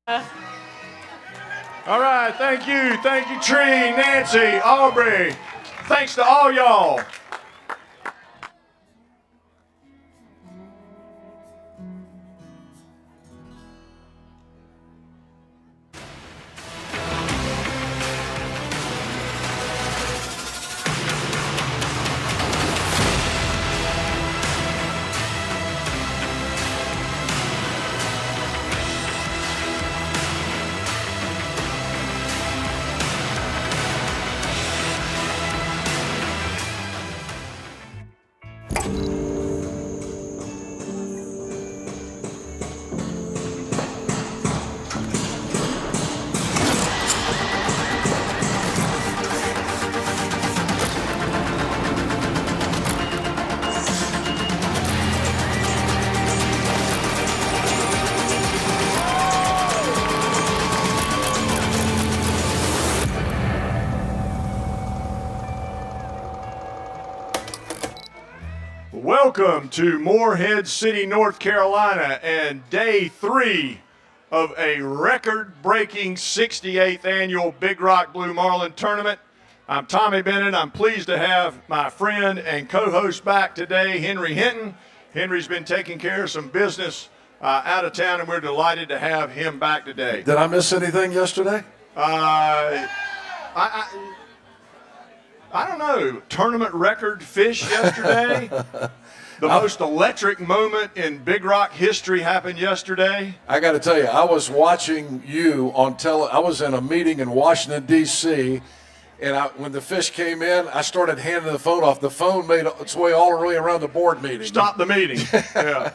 All right, thank you. Thank you, Tree, Nancy, Aubrey. Thanks to all y'all. Welcome to Morehead City, North Carolina, and day 3 of a record-breaking 68th annual Big Rock Blue Marlin tournament. I'm Tommy Bennett. I'm pleased to have my friend and co-host back today, Henry Hinton. Henry's been taking care of some business out of town, and we're delighted to have him back today. Did I miss anything yesterday? I don't know, tournament record fish yesterday. The most electric moment in Big Rock history happened yesterday. I got to tell you, I was watching you on I was in a meeting in Washington, D.C., and when the fish came in, I started handing the phone off. The phone made its way all the way around the board meeting. Stop the meeting. Yeah.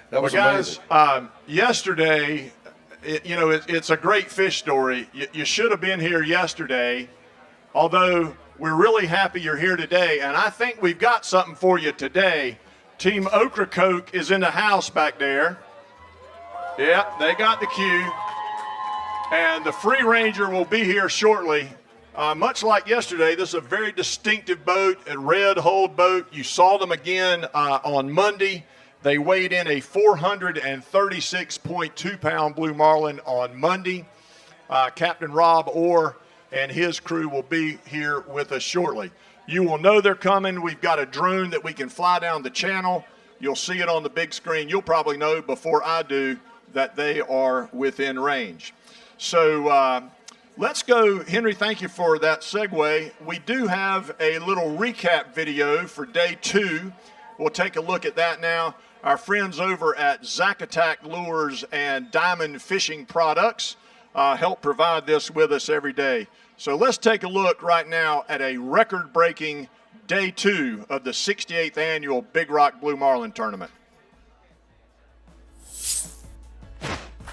That was amazing. Guys, yesterday, it's a great fish story. You should have been here yesterday, although we're really happy you're here today, and I think we've got something for you today. Team Ocracoke is in the house back there. Yeah, they got the cue. And the Free Ranger will be here shortly. Much like yesterday, this is a very distinctive boat, a red hulled boat. You saw them again on Monday. They weighed in a 436.2 pound blue marlin on Monday. Captain Rob Orr and his crew will be here with us shortly. You will know they're coming. We've got a drone that we can fly down the channel. You'll see it on the big screen. You'll probably know before I do that they are within range. So let's go. Henry, thank you for that segue. We do have a little recap video for day 2. We'll take a look at that now. Our friends over at Zacatec Lures and Diamond Fishing Products help provide this with us every day. So let's take a look right now at a record-breaking day 2 of the 68th annual Big Rock Blue Marlin tournament.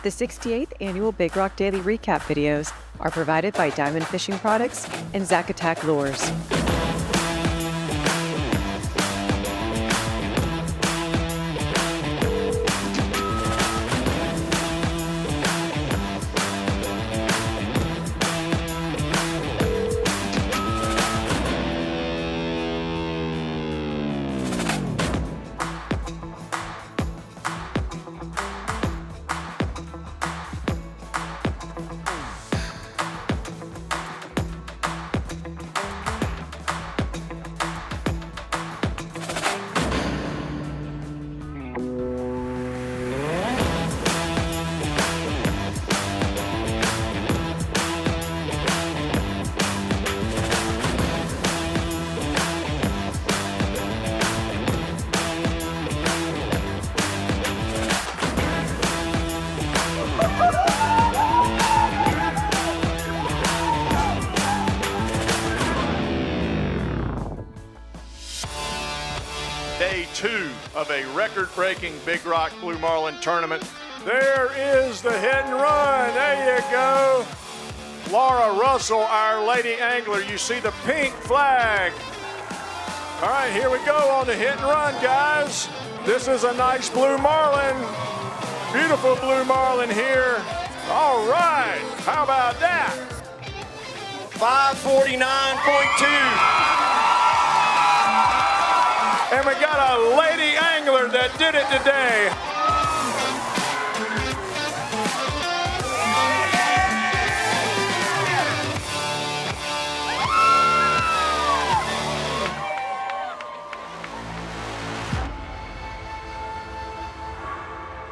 The 68th annual Big Rock Daily Recap videos are provided by Diamond Fishing Products and Zacatec Lures. Day 2 of a record-breaking Big Rock Blue Marlin tournament. There is the hit and run. There you go. Laura Russell, our lady angler. You see the pink flag. All right, here we go on the hit and run, guys. This is a nice blue marlin. Beautiful blue marlin here. All right, how about that? 549.2. And we got a lady angler that did it today.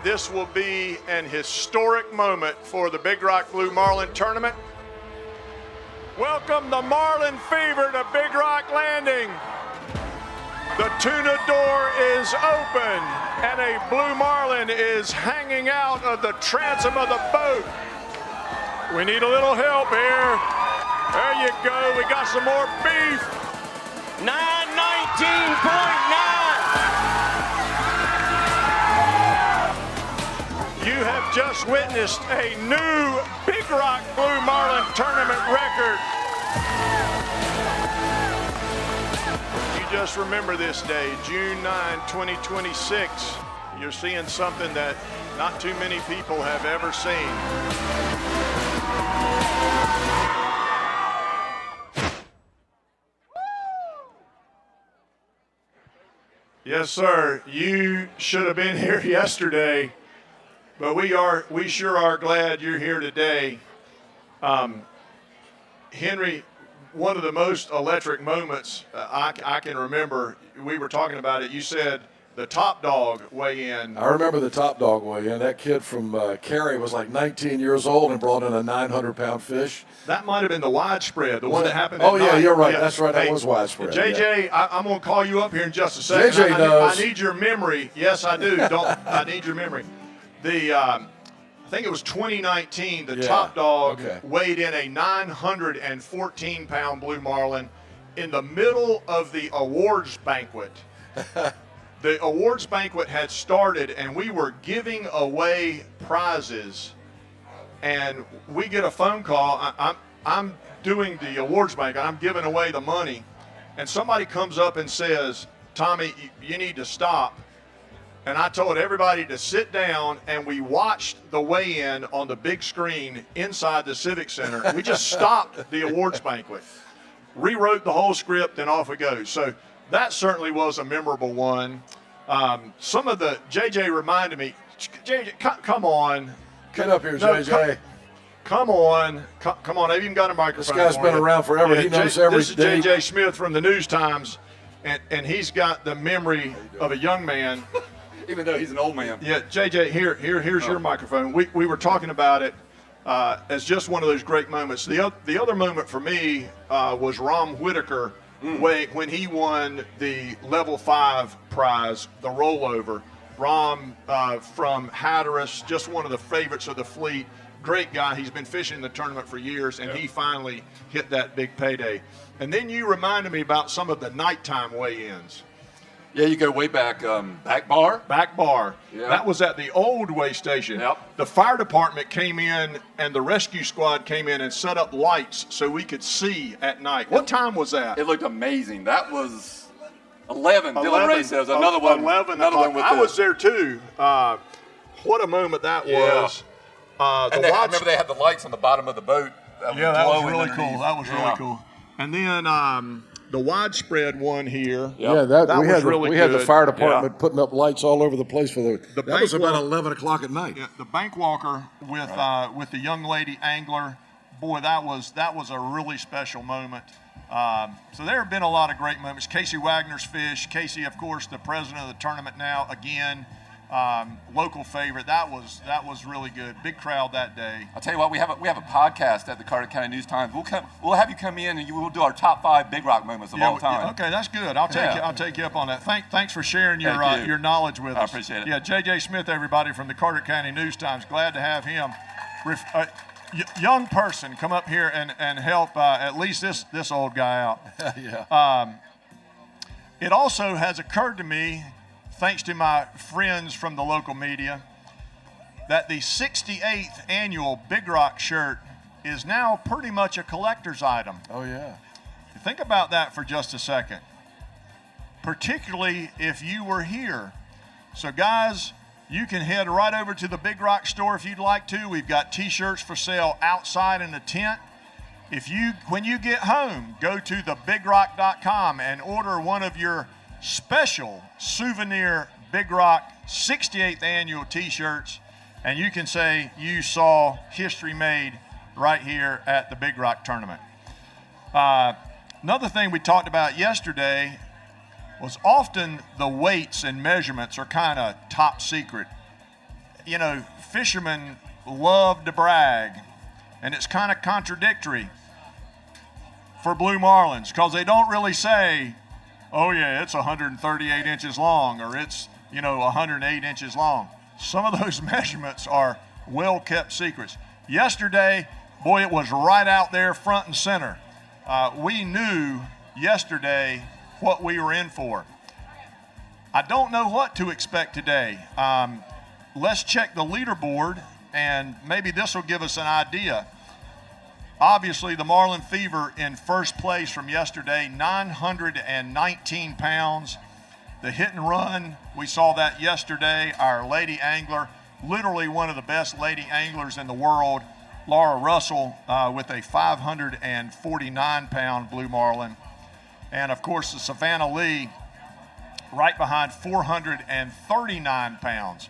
this will be an historic moment for the Big Rock Blue Marlin tournament. Welcome the Marlin Fever to Big Rock Landing. The tuna door is open and a blue marlin is hanging out of the transom of the boat. We need a little help here. There you go. We got some more beef. 919.9. You have just witnessed a new Big Rock Blue Marlin tournament record. You just remember this day, June 9, 2026. You're seeing something that not too many people have ever seen. Yes, sir. You should have been here yesterday, but we sure are glad you're here today. Henry, one of the most electric moments I can remember, we were talking about it. You said the top dog weigh in. I remember the top dog weigh in. That kid from Cary was like 19 years old and brought in a 900-pound fish. That might have been the widespread, the one that happened Oh, at yeah, night. you're right. That's right. That was widespread. JJ, yeah. I'm going to call you up here in just a second. JJ knows. I need your memory. Yes, I do. I need your memory. I think it was 2019, the top dog weighed in a 914-pound blue marlin in the middle of the awards banquet. The awards banquet had started, and we were giving away prizes. And we get a phone call. I'm doing the awards banquet. I'm giving away the money. And somebody comes up and says, Tommy, you need to stop. And I told everybody to sit down, and we watched the weigh-in on the big screen inside the Civic Center. We just stopped the awards banquet, rewrote the whole script, and off it goes. So that certainly was a memorable one. Some of the, JJ reminded me, JJ, come on. Get up here, JJ. Come on. I've even got a microphone. This guy's been around forever. He knows every This is JJ Smith from the News Times, and he's got the memory of a young man. Even though he's an old man. Yeah, JJ, here's your microphone. We were talking about it as just one of those great moments. The other moment for me was Rom Whitaker when he won the Level 5 prize, the rollover. Rom from Hatteras, just one of the favorites of the fleet. Great guy. He's been fishing the tournament for years, and he finally hit that big payday. And then you reminded me about some of the nighttime weigh-ins. Yeah, you go way back. Back bar? Back bar. Yeah. That was at the old weigh station. Yep. The fire department came in and the rescue squad came in and set up lights so we could see at night. What time was that? It looked amazing. That was 11. Dylan Ray says another one. 11 another one with I was there too. What a moment that was. I remember they had the lights on the bottom of the boat. That was really cool. That was really cool. And then the widespread one here. Yeah, we had the fire department putting up lights all over the place for that was about 11 o'clock at night. Yeah, the bank walker with the young lady angler. Boy, that was a really special moment. So there have been a lot of great moments. Casey Wagner's fish. Casey, of course, the president of the tournament now again. Local favorite. That was really good. Big crowd that day. I'll tell you what, we have a podcast at the Carter County News Times. We'll have you come in and we'll do our top 5 Big Rock moments of all time. Okay, that's good. I'll take you up on that. Thanks for sharing your knowledge with us. I appreciate it. Yeah, JJ Smith, everybody from the Carter County News Times. Glad to have him. Young person come up here and help at least this old guy out. Yeah. It also has occurred to me, thanks to my friends from the local media, that the 68th annual Big Rock shirt is now pretty much a collector's item. Oh, yeah. Think about that for just a second, particularly if you were here. So, guys, you can head right over to the Big Rock store if you'd like to. We've got T-shirts for sale outside in the tent. When you get home, go to thebigrock.com and order one of your special souvenir Big Rock 68th annual T-shirts, and you can say you saw history made right here at the Big Rock tournament. Another thing we talked about yesterday was often the weights and measurements are kind of top secret. you know, fishermen love to brag, and it's kind of contradictory for blue marlins because they don't really say, oh yeah, it's 138 inches long or it's, you know, 108 inches long. Some of those measurements are well-kept secrets. Yesterday, boy, it was right out there front and center. We knew yesterday what we were in for. I don't know what to expect today. Let's check the leaderboard, and maybe this will give us an idea. Obviously, the Marlin Fever in first place from yesterday, 919 pounds. The hit and run, we saw that yesterday. Our lady angler, literally one of the best lady anglers in the world, Laura Russell, with a 549-pound blue marlin. And of course, the Savannah Lee, right behind, 439 pounds.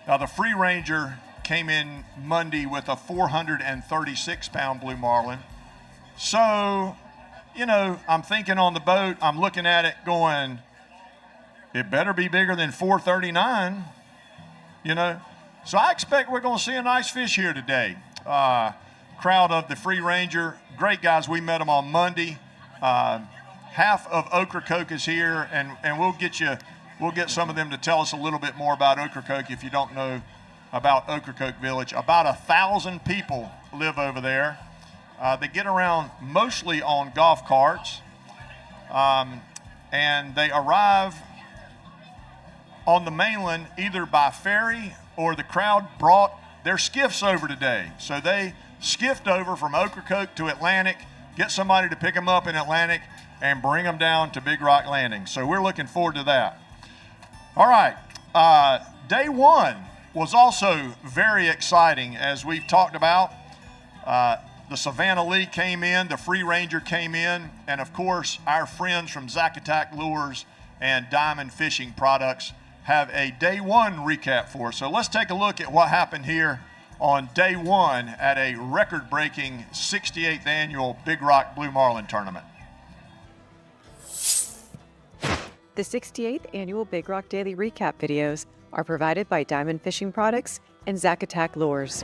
Now, the Free Ranger came in Monday with a 436-pound blue marlin. So, you know, I'm thinking on the boat, I'm looking at it going, it better be bigger than 439, you know. So I expect we're going to see a nice fish here today. Crowd of the Free Ranger, great guys. We met them on Monday. Half of Ocracoke is here, and we'll get some of them to tell us a little bit more about Ocracoke if you don't know about Ocracoke Village. About 1,000 people live over there. They get around mostly on golf carts, and they arrive on the mainland either by ferry or the crowd brought their skiffs over today. So they skiffed over from Ocracoke to Atlantic, get somebody to pick them up in Atlantic, and bring them down to Big Rock Landing. So we're looking forward to that. All right, day one was also very exciting, as we've talked about. The Savannah Lee came in, the Free Ranger came in, and of course, our friends from Zacatau Lures and Diamond Fishing Products have a day one recap for us. So let's take a look at what happened here on day one at a record-breaking 68th annual Big Rock Blue Marlin Tournament. The 68th annual Big Rock Daily Recap videos are provided by Diamond Fishing Products and Zacatau Lures.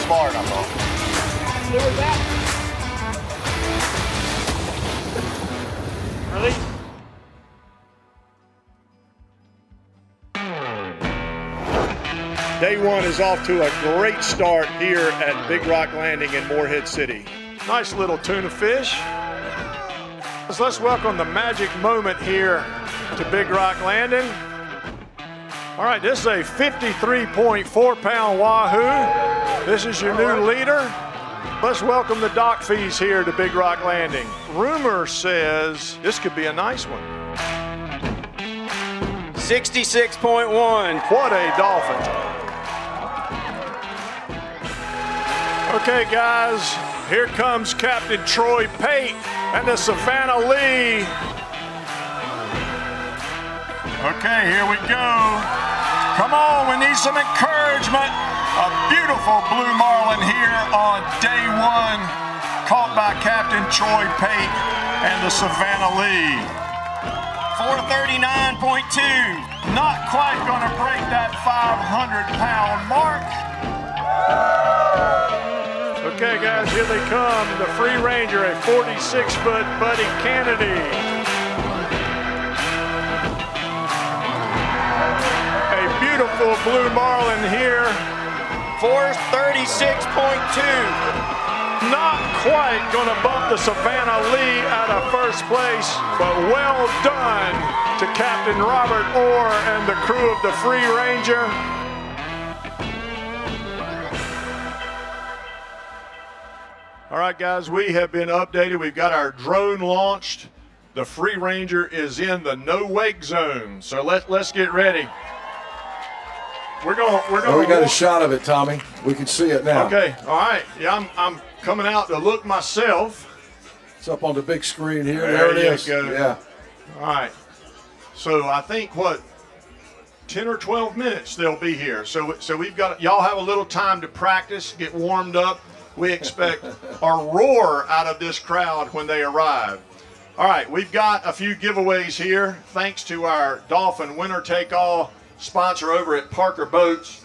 Smart, I thought. Release. Day one is off to a great start here at Big Rock Landing in Morehead City. Nice little tuna fish. So let's welcome the magic moment here to Big Rock Landing. All right, this is a 53.4-pound wahoo. This is your new leader. Let's welcome the dock fees here to Big Rock Landing. Rumor says this could be a nice one. 66.1. What a dolphin. Okay, guys, here comes Captain Troy Pate and the Savannah Lee. Okay, here we go. Come on, we need some encouragement. A beautiful blue marlin here on day one, caught by Captain Troy Pate and the Savannah Lee. 439.2. Not quite gonna break that 500-pound mark. Okay, guys, here they come. The Free Ranger, a 46-foot Buddy Kennedy. A beautiful blue marlin here. 436.2. Not quite going to bump the Savannah Lee out of first place, but well done to Captain Robert Orr and the crew of the Free Ranger. All right, guys, we have been updated. We've got our drone launched. The Free Ranger is in the no wake zone. So let's get ready. We're going. Oh, we got a shot of it, Tommy. We can see it now. Okay. All right. Yeah, I'm coming out to look myself. It's up on the big screen here. There it is. Go. Yeah. All right. So I think 10 or 12 minutes they'll be here. So we've got y'all have a little time to practice, get warmed up. We expect a roar out of this crowd when they arrive. All right, we've got a few giveaways here, thanks to our Dolphin Winner Take All sponsor over at Parker Boats.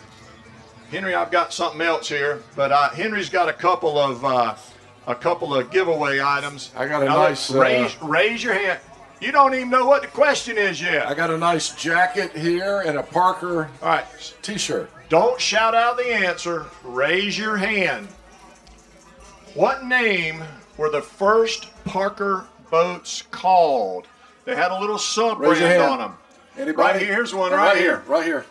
Henry, I've got something else here, but Henry's got a couple of giveaway items. I got a now, nice. Raise your hand. You don't even know what the question is yet. I got a nice jacket here and a Parker All right, T-shirt. don't shout out the answer. Raise your hand. What name were the first Parker boats called? They had a little sub Raise your brand hand. on them. Anybody? Right here, here's one right here. Right here.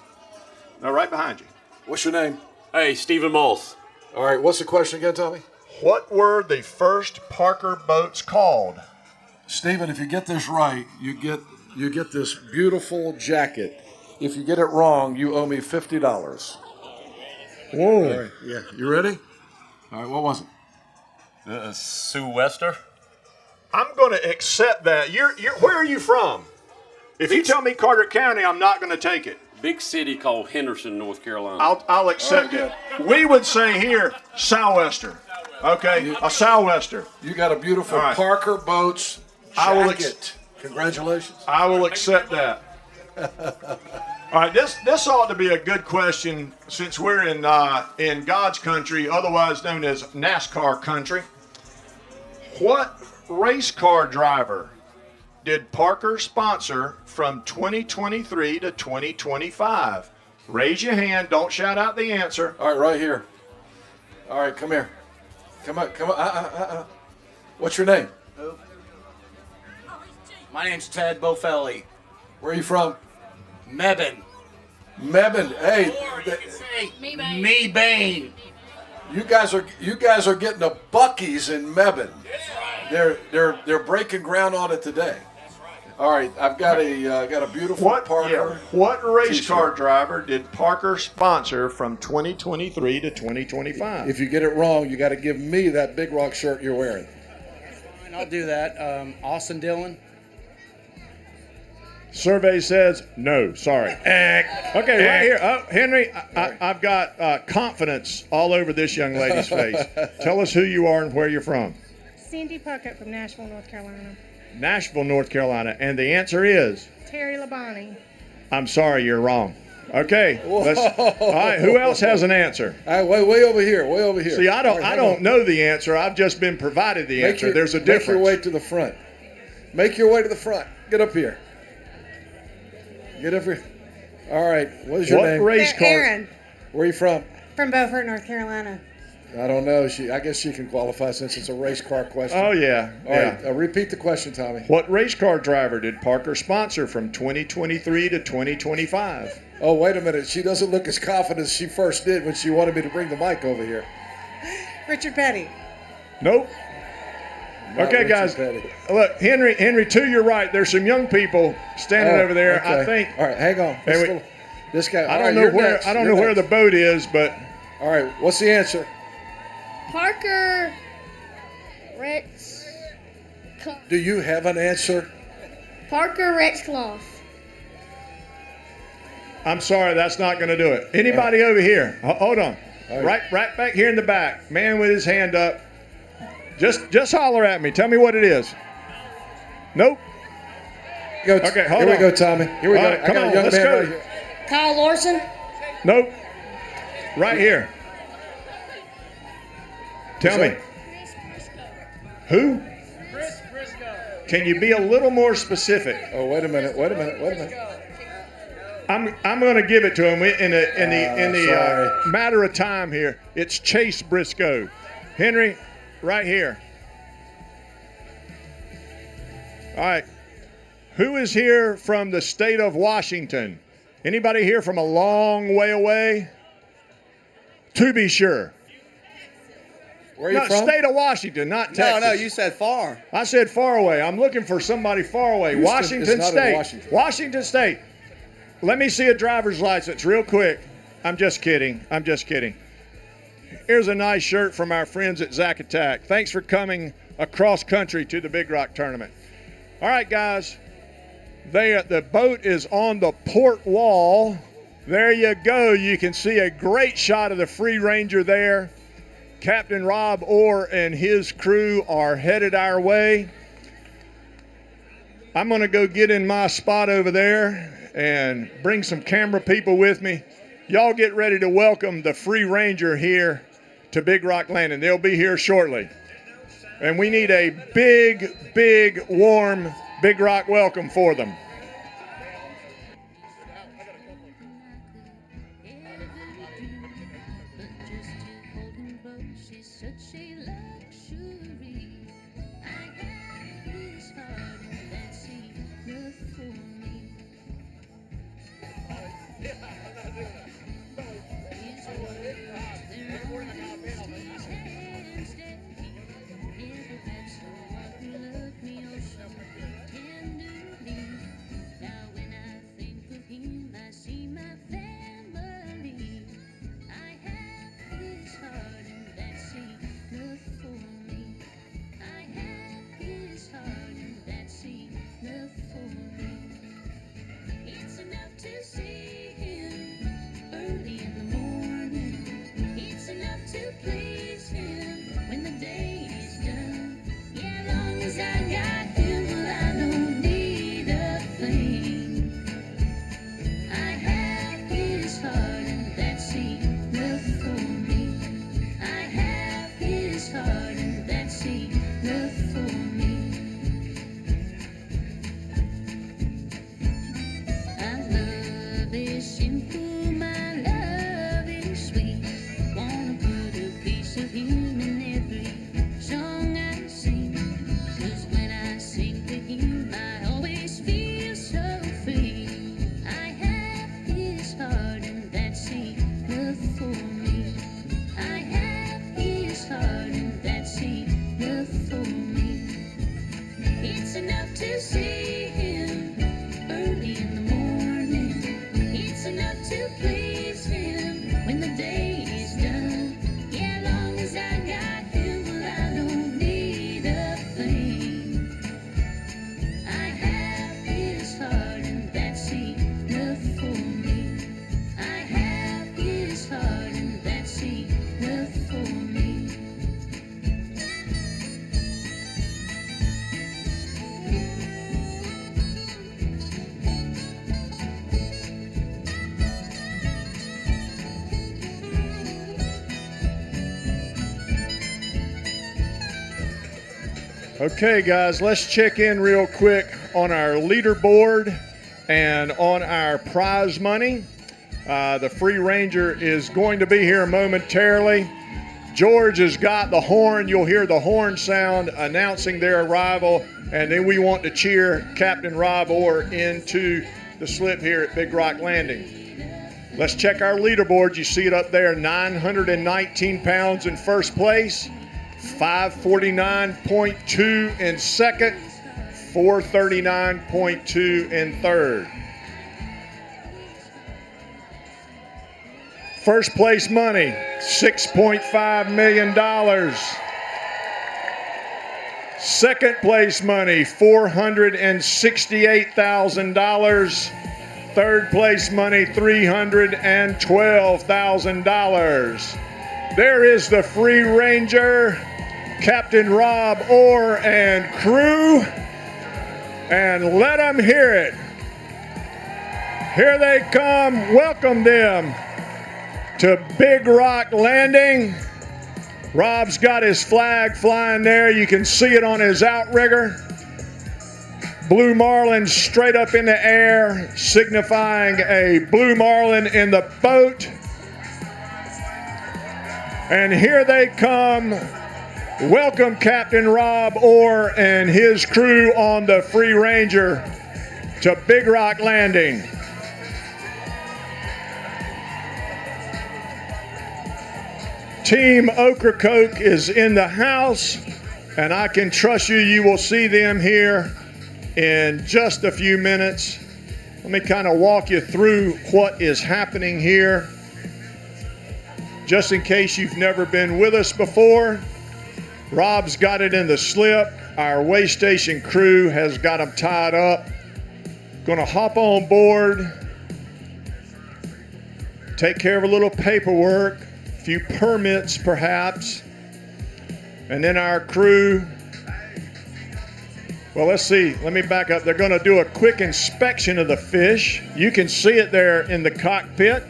No, right behind you. What's your name? Hey, Stephen Moss. All right. What's the question again, Tommy? What were the first Parker boats called? Stephen, if you get this right, you get this beautiful jacket. If you get it wrong, you owe me $50. Whoa. All right. Yeah. You ready? All right. What was it? Sue Wester. I'm going to accept that. Where are you from? If you tell me Carter County, I'm not going to take it. Big city called Henderson, North Carolina. I'll accept it. We would say here, sou'wester. Okay, a sou'wester. You got a beautiful All right. Parker Boats I will jacket. Congratulations. I will accept that. All right, this ought to be a good question since we're in God's country, otherwise known as NASCAR country. What race car driver did Parker sponsor from 2023 to 2025? Raise your hand. Don't shout out the answer. All right, right here. All right, come here. Come on. What's your name? My name's Ted Bofelli. Where are you from? Mebane. Mebane. Hey, Me Bain. you guys are getting a Buc-ee's in Mebane. They're breaking ground on it today. All right, I've got a beautiful Parker. What race t-shirt. car driver did Parker sponsor from 2023 to 2025? If you get it wrong, you got to give me that Big Rock shirt you're wearing. I'll do that. Austin Dillon. Survey says no. Sorry. Okay, right here. Oh, Henry, I've got confidence all over this young lady's face. Tell us who you are and where you're from. Cindy Puckett from Nashville, North Carolina. Nashville, North Carolina. And the answer is? Terry Labonte. I'm sorry, you're wrong. Okay. All right, who else has an answer? All right, way over here. See, I don't All right, I don't know the answer. I've just been provided the answer. There's a difference. Make your way to the front. Make your way to the front. Get up here. Get up here. All right. What is your name? What race car? Aaron Where are you from? from Beaufort, North Carolina. I don't know. I guess she can qualify since it's a race car question. Oh, yeah. All right. Repeat the question, Tommy. What race car driver did Parker sponsor from 2023 to 2025? Oh, wait a minute. She doesn't look as confident as she first did when she wanted me to bring the mic over here. Richard Petty. Nope. Not Okay, Richard guys. Petty. Look, Henry, to your right, there's some young people standing over there. Okay. I think. All right, hang on. This guy. I don't know where the boat is, but All right. What's the answer? Parker Rex. Do you have an answer? Parker Rex Cloth. I'm sorry, that's not going to do it. Anybody over here? Hold on. Right back here in the back. Man with his hand up. Just holler at me. Tell me what it is. Nope. Okay, hold on. Here we go, Tommy. Here we go. Right, I come got on, a young let's man go. right here. Kyle Larson. Nope. Right here. Tell me. Who? Chris Briscoe. Can you be a little more specific? Oh, wait a minute. I'm going to give it to him in the sorry. matter of time here. It's Chase Briscoe. Henry, right here. All right. Who is here from the state of Washington? Anybody here from a long way away? To be sure. Where are you No, from? state of Washington, not Texas. No, you said far. I said far away. I'm looking for somebody far away. Houston Washington is not in State. Washington. Washington State. Let me see a driver's license real quick. I'm just kidding. I'm just kidding. Here's a nice shirt from our friends at Zack Attack. Thanks for coming across country to the Big Rock Tournament. All right, guys. The boat is on the port wall. There you go. You can see a great shot of the Free Ranger there. Captain Rob Orr and his crew are headed our way. I'm going to go get in my spot over there and bring some camera people with me. Y'all get ready to welcome the Free Ranger here to Big Rock Landing. They'll be here shortly. And we need a big, big, warm Big Rock welcome for them. Okay, guys, let's check in real quick on our leaderboard and on our prize money. The Free Ranger is going to be here momentarily. George has got the horn. You'll hear the horn sound announcing their arrival, and then we want to cheer Captain Rob Orr into the slip here at Big Rock Landing. Let's check our leaderboard. You see it up there, 919 pounds in first place. 549.2 in second, 439.2 in third. First place money, $6.5 million. Second place money, $468,000. Third place money, $312,000. There is the Free Ranger, Captain Rob Orr and crew, and let them hear it. Here they come. Welcome them to Big Rock Landing. Rob's got his flag flying there. You can see it on his outrigger. Blue Marlin straight up in the air, signifying a blue marlin in the boat. And here they come Welcome Captain Rob Orr and his crew on the Free Ranger to Big Rock Landing. Team Ocracoke is in the house, and I can trust you, you will see them here in just a few minutes. Let me kind of walk you through what is happening here. Just in case you've never been with us before, Rob's got it in the slip. Our way station crew has got them tied up. Gonna hop on board, take care of a little paperwork, a few permits perhaps, and then our crew, well, let's see, let me back up. They're gonna do a quick inspection of the fish. You can see it there in the cockpit.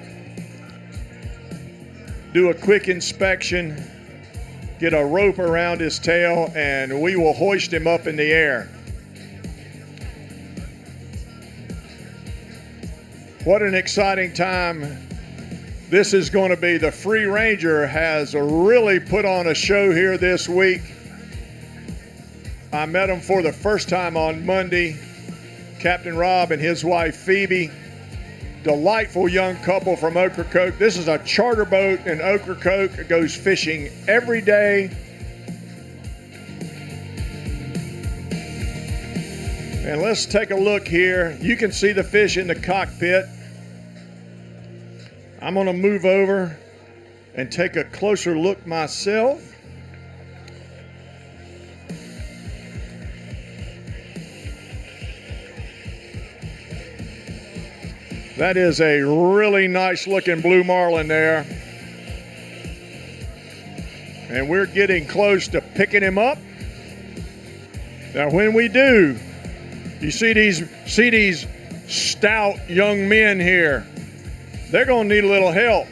Do a quick inspection, get a rope around his tail, and we will hoist him up in the air. What an exciting time this is going to be. The Free Ranger has really put on a show here this week. I met him for the first time on Monday. Captain Rob and his wife Phoebe, delightful young couple from Ocracoke. This is a charter boat in Ocracoke. It goes fishing every day. And let's take a look here. You can see the fish in the cockpit. I'm going to move over and take a closer look myself. That is a really nice looking blue marlin there. And we're getting close to picking him up. Now when we do, you see these stout young men here. They're going to need a little help.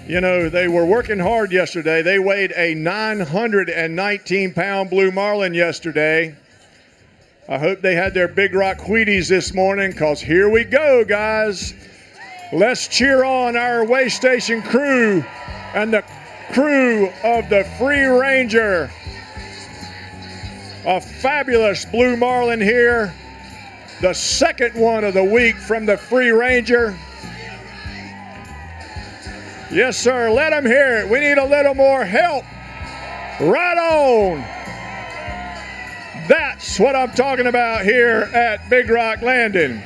You know, they were working hard yesterday. They weighed a 919-pound blue marlin yesterday. I hope they had their Big Rock Wheaties this morning, because here we go, guys. Let's cheer on our way station crew and the crew of the Free Ranger. A fabulous blue marlin here. The second one of the week from the Free Ranger. Yes, sir. Let them hear it. We need a little more help. Right on. That's what I'm talking about here at Big Rock Landing.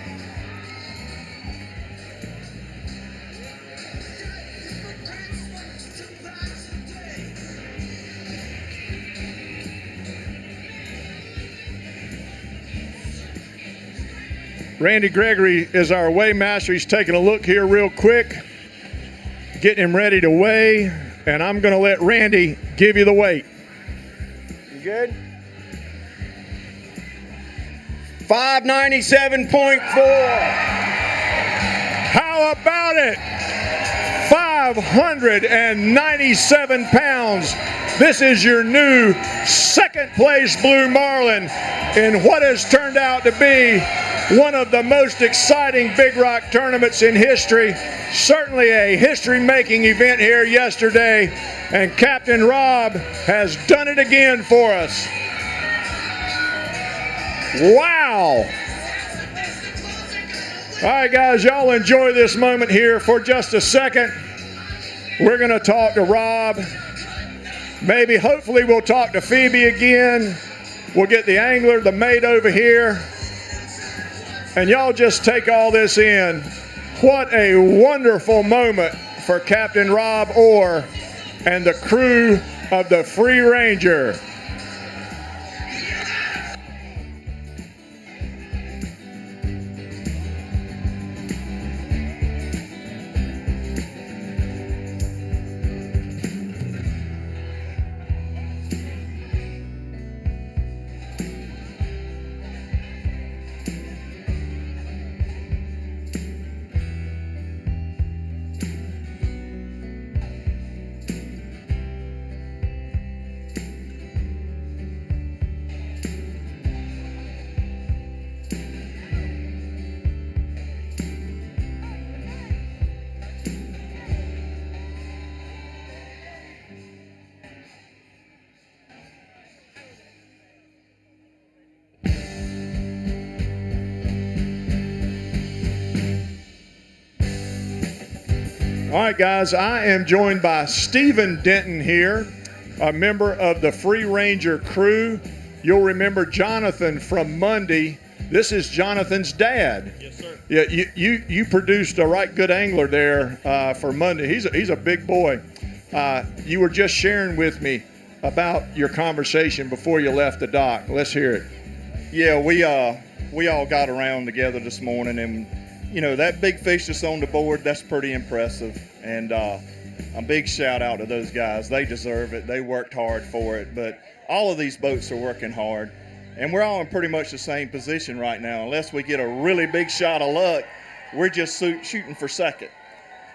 Randy Gregory is our weighmaster. He's taking a look here real quick, getting him ready to weigh, and I'm going to let Randy give you the weight. You good? 597.4. How about it? 597 pounds. This is your new second place blue marlin in what has turned out to be one of the most exciting Big Rock tournaments in history. Certainly a history-making event here yesterday, and Captain Rob has done it again for us. Wow. All right, guys, y'all enjoy this moment here for just a second. We're going to talk to Rob. Maybe, hopefully, we'll talk to Phoebe again. We'll get the angler, the mate over here. And y'all just take all this in. What a wonderful moment for Captain Rob Orr and the crew of the Free Ranger. All right, guys, I am joined by Stephen Denton here, a member of the Free Ranger crew. You'll remember Jonathan from Monday. This is Jonathan's dad. Yes, sir. Yeah, you produced a right good angler there for Monday. He's a big boy. You were just sharing with me about your conversation before you left the dock. Let's hear it. Yeah, we all got around together this morning, and you know that big fish that's on the board, that's pretty impressive. And a big shout out to those guys. They deserve it. They worked hard for it. But all of these boats are working hard, and we're all in pretty much the same position right now. Unless we get a really big shot of luck, we're just shooting for second.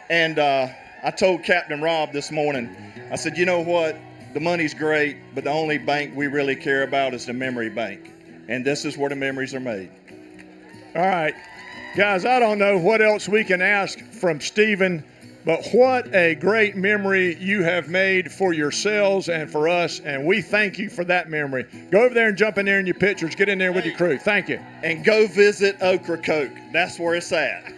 And I told Captain Rob this morning, I said, you know what? The money's great, but the only bank we really care about is the memory bank. And this is where the memories are made. All right. Guys, I don't know what else we can ask from Stephen, but what a great memory you have made for yourselves and for us, and we thank you for that memory. Go over there and jump in there in your pictures. Get in there with your crew. Thank you. And go visit Ocracoke. That's where it's at.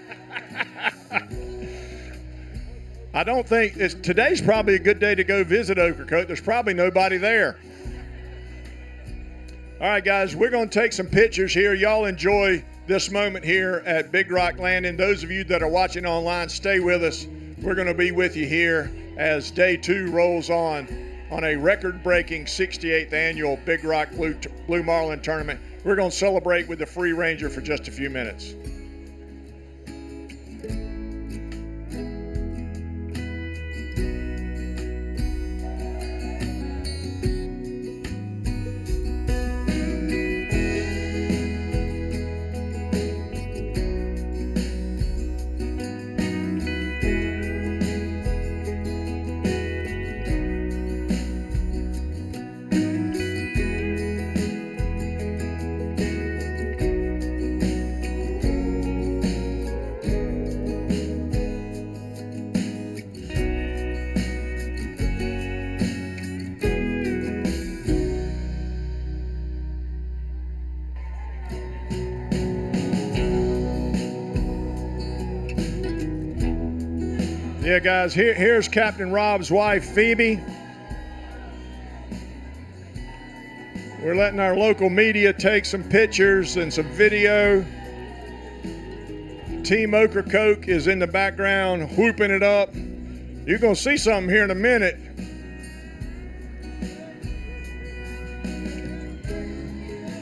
I don't think today's probably a good day to go visit Ocracoke. There's probably nobody there. All right, guys, we're going to take some pictures here. Y'all enjoy this moment here at Big Rock Landing. Those of you that are watching online, stay with us. We're going to be with you here as day 2 rolls on a record-breaking 68th annual Big Rock Blue Marlin tournament. We're going to celebrate with the Free Ranger for just a few minutes. Yeah, guys, here's Captain Rob's wife, Phoebe. We're letting our local media take some pictures and some video. Team Ocracoke is in the background whooping it up. You're going to see something here in a minute.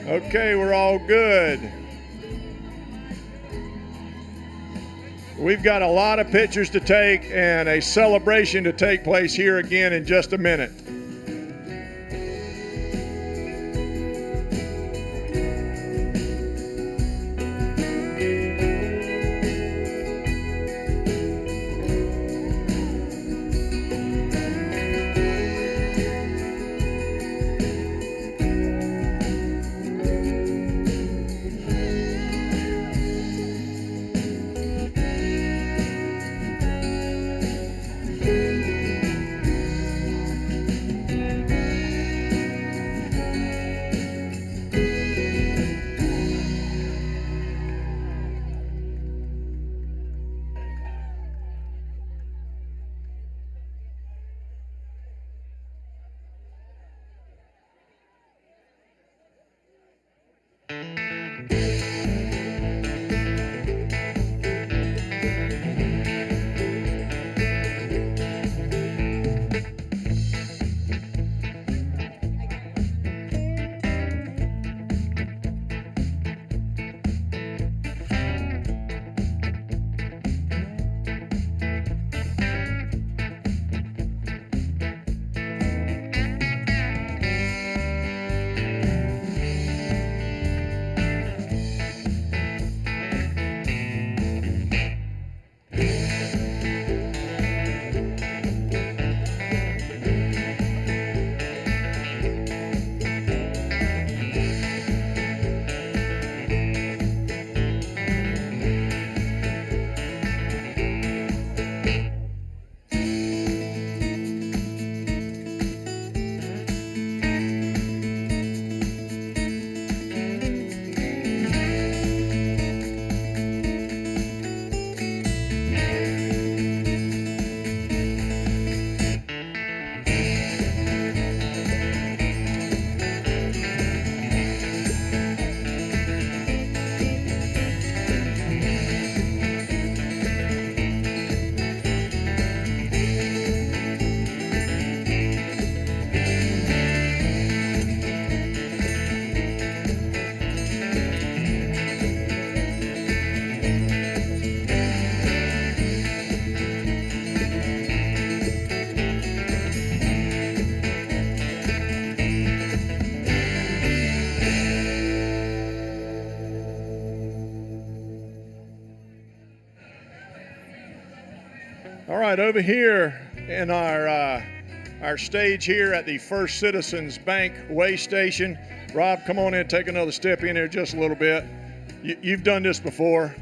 Okay, we're all good. We've got a lot of pictures to take and a celebration to take place here again in just a minute. right, over here in our stage here at the First Citizens Bank Way Station. Rob, come on in, take another step in here just a little bit. You've done this before.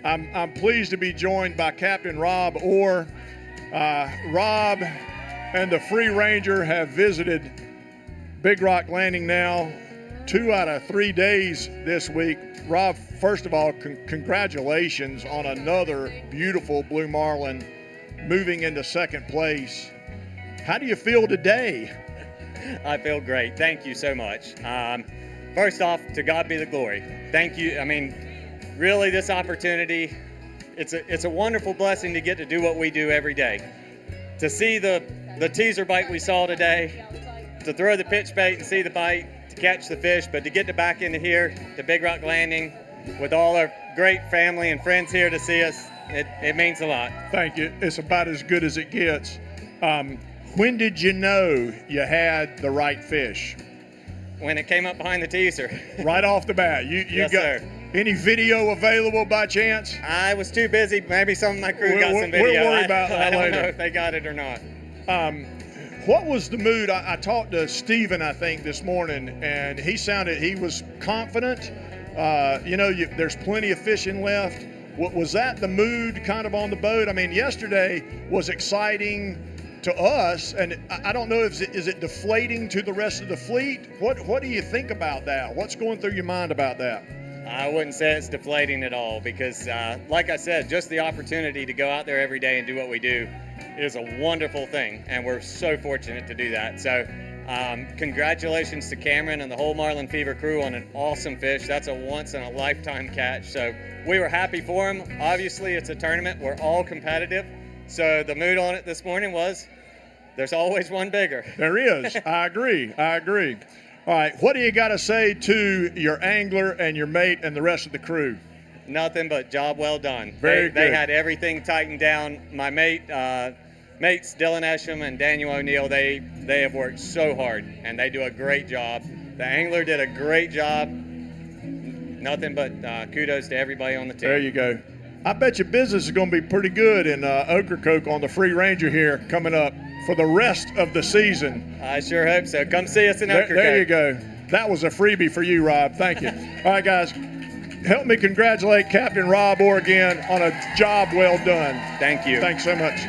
I'm pleased to be joined by Captain Rob Orr. Rob and the Free Ranger have visited Big Rock Landing now 2 out of 3 days this week. Rob, first of all, congratulations on another beautiful blue marlin moving into second place. How do you feel today? I feel great. Thank you so much. First off, to God be the glory. Thank you. I mean, really, this opportunity, it's a wonderful blessing to get to do what we do every day. To see the teaser bite we saw today, to throw the pitch bait and see the bite, to catch the fish, but to get back into here, to Big Rock Landing, with all our great family and friends here to see us, it means a lot. Thank you. It's about as good as it gets. When did you know you had the right fish? When it came up behind the teaser. Right off the bat. You Yes, got sir. any video available by chance? I was too busy. Maybe some of my crew got some video. We'll worry about that I don't later. know if they got it or not. What was the mood? I talked to Steven, I think, this morning, and he was confident. There's plenty of fishing left. Was that the mood kind of on the boat? I mean, yesterday was exciting to us, and I don't know is it deflating to the rest of the fleet? What do you think about that? What's going through your mind about that? I wouldn't say it's deflating at all because, like I said, just the opportunity to go out there every day and do what we do is a wonderful thing, and we're so fortunate to do that. So congratulations to Cameron and the whole Marlin Fever crew on an awesome fish. That's a once-in-a-lifetime catch. So we were happy for him. Obviously, it's a tournament. We're all competitive. So the mood on it this morning was there's always one bigger. There is. I agree. All right, what do you got to say to your angler and your mate and the rest of the crew? Nothing but job well done. Very They good. had everything tightened down. My mates Dylan Esham and Daniel O'Neill, they have worked so hard, and they do a great job. The angler did a great job. Nothing but kudos to everybody on the team. There you go. I bet your business is going to be pretty good in Ocracoke on the Free Ranger here coming up for the rest of the season. I sure hope so. Come see us in Ocracoke. There you go. That was a freebie for you, Rob. Thank you. All right, guys. Help me congratulate Captain Rob Orr again on a job well done. Thank you. Thanks so much.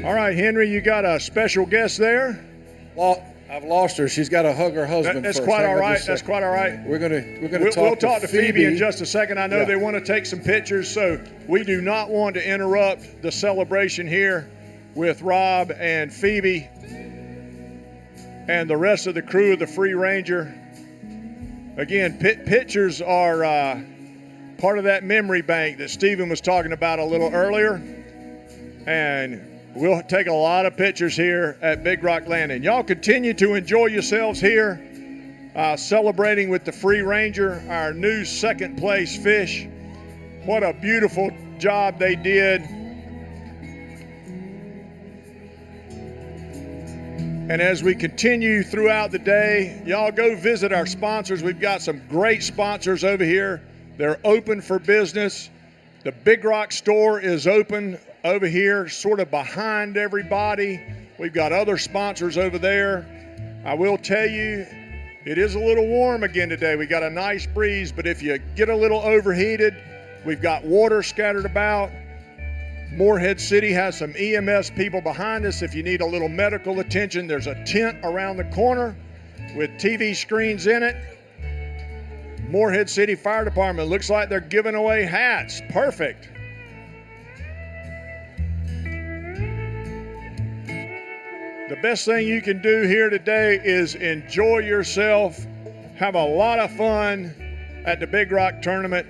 All right, Henry, you got a special guest there. Well, I've lost her. She's got to hug her husband. That's first. quite Hang all on right. just a That's second. quite all right. We're gonna We'll talk to Phoebe in just a second. I know Yeah. they want to take some pictures, so we do not want to interrupt the celebration here with Rob and Phoebe and the rest of the crew of the Free Ranger. Again, pictures are part of that memory bank that Stephen was talking about a little earlier, and we'll take a lot of pictures here at Big Rock Landing. Y'all continue to enjoy yourselves here, celebrating with the Free Ranger, our new second place fish. What a beautiful job they did. And as we continue throughout the day, y'all go visit our sponsors. We've got some great sponsors over here. They're open for business. The Big Rock store is open over here, sort of behind everybody. We've got other sponsors over there. I will tell you, it is a little warm again today. We got a nice breeze, but if you get a little overheated, we've got water scattered about. Morehead City has some EMS people behind us. If you need a little medical attention, there's a tent around the corner with TV screens in it. Morehead City Fire Department, looks like they're giving away hats. Perfect. The best thing you can do here today is enjoy yourself, have a lot of fun at the Big Rock Tournament,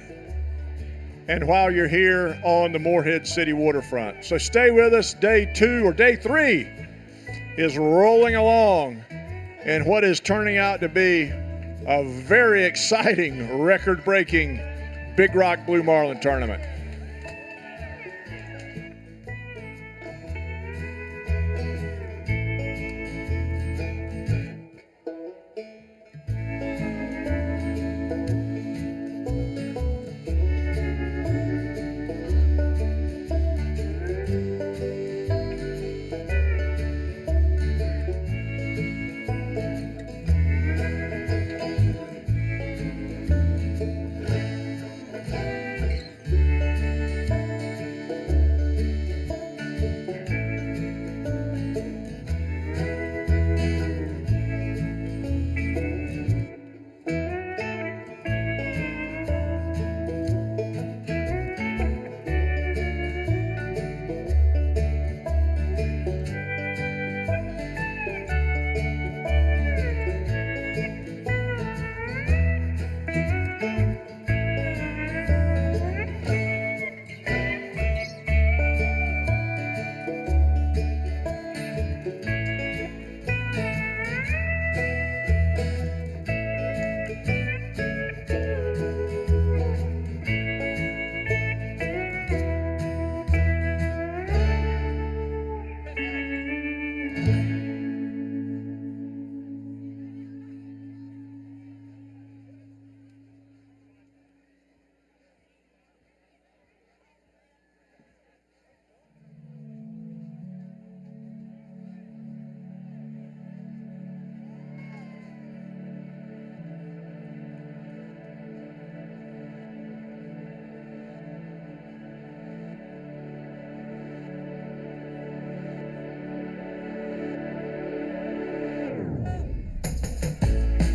and while you're here on the Morehead City waterfront. So stay with us. Day 2 or day 3 is rolling along in what is turning out to be a very exciting, record-breaking Big Rock Blue Marlin tournament.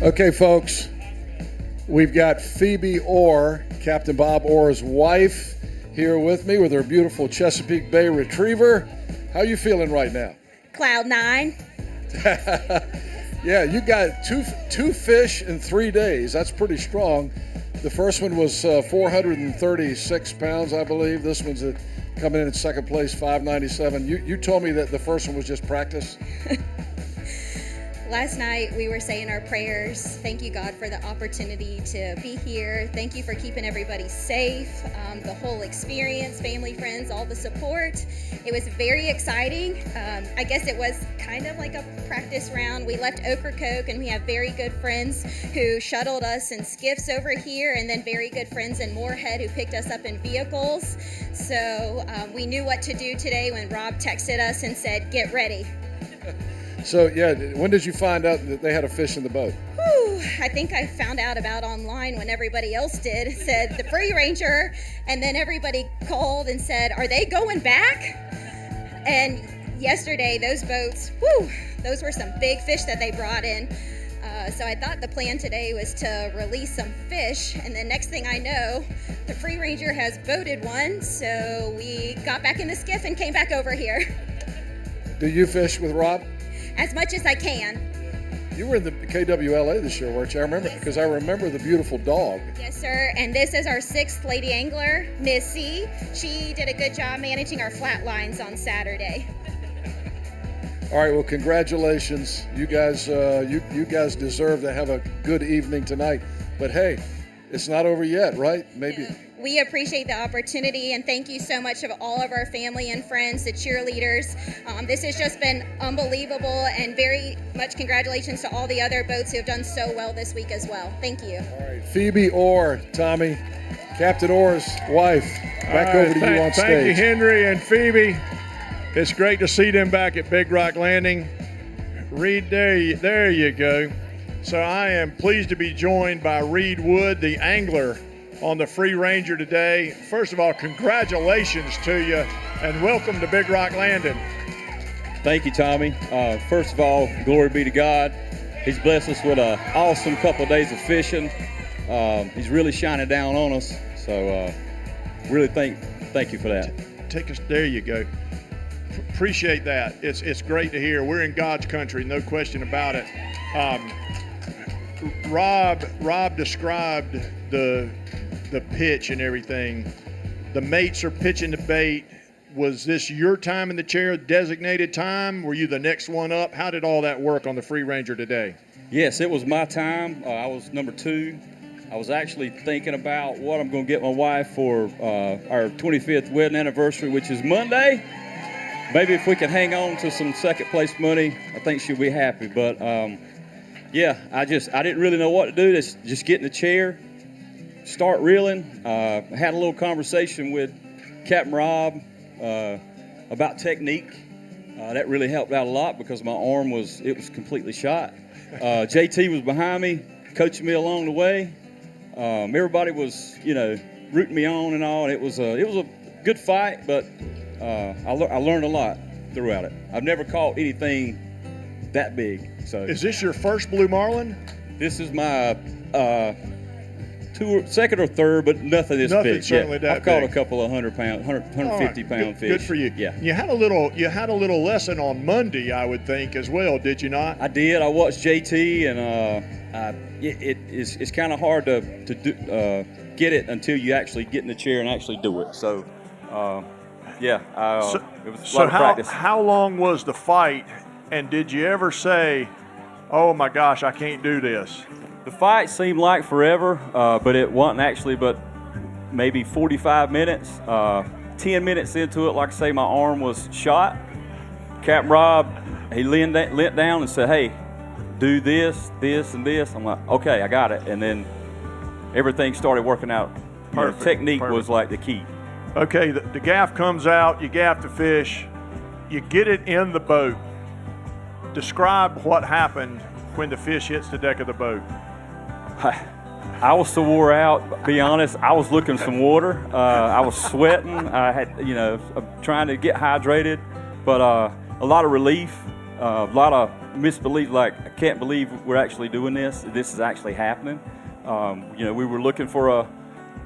Okay, folks, we've got Phoebe Orr, Captain Bob Orr's wife, here with me with her beautiful Chesapeake Bay Retriever. How are you feeling right now? Cloud 9. Yeah, you got two fish in 3 days. That's pretty strong. The first one was 436 pounds, I believe. This one's coming in second place, 597. You told me that the first one was just practice. Last night we were saying our prayers. Thank you, God, for the opportunity to be here. Thank you for keeping everybody safe, the whole experience, family, friends, all the support. It was very exciting. I guess it was kind of like a practice round. We left Ocracoke and we have very good friends who shuttled us in skiffs over here, and then very good friends in Moorhead who picked us up in vehicles. So we knew what to do today when Rob texted us and said, get ready. So, yeah, when did you find out that they had a fish in the boat? Whew, I think I found out about online when everybody else did. It said the Free Ranger, and then everybody called and said, are they going back? And yesterday, those boats, whew, those were some big fish that they brought in. So I thought the plan today was to release some fish, and the next thing I know, the Free Ranger has boated one, so we got back in the skiff and came back over here. Do you fish with Rob? As much as I can. You were in the KWLA this year, weren't you? I remember, because I remember the beautiful dog. Yes, sir, and this is our 6th lady angler, Missy. She did a good job managing our flat lines on Saturday. All right, well, congratulations. You guys you guys deserve to have a good evening tonight. But hey, it's not over yet, right? Maybe. Yeah. We appreciate the opportunity, and thank you so much of all of our family and friends, the cheerleaders. This has just been unbelievable, and very much congratulations to all the other boats who have done so well this week as well. Thank you. All right, Phoebe Orr, Tommy, Captain Orr's wife, back over to you on stage. Thank you, Henry and Phoebe. It's great to see them back at Big Rock Landing. Reed, there you go. So I am pleased to be joined by Reed Wood, the angler on the Free Ranger today. First of all, congratulations to you and welcome to Big Rock Landing. Thank you, Tommy. First of all, glory be to God. He's blessed us with an awesome couple of days of fishing. He's really shining down on us. So really thank you for that. Take us, there you go. Appreciate that. It's great to hear. We're in God's country, no question about it. Rob described the pitch and everything. The mates are pitching the bait. Was this your time in the chair, designated time? Were you the next one up? How did all that work on the Free Ranger today? Yes, it was my time. I was number 2. I was actually thinking about what I'm going to get my wife for our 25th wedding anniversary, which is Monday. Maybe if we can hang on to some second place money, I think she'll be happy. But yeah, I didn't really know what to do. Just get in the chair, start reeling. I had a little conversation with Captain Rob about technique. That really helped out a lot because my arm was completely shot. JT was behind me, coaching me along the way. Everybody was, rooting me on and all. It was a good fight, but I learned a lot throughout it. I've never caught anything that big. So is this your first blue marlin? This is my second or third, but nothing this nothing big. Certainly that I've caught big. A couple of 150-pound fish. Good for you. Yeah. You had a little lesson on Monday, I would think, as well. Did you not? I did. I watched JT, and it's kind of hard to do, get it until you actually get in the chair and actually do it. So. Yeah, it was a lot of practice. How long was the fight, and did you ever say, oh my gosh, I can't do this? The fight seemed like forever, but it wasn't actually but maybe 45 minutes. 10 minutes into it, like I say, my arm was shot. Captain Rob, he leaned down and said, hey, do this, this, and this. I'm like, okay, I got it. And then everything started working out. Perfect. Technique was like the key. Okay, the gaff comes out, you gaff the fish, you get it in the boat. Describe what happened when the fish hits the deck of the boat. I was so wore out, be honest. I was looking for some water. I was sweating. I had, trying to get hydrated, but a lot of relief, a lot of misbelief, like I can't believe we're actually doing this. This is actually happening. We were looking for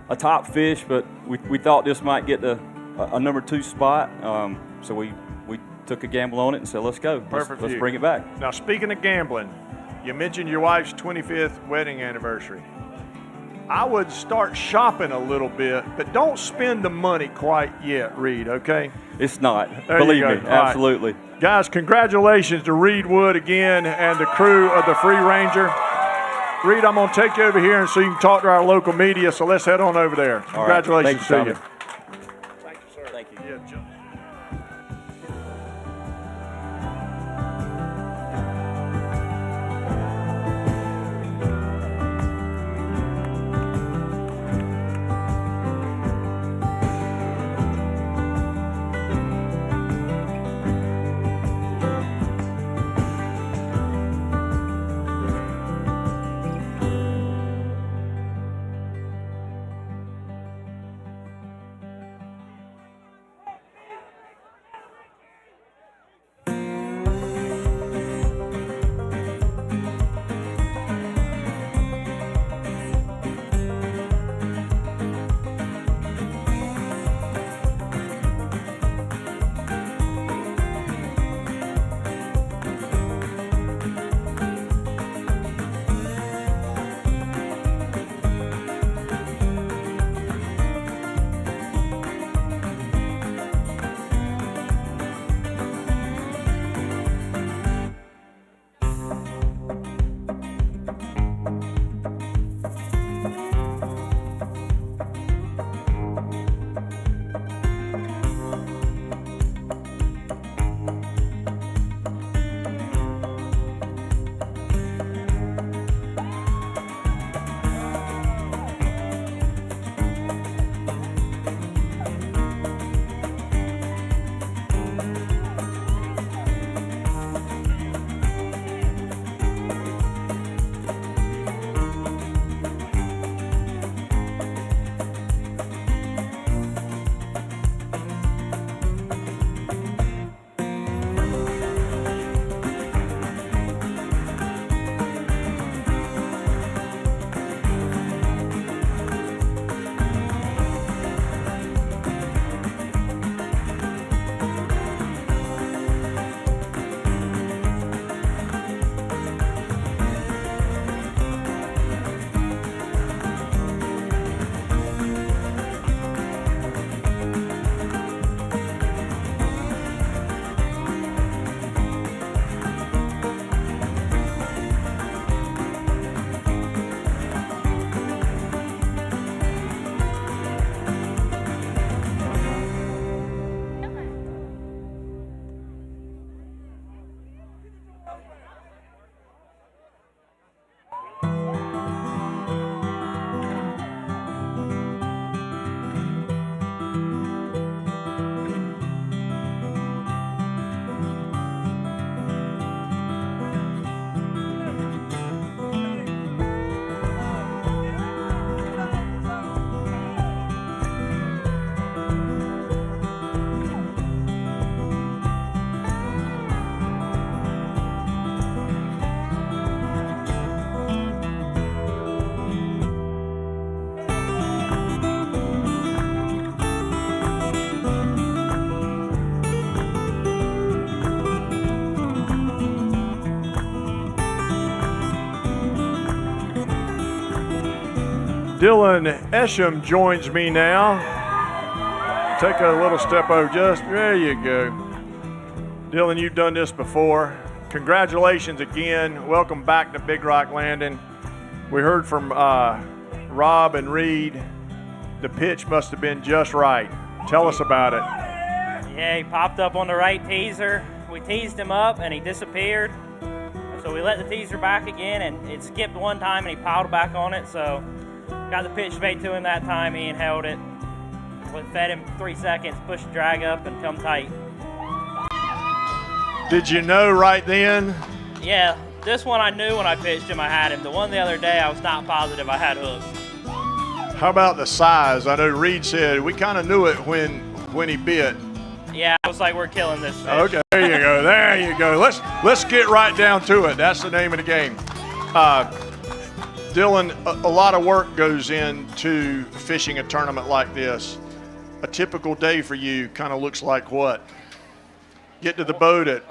a top fish, but we thought this might get a number 2 spot. So we took a gamble on it and said, let's go. Let's bring it back. Now, speaking of gambling, you mentioned your wife's 25th wedding anniversary. I would start shopping a little bit, but don't spend the money quite yet, Reed, okay? It's not. There Believe me, All absolutely. Right. Guys, congratulations to Reed Wood again and the crew of the Free Ranger. Reed, I'm going to take you over here and so you can talk to our local media, so let's head on over there. Congratulations to you. Thank you, sir. Thank you. Yeah, Dylan Esham joins me now. Take a little step over, just there you go. Dylan, you've done this before. Congratulations again. Welcome back to Big Rock Landing. We heard from Rob and Reed. The pitch must have been just right. Tell us about it. Yeah, he popped up on the right teaser. We teased him up and he disappeared. So we let the teaser back again and it skipped one time and he piled back on it. So got the pitch made to him that time. He held it. We fed him 3 seconds, pushed the drag up and come tight. Did you know right then? Yeah, this one I knew when I pitched him I had him. The one the other day I was not positive I had hooks. How about the size? I know Reed said we kind of knew it when he bit. Yeah, I was like, we're killing this fish. Okay, there you go. There you go. Let's get right down to it. That's the name of the game. Dylan, a lot of work goes into fishing a tournament like this. A typical day for you kind of looks like what? Get to the boat at...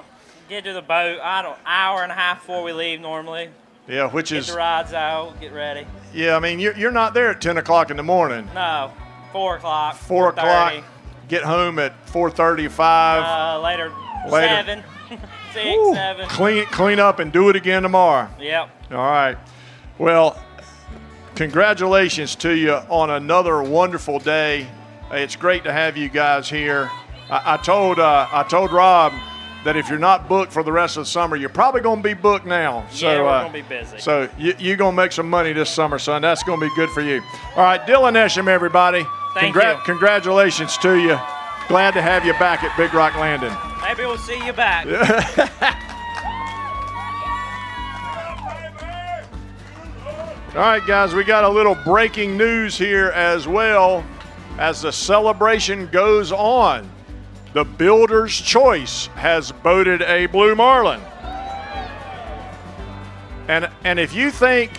Get to the boat, hour and a half before we leave normally. Yeah, which get is... Get the rods out, get ready. Yeah, I mean, you're not there at 10 o'clock in the morning. No, 4 o'clock. 4 o'clock. Get home at 4:35. Later. 7, 6, Woo. 7. Clean up and do it again tomorrow. Yep. All right. Well, congratulations to you on another wonderful day. It's great to have you guys here. I told Rob that if you're not booked for the rest of the summer, you're probably going to be booked now. So, yeah, we're going to be busy. So you're going to make some money this summer, son. That's going to be good for you. All right, Dylan Esham, everybody. Thank you. Congratulations to you. Glad to have you back at Big Rock Landing. Maybe we'll see you back. All right, guys, we got a little breaking news here as well as the celebration goes on. The Builder's Choice has boated a blue marlin. And if you think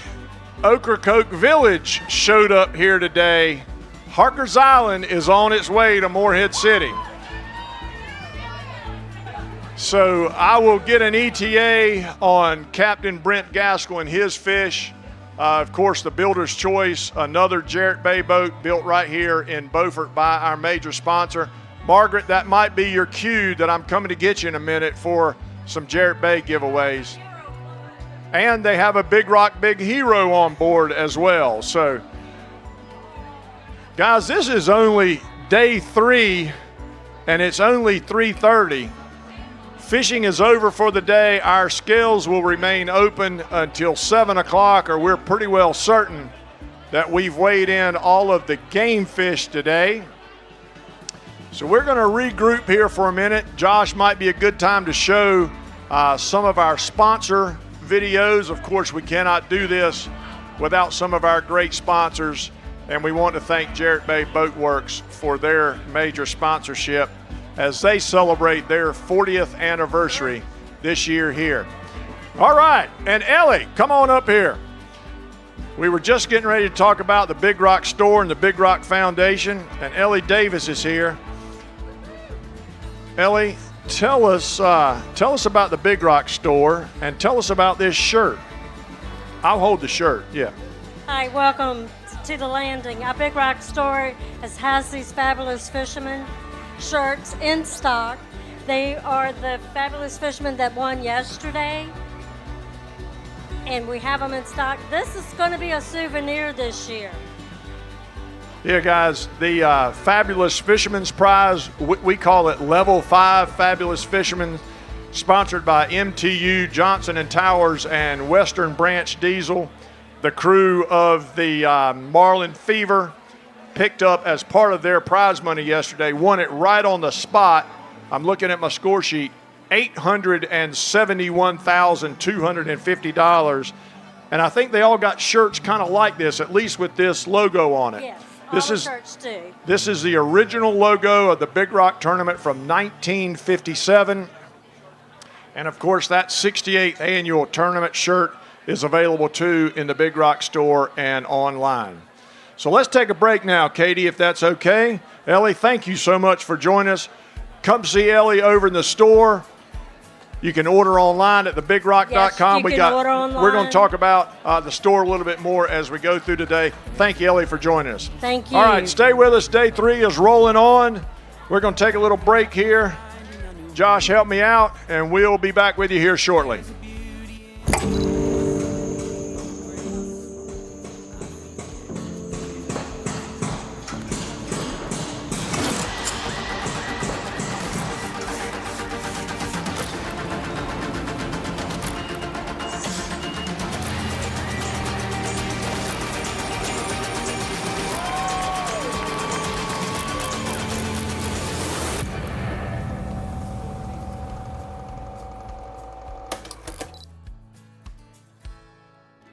Ocracoke Village showed up here today, Harker's Island is on its way to Morehead City. So I will get an ETA on Captain Brent Gaskell and his fish. Of course, the Builder's Choice, another Jarrett Bay boat built right here in Beaufort by our major sponsor. Margaret, that might be your cue that I'm coming to get you in a minute for some Jarrett Bay giveaways. And they have a Big Rock Big Hero on board as well. So, guys, this is only day 3, and it's only 3:30. Fishing is over for the day. Our scales will remain open until 7 o'clock, or we're pretty well certain that we've weighed in all of the game fish today. So we're going to regroup here for a minute. Josh, might be a good time to show some of our sponsor videos. Of course, we cannot do this without some of our great sponsors, and we want to thank Jarrett Bay Boat Works for their major sponsorship as they celebrate their 40th anniversary this year here. All right, and Ellie, come on up here. We were just getting ready to talk about the Big Rock Store and the Big Rock Foundation, and Ellie Davis is here. Ellie, tell us about the Big Rock Store and tell us about this shirt. I'll hold the shirt, yeah. Hi, welcome to the landing. Our Big Rock Store has these fabulous fishermen shirts in stock. They are the fabulous fishermen that won yesterday, and we have them in stock. This is going to be a souvenir this year. Yeah, guys, the Fabulous Fisherman's Prize, we call it Level 5 Fabulous Fisherman, sponsored by MTU, Johnson & Towers, and Western Branch Diesel. The crew of the Marlin Fever picked up as part of their prize money yesterday, won it right on the spot. I'm looking at my score sheet, $871,250. And I think they all got shirts kind of like this, at least with this logo on it. Yes. This is the original logo of the Big Rock Tournament from 1957. And, of course, that 68th annual tournament shirt is available, too, in the Big Rock Store and online. So let's take a break now, Katie, if that's okay. Ellie, thank you so much for joining us. Come see Ellie over in the store. You can order online at thebigrock.com. Yes, you can order online. We're going to talk about the store a little bit more as we go through today. Thank you, Ellie, for joining us. Thank you. All right, stay with us. Day 3 is rolling on. We're going to take a little break here. Josh, help me out, and we'll be back with you here shortly.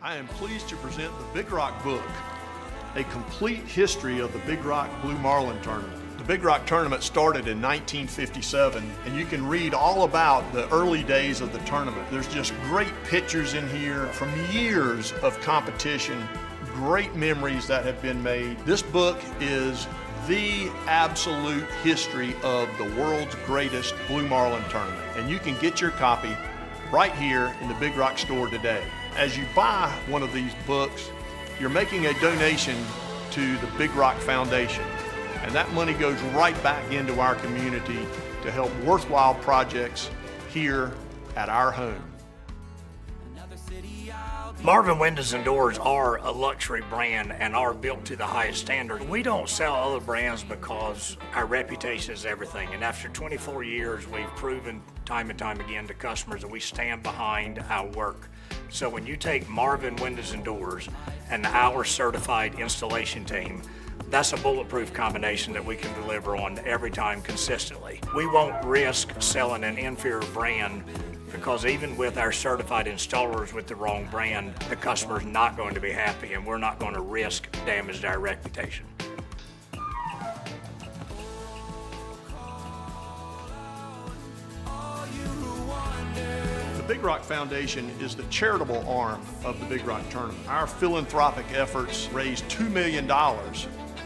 I am pleased to present the Big Rock book, a complete history of the Big Rock Blue Marlin Tournament. The Big Rock Tournament started in 1957, and you can read all about the early days of the tournament. There's just great pictures in here from years of competition, great memories that have been made. This book is the absolute history of the world's greatest Blue Marlin Tournament, and you can get your copy right here in the Big Rock store today. As you buy one of these books, you're making a donation to the Big Rock Foundation, and that money goes right back into our community to help worthwhile projects here at our home. Marvin Windows and Doors are a luxury brand and are built to the highest standard. We don't sell other brands because our reputation is everything. And after 24 years, we've proven time and time again to customers that we stand behind our work. So when you take Marvin Windows and Doors and our certified installation team, that's a bulletproof combination that we can deliver on every time consistently. We won't risk selling an inferior brand because even with our certified installers with the wrong brand, the customer's not going to be happy, and we're not going to risk damage to our reputation. The Big Rock Foundation is the charitable arm of the Big Rock Tournament. Our philanthropic efforts raised $2 million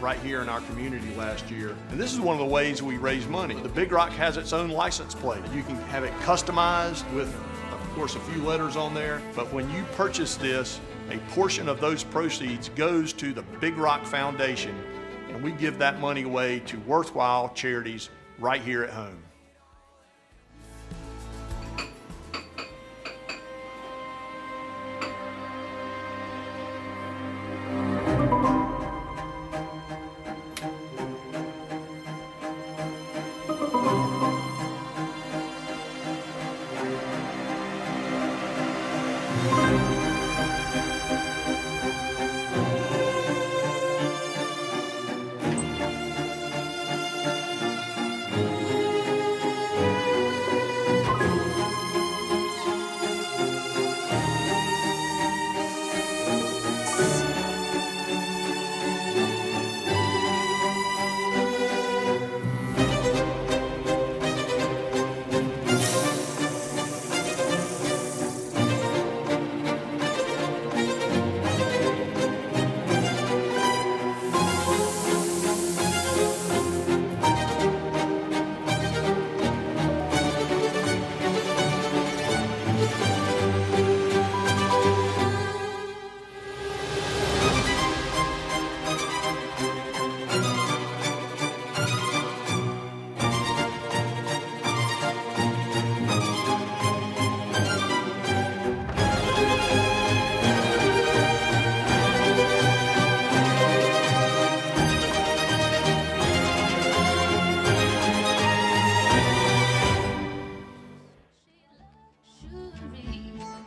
right here in our community last year. And this is one of the ways we raise money. The Big Rock has its own license plate. You can have it customized with, of course, a few letters on there. But when you purchase this, a portion of those proceeds goes to the Big Rock Foundation, and we give that money away to worthwhile charities right here at home.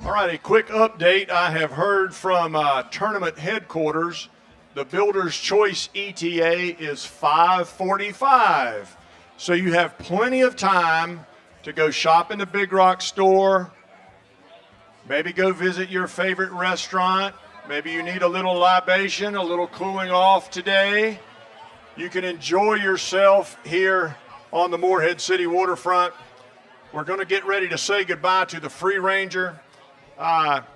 All right, a quick update. I have heard from tournament headquarters. The Builder's Choice ETA is 5:45. So you have plenty of time to go shop in the Big Rock store, maybe go visit your favorite restaurant. Maybe you need a little libation, a little cooling off today. You can enjoy yourself here on the Morehead City waterfront. We're going to get ready to say goodbye to the Free Ranger.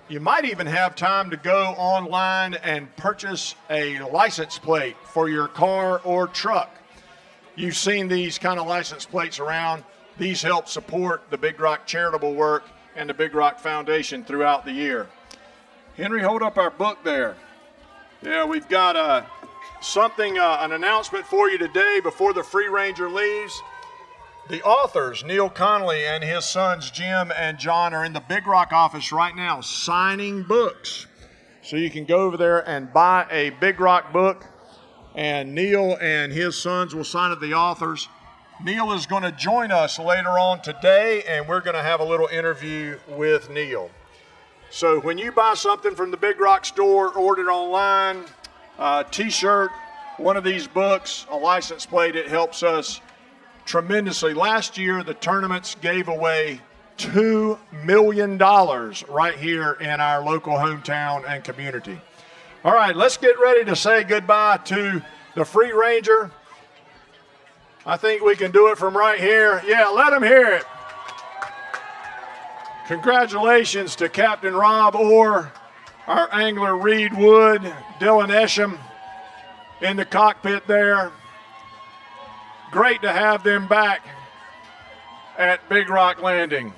You might even have time to go online and purchase a license plate for your car or truck. You've seen these kind of license plates around. These help support the Big Rock charitable work and the Big Rock Foundation throughout the year. Henry, hold up our book there. Yeah, we've got an announcement for you today before the Free Ranger leaves. The authors, Neil Connolly and his sons Jim and John, are in the Big Rock office right now signing books. So you can go over there and buy a Big Rock book, and Neil and his sons will sign it, the authors. Neil is going to join us later on today, and we're going to have a little interview with Neil. So when you buy something from the Big Rock store, order it online, a t-shirt, one of these books, a license plate, it helps us tremendously. Last year, the tournaments gave away $2 million right here in our local hometown and community. All right, let's get ready to say goodbye to the Free Ranger. I think we can do it from right here. Yeah, let them hear it. Congratulations to Captain Rob Orr, our angler Reed Wood, Dylan Esham in the cockpit there. Great to have them back at Big Rock Landing.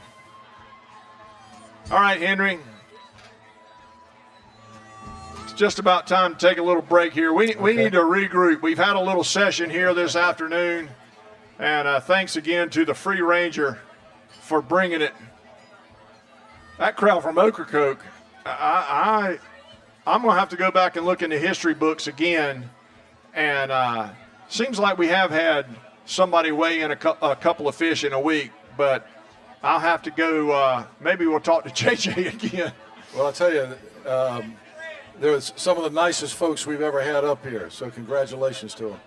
All right, Henry. It's just about time to take a little break here. We need to regroup. We've had a little session here this afternoon, and thanks again to the Free Ranger for bringing it. That crowd from Ocracoke, I'm going to have to go back and look in the history books again, and seems like we have had somebody weigh in a couple of fish in a week, but I'll have to go, maybe we'll talk to JJ again. Well, I'll tell you, they're some of the nicest folks we've ever had up here, so congratulations to them.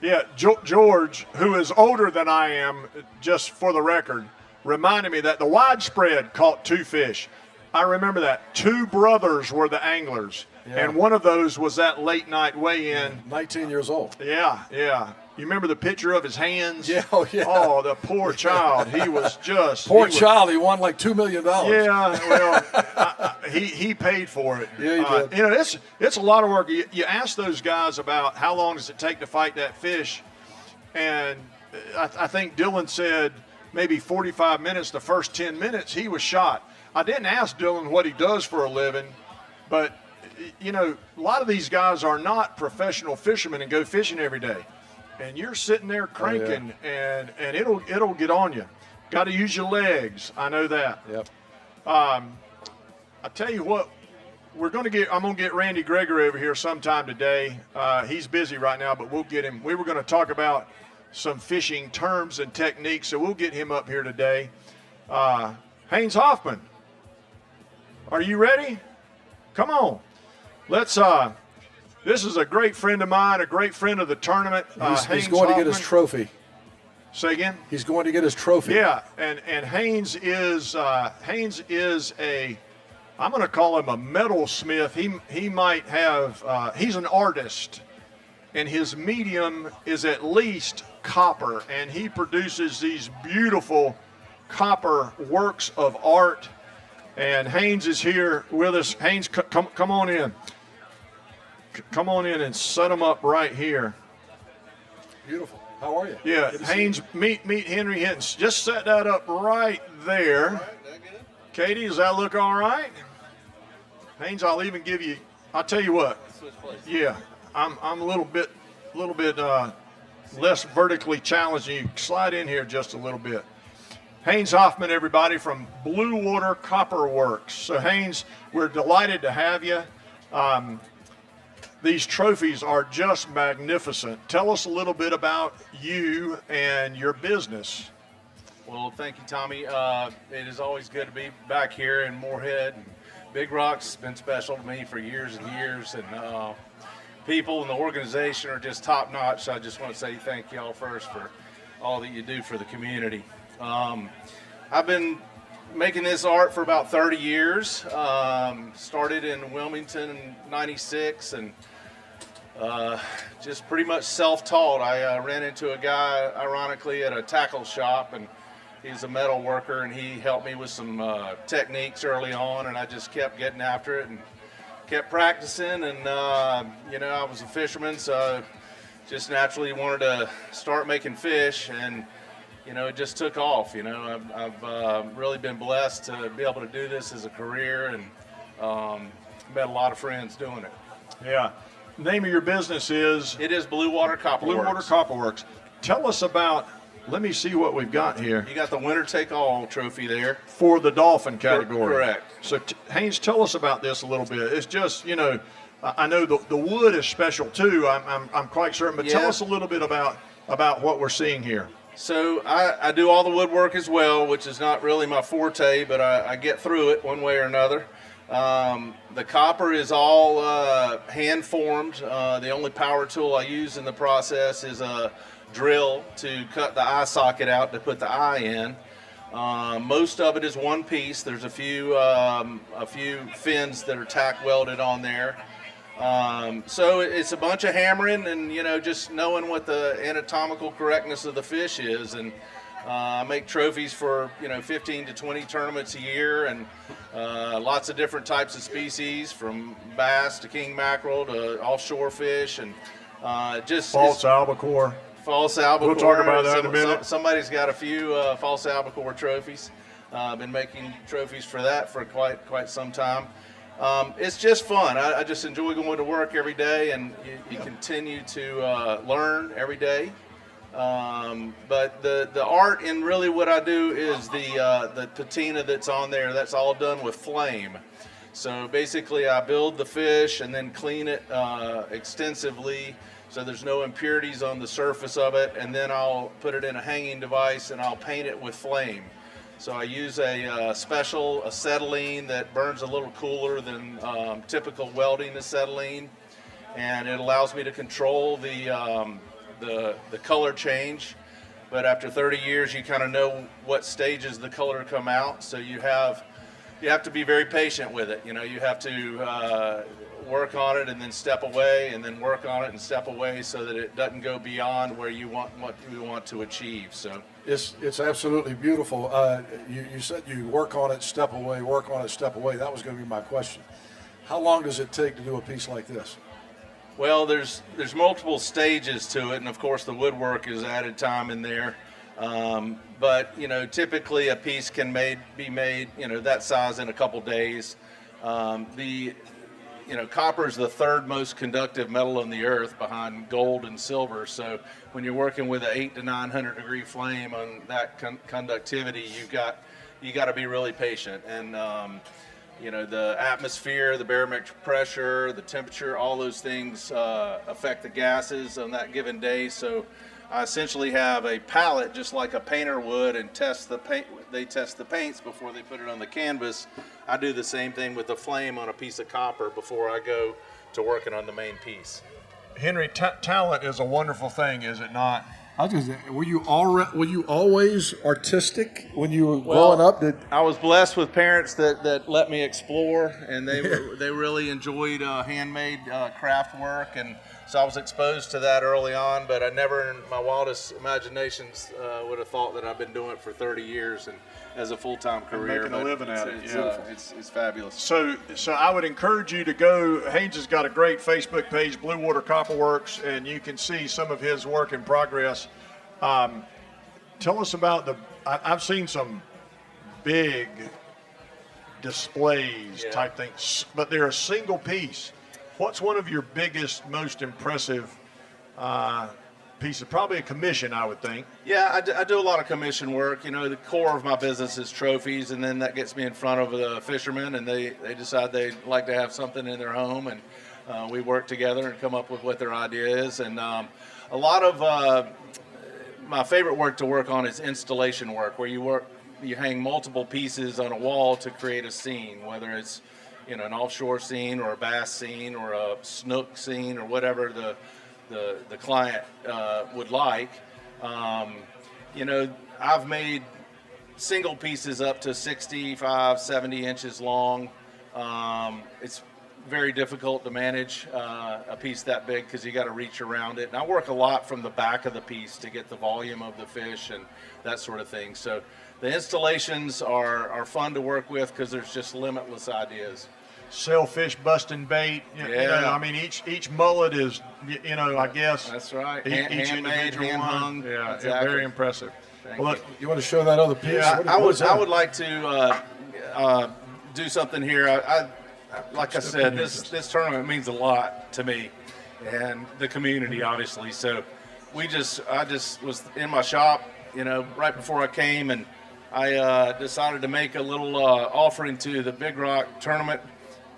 Yeah, George, who is older than I am, just for the record, reminded me that the widespread caught 2 fish. I remember that. 2 brothers were the anglers, and one of those was that late night weigh-in. 19 years old. Yeah. You remember the picture of his hands? Yeah. Oh, the poor child. He was just... child. He won like $2 million. Yeah, well, he paid for it. Yeah, he did. It's a lot of work. You ask those guys about how long does it take to fight that fish, and I think Dylan said maybe 45 minutes. The first 10 minutes, he was shot. I didn't ask Dylan what he does for a living, but, a lot of these guys are not professional fishermen and go fishing every day. And you're sitting there cranking, and it'll get on you. Got to use your legs. I know that. Yep. I tell you what, I'm going to get Randy Gregory over here sometime today. He's busy right now, but we'll get him. We were going to talk about some fishing terms and techniques, so we'll get him up here today. Haynes Hoffman, are you ready? Come on. Let's this is a great friend of mine, a great friend of the tournament. He's going to get his trophy. Say again? He's going to get his trophy. Yeah, and Haynes is a, I'm going to call him a metalsmith. He might have, he's an artist, and his medium is at least copper, and he produces these beautiful copper works of art. And Haynes is here with us. Haynes, come on in. Come on in and set them up right here. Beautiful. How are you? Yeah, Haynes, meet Henry Hinton. Just set that up right there. All right, that good? Katie, does that look all right? Haynes, I'll tell you what. Yeah, I'm a little bit less vertically challenged. You slide in here just a little bit. Haynes Hoffman, everybody, from Blue Water Copper Works. So Haynes, we're delighted to have you. These trophies are just magnificent. Tell us a little bit about you and your business. Well, thank you, Tommy. It is always good to be back here in Moorhead. Big Rock's been special to me for years and years, and people in the organization are just top notch. So I just want to say thank y'all first for all that you do for the community. I've been making this art for about 30 years. Started in Wilmington in '96 and just pretty much self-taught. I ran into a guy, ironically, at a tackle shop, and he's a metal worker, and he helped me with some techniques early on, and I just kept getting after it and kept practicing. And I was a fisherman, so just naturally wanted to start making fish. And it just took off. I've really been blessed to be able to do this as a career, and met a lot of friends doing it. Yeah. Name of your business is? It is Blue Water Copper Blue Works. Water Copper Works. Tell us about, let me see what we've got here. You got the winner take all trophy there. For the Dolphin category. Correct. So Haynes, tell us about this a little bit. It's just, I know the wood is special too, I'm quite certain, but tell us a little bit about what we're seeing here. So I do all the woodwork as well, which is not really my forte, but I get through it one way or another. The copper is all hand formed. The only power tool I use in the process is a drill to cut the eye socket out to put the eye in. Most of it is one piece. There's a few fins that are tack welded on there. So it's a bunch of hammering and just knowing what the anatomical correctness of the fish is, and I make trophies for 15 to 20 tournaments a year, and lots of different types of species, from bass to king mackerel to offshore fish, and just false albacore. False albacore. We'll talk about that in a minute. Somebody's got a few false albacore trophies. I've been making trophies for that for quite some time. It's just fun. I just enjoy going to work every day, and you continue to learn every day. But the art in really what I do is the patina that's on there. That's all done with flame. So basically, I build the fish and then clean it extensively, so there's no impurities on the surface of it, and then I'll put it in a hanging device and I'll paint it with flame. So I use a special acetylene that burns a little cooler than typical welding acetylene, and it allows me to control the color change. But after 30 years, you kind of know what stages the color come out, so you have to be very patient with it. You have to work on it and then step away, and then work on it and step away, so that it doesn't go beyond where you want what you want to achieve. So it's absolutely beautiful. You said you work on it, step away, work on it, step away. That was going to be my question. How long does it take to do a piece like this? Well, there's multiple stages to it, and of course the woodwork is added time in there. But typically a piece can be made that size in a couple days. Copper is the third most conductive metal on the earth, behind gold and silver. So when you're working with an 800 to 900 degree flame on that conductivity, you got to be really patient. And the atmosphere, the barometric pressure, the temperature, all those things affect the gases on that given day. So I essentially have a palette, just like a painter would, and test the paint. They test the paints before they put it on the canvas. I do the same thing with the flame on a piece of copper before I go to working on the main piece. Henry, talent is a wonderful thing, is it not? Were you always artistic when you were growing up? I was blessed with parents that let me explore, and they really enjoyed handmade craft work, and so I was exposed to that early on. But I never, in my wildest imaginations, would have thought that I've been doing it for 30 years and as a full-time career. Making a living at it. It's fabulous. So I would encourage you to go. Haynes has got a great Facebook page, Blue Water Copper Works, and you can see some of his work in progress. Tell us about I've seen some big displays type things, but they're a single piece. What's one of your biggest, most impressive pieces? Probably a commission, I would think. Yeah, I do a lot of commission work. The core of my business is trophies, and then that gets me in front of the fishermen, and they decide they'd like to have something in their home, and we work together and come up with what their idea is. And a lot of my favorite work to work on is installation work, where you hang multiple pieces on a wall to create a scene, whether it's an offshore scene or a bass scene or a snook scene or whatever the client would like. I've made single pieces up to 65, 70 inches long. It's very difficult to manage a piece that big because you got to reach around it. And I work a lot from the back of the piece to get the volume of the fish and that sort of thing. So the installations are fun to work with because there's just limitless ideas. Sailfish busting bait. I mean, each mullet is, I guess. That's right. Each Handmade, individual hand one. hung. Yeah, exactly. Very impressive. Well, you want to show that other piece? Yeah, What is that? I would like to do something here. Like I said, this tournament means a lot to me and the community, obviously. So I just was in my shop, right before I came, and I decided to make a little offering to the Big Rock tournament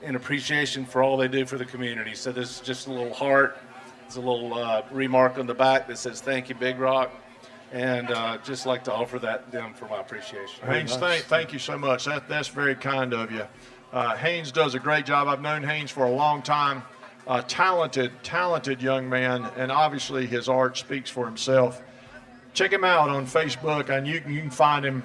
in appreciation for all they do for the community. So this is just a little heart. It's a little remark on the back that says, "Thank you, Big Rock." And just like to offer that them for my appreciation. Haynes, thank you so much. That's very kind of you. Haynes does a great job. I've known Haynes for a long time. Talented young man, and obviously his art speaks for himself. Check him out on Facebook, and you can find him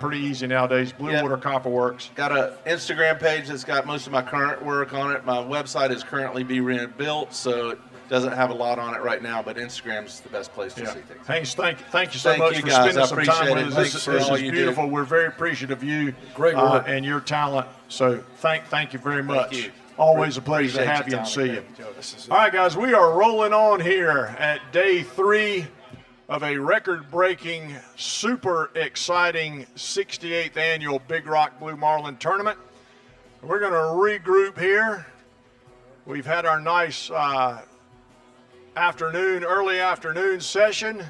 pretty easy nowadays. Blue Water Copper Works. Got an Instagram page that's got most of my current work on it. My website is currently being rebuilt, so it doesn't have a lot on it right now, but Instagram's the best place to see things. Haynes, thank you so much for guys. spending some time with us. Thanks for This all is you beautiful. do. We're very appreciative of you Great work. and your talent. So thank you very much. you. Always a pleasure to Appreciate have you and Tommy. see you. Thank you. All right, guys, we are rolling on here at day 3 of a record-breaking, super exciting 68th annual Big Rock Blue Marlin tournament. We're going to regroup here. We've had our nice early afternoon session,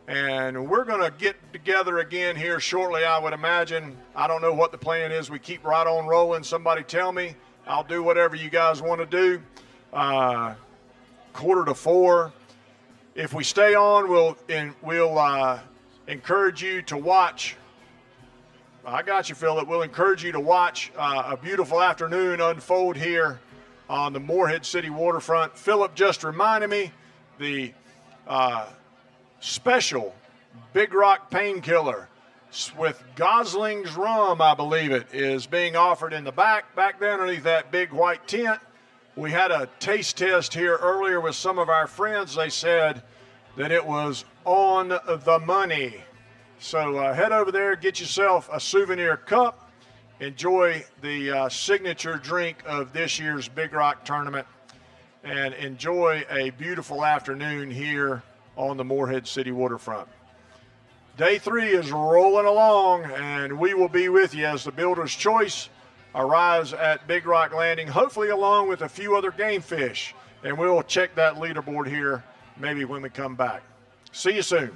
and we're going to get together again here shortly, I would imagine. I don't know what the plan is. We keep right on rolling. Somebody tell me. I'll do whatever you guys want to do. 3:45. If we stay on, we'll encourage you to watch. I got you, Philip. We'll encourage you to watch a beautiful afternoon unfold here on the Morehead City waterfront. Philip just reminded me the special Big Rock painkiller with Gosling's rum, I believe it, is being offered in the back there underneath that big white tent. We had a taste test here earlier with some of our friends. They said that it was on the money. So head over there, get yourself a souvenir cup, enjoy the signature drink of this year's Big Rock tournament, and enjoy a beautiful afternoon here on the Morehead City waterfront. Day 3 is rolling along, and we will be with you as the Builder's Choice arrives at Big Rock Landing, hopefully along with a few other game fish. And we'll check that leaderboard here maybe when we come back. See you soon.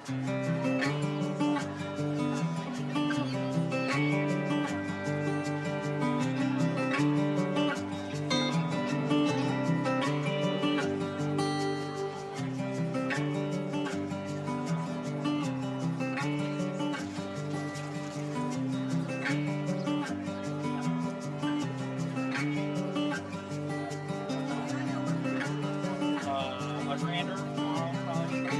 A grander, probably.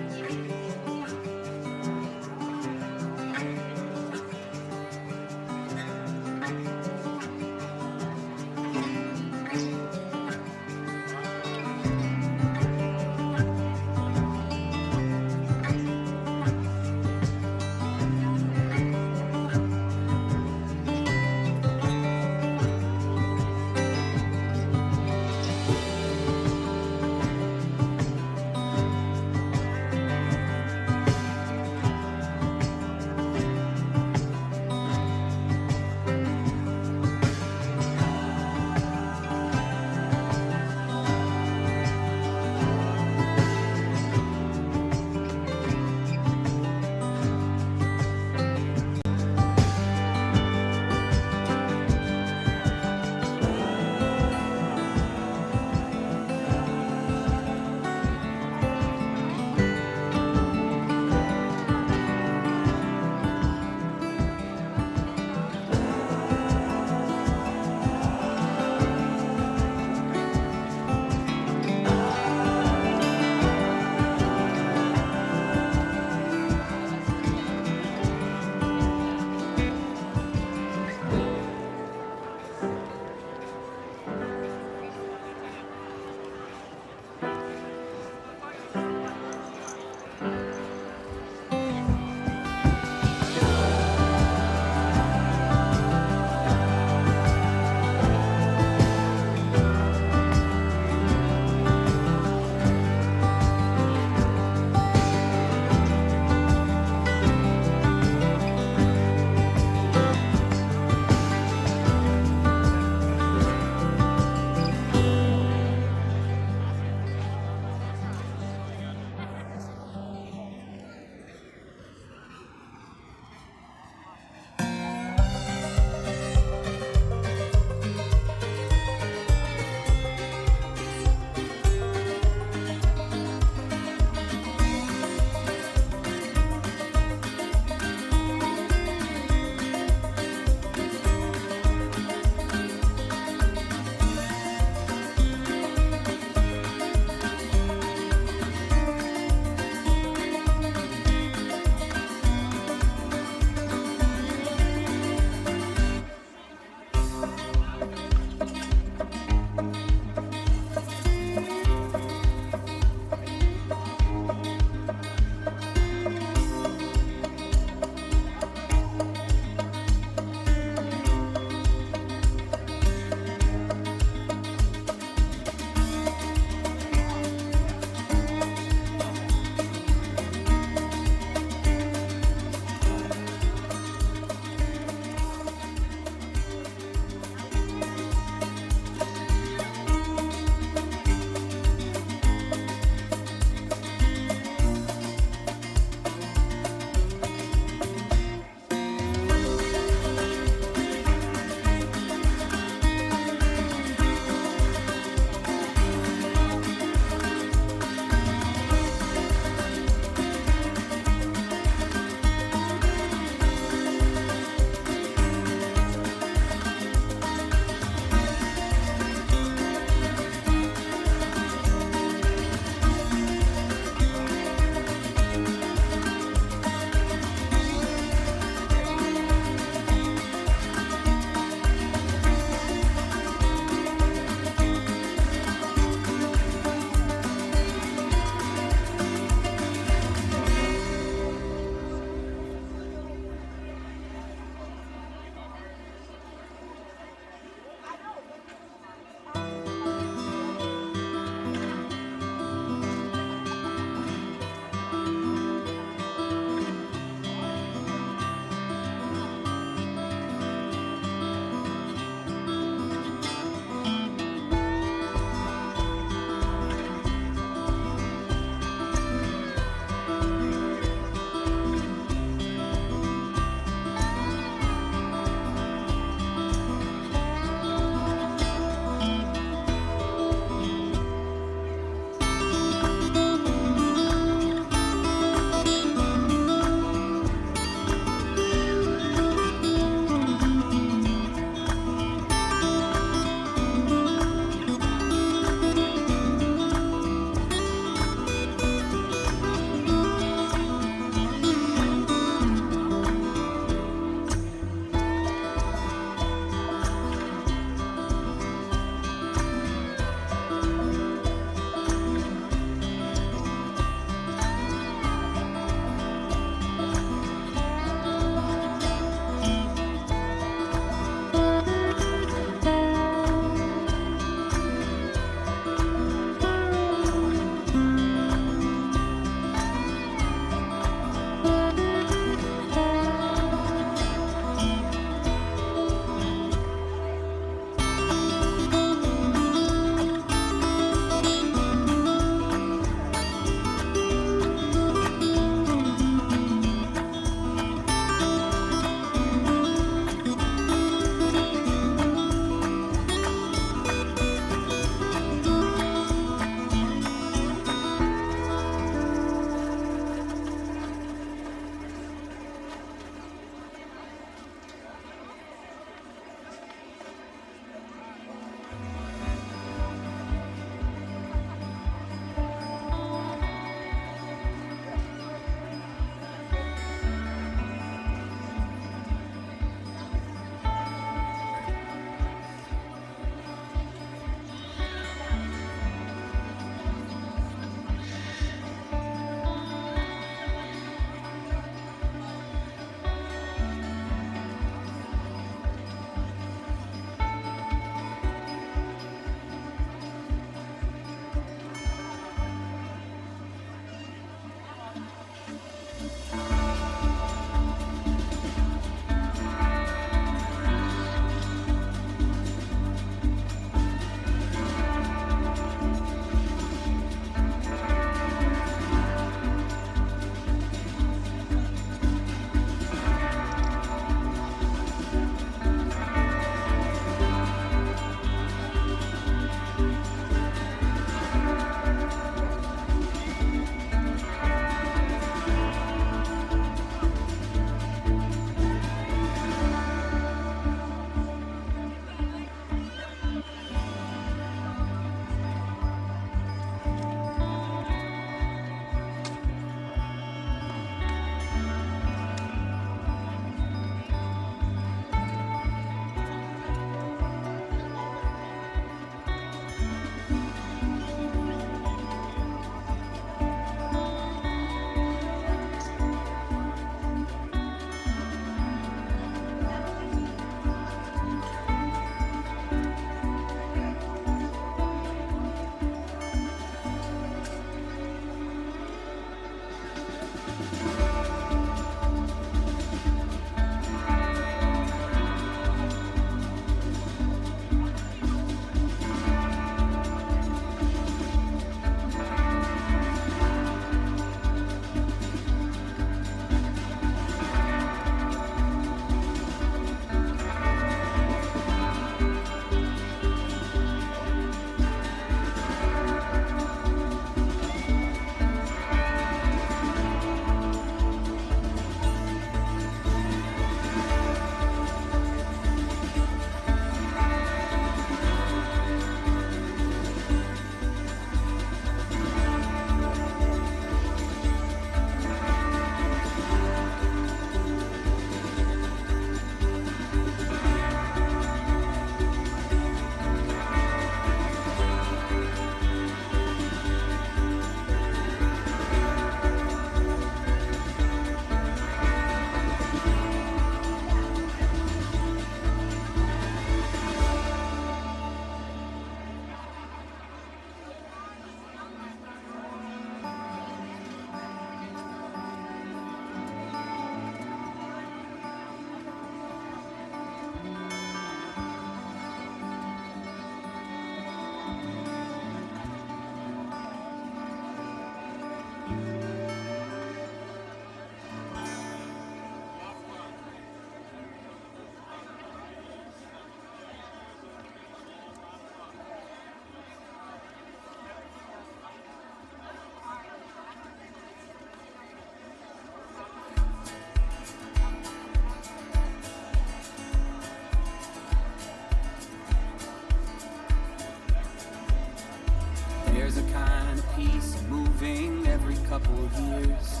for years,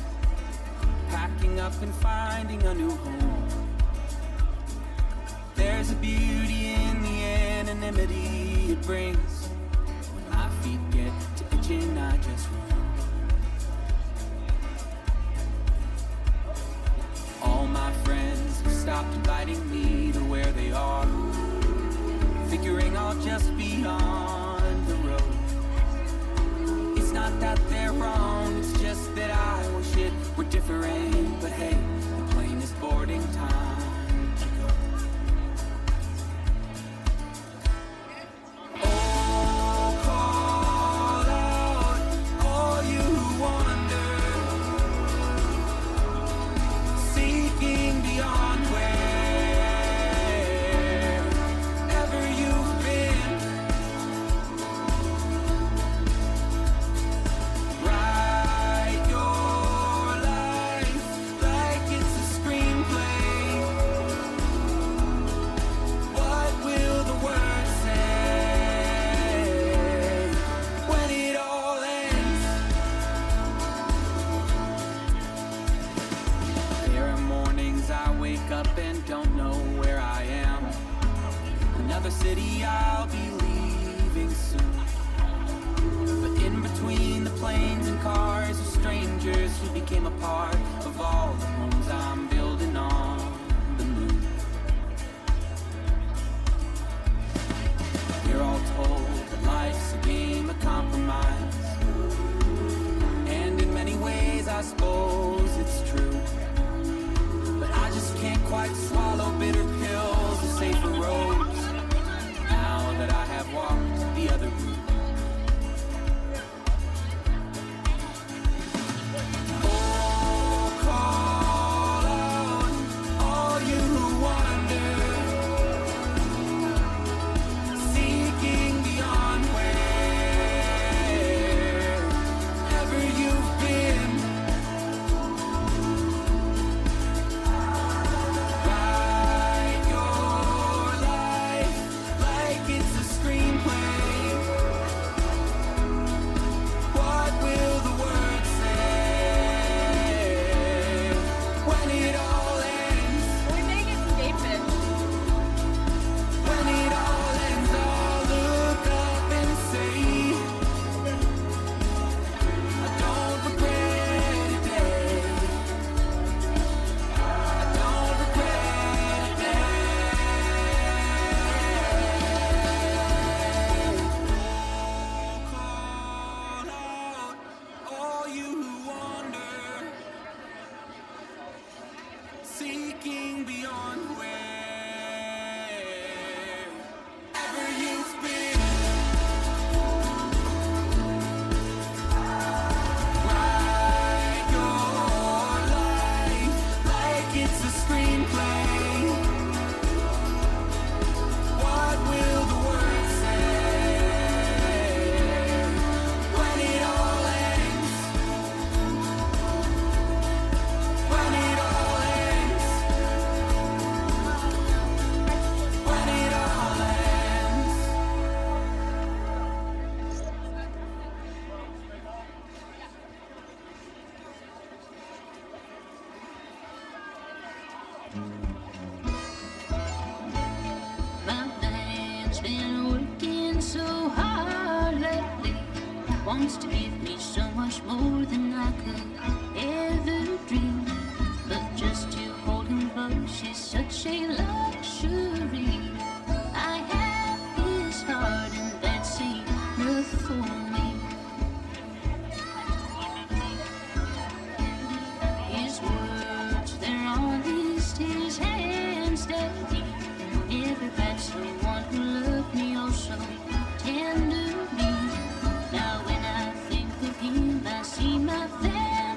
packing up and finding a new home. There's a beauty in the anonymity it brings. When my feet get to itching, I just run. All my friends have stopped inviting me to where they are, figuring I'll just be on the road. It's not that they're wrong, it's just that I wish it were different. But hey, the plane is boarding, time to go. Oh, call out all you who wander, seeking beyond wherever you've been. Write your life like it's a screenplay. What will the words say when it all ends? There are mornings I wake up and don't know where I am. Another city I'll be leaving soon. But in between the planes and cars of strangers who became a part of all the homes I'm building on the moon. We're all told that life's a game of compromise, and in many ways I suppose it's true. But I just can't quite swallow bitter pills or safer roads now that I have walked the other route. Oh, call out all you who wander, seeking beyond wherever you've been. Write your life like it's a screenplay. What will the words say when it all ends? We may get some game fish. When it all ends, I'll look up and say, I don't regret a day. I don't regret a day. Call out all you who wander, seeking beyond wherever you've been. Write your life like it's a screenplay. What will the words say when it all ends? When it all ends. When it all ends. My man's been working so hard lately, wants to give me so much more than I could ever dream. But just to hold him close is such a luxury. I have his heart and that's enough for me. His words, they're honest, his hands steady. Never had someone who loved me oh so tenderly. Now when I think of him, I see my family.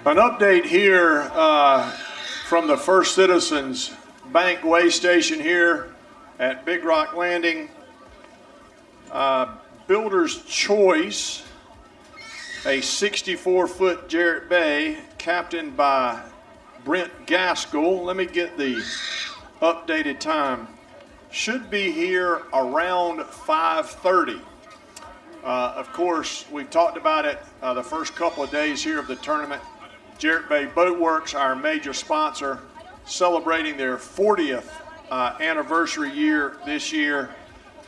An update here from the First Citizens Bank Way Station here at Big Rock Landing. Builder's Choice, a 64-foot Jarrett Bay, captained by Brent Gaskell. Let me get the updated time. Should be here around 5:30. Of course, we've talked about it the first couple of days here of the tournament. Jarrett Bay Boat Works, our major sponsor, celebrating their 40th anniversary year this year.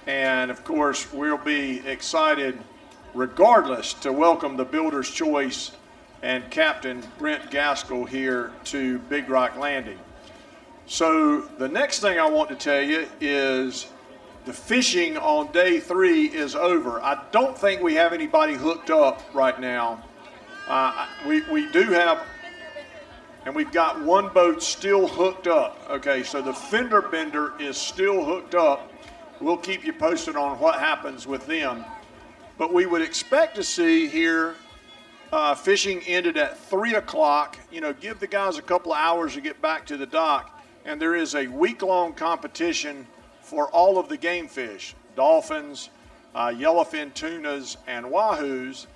And of course, we'll be excited regardless to welcome the Builder's Choice and Captain Brent Gaskell here to Big Rock Landing. So the next thing I want to tell you is the fishing on day 3 is over. I don't think we have anybody hooked up right now. We do have, and we've got one boat still hooked up. Okay, so the fender bender is still hooked up. We'll keep you posted on what happens with them. But we would expect to see here fishing ended at 3 o'clock. You know, give the guys a couple of hours to get back to the dock. And there is a week-long competition for all of the game fish, dolphins, yellowfin tunas, and wahoos.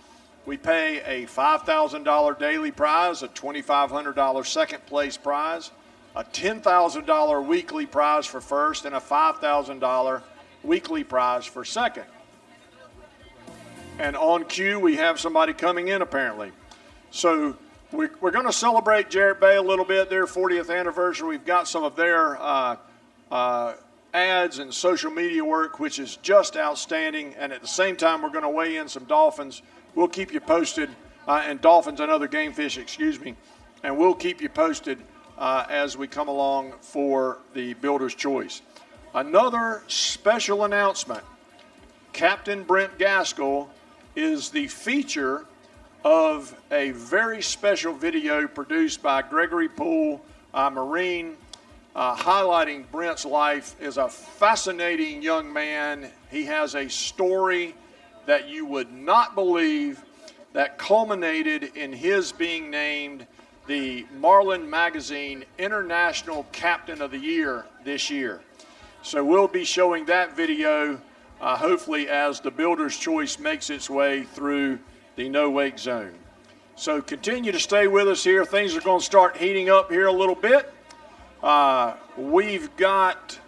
We pay a $5,000 daily prize, a $2,500 second place prize, a $10,000 weekly prize for first, and a $5,000 weekly prize for second. And on cue, we have somebody coming in apparently. So we're going to celebrate Jarrett Bay a little bit, their 40th anniversary. We've got some of their ads and social media work, which is just outstanding. And at the same time, we're going to weigh in some dolphins. We'll keep you posted, and dolphins and other game fish, excuse me. And we'll keep you posted as we come along for the Builder's Choice. Another special announcement. Captain Brent Gaskell is the feature of a very special video produced by Gregory Poole, Marine, highlighting Brent's life. Is a fascinating young man. He has a story that you would not believe that culminated in his being named the Marlin Magazine International Captain of the Year this year. So we'll be showing that video hopefully as the Builder's Choice makes its way through the no-wake zone. So continue to stay with us here. Things are going to start heating up here a little bit. We've got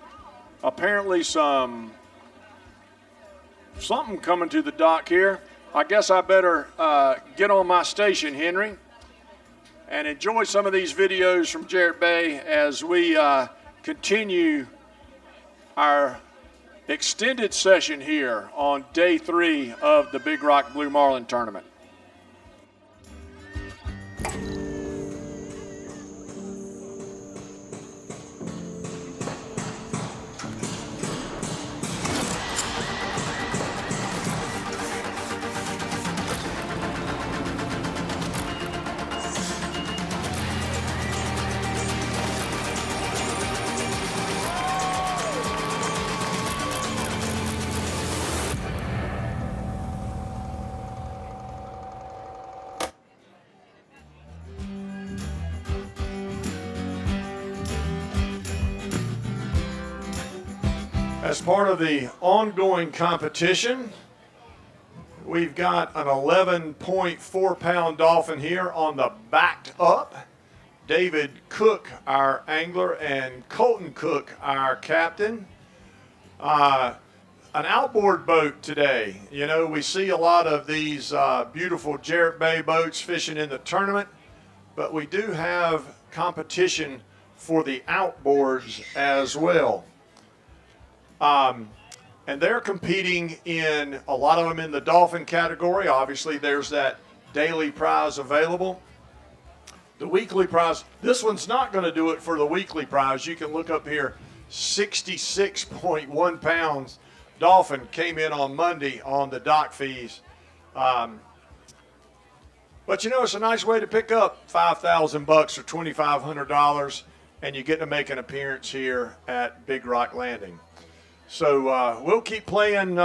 apparently something coming to the dock here. I guess I better get on my station, Henry, and enjoy some of these videos from Jarrett Bay as we continue our extended session here on day 3 of the Big Rock Blue Marlin Tournament. As part of the ongoing competition, we've got an 11.4 pound dolphin here on the backed up. David Cook, our angler, and Colton Cook, our captain. An outboard boat today. You know, we see a lot of these beautiful Jarrett Bay boats fishing in the tournament, but we do have competition for the outboards as well. And they're competing in, a lot of them in the dolphin category. Obviously, there's that daily prize available. The weekly prize, this one's not going to do it for the weekly prize. You can look up here, 66.1 pounds. Dolphin came in on Monday on the dock fees. But you know, it's a nice way to pick up $5,000 or $2,500, and you get to make an appearance here at Big Rock Landing. So we'll keep playing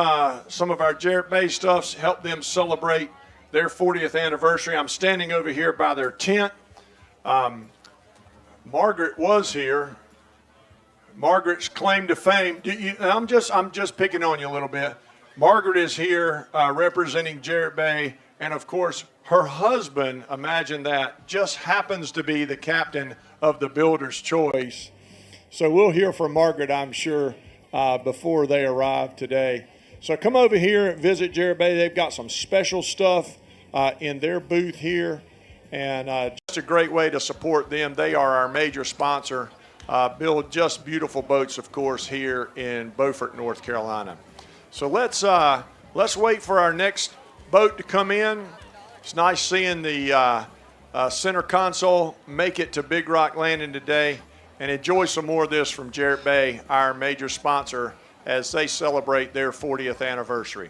some of our Jarrett Bay stuffs, help them celebrate their 40th anniversary. I'm standing over here by their tent. Margaret was here. Margaret's claim to fame. I'm just picking on you a little bit. Margaret is here representing Jarrett Bay, and of course her husband, imagine that, just happens to be the captain of the Builder's Choice. So we'll hear from Margaret, I'm sure, before they arrive today. So come over here and visit Jarrett Bay. They've got some special stuff in their booth here, and just a great way to support them. They are our major sponsor. Build just beautiful boats, of course, here in Beaufort, North Carolina. So let's wait for our next boat to come in. It's nice seeing the center console make it to Big Rock Landing today, and enjoy some more of this from Jarrett Bay, our major sponsor, as they celebrate their 40th anniversary.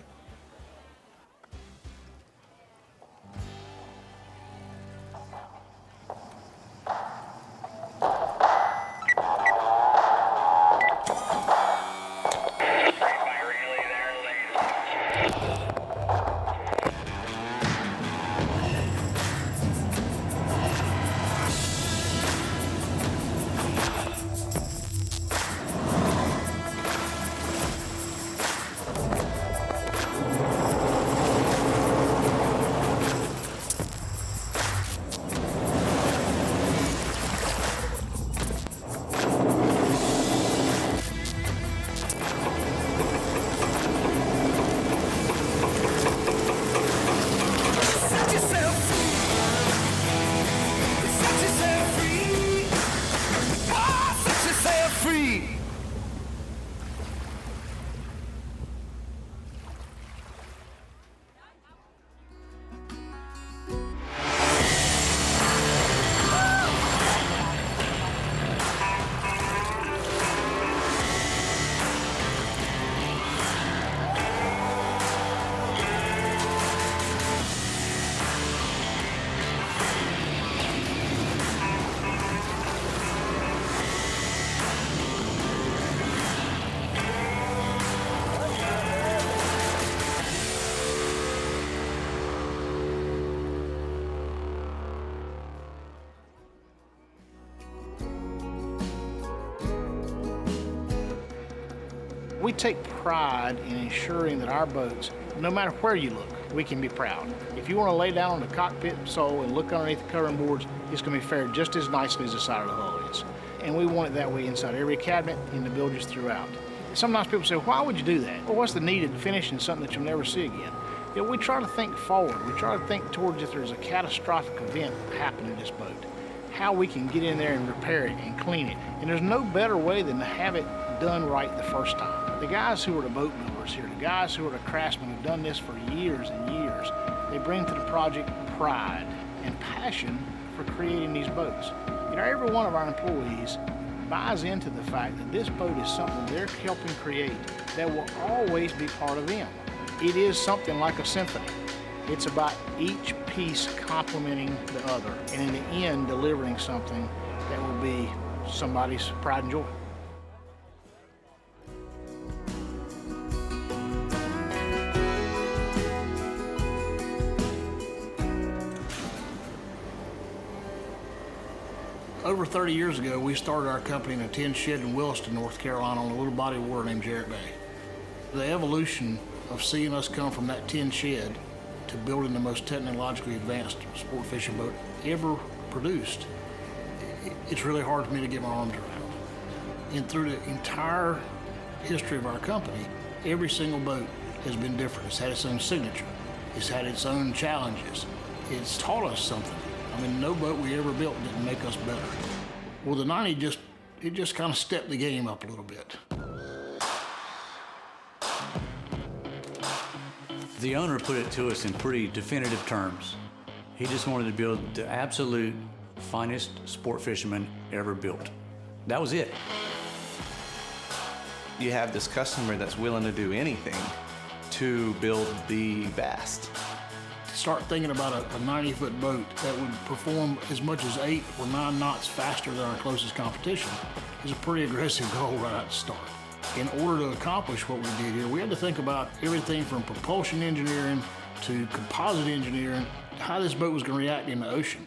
We take pride in ensuring that our boats, no matter where you look, we can be proud. If you want to lay down on the cockpit sole and look underneath the covering boards, it's going to be fared just as nicely as the side of the hull is. And we want it that way inside every cabinet and the bilges throughout. Sometimes people say, why would you do that? Well, what's the need of finishing something that you'll never see again? You know, we try to think forward. We try to think towards if there's a catastrophic event happening to this boat, how we can get in there and repair it and clean it. And there's no better way than to have it done right the first time. The guys who are the boat builders here, the guys who are the craftsmen who've done this for years and years, they bring to the project pride and passion for creating these boats. You know, every one of our employees buys into the fact that this boat is something they're helping create that will always be part of them. It is something like a symphony. It's about each piece complementing the other, and in the end, delivering something that will be somebody's pride and joy. Over 30 years ago, we started our company in a tin shed in Williston, North Carolina, on a little body of water named Jarrett Bay. The evolution of seeing us come from that tin shed to building the most technologically advanced sport fishing boat ever produced, it's really hard for me to get my arms around. And through the entire history of our company, every single boat has been different. It's had its own signature. It's had its own challenges. It's taught us something. I mean, no boat we ever built didn't make us better. Well, the 90 just kind of stepped the game up a little bit. The owner put it to us in pretty definitive terms. He just wanted to build the absolute finest sport fisherman ever built. That was it. You have this customer that's willing to do anything to build the best. Start thinking about a 90-foot boat that would perform as much as 8 or 9 knots faster than our closest competition is a pretty aggressive goal right at the start. In order to accomplish what we did here, we had to think about everything from propulsion engineering to composite engineering, how this boat was going to react in the ocean.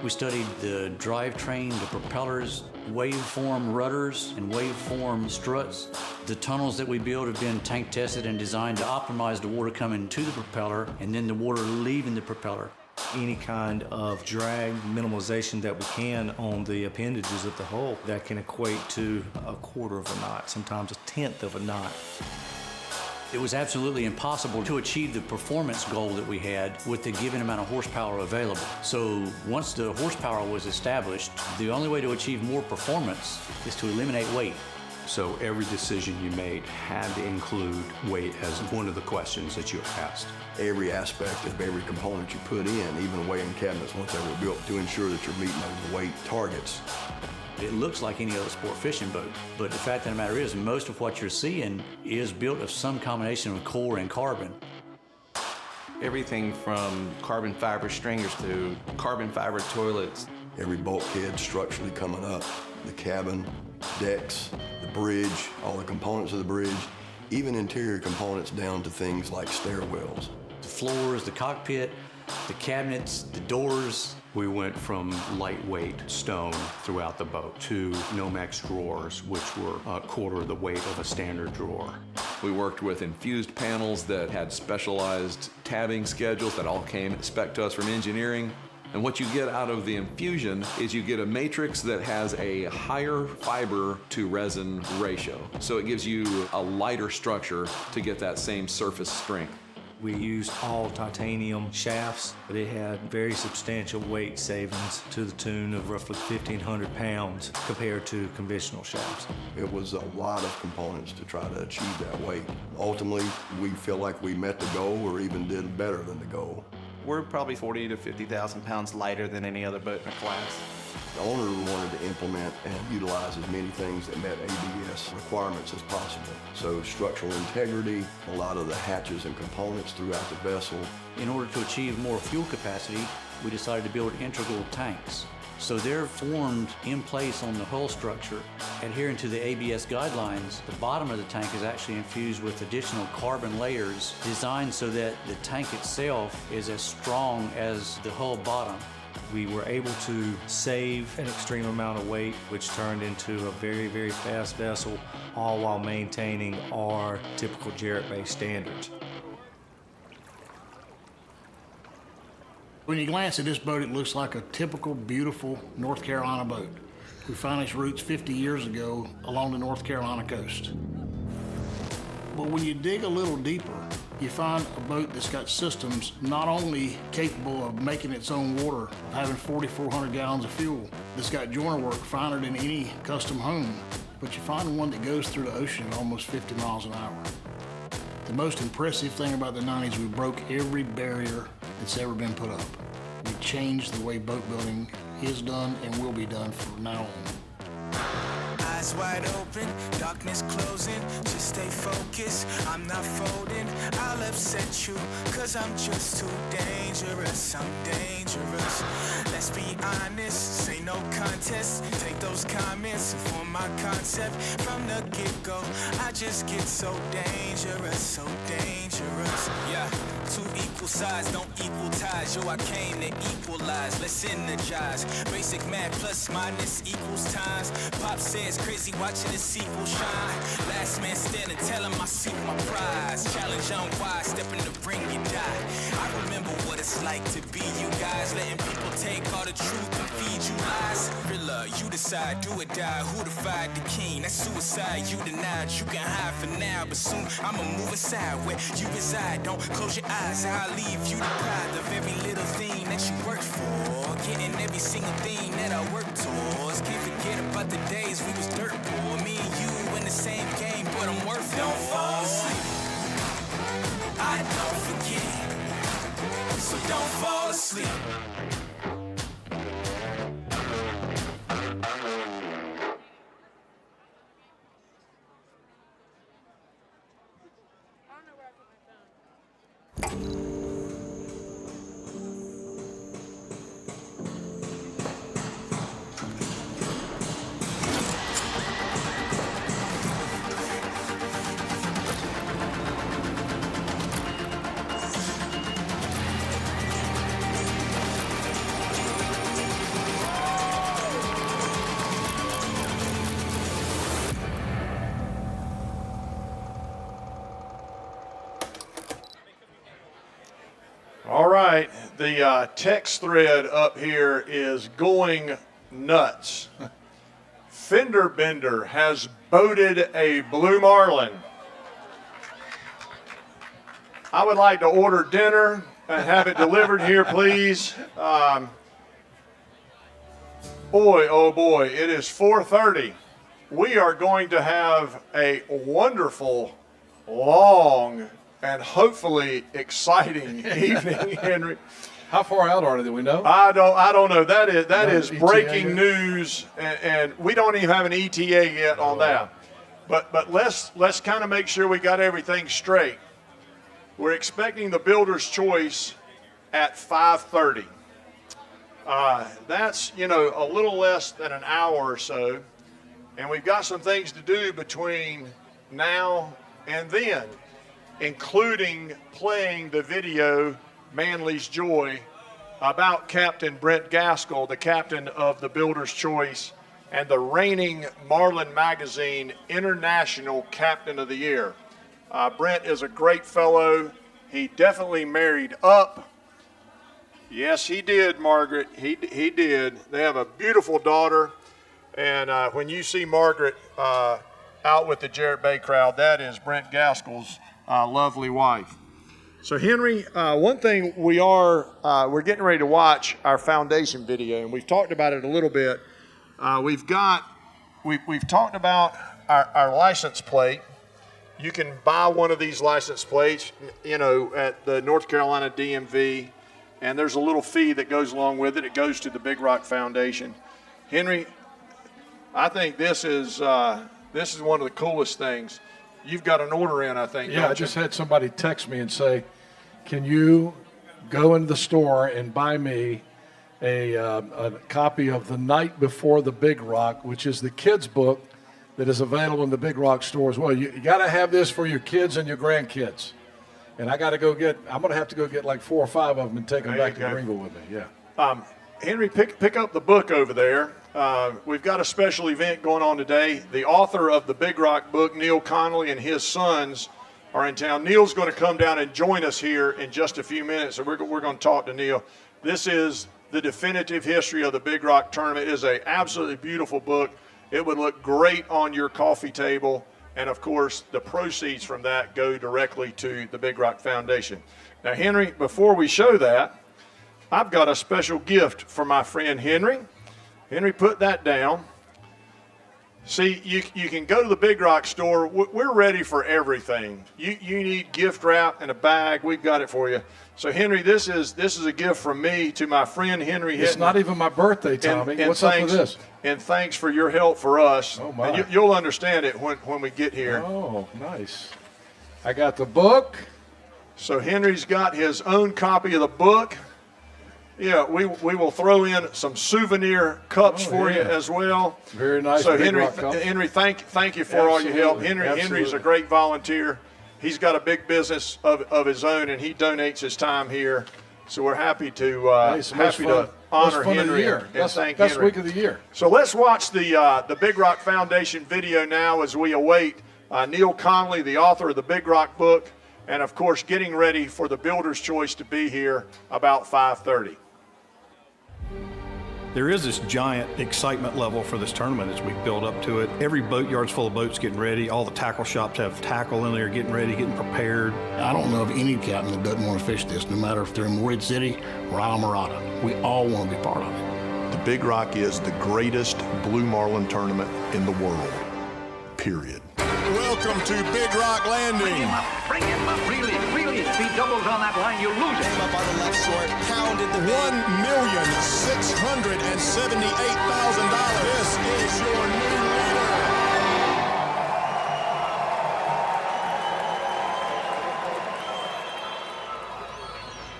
We studied the drivetrain, the propellers, waveform rudders, and waveform struts. The tunnels that we build have been tank tested and designed to optimize the water coming to the propeller and then the water leaving the propeller. Any kind of drag minimalization that we can on the appendages of the hull that can equate to a quarter of a knot, sometimes a tenth of a knot. It was absolutely impossible to achieve the performance goal that we had with the given amount of horsepower available. So once the horsepower was established, the only way to achieve more performance is to eliminate weight. So every decision you made had to include weight as one of the questions that you asked. Every aspect of every component you put in, even weighing cabinets once they were built, to ensure that you're meeting those weight targets. It looks like any other sport fishing boat, but the fact of the matter is most of what you're seeing is built of some combination of core and carbon. Everything from carbon fiber stringers to carbon fiber toilets. Every bulkhead structurally coming up, the cabin, decks, the bridge, all the components of the bridge, even interior components down to things like stairwells. The floors, the cockpit, the cabinets, the doors. We went from lightweight stone throughout the boat to Nomex drawers, which were a quarter of the weight of a standard drawer. We worked with infused panels that had specialized tabbing schedules that all came spec to us from engineering. And what you get out of the infusion is you get a matrix that has a higher fiber to resin ratio. So it gives you a lighter structure to get that same surface strength. We used all titanium shafts, but it had very substantial weight savings to the tune of roughly 1,500 pounds compared to conventional shafts. It was a lot of components to try to achieve that weight. Ultimately, we feel like we met the goal or even did better than the goal. We're probably 40 to 50,000 pounds lighter than any other boat in the class. The owner wanted to implement and utilize as many things that met ABS requirements as possible. So structural integrity, a lot of the hatches and components throughout the vessel. In order to achieve more fuel capacity, we decided to build integral tanks. So they're formed in place on the hull structure. Adhering to the ABS guidelines, the bottom of the tank is actually infused with additional carbon layers designed so that the tank itself is as strong as the hull bottom. We were able to save an extreme amount of weight, which turned into a very, very fast vessel, all while maintaining our typical Jarrett-based standards. When you glance at this boat, it looks like a typical, beautiful North Carolina boat. We found its roots 50 years ago along the North Carolina coast. But when you dig a little deeper, you find a boat that's got systems not only capable of making its own water, of having 4,400 gallons of fuel, that's got joiner work finer than any custom home, but you find one that goes through the ocean at almost 50 miles an hour. The most impressive thing about the 90s, we broke every barrier that's ever been put up. We changed the way boat building is done and will be done from now on. Eyes wide open, darkness closing, just stay focused, I'm not folding, I'll upset you, cause I'm just too dangerous, I'm dangerous. Let's be honest, say no contest, take those comments and form my concept. From the get-go, I just get so dangerous, yeah. Two equal sides don't equal ties, yo, I came to equalize, let's energize. Basic math plus minus equals times. Pop says crazy watching the sequel shine. Last man standing, tell him I seek my prize. Challenge on why, step in the ring, you die. I remember what it's like to be you guys, letting people take all the truth and feed you lies. Thriller, you decide, do or die, who defied the king? That's suicide, you denied, you can hide for now, but soon I'ma move aside where you reside. Don't close your eyes, I'll leave you deprived of every little thing that you worked for, getting every single thing that I worked towards. Can't forget about the days we was dirt poor, me and you in the same game, but I'm worth it. Don't fall asleep, I don't forget, so don't fall asleep. right, the text thread up here is going nuts. Fender Bender has boated a blue marlin. I would like to order dinner and have it delivered here, please. Boy, oh boy, it is 4:30. We are going to have a wonderful, long, and hopefully exciting evening, Henry. How far out are they? Do we know? I don't know. That is ETA breaking yet? news, and we don't even have an ETA yet on that. But let's kind of make sure we got everything straight. We're expecting the Builder's Choice at 5:30. That's a little less than an hour or so, and we've got some things to do between now and then, including playing the video Manly's Joy about Captain Brent Gaskell, the captain of the Builder's Choice and the reigning Marlin Magazine International Captain of the Year. Brent is a great fellow. He definitely married up. Yes, he did, Margaret. He did. They have a beautiful daughter. And when you see Margaret out with the Jarrett Bay crowd, that is Brent Gaskell's lovely wife. So Henry, one thing we're getting ready to watch our foundation video, and we've talked about it a little bit. We've talked about our license plate. You can buy one of these license plates, at the North Carolina DMV, and there's a little fee that goes along with it. It goes to the Big Rock Foundation. Henry, I think this is one of the coolest things. You've got an order in, I think. Yeah, I just had somebody text me and say, can you go into the store and buy me a copy of The Night Before the Big Rock, which is the kids' book that is available in the Big Rock store as well. You got to have this for your kids and your grandkids. And I'm going to have to go get like 4 or 5 of them and take them back to Greenville with me. Yeah. Henry, pick up the book over there. We've got a special event going on today. The author of the Big Rock book, Neil Connolly, and his sons are in town. Neil's going to come down and join us here in just a few minutes, and we're going to talk to Neil. This is the definitive history of the Big Rock tournament. It is an absolutely beautiful book. It would look great on your coffee table, and of course, the proceeds from that go directly to the Big Rock Foundation. Now, Henry, before we show that, I've got a special gift for my friend Henry. Henry, put that down. See, you can go to the Big Rock store. We're ready for everything. You need gift wrap and a bag. We've got it for you. So, Henry, this is a gift from me to my friend Henry Hitton. It's not even my birthday, Tommy. What's up with this? And thanks for your help for us. Oh, my. And you'll understand it when we get here. Oh, nice. I got the book. So Henry's got his own copy of the book. Yeah, we will throw in some souvenir cups for you as well. Very nice. So Big Henry, Rock cups. Henry, thank you for all your help. Henry's a great volunteer. He's got a big business of his own, and he donates his time here. So we're happy to honor Henry and thank Henry. Best week of the year. So let's watch the Big Rock Foundation video now as we await Neil Connolly, the author of the Big Rock book, and of course getting ready for the Builder's Choice to be here about 5:30. There is this giant excitement level for this tournament as we build up to it. Every boatyard's full of boats getting ready. All the tackle shops have tackle in there, getting ready, getting prepared. I don't know of any captain that doesn't want to fish this, no matter if they're in Morehead City or Islamorada. We all want to be part of it. The Big Rock is the greatest blue marlin tournament in the world, period. Welcome to Big Rock Landing. Bring him up, really. If he doubles on that line, you lose it. Came up on the left short, pounded the $1,678,000. This is your new leader.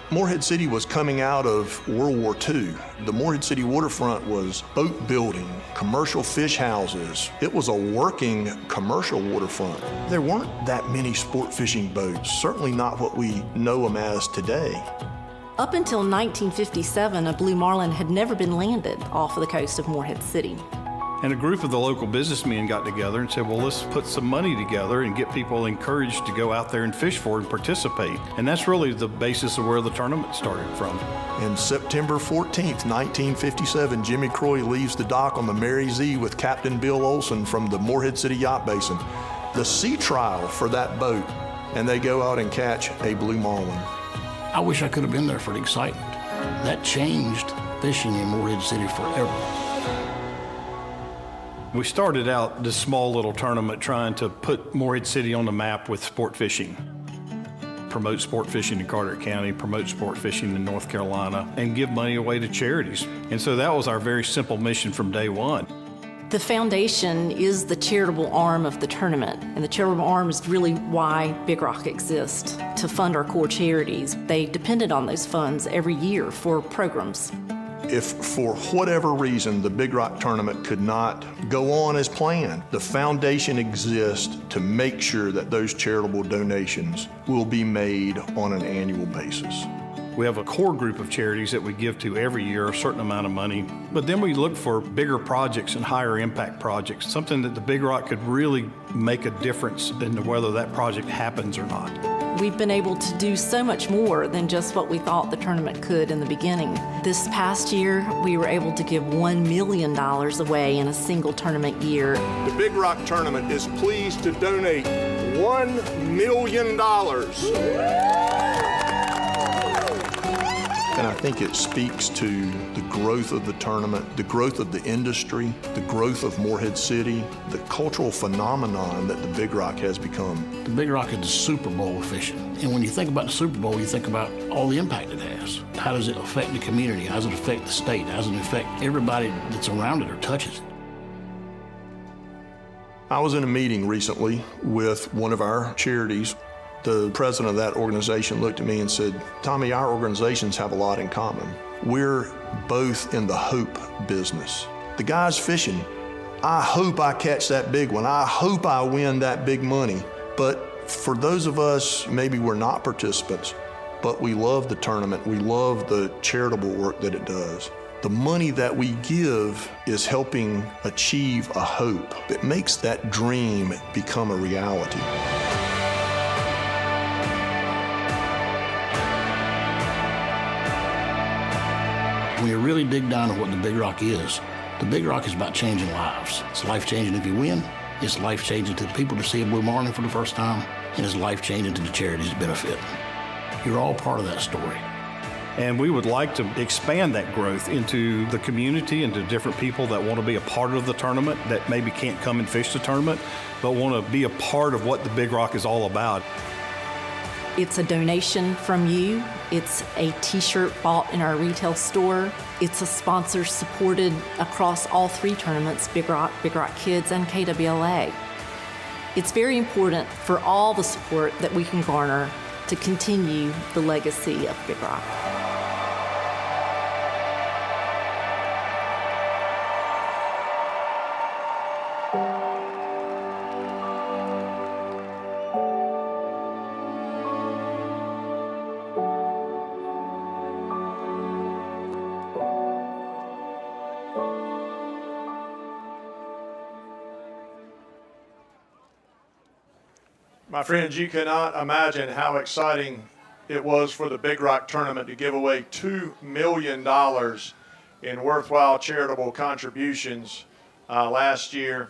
Morehead City was coming out of World War II. The Morehead City waterfront was boat building, commercial fish houses. It was a working commercial waterfront. There weren't that many sport fishing boats, certainly not what we know them as today. Up until 1957, a blue marlin had never been landed off of the coast of Morehead City. And a group of the local businessmen got together and said, well, let's put some money together and get people encouraged to go out there and fish for it and participate. And that's really the basis of where the tournament started from. And September 14th, 1957, Jimmy Croy leaves the dock on the Mary Z with Captain Bill Olson from the Morehead City Yacht Basin. The sea trial for that boat, and they go out and catch a blue marlin. I wish I could have been there for the excitement. That changed fishing in Morehead City forever. We started out this small little tournament trying to put Morehead City on the map with sport fishing. Promote sport fishing in Carteret County, promote sport fishing in North Carolina, and give money away to charities. And so that was our very simple mission from day one. The foundation is the charitable arm of the tournament, and the charitable arm is really why Big Rock exists, to fund our core charities. They depended on those funds every year for programs. If for whatever reason the Big Rock tournament could not go on as planned, the foundation exists to make sure that those charitable donations will be made on an annual basis. We have a core group of charities that we give to every year, a certain amount of money, but then we look for bigger projects and higher impact projects, something that the Big Rock could really make a difference in whether that project happens or not. We've been able to do so much more than just what we thought the tournament could in the beginning. This past year, we were able to give $1 million away in a single tournament year. The Big Rock Tournament is pleased to donate $1 million. And I think it speaks to the growth of the tournament, the growth of the industry, the growth of Morehead City, the cultural phenomenon that the Big Rock has become. The Big Rock is the Super Bowl of fishing. And when you think about the Super Bowl, you think about all the impact it has. How does it affect the community? How does it affect the state? How does it affect everybody that's around it or touches it? I was in a meeting recently with one of our charities. The president of that organization looked at me and said, Tommy, our organizations have a lot in common. We're both in the hope business. The guy's fishing. I hope I catch that big one. I hope I win that big money. But for those of us, maybe we're not participants, but we love the tournament. We love the charitable work that it does. The money that we give is helping achieve a hope that makes that dream become a reality. When you really dig down to what the Big Rock is about changing lives. It's life-changing if you win. It's life-changing to the people to see a blue marlin for the first time. And it's life-changing to the charities that benefit. You're all part of that story. And we would like to expand that growth into the community and to different people that want to be a part of the tournament, that maybe can't come and fish the tournament, but want to be a part of what the Big Rock is all about. It's a donation from you. It's a t-shirt bought in our retail store. It's a sponsor supported across all three tournaments, Big Rock Kids, and KWLA. It's very important for all the support that we can garner to continue the legacy of Big Rock. My friends, you cannot imagine how exciting it was for the Big Rock Tournament to give away $2 million in worthwhile charitable contributions last year.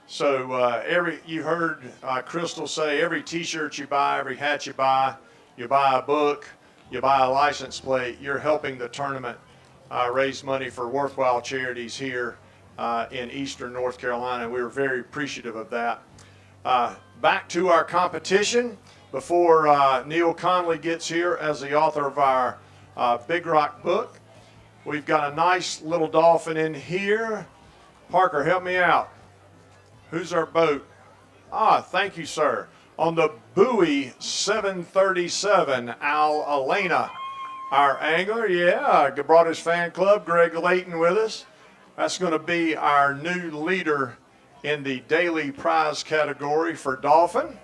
So you heard Crystal say, every t-shirt you buy, every hat you buy a book, you buy a license plate, you're helping the tournament raise money for worthwhile charities here in Eastern North Carolina. We were very appreciative of that. Back to our competition before Neil Conley gets here as the author of our Big Rock book. We've got a nice little dolphin in here. Parker, help me out. Who's our boat? Thank you, sir. On the Bowie 737, Al Elena, our angler. Yeah, brought his fan club, Greg Layton, with us. That's going to be our new leader in the daily prize category for dolphin.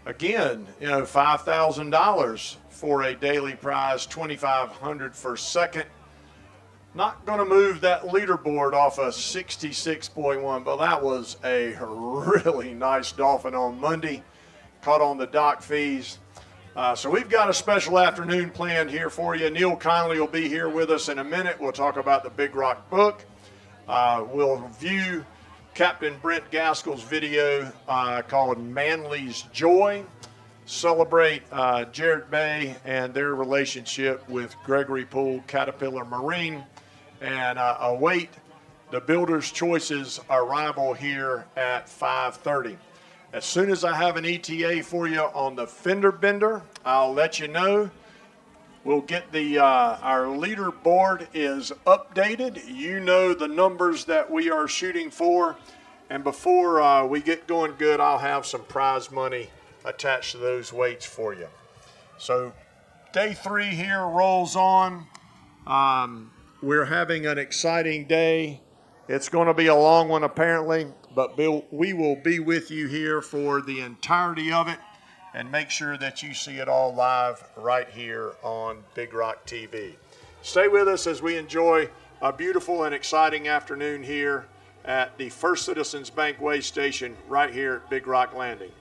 Again, $5,000 for a daily prize, $2,500 for second, Not going to move that leaderboard off a 66.1, but that was a really nice dolphin on Monday. Caught on the dock fees. So we've got a special afternoon planned here for you. Neil Connolly will be here with us in a minute. We'll talk about the Big Rock book. We'll view Captain Brent Gaskell's video called Manly's Joy. Celebrate Jared Bay and their relationship with Gregory Poole Caterpillar Marine, and await the Builder's Choices arrival here at 5:30. As soon as I have an ETA for you on the fender bender, I'll let you know. We'll get the our leaderboard is updated. You know the numbers that we are shooting for, and before we get going good, I'll have some prize money attached to those weights for you. So day 3 here rolls on. We're having an exciting day. It's going to be a long one apparently, but we will be with you here for the entirety of it, and make sure that you see it all live right here on Big Rock TV. Stay with us as we enjoy a beautiful and exciting afternoon here at the First Citizens Bank Way Station right here at Big Rock Landing.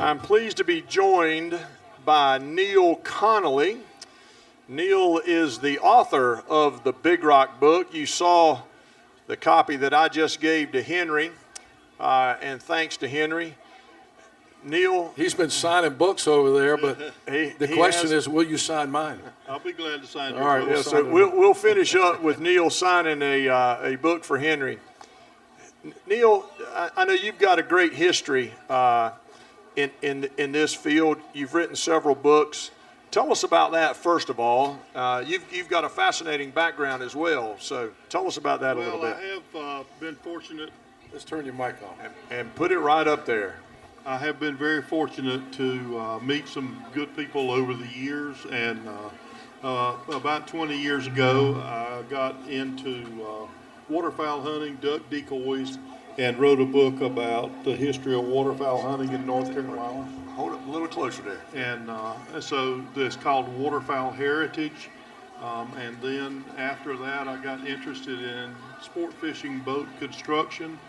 I'm pleased to be joined by Neil Connolly. Neil is the author of the Big Rock book. You saw the copy that I just gave to Henry, and thanks to Henry. Neil. He's been signing books over there, but the question is, will you sign mine? I'll be glad to sign it. All right, so we'll finish up with Neil signing a book for Henry. Neil, I know you've got a great history in this field. You've written several books. Tell us about that first of all. You've got a fascinating background as well, so tell us about that a little bit. Well, I have been fortunate. Let's turn your mic on. And put it right up there. I have been very fortunate to meet some good people over the years, and about 20 years ago, I got into waterfowl hunting, duck decoys, and wrote a book about the history of waterfowl hunting in North Carolina. hold it a little closer there. And so it's called Waterfowl Heritage. And then after that, I got interested in sport fishing boat construction.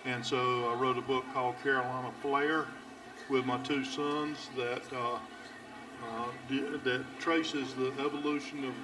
And so I wrote a book called Carolina Flair with my two sons that traces the evolution of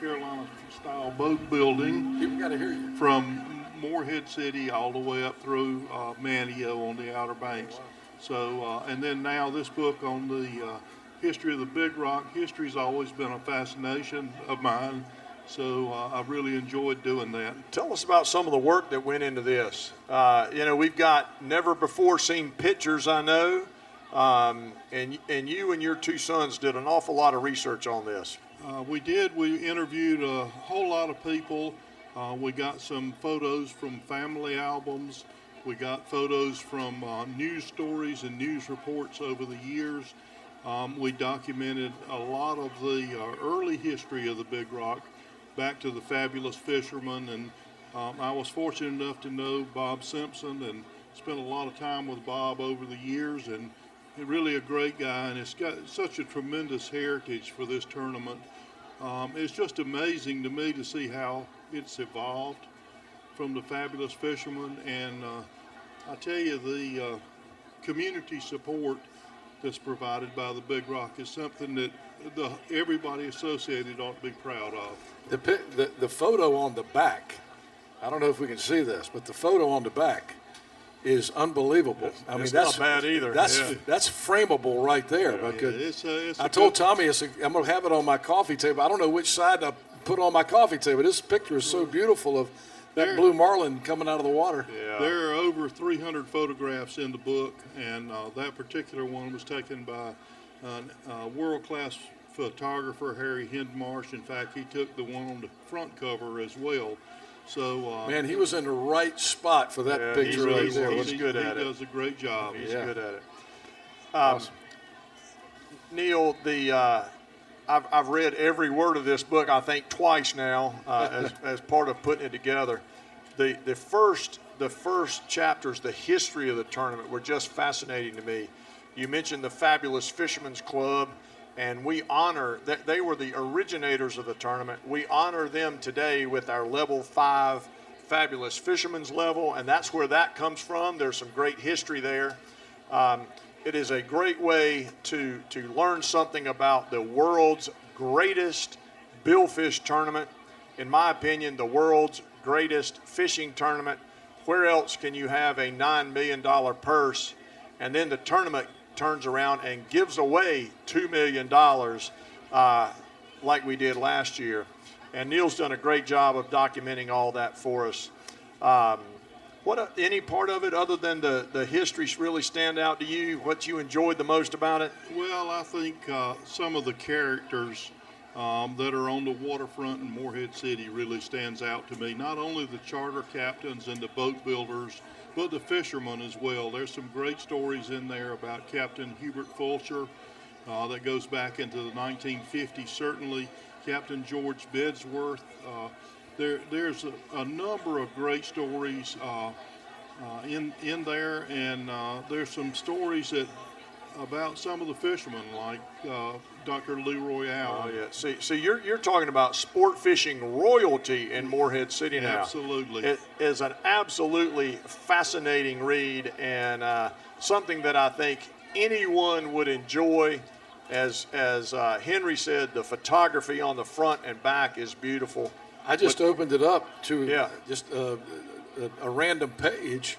Carolina-style boat building. People got to hear you. From Morehead City all the way up through Manteo on the Outer Banks. So, and then now this book on the history of the Big Rock. History's always been a fascination of mine, so I've really enjoyed doing that. Tell us about some of the work that went into this. We've got never before seen pictures, I know, and you and your two sons did an awful lot of research on this. We did. We interviewed a whole lot of people. We got some photos from family albums. We got photos from news stories and news reports over the years. We documented a lot of the early history of the Big Rock, back to the fabulous fishermen. And I was fortunate enough to know Bob Simpson and spent a lot of time with Bob over the years. And really a great guy, and it's got such a tremendous heritage for this tournament. It's just amazing to me to see how it's evolved from the fabulous fishermen. And I tell you, the community support that's provided by the Big Rock is something that everybody associated ought to be proud of. The photo on the back, I don't know if we can see this, but the photo on the back is unbelievable. That's not bad either. That's frameable right there. I told Tommy, I'm going to have it on my coffee table. I don't know which side to put on my coffee table. This picture is so beautiful of that blue marlin coming out of the water. Yeah. There are over 300 photographs in the book, and that particular one was taken by a world-class photographer, Harry Hindmarsh. In fact, he took the one on the front cover as well. So man, he was in the right spot for that picture right there. He's good at it. He does a great job. He's good at it. Awesome. Neil, I've read every word of this book, I think twice now, as part of putting it together. The first chapters, the history of the tournament, were just fascinating to me. You mentioned the Fabulous Fishermen's Club, and we honor that they were the originators of the tournament. We honor them today with our level 5 Fabulous Fishermen's level, and that's where that comes from. There's some great history there. It is a great way to learn something about the world's greatest billfish tournament. In my opinion, the world's greatest fishing tournament. Where else can you have a $9 million purse, and then the tournament turns around and gives away $2 million like we did last year? And Neil's done a great job of documenting all that for us. Any part of it other than the history really stand out to you? What you enjoyed the most about it? Well, I think some of the characters that are on the waterfront in Morehead City really stands out to me. Not only the charter captains and the boat builders, but the fishermen as well. There's some great stories in there about Captain Hubert Fulcher that goes back into the 1950s. Certainly Captain George Bedsworth. There's a number of great stories in there, and there's some stories about some of the fishermen, like Dr. Leroy Allen. Oh yeah. See, you're talking about sport fishing royalty in Morehead City now. Absolutely. It is an absolutely fascinating read, and something that I think anyone would enjoy. As Henry said, the photography on the front and back is beautiful. I just opened it up to just a random page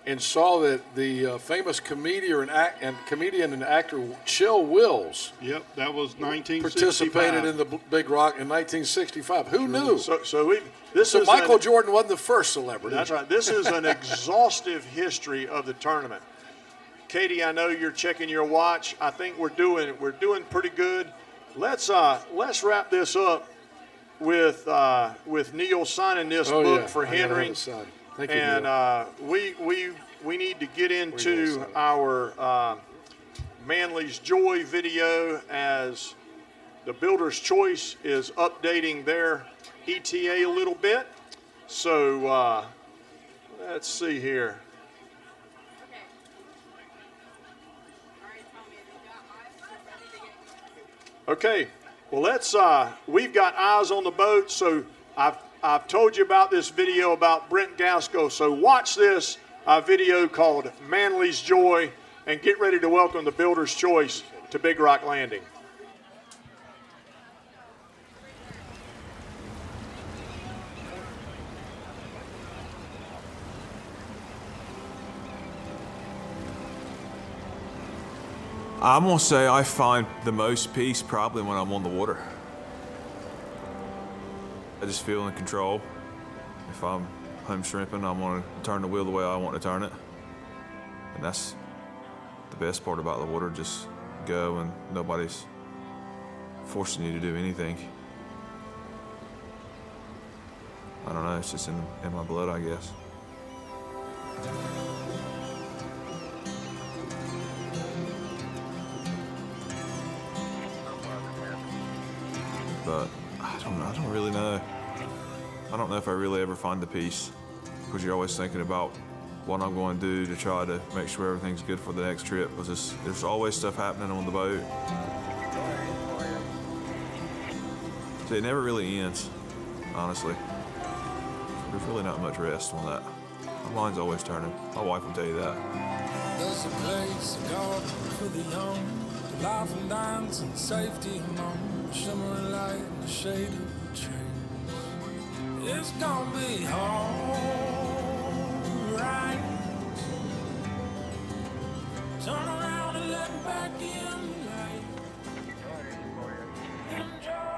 and saw that the famous comedian and actor Chill Wills. Yep, that was 1965. Participated in the Big Rock in 1965. Who knew? So Michael Jordan wasn't the first celebrity. That's right. This is an exhaustive history of the tournament. Katie, I know you're checking your watch. I think we're doing pretty good. Let's wrap this up with Neil signing this book for Henry. Thank you, and Neil. we need to get into our Manly's Joy video, as the Builder's Choice is updating their ETA a little bit. So let's see here. Okay, well we've got eyes on the boat, so I've told you about this video about Brent Gaskell, so watch this video called Manly's Joy and get ready to welcome the Builder's Choice to Big Rock Landing. I'm gonna say I find the most peace probably when I'm on the water. I just feel in control. If I'm home shrimping, I'm gonna turn the wheel the way I want to turn it. And that's the best part about the water, just go and nobody's forcing you to do anything. I don't know, it's just in my blood, I guess. But I don't really know. I don't know if I really ever find the peace, because you're always thinking about what I'm going to do to try to make sure everything's good for the next trip. Because there's always stuff happening on the boat. So it never really ends, honestly. There's really not much rest on that. My mind's always turning. My wife will tell you that. There's a place, a garden for the young, to laugh and dance in safety among shimmering light in the shade of the trees. It's gonna be alright. Turn around and let back in the light. Enjoy.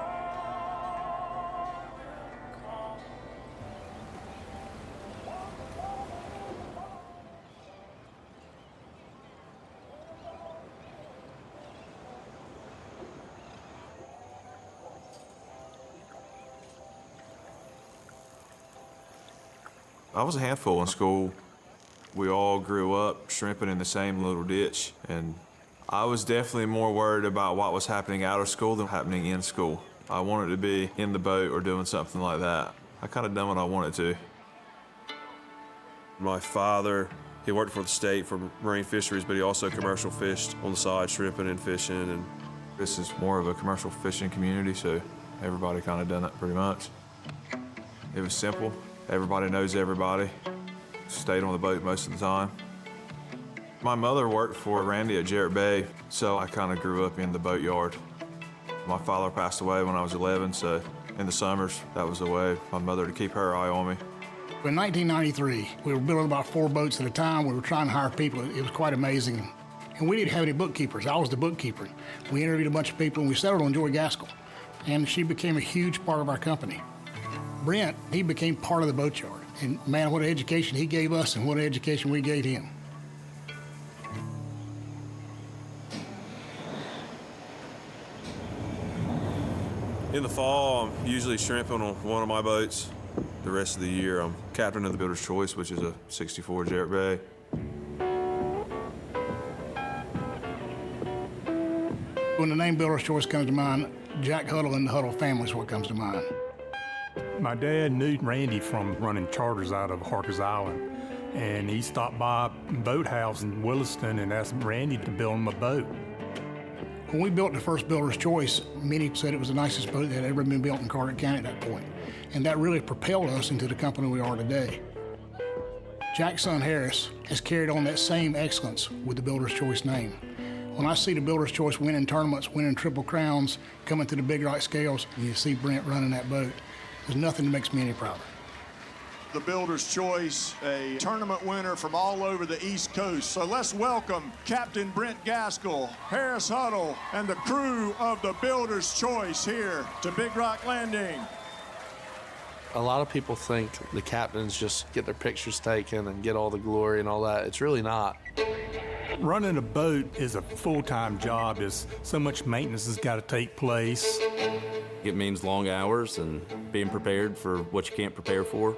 I was a handful in school. We all grew up shrimping in the same little ditch, and I was definitely more worried about what was happening out of school than happening in school. I wanted to be in the boat or doing something like that. I kind of done what I wanted to. My father, he worked for the state for marine fisheries, but he also commercial fished on the side, shrimping and fishing. And this is more of a commercial fishing community, so everybody kind of done it pretty much. It was simple. Everybody knows everybody. Stayed on the boat most of the time. My mother worked for Randy at Jarrett Bay, so I kind of grew up in the boatyard. My father passed away when I was 11, so in the summers, that was the way for my mother to keep her eye on me. In 1993, we were building about 4 boats at a time. We were trying to hire people. It was quite amazing. And we didn't have any bookkeepers. I was the bookkeeper. We interviewed a bunch of people, and we settled on Joy Gaskell. And she became a huge part of our company. Brent, he became part of the boatyard. And man, what an education he gave us and what an education we gave him. In the fall, I'm usually shrimping on one of my boats. The rest of the year, I'm captain of the Builder's Choice, which is a 64 Jarrett Bay. When the name Builder's Choice comes to mind, Jack Huddle and the Huddle family is what comes to mind. My dad knew Randy from running charters out of Harkers Island, and he stopped by Boathouse in Williston and asked Randy to build him a boat. When we built the first Builder's Choice, many said it was the nicest boat that had ever been built in Carter County at that point. And that really propelled us into the company we are today. Jack's son Harris has carried on that same excellence with the Builder's Choice name. When I see the Builder's Choice winning tournaments, winning Triple Crowns, coming to the Big Rock scales, and you see Brent running that boat, there's nothing that makes me any prouder. The Builder's Choice, a tournament winner from all over the East Coast. So let's welcome Captain Brent Gaskell, Harris Huddle, and the crew of the Builder's Choice here to Big Rock Landing. A lot of people think the captains just get their pictures taken and get all the glory and all that. It's really not. Running a boat is a full-time job. There's so much maintenance has got to take place. It means long hours and being prepared for what you can't prepare for.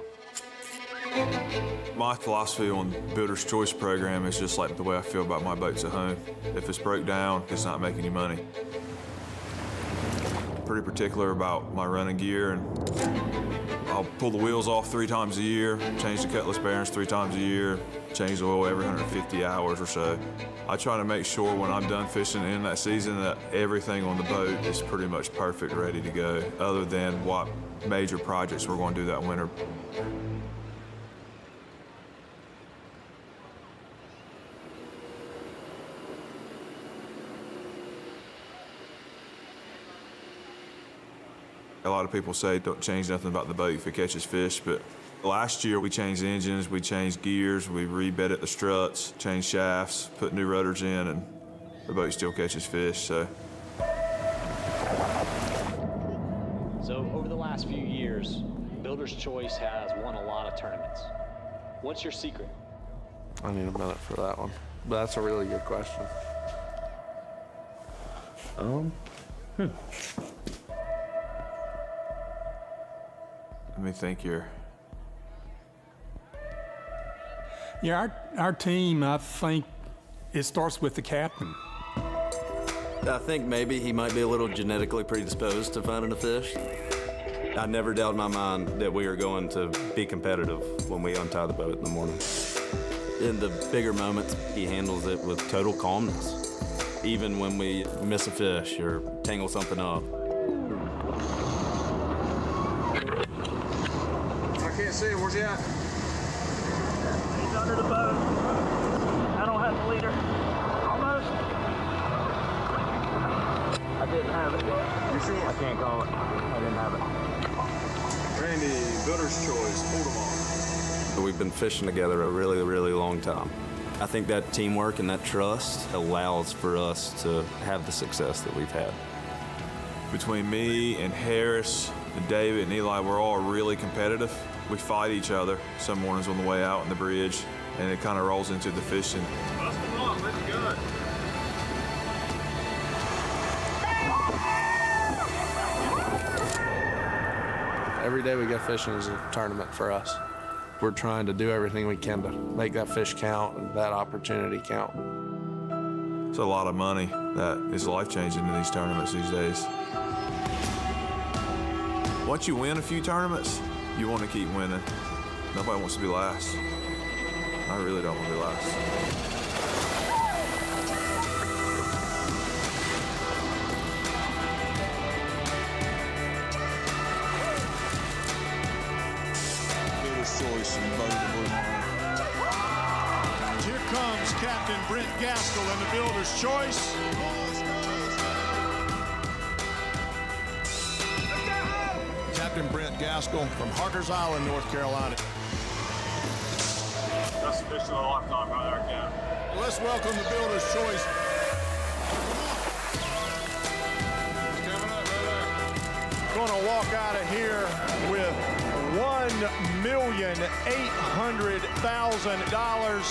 My philosophy on the Builder's Choice program is just like the way I feel about my boats at home. If it's broke down, it's not making any money. I'm pretty particular about my running gear, and I I'll pull the wheels off 3 times a year, change the cutlass bearings 3 times a year, change the oil every 150 hours or so. I try to make sure when I'm done fishing in that season that everything on the boat is pretty much perfect, ready to go, other than what major projects we're going to do that winter. A lot of people say don't change nothing about the boat if it catches fish, but last year we changed engines, we changed gears, we rebedded the struts, changed shafts, put new rotors in, and the boat still catches fish. So over the last few years, Builder's Choice has won a lot of tournaments. What's your secret? I need a minute for that one, but that's a really good question. let me think here. Yeah, our team, I think it starts with the captain. I think maybe he might be a little genetically predisposed to finding a fish. I never doubt in my mind that we are going to be competitive when we untie the boat in the morning. In the bigger moments, he handles it with total calmness. Even when we miss a fish or tangle something up. I can't see him. Where's he at? He's under the boat. I don't have the leader. Almost. I didn't have it. You sure? I can't call it. I didn't have it. Randy, Builder's Choice, pulled him off. We've been fishing together a really, really long time. I think that teamwork and that trust allows for us to have the success that we've had. Between me and Harris and David and Eli, we're all really competitive. We fight each other some mornings on the way out on the bridge, and it kind of rolls into the fishing. Bust him off, that's good. Every day we go fishing is a tournament for us. We're trying to do everything we can to make that fish count and that opportunity count. It's a lot of money that is life-changing in these tournaments these days. Once you win a few tournaments, you want to keep winning. Nobody wants to be last. I really don't want to be last. Choice and Bo the Blue Marlin. Here comes Captain Brent Gaskell in the Builder's Choice. Captain Brent Gaskell from Harkers Island, North Carolina. That's the fish of a lifetime right there, Cap. Let's welcome the Builder's Choice. Coming up right there. Gonna walk out of here with $1,800,000.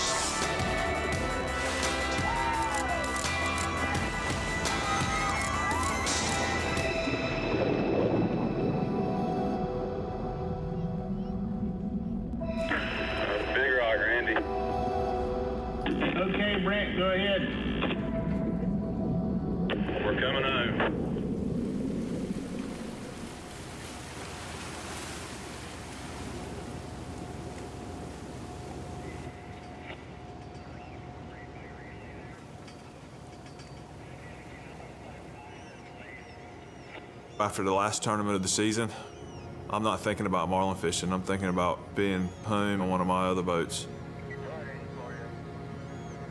Big rock, Randy. Okay, Brent, go ahead. We're coming home. After the last tournament of the season, I'm not thinking about marlin fishing. I'm thinking about being home on one of my other boats.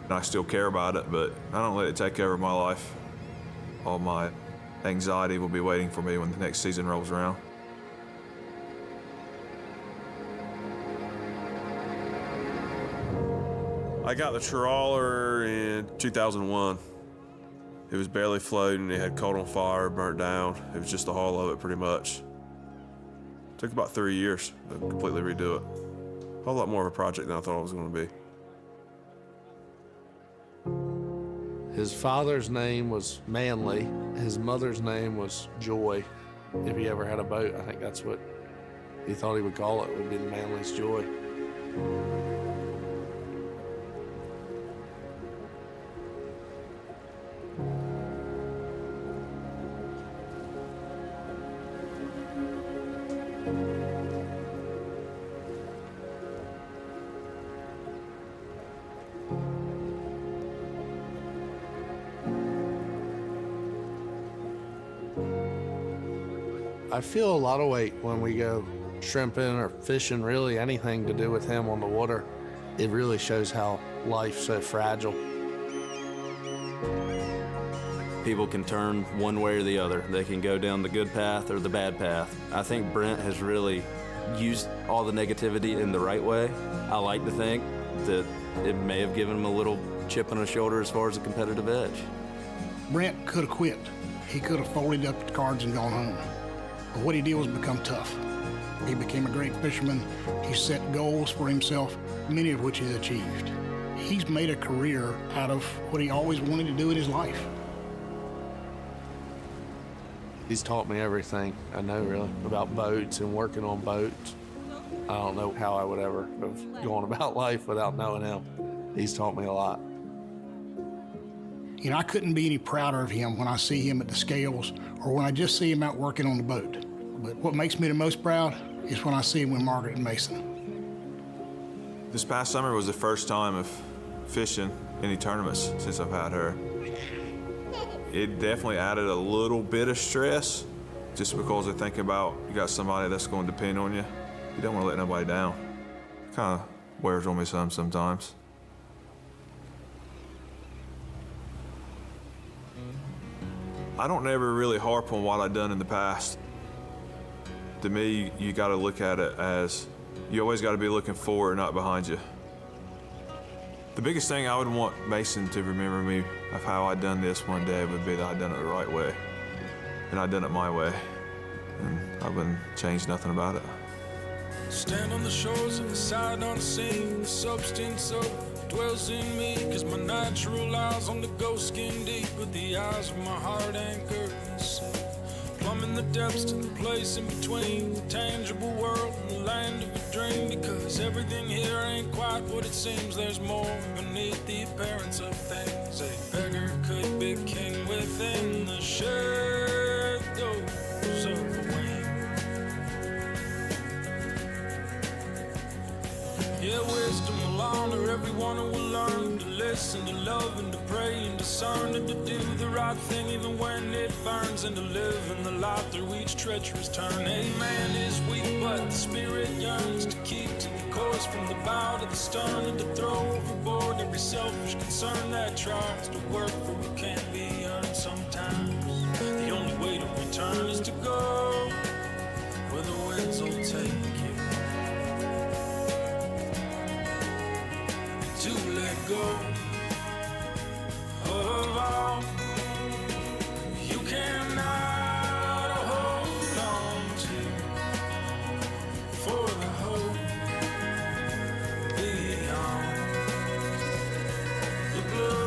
And I still care about it, but I don't let it take over my life. All my anxiety will be waiting for me when the next season rolls around. I got the trawler in 2001. It was barely floating, it had caught on fire, burnt down. It was just the hull of it pretty much. It took about 3 years to completely redo it. A whole lot more of a project than I thought it was gonna be. His father's name was Manly. His mother's name was Joy. If he ever had a boat, I think that's what he thought he would call it, would be the Manly's Joy. I feel a lot of weight when we go shrimping or fishing, really anything to do with him on the water. It really shows how life's so fragile. People can turn one way or the other. They can go down the good path or the bad path. I think Brent has really used all the negativity in the right way. I like to think that it may have given him a little chip on his shoulder as far as a competitive edge. Brent could have quit. He could have folded up the cards and gone home. But what he did was become tough. He became a great fisherman. He set goals for himself, many of which he's achieved. He's made a career out of what he always wanted to do in his life. He's taught me everything I know, really, about boats and working on boats. I don't know how I would ever have gone about life without knowing him. He's taught me a lot. You know, I couldn't be any prouder of him when I see him at the scales or when I just see him out working on the boat. But what makes me the most proud is when I see him with Margaret and Mason. This past summer was the first time of fishing any tournaments since I've had her. It definitely added a little bit of stress just because I think about you got somebody that's going to depend on you. You don't want to let nobody down. It kind of wears on me sometimes. I don't never really harp on what I've done in the past. To me, you got to look at it as you always got to be looking forward, not behind you. The biggest thing I would want Mason to remember me of how I done this one day would be that I done it the right way. And I done it my way. And I wouldn't change nothing about it. Stand on the shores of the side unseen, the substance of dwells in me, cause my natural eyes on the ghost skin deep, but the eyes of my heart anchor and see. Plumbing the depths to the place in between the tangible world and the land of a dream, because everything here ain't quite what it seems. There's more beneath the appearance of things. A beggar could be king within the shadows of a wing. Yeah, wisdom will honor everyone who will learn to listen, to love, and to pray, and discern, and to do the right thing even when it burns, and to live in the light through each treacherous turn. A man is weak, but the spirit yearns to keep to the course from the bow to the stern, and to throw overboard every selfish concern that tries to work for what can't be earned sometimes. The only way to return is to go where the winds will take you. To let go of all you cannot hold on to for the hope beyond the blue.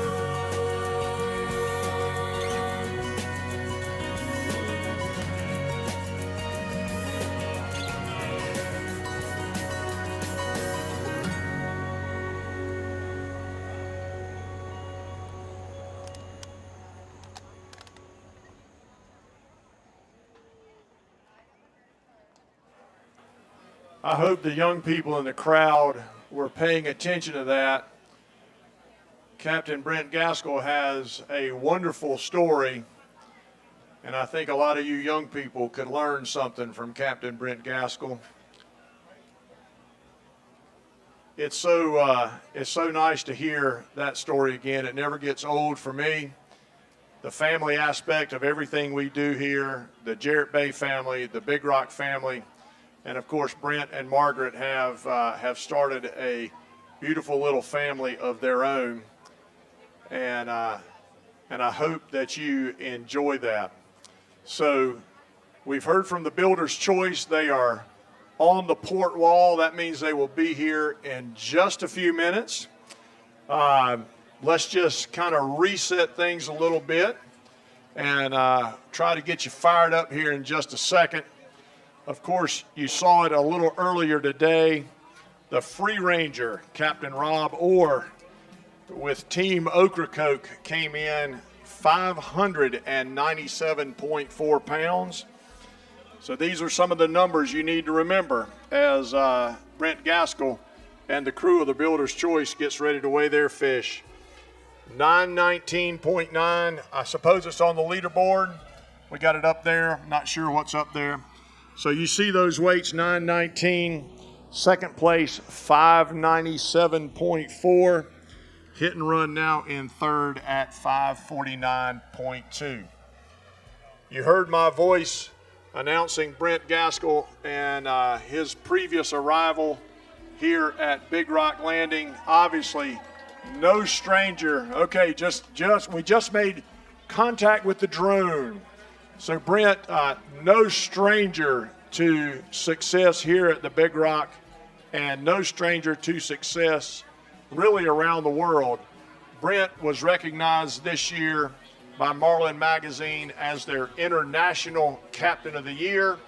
I hope the young people in the crowd were paying attention to that. Captain Brent Gaskell has a wonderful story, and I think a lot of you young people could learn something from Captain Brent Gaskell. It's so nice to hear that story again. It never gets old for me. The family aspect of everything we do here, the Jarrett Bay family, the Big Rock family, and of course, Brent and Margaret have started a beautiful little family of their own, and I hope that you enjoy that. So, we've heard from the Builder's Choice. They are on the port wall. That means they will be here in just a few minutes. Let's just kind of reset things a little bit and try to get you fired up here in just a second. Of course, you saw it a little earlier today. The Free Ranger, Captain Rob Orr, with Team Ocracoke, came in 597.4 pounds. So these are some of the numbers you need to remember as Brent Gaskell and the crew of the Builder's Choice gets ready to weigh their fish. 919.9, I suppose it's on the leaderboard. We got it up there, I'm not sure what's up there. So you see those weights, 919. Second place, 597.4. Hit and run now in third at 549.2. You heard my voice announcing Brent Gaskell and his previous arrival here at Big Rock Landing. Obviously, no stranger. Okay, we just made contact with the drone. So Brent, no stranger to success here at the Big Rock, and no stranger to success really around the world. Brent was recognized this year by Marlin magazine as their International Captain of the Year,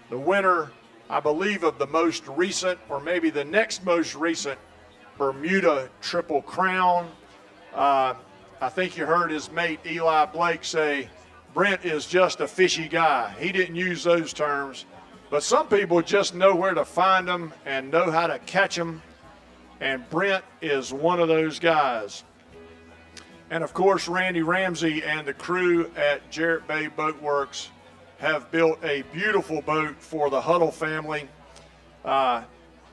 the winner, I believe, of the most recent, or maybe the next most recent, Bermuda Triple Crown. I think you heard his mate Eli Blake say, Brent is just a fishy guy. He didn't use those terms, but some people just know where to find them and know how to catch them, and Brent is one of those guys. And of course, Randy Ramsey and the crew at Jarrett Bay Boat Works have built a beautiful boat for the Huddle family.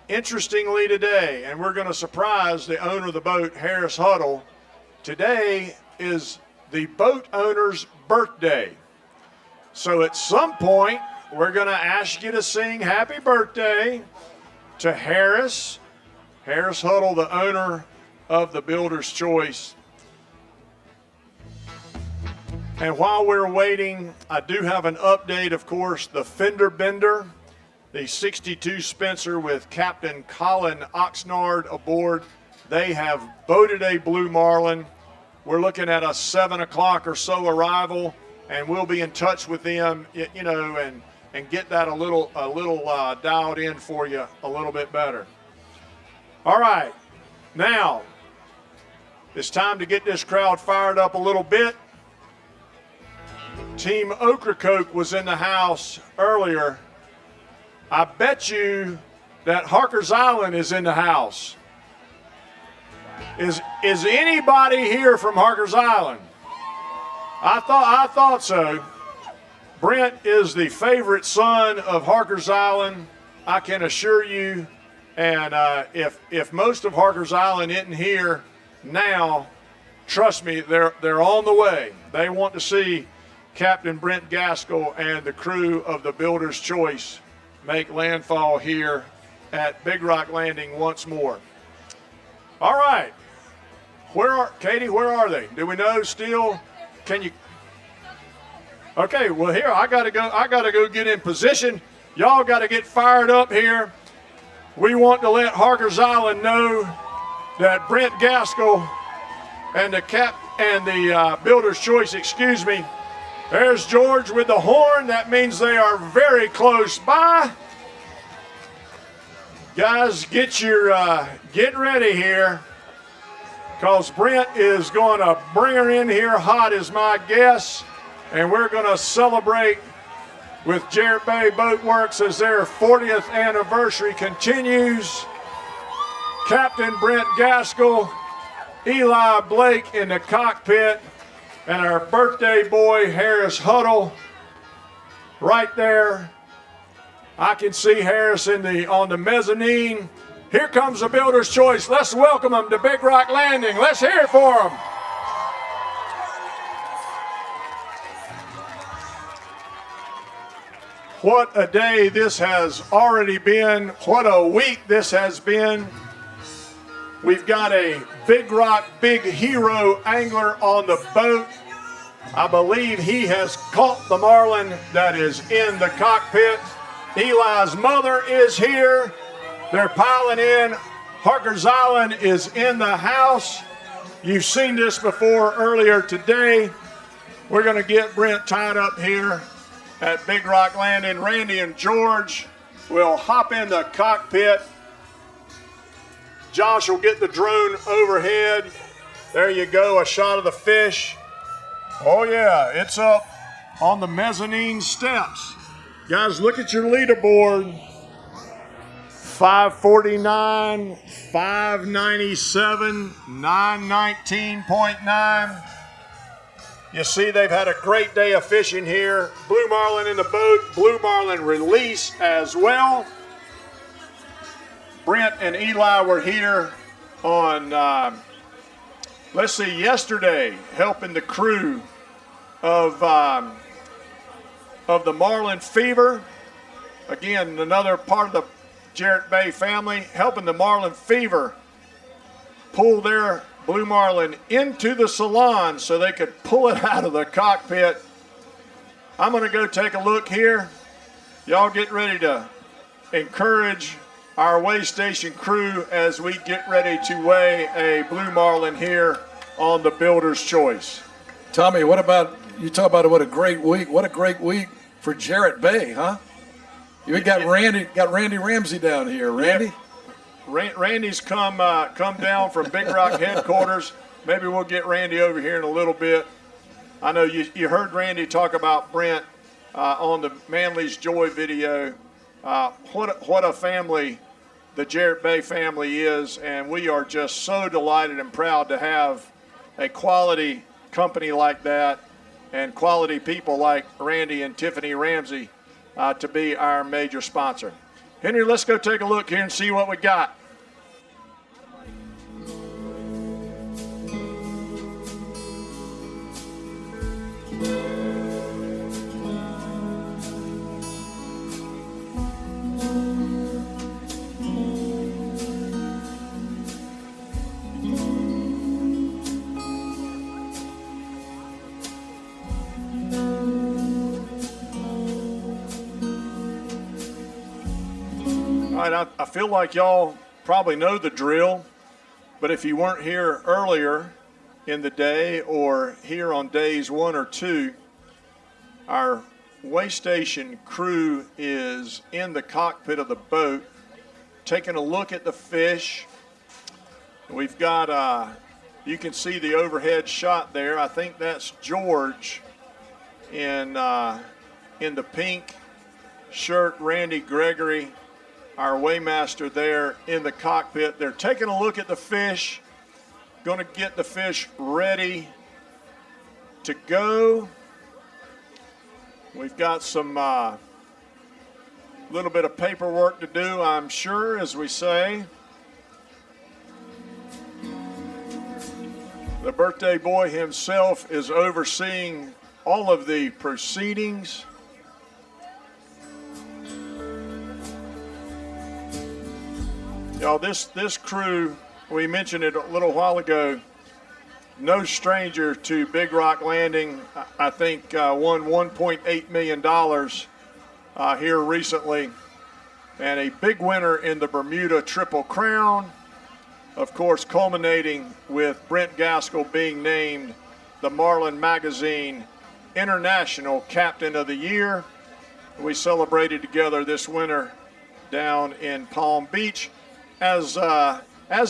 Interestingly today, and we're going to surprise the owner of the boat, Harris Huddle, today is the boat owner's birthday. So at some point, we're going to ask you to sing happy birthday to Harris Huddle, the owner of the Builder's Choice. And while we're waiting, I do have an update, of course, the Fender Bender, the 62 Spencer with Captain Colin Oxnard aboard. They have boated a Blue Marlin. We're looking at a 7 o'clock or so arrival, and we'll be in touch with them, and get that a little dialed in for you a little bit better. All right, now it's time to get this crowd fired up a little bit. Team Ocracoke was in the house earlier. I bet you that Harker's Island is in the house. Is anybody here from Harker's Island? I thought so. Brent is the favorite son of Harker's Island, I can assure you. And if most of Harker's Island isn't here now, trust me, they're on the way. They want to see Captain Brent Gaskell and the crew of the Builder's Choice make landfall here at Big Rock Landing once more. All right. Katie, where are they? Do we know still? Can you? Okay, well here, I gotta go get in position. Y'all gotta get fired up here. We want to let Harker's Island know that Brent Gaskell and the Builder's Choice, there's George with the horn. That means they are very close by. Guys, get ready here, because Brent is going to bring her in here hot as my guess, and we're going to celebrate with Jarrett Bay Boat Works as their 40th anniversary continues. Captain Brent Gaskell, Eli Blake in the cockpit, and our birthday boy, Harris Huddle, right there. I can see Harris on the mezzanine. Here comes the Builder's Choice. Let's welcome them to Big Rock Landing. Let's hear it for them. What a day this has already been. What a week this has been. We've got a Big Rock Big Hero angler on the boat. I believe he has caught the Marlin that is in the cockpit. Eli's mother is here. They're piling in. Harker's Island is in the house. You've seen this before earlier today. We're going to get Brent tied up here at Big Rock Landing. Randy and George will hop in the cockpit. Josh will get the drone overhead. There you go, a shot of the fish. Oh yeah, it's up on the mezzanine steps. Guys, look at your leaderboard. 549, 597, 919.9. You see they've had a great day of fishing here. Blue marlin in the boat, blue marlin release as well. Brent and Eli were here on, yesterday, helping the crew of the Marlin Fever. Again, another part of the Jarrett Bay family, helping the Marlin Fever pull their blue marlin into the salon so they could pull it out of the cockpit. I'm going to go take a look here. Y'all get ready to encourage our weigh station crew as we get ready to weigh a blue marlin here on the Builder's Choice. Tommy, what about, you talk about what a great week. What a great week for Jarrett Bay, huh? You got Randy Ramsey down here. Randy? Randy's come down from Big Rock headquarters. Maybe we'll get Randy over here in a little bit. I know you heard Randy talk about Brent on the Manly's Joy video. What a family the Jarrett Bay family is, and we are just so delighted and proud to have a quality company like that and quality people like Randy and Tiffany Ramsey to be our major sponsor. Henry, let's go take a look here and see what we got. All right, I feel like y'all probably know the drill, but if you weren't here earlier in the day or here on days 1 or 2, our weigh station crew is in the cockpit of the boat taking a look at the fish. We've got, you can see the overhead shot there. I think that's George in the pink shirt, Randy Gregory, our weighmaster there in the cockpit. They're taking a look at the fish, going to get the fish ready to go. We've got some little bit of paperwork to do, I'm sure, as we say. The birthday boy himself is overseeing all of the proceedings. Y'all, this crew, we mentioned it a little while ago, no stranger to Big Rock Landing. I think won $1.8 million here recently, and a big winner in the Bermuda Triple Crown. Of course, culminating with Brent Gaskell being named the Marlin Magazine International Captain of the Year. We celebrated together this winter down in Palm Beach, as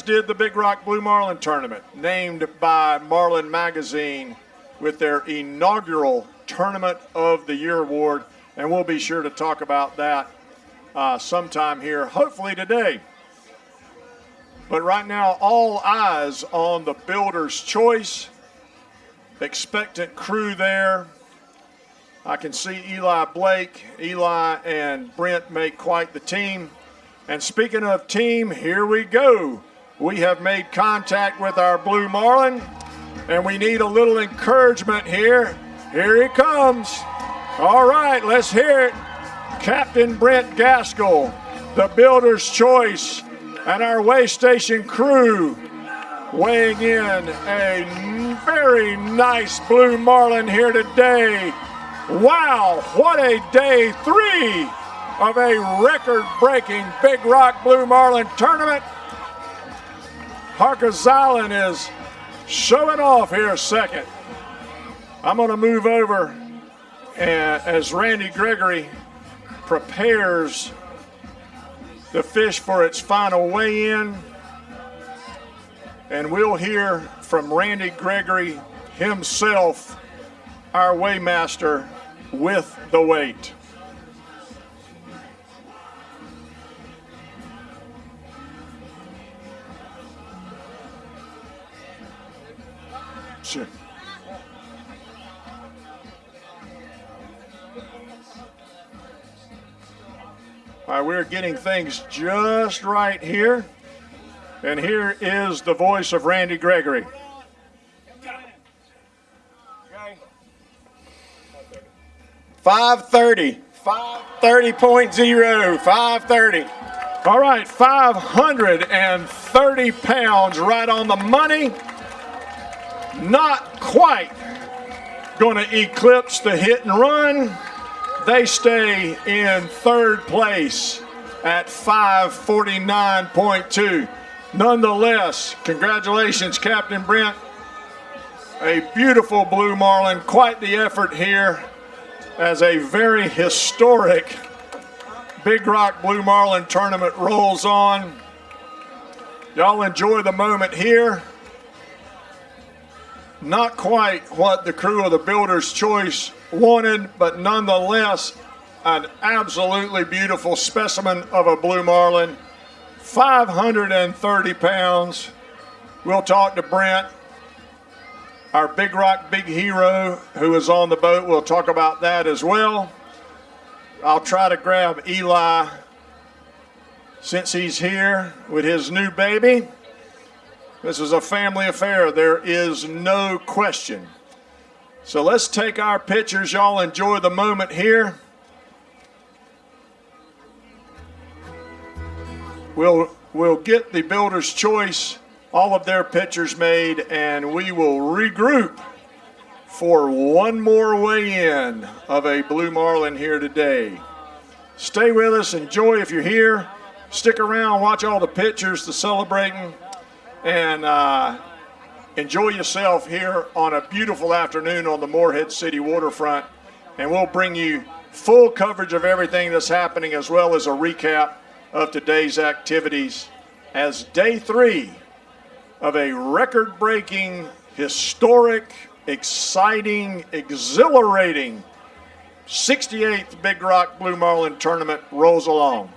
did the Big Rock Blue Marlin Tournament, named by Marlin Magazine with their inaugural Tournament of the Year award. And we'll be sure to talk about that sometime here, hopefully today. But right now, all eyes on the Builder's Choice. Expectant crew there. I can see Eli Blake. Eli and Brent make quite the team. And speaking of team, here we go. We have made contact with our Blue Marlin, and we need a little encouragement here. Here he comes. All right, let's hear it. Captain Brent Gaskell, the Builder's Choice, and our weigh station crew weighing in a very nice Blue Marlin here today. Wow, what a day 3 of a record-breaking Big Rock Blue Marlin tournament. Harkers Island is showing off here a second. I'm going to move over as Randy Gregory prepares the fish for its final weigh-in. And we'll hear from Randy Gregory himself, our weighmaster, with the weight. Sure. All right, we're getting things just right here. And here is the voice of Randy Gregory. 530. 530.0. 530. All right, 530 pounds right on the money. Not quite going to eclipse the hit and run. They stay in third place at 549.2. Nonetheless, congratulations, Captain Brent. A beautiful Blue Marlin. Quite the effort here as a very historic Big Rock Blue Marlin tournament rolls on. Y'all enjoy the moment here. Not quite what the crew of the Builder's Choice wanted, but nonetheless, an absolutely beautiful specimen of a Blue Marlin. 530 pounds. We'll talk to Brent, our Big Rock Big Hero, who is on the boat. We'll talk about that as well. I'll try to grab Eli since he's here with his new baby. This is a family affair. There is no question. So let's take our pictures. Y'all enjoy the moment here. We'll get the Builder's Choice, all of their pictures made, and we will regroup for one more weigh-in of a Blue Marlin here today. Stay with us. Enjoy if you're here. Stick around, watch all the pictures, the celebrating, and enjoy yourself here on a beautiful afternoon on the Morehead City waterfront. And we'll bring you full coverage of everything that's happening, as well as a recap of today's activities as day 3 of a record-breaking, historic, exciting, exhilarating 68th Big Rock Blue Marlin tournament rolls along.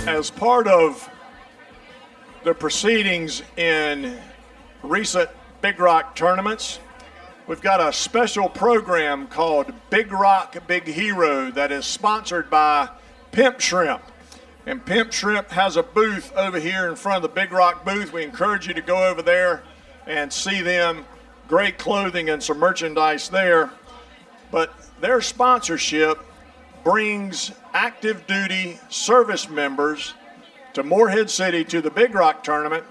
As part of the proceedings in recent Big Rock tournaments, we've got a special program called Big Rock Big Hero that is sponsored by Pimp Shrimp. And Pimp Shrimp has a booth over here in front of the Big Rock booth. We encourage you to go over there and see them. Great clothing and some merchandise there. But their sponsorship brings active duty service members to Morehead City to the Big Rock tournament,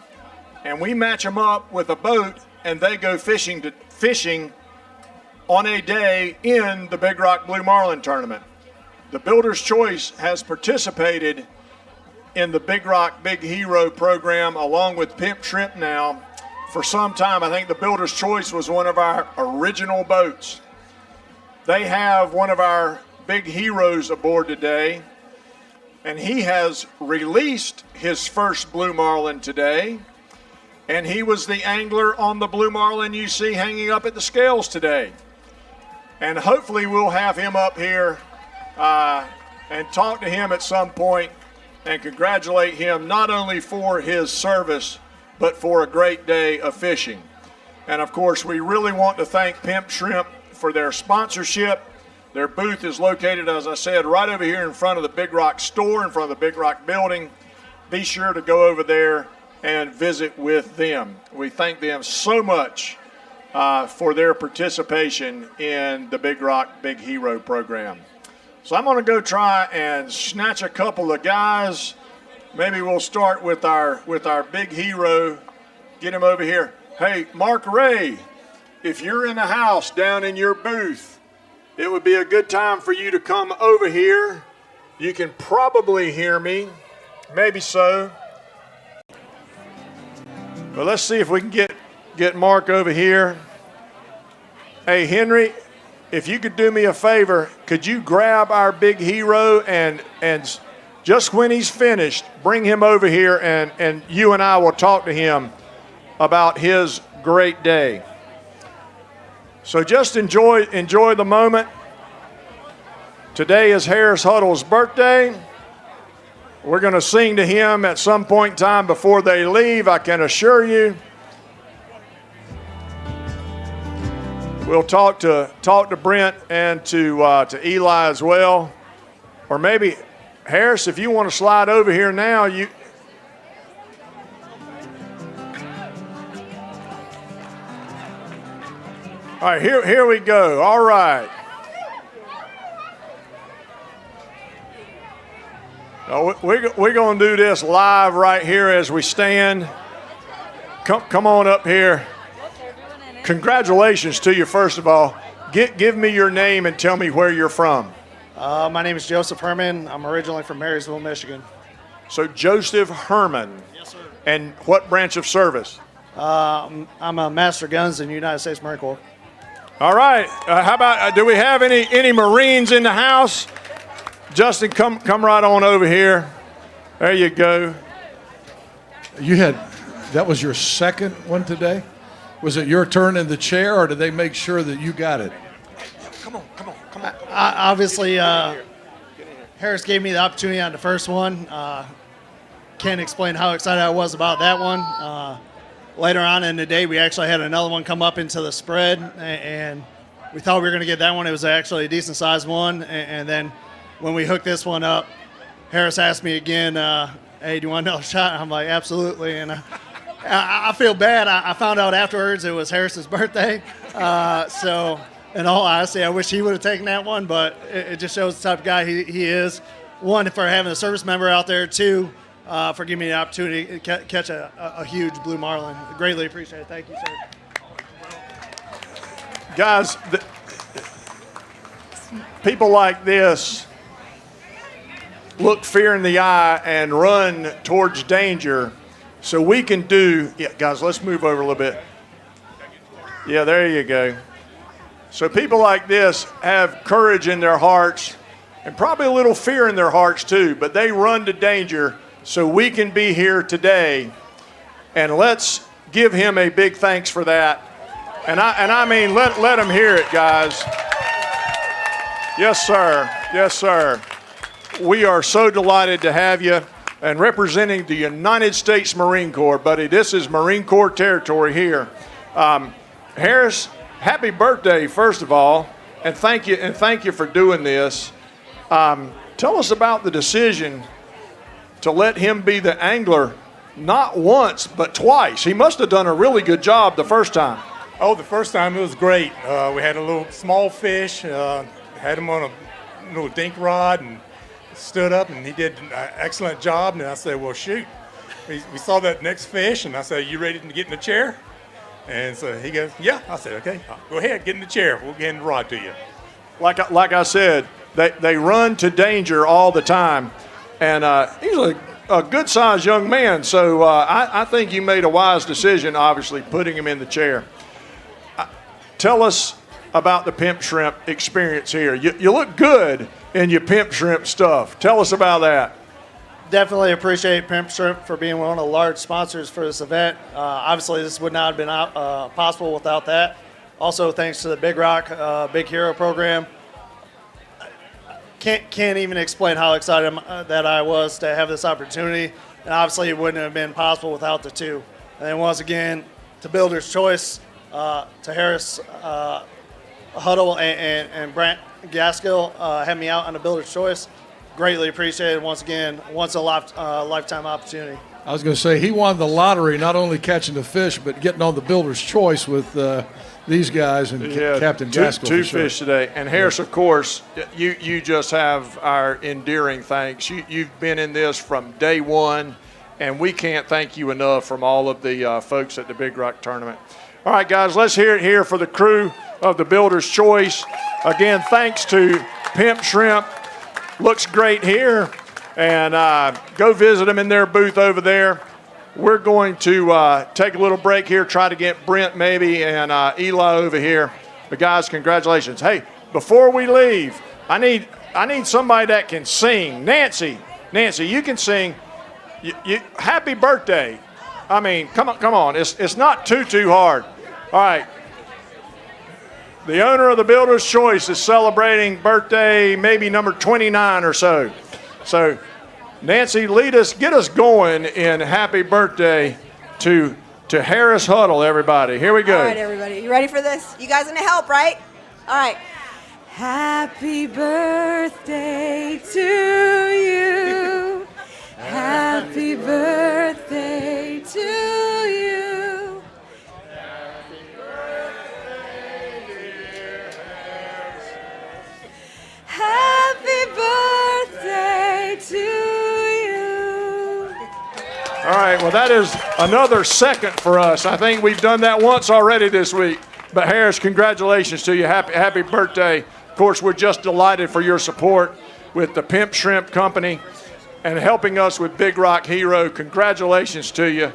and we match them up with a boat, and they go fishing on a day in the Big Rock Blue Marlin tournament. The Builder's Choice has participated in the Big Rock Big Hero program along with Pimp Shrimp now for some time. I think the Builder's Choice was one of our original boats. They have one of our big heroes aboard today, and he has released his first blue marlin today, and he was the angler on the blue marlin you see hanging up at the scales today. And hopefully we'll have him up here and talk to him at some point and congratulate him not only for his service, but for a great day of fishing. And of course, we really want to thank Pimp Shrimp for their sponsorship. Their booth is located, as I said, right over here in front of the Big Rock store, in front of the Big Rock building. Be sure to go over there and visit with them. We thank them so much for their participation in the Big Rock Big Hero program. So I'm going to go try and snatch a couple of guys. Maybe we'll start with our big hero. Get him over here. Hey, Mark Ray, if you're in the house down in your booth, it would be a good time for you to come over here. You can probably hear me, maybe so. But let's see if we can get Mark over here. Hey, Henry, if you could do me a favor, could you grab our big hero and just when he's finished, bring him over here and you and I will talk to him about his great day. So just enjoy the moment. Today is Harris Huddle's birthday. We're going to sing to him at some point in time before they leave, I can assure you. We'll talk to Brent and to Eli as well. Or maybe, Harris, if you want to slide over here now, you. All right, here we go. All right. We're going to do this live right here as we stand. Come on up here. Congratulations to you, first of all. Give me your name and tell me where you're from. My name is Joseph Herman. I'm originally from Marysville, Michigan. So Joseph Herman. Yes, sir. And what branch of service? I'm a Master Guns in the United States Marine Corps. All right. How about, do we have any Marines in the house? Justin, come right on over here. There you go. That was your second one today? Was it your turn in the chair, or did they make sure that you got it? Come on. Obviously, Harris gave me the opportunity on the first one. Can't explain how excited I was about that one. Later on in the day, we actually had another one come up into the spread, and we thought we were going to get that one. It was actually a decent-sized one, and then when we hooked this one up, Harris asked me again, hey, do you want another shot? I'm like, absolutely, and I feel bad. I found out afterwards it was Harris's birthday. So, in all honesty, I wish he would have taken that one, but it just shows the type of guy he is. One, for having a service member out there. Two, for giving me the opportunity to catch a huge blue marlin. Greatly appreciate it. Thank you, sir. Guys, people like this look fear in the eye and run towards danger. So we can do, guys, let's move over a little bit. Yeah, there you go. So people like this have courage in their hearts and probably a little fear in their hearts too, but they run to danger so we can be here today. And let's give him a big thanks for that. And I mean, let them hear it, guys. Yes, sir. Yes, sir. We are so delighted to have you. And representing the United States Marine Corps, buddy, this is Marine Corps territory here. Harris, happy birthday, first of all, and thank you for doing this. Tell us about the decision to let him be the angler, not once but twice. He must have done a really good job the first time. Oh, the first time it was great. We had a little small fish, had him on a little dink rod, and stood up, and he did an excellent job. And I said, well, shoot. We saw that next fish, and I said, you ready to get in the chair? And so he goes, yeah. I said, okay, go ahead, get in the chair. We'll get in the rod to you. Like I said, they run to danger all the time. And he's a a good-sized young man, so I think you made a wise decision, obviously, putting him in the chair. Tell us about the Pimp Shrimp experience here. You look good in your Pimp Shrimp stuff. Tell us about that. Definitely appreciate Pimp Shrimp for being one of the large sponsors for this event. Obviously, this would not have been possible without that. Also, thanks to the Big Rock Big Hero program. Can't even explain how excited that I was to have this opportunity. And obviously, it wouldn't have been possible without the two. And then once again, to Builder's Choice, to Harris Huddle and Brent Gaskill had me out on the Builder's Choice. Greatly appreciated once again. Once a lifetime opportunity. I was going to say he won the lottery, not only catching the fish, but getting on the Builder's Choice with these guys and Captain Gaskell. Two fish today. And Harris, of course, you just have our endearing thanks. You've been in this from day one, and we can't thank you enough from all of the folks at the Big Rock Tournament. All right, guys, let's hear it here for the crew of the Builder's Choice. Again, thanks to Pimp Shrimp. Looks great here. And go visit them in their booth over there. We're going to take a little break here, try to get Brent maybe and Eli over here. But guys, congratulations. Hey, before we leave, I need somebody that can sing. Nancy, you can sing. Happy birthday. I mean, come on. It's not too hard. All right. The owner of the Builder's Choice is celebrating birthday maybe number 29 or so. So, Nancy, get us going in happy birthday to Harris Huddle, everybody. Here we go. All right, everybody. You ready for this? You guys gonna help, right? All right. Happy birthday to you. Happy birthday to you. Happy birthday, dear Harris. Happy birthday to you. All right, well, that is another second for us. I think we've done that once already this week. But Harris, congratulations to you. Happy birthday. Of course, we're just delighted for your support with the Pimp Shrimp Company and helping us with Big Rock Hero. Congratulations to you.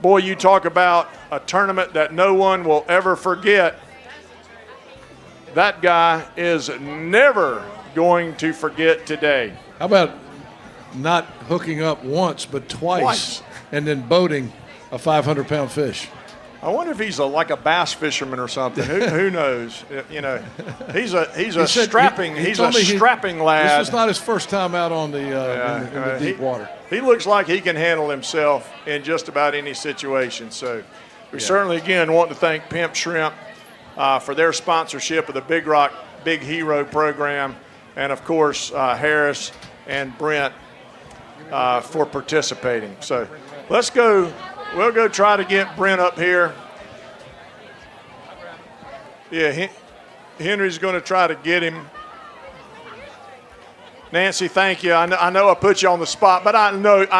Boy, you talk about a tournament that no one will ever forget. That guy is never going to forget today. How about not hooking up once, but twice. And then boating a 500-pound fish? I wonder if he's like a bass fisherman or something. Who knows? You know, he's a strapping lad. This was not his first time out on the in the deep water. He looks like he can handle himself in just about any situation. So we certainly again want to thank Pimp Shrimp for their sponsorship of the Big Rock Big Hero program, and of course Harris and Brent for participating. So let's go. We'll go try to get Brent up here. Yeah, Henry's going to try to get him. Nancy, thank you. I know I put you on the spot, but I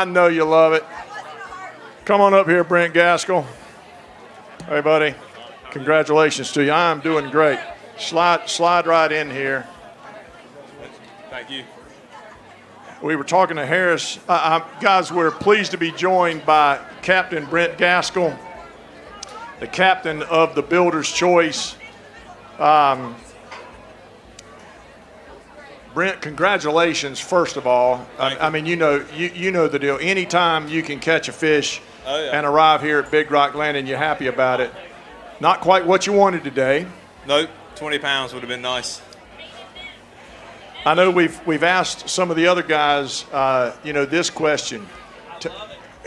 know you love it. Come on up here, Brent Gaskell. Hey, buddy. Congratulations to you. I'm doing great. Slide right in here. Thank you. We were talking to Harris. Guys, we're pleased to be joined by Captain Brent Gaskell, the captain of the Builder's Choice. Brent, congratulations, first of all. I mean, you know the deal. Anytime you can catch a fish and arrive here at Big Rock Landing, you're happy about it. Not quite what you wanted today. Nope, 20 pounds would have been nice. I know we've asked some of the other guys, this question.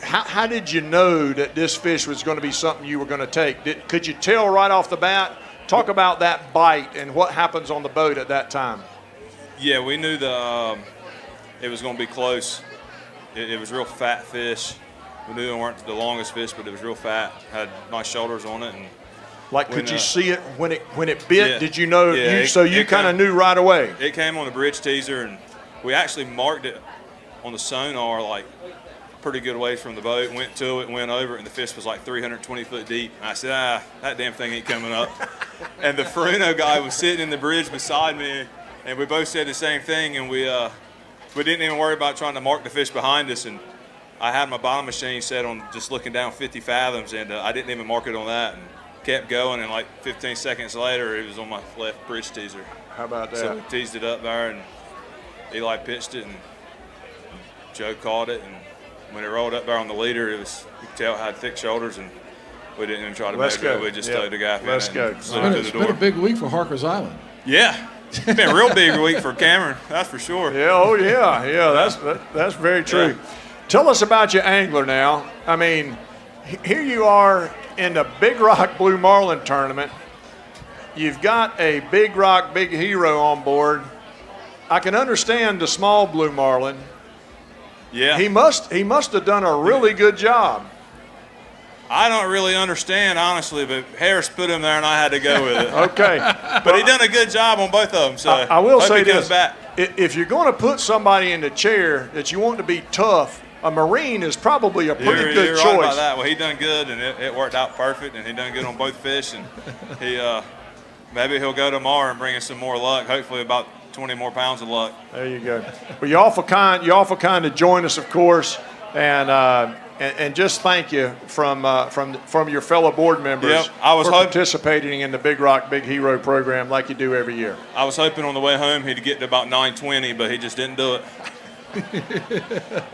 How did you know that this fish was going to be something you were going to take? Could you tell right off the bat? Talk about that bite and what happens on the boat at that time. Yeah, we knew it was going to be close. It was real fat fish. We knew they weren't the longest fish, but it was real fat. Had nice shoulders on it. And could you see it when it bit? Yeah. Did you know? Yeah, you kind of knew right away. It came on the bridge teaser, and we actually marked it on the sonar like pretty good ways from the boat. Went to it, went over it, and the fish was like 320 foot deep. And I said, that damn thing ain't coming up. And the Furuno guy was sitting in the bridge beside me, and we both said the same thing. And we didn't even worry about trying to mark the fish behind us. And I had my bottom machine set on just looking down 50 fathoms, and I didn't even mark it on that, and kept going, and like 15 seconds later, it was on my left bridge teaser. How about that? So we teased it up there, and Eli pitched it, and Joe caught it, and when it rolled up there on the leader, you could tell it had thick shoulders, and we didn't even try to measure it. We just threw the gap in and slid it through the It's door. been a big week for Harker's Island. Yeah, it's been a real big week for Cameron, that's for sure. Yeah, oh yeah, that's very true. Yeah. Tell us about your angler now. I mean, here you are in the Big Rock Blue Marlin tournament. You've got a Big Rock Big Hero on board. I can understand the small Blue Marlin. Yeah. He must have done a really good job. I don't really understand, honestly, but Harris put him there, and I had to go with it. Okay. But he done a good job on both of them, so I will hope say he comes this. back. If you're going to put somebody in the chair that you want to be tough, a Marine is probably a pretty good You're choice. right about that. Well, he done good, and it worked out perfect, and he done good on both fish, and he maybe he'll go tomorrow and bring us some more luck, hopefully about 20 more pounds of luck. There you go. Well, you're awful kind to join us, of course, and just thank you from your fellow board members Yep, I was for hoping- participating in the Big Rock Big Hero program like you do every year. I was hoping on the way home he'd get to about 9:20, but he just didn't do it.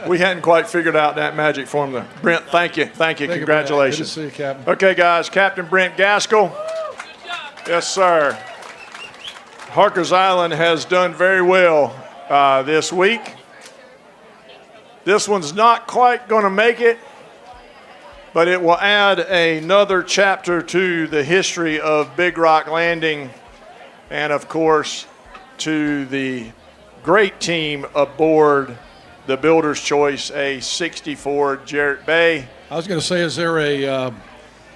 We hadn't quite figured out that magic formula. Brent, thank you. Congratulations. Good to see you, Captain. Okay, guys, Captain Brent Gaskell. Yes, sir. Harker's Island has done very well this week. This one's not quite going to make it, but it will add another chapter to the history of Big Rock Landing and, of course, to the great team aboard the Builder's Choice A64 Jarrett Bay. I was going to say,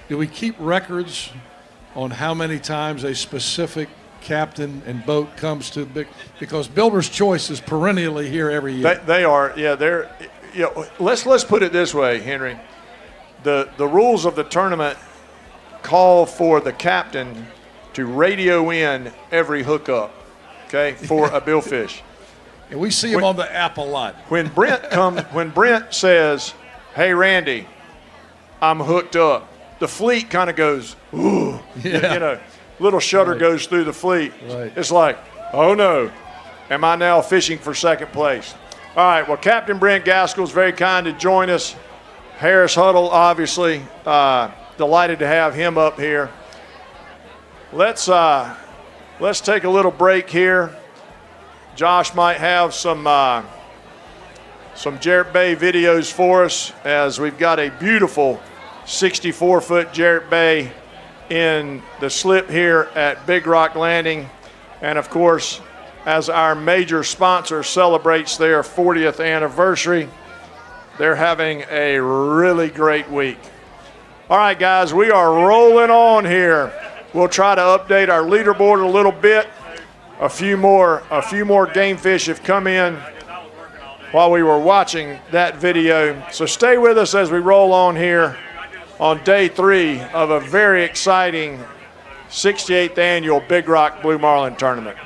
do we keep records on how many times a specific captain and boat comes to because Builder's Choice is perennially here every year. They are, yeah. They're, let's put it this way, Henry. The rules of the tournament call for the captain to radio in every hookup, okay, for a billfish. And we see him on the app a lot. When Brent says, "Hey Randy, I'm hooked up," the fleet kind of goes, "Ooh," Yeah. Little shudder goes through the fleet. Right. It's like, oh no, am I now fishing for second place? All right, well, Captain Brent Gaskell is very kind to join us. Harris Huddle, obviously, delighted to have him up here. Let's take a little break here. Josh might have some Jarrett Bay videos for us, as we've got a beautiful 64-foot Jarrett Bay in the slip here at Big Rock Landing. And of course, as our major sponsor celebrates their 40th anniversary, they're having a really great week. All right, guys, we are rolling on here. We'll try to update our leaderboard a little bit. A few more game fish have come in while we were watching that video. So stay with us as we roll on here on day 3 of a very exciting 68th annual Big Rock Blue Marlin tournament.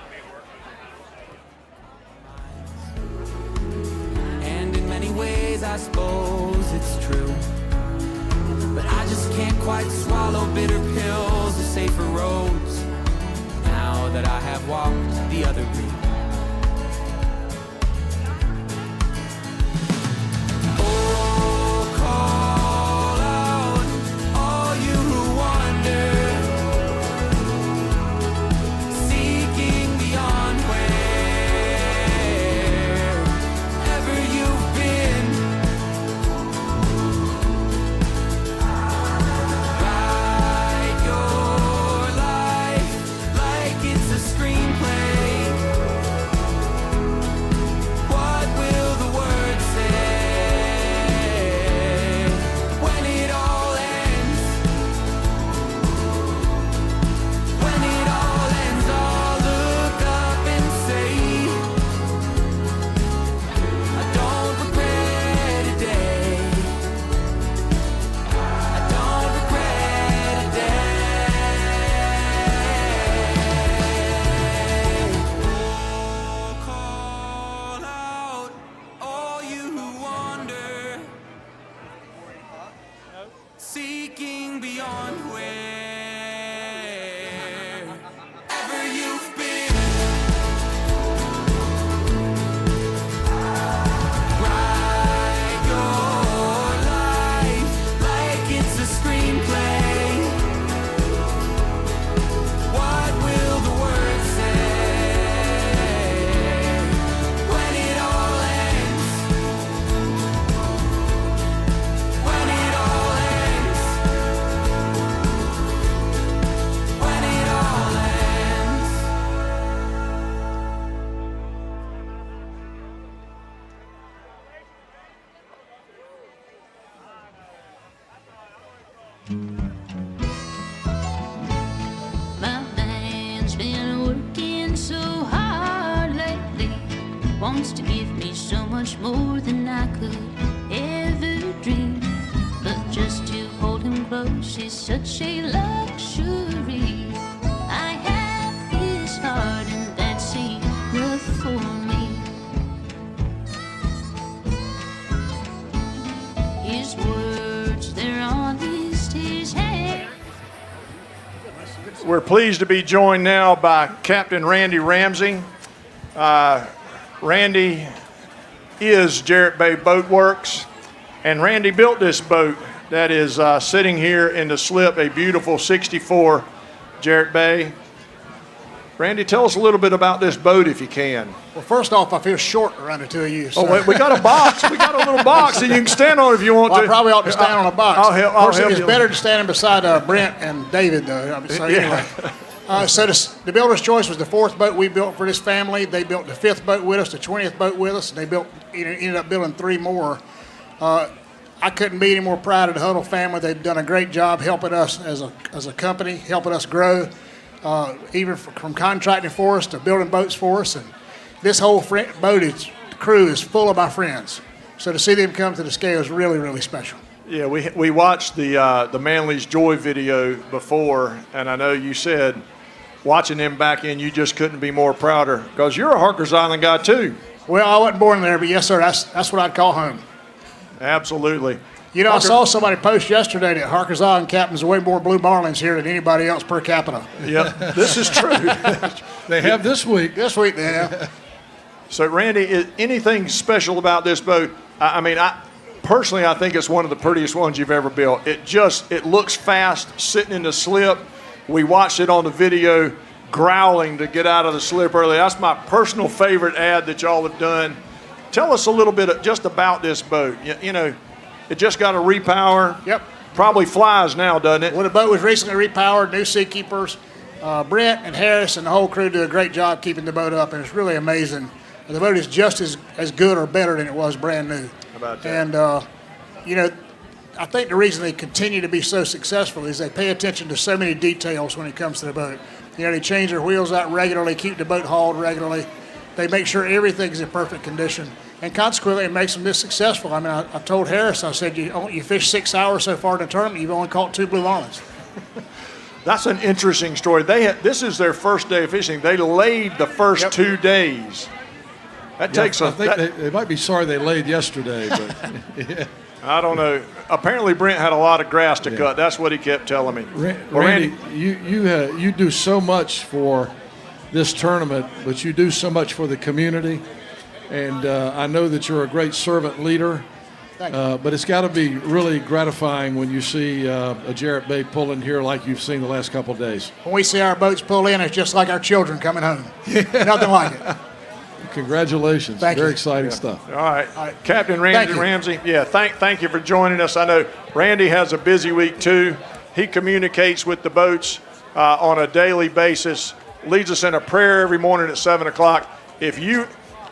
And in many ways, I suppose it's true. But I just can't quite swallow bitter pills or safer roads. Now that I have walked the other way. My man's been working so hard lately, wants to give me so much more than I could ever dream. But just to hold him close is such a luxury. I have his heart and that's enough for me. His words, they're honest, his hand. We're pleased to be joined now by Captain Randy Ramsey. Randy is Jarrett Bay Boat Works, and Randy built this boat that is sitting here in the slip, a beautiful 64 Jarrett Bay. Randy, tell us a little bit about this boat if you can. Well, first off, I feel short around the two of you. So. Oh, wait, we got a box. We got a little box, and you can stand on it if you want Well, to. I probably ought to stand on a box. I'll help. Of course, I'll it's help better to stand beside Brent and David, though. So anyway, the Builder's Choice was the fourth boat we built for this family. They built the fifth boat with us, the 20th boat with us, and they ended up building three more. I couldn't be any more proud of the Huddle family. They've done a great job helping us as a company, helping us grow. Even from contracting for us to building boats for us, and this whole crew is full of my friends. So to see them come to the scale is really, really special. Yeah, we watched the Manly's Joy video before, and I know you said watching them back in, you just couldn't be more prouder because you're a Harkers Island guy too. Well, I wasn't born there, but yes, sir, that's what I'd call home. Absolutely. You know, I saw somebody post yesterday that Harkers Island captains way more blue Marlins here than anybody else per capita. Yep, this is true. They have this week. This week they have. So, Randy, is anything special about this boat? I personally, I think it's one of the prettiest ones you've ever built. It looks fast, sitting in the slip. We watched it on the video, growling to get out of the slip early. That's my personal favorite ad that y'all have done. Tell us a little bit just about this boat. You know, it just got a repower. Yep. Probably flies now, doesn't it? Well, the boat was recently repowered, new seakeepers. Brent and Harris and the whole crew do a great job keeping the boat up, and it's really amazing. The boat is just as good or better than it was brand new. How about that? And, you know, I think the reason they continue to be so successful is they pay attention to so many details when it comes to the boat. You know, they change their wheels out regularly, keep the boat hauled regularly. They make sure everything's in perfect condition. And consequently, it makes them this successful. I mean, I told Harris, I said, you fished 6 hours so far in the tournament, you've only caught 2 blue Marlins. That's an interesting story. This is their first day of fishing. They laid the first 2 days. That takes I think they might be sorry they laid yesterday, but yeah. I don't know. Apparently, Brent had a lot of grass to cut. That's what he kept telling me. Randy, you do so much for this tournament, but you do so much for the community. And I know that you're a great servant leader, but it's got to be really gratifying when you see a Jarrett Bay pull in here like you've seen the last couple of days. When we see our boats pull in, it's just like our children coming home. Nothing like it. Congratulations. Thank you. Very exciting stuff. All right. Captain Randy Ramsey, thank you for joining us. I know Randy has a busy week too. He communicates with the boats on a daily basis, leads us in a prayer every morning at 7 o'clock.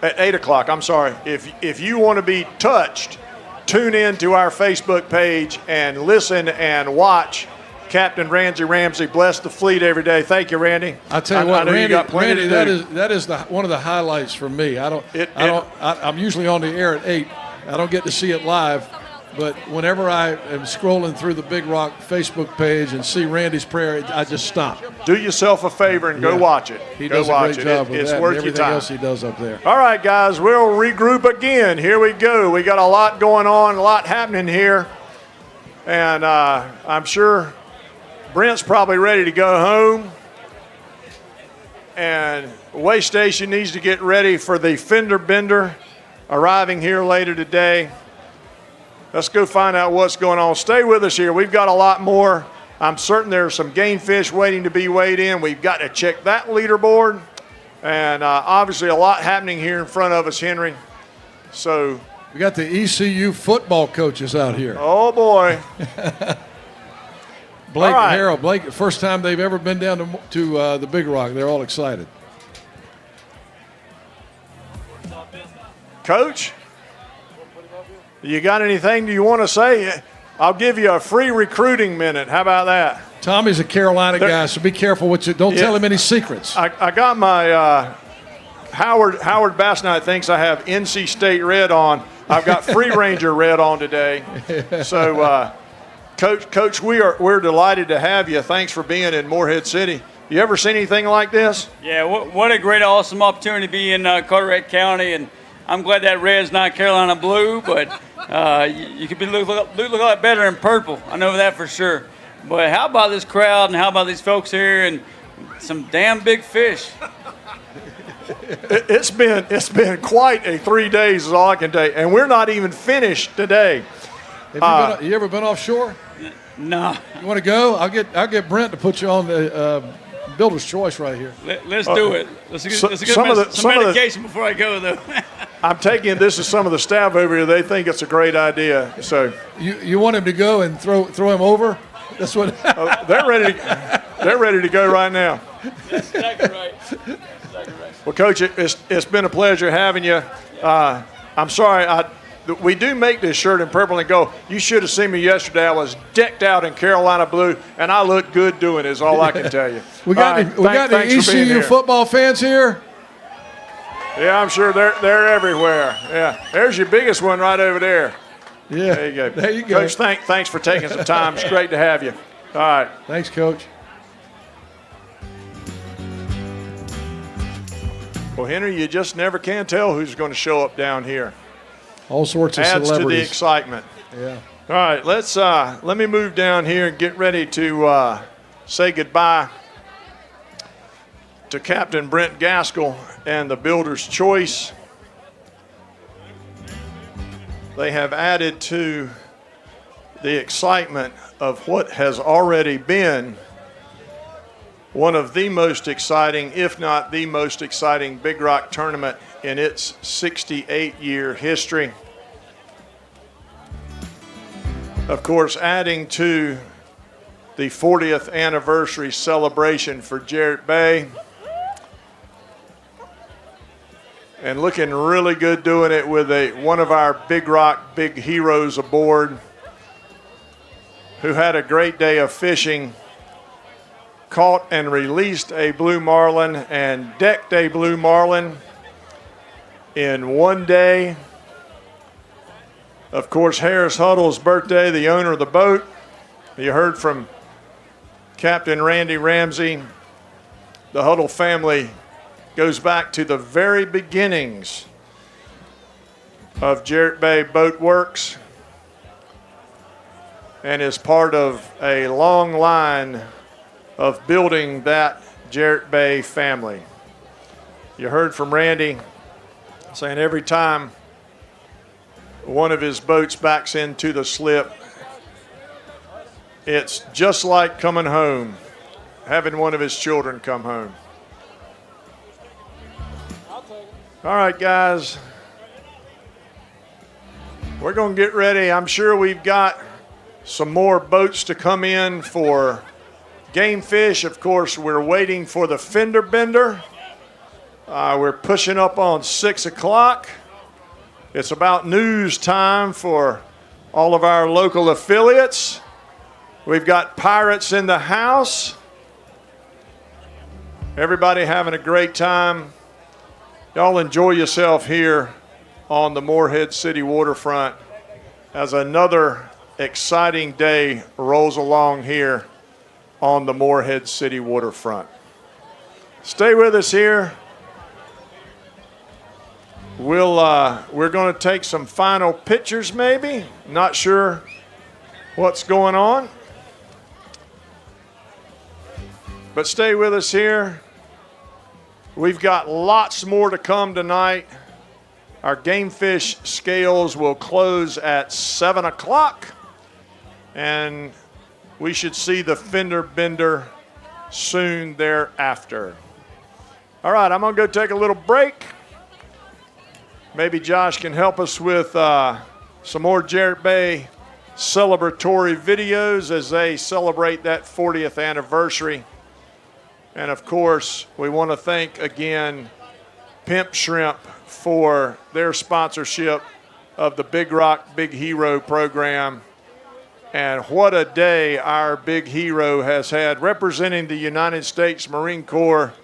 At 8 o'clock, I'm sorry. If you want to be touched, tune in to our Facebook page and listen and watch Captain Randy Ramsey bless the fleet every day. Thank you, Randy. I tell you what, Randy, that is one of the highlights for me. I'm usually on the air at 8. I don't get to see it live, but whenever I am scrolling through the Big Rock Facebook page and see Randy's prayer, I just stop. Do yourself a favor and go watch it. He does a great job with it's that worth and your everything time. else he does up there. All right, guys, we'll regroup again. Here we go. We got a lot going on, a lot happening here, and I'm sure Brent's probably ready to go home, and Way Station needs to get ready for the fender bender arriving here later today. Let's go find out what's going on. Stay with us here. We've got a lot more. I'm certain there's some game fish waiting to be weighed in. We've got to check that leaderboard, and obviously a lot happening here in front of us, Henry. So we got the ECU football coaches out here. Oh boy. Blake, first time they've ever been down to the Big Rock. They're all excited. Coach, you got anything you want to say? I'll give you a free recruiting minute. How about that? Tommy's a Carolina guy, so be careful what you. Don't tell him any secrets. I got my Howard Basnight thinks I have NC State red on. I've got Free Ranger red on today. So, Coach, we're delighted to have you. Thanks for being in Morehead City. You ever seen anything like this? Yeah, what a great, awesome opportunity to be in Carteret County, and I'm glad that red's not Carolina blue, but you could look a lot better in purple. I know that for sure. But how about this crowd, and how about these folks here, and some damn big fish? It's been quite a 3 days, is all I can tell you, and we're not even finished today. Have you ever been offshore? No. You want to go? I'll get Brent to put you on the Builder's Choice right here. Let's do it. Let's get some medication before I go, though. I'm taking this as some of the staff over here. They think it's a great idea. So you want him to go and throw him over? That's what. They're ready to go right now. That's exactly right. Well, Coach, it's been a pleasure having you. I'm sorry, we do make this shirt in purple and gold. You should have seen me yesterday. I was decked out in Carolina blue, and I look good doing it, is all I can tell you. We got the ECU football fans here. Yeah, I'm sure they're everywhere. Yeah, there's your biggest one right over there. Yeah, there you go. There you go. Coach, thanks for taking some time. It's great to have you. All right. Thanks, Coach. Well, Henry, you just never can tell who's going to show up down here. All sorts of Adds celebrities. to the excitement. Yeah. All right, let me move down here and get ready to say goodbye to Captain Brent Gaskell and the Builder's Choice. They have added to the excitement of what has already been one of the most exciting, if not the most exciting, Big Rock tournament in its 68-year history. Of course, adding to the 40th anniversary celebration for Jarrett Bay. And looking really good doing it with one of our Big Rock big heroes aboard who had a great day of fishing, caught and released a blue marlin and decked a blue marlin in one day. Of course, Harris Huddle's birthday, the owner of the boat. You heard from Captain Randy Ramsey. The Huddle family goes back to the very beginnings of Jarrett Bay Boat Works and is part of a long line of building that Jarrett Bay family. You heard from Randy saying every time one of his boats backs into the slip, it's just like coming home, having one of his children come home. All right, guys, we're going to get ready. I'm sure we've got some more boats to come in for game fish. Of course, we're waiting for the fender bender. We're pushing up on 6 o'clock. It's about news time for all of our local affiliates. We've got Pirates in the house. Everybody having a great time. Y'all enjoy yourself here on the Morehead City waterfront as another exciting day rolls along here on the Morehead City waterfront. Stay with us here. We're going to take some final pictures maybe. Not sure what's going on. But stay with us here. We've got lots more to come tonight. Our game fish scales will close at 7 o'clock. And we should see the fender bender soon thereafter. All right, I'm going to go take a little break. Maybe Josh can help us with some more Jarrett Bay celebratory videos as they celebrate that 40th anniversary. And of course, we want to thank again Pimp Shrimp for their sponsorship of the Big Rock Big Hero program And what a day our big hero has had, representing the United States Marine Corps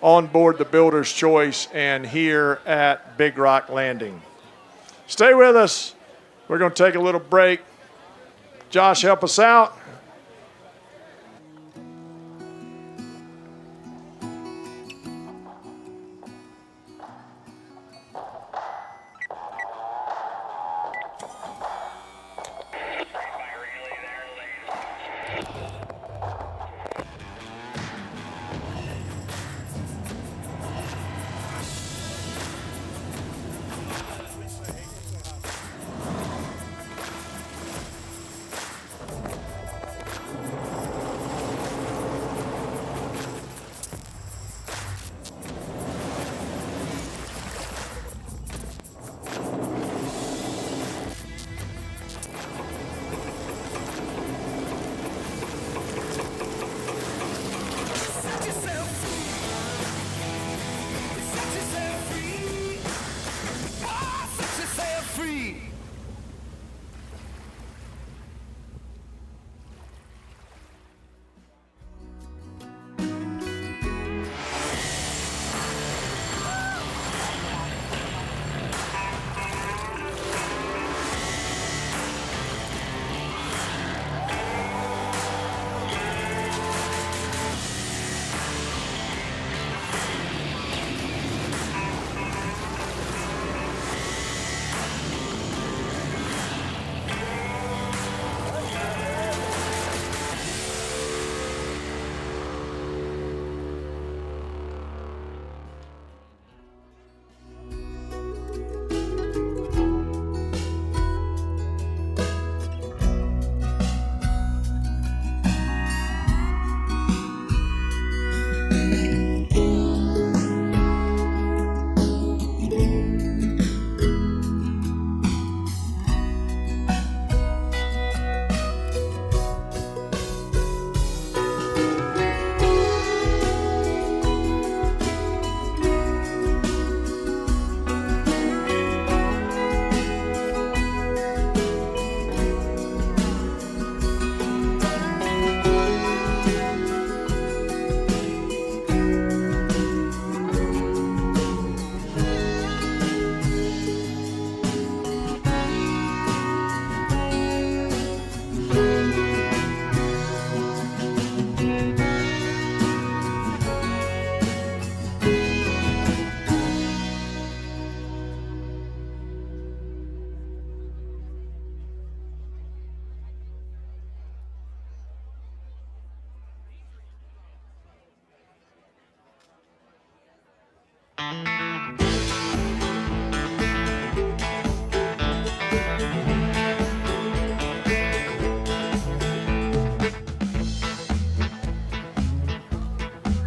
on board the Builder's Choice and here at Big Rock Landing. Stay with us. We're going to take a little break. Josh, help us out.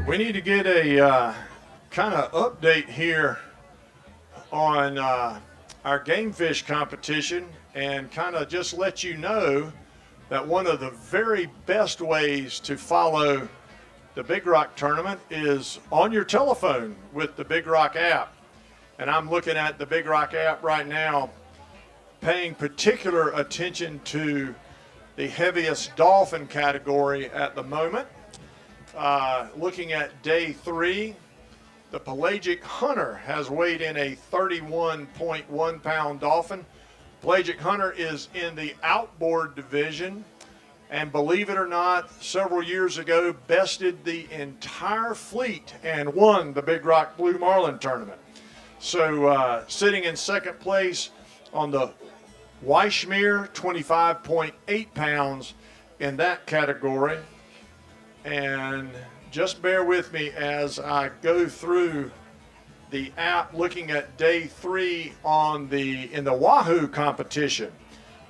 We need to get a kind of update here on our game fish competition and kind of just let you know that one of the very best ways to follow the Big Rock tournament is on your telephone with the Big Rock app. And I'm looking at the Big Rock app right now, paying particular attention to the heaviest dolphin category at the moment. Looking at day 3, the pelagic hunter has weighed in a 31.1 pound dolphin. Pelagic hunter is in the outboard division, and believe it or not, several years ago bested the entire fleet and won the Big Rock Blue Marlin tournament. So sitting in second place on the Weissmuir, 25.8 pounds in that category. And just bear with me as I go through the app looking at day 3 in the Wahoo competition.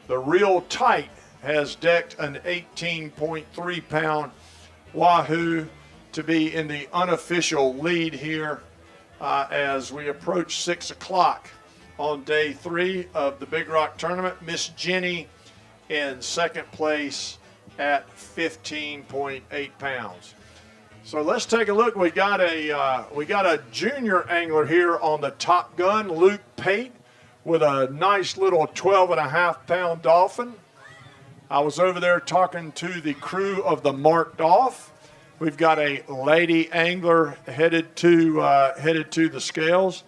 The Real Tight has decked an 18.3 pound Wahoo to be in the unofficial lead here as we approach 6 o'clock on day 3 of the Big Rock tournament. Miss Jenny in second place at 15.8 pounds. So let's take a look. We got a junior angler here on the Top Gun, Luke Pate, with a nice little 12.5 pound dolphin. I was over there talking to the crew of the Marked Off. We've got a lady angler headed to the scales.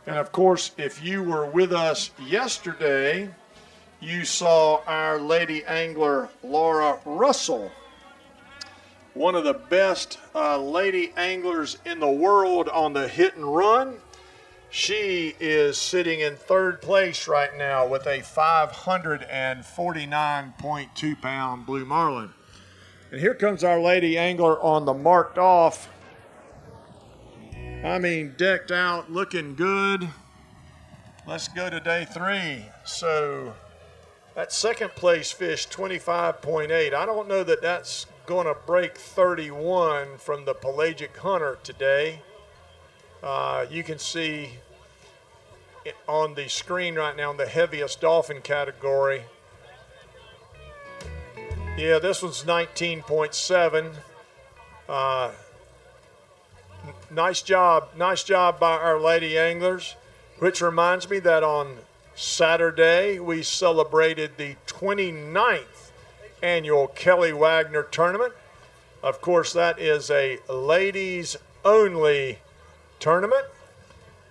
And of course, if you were with us yesterday, you saw our lady angler, Laura Russell, one of the best lady anglers in the world on the hit and run. She is sitting in third place right now with a 549.2 pound blue marlin. And here comes our lady angler on the Marked Off. I mean, decked out, looking good. Let's go to day 3. So that second place fish, 25.8. I don't know that that's going to break 31 from the pelagic hunter today. You can see on the screen right now in the heaviest dolphin category. Yeah, this one's 19.7. Nice job by our lady anglers, which reminds me that on Saturday we celebrated the 29th annual Kelly Wagner tournament. Of course, that is a ladies only tournament,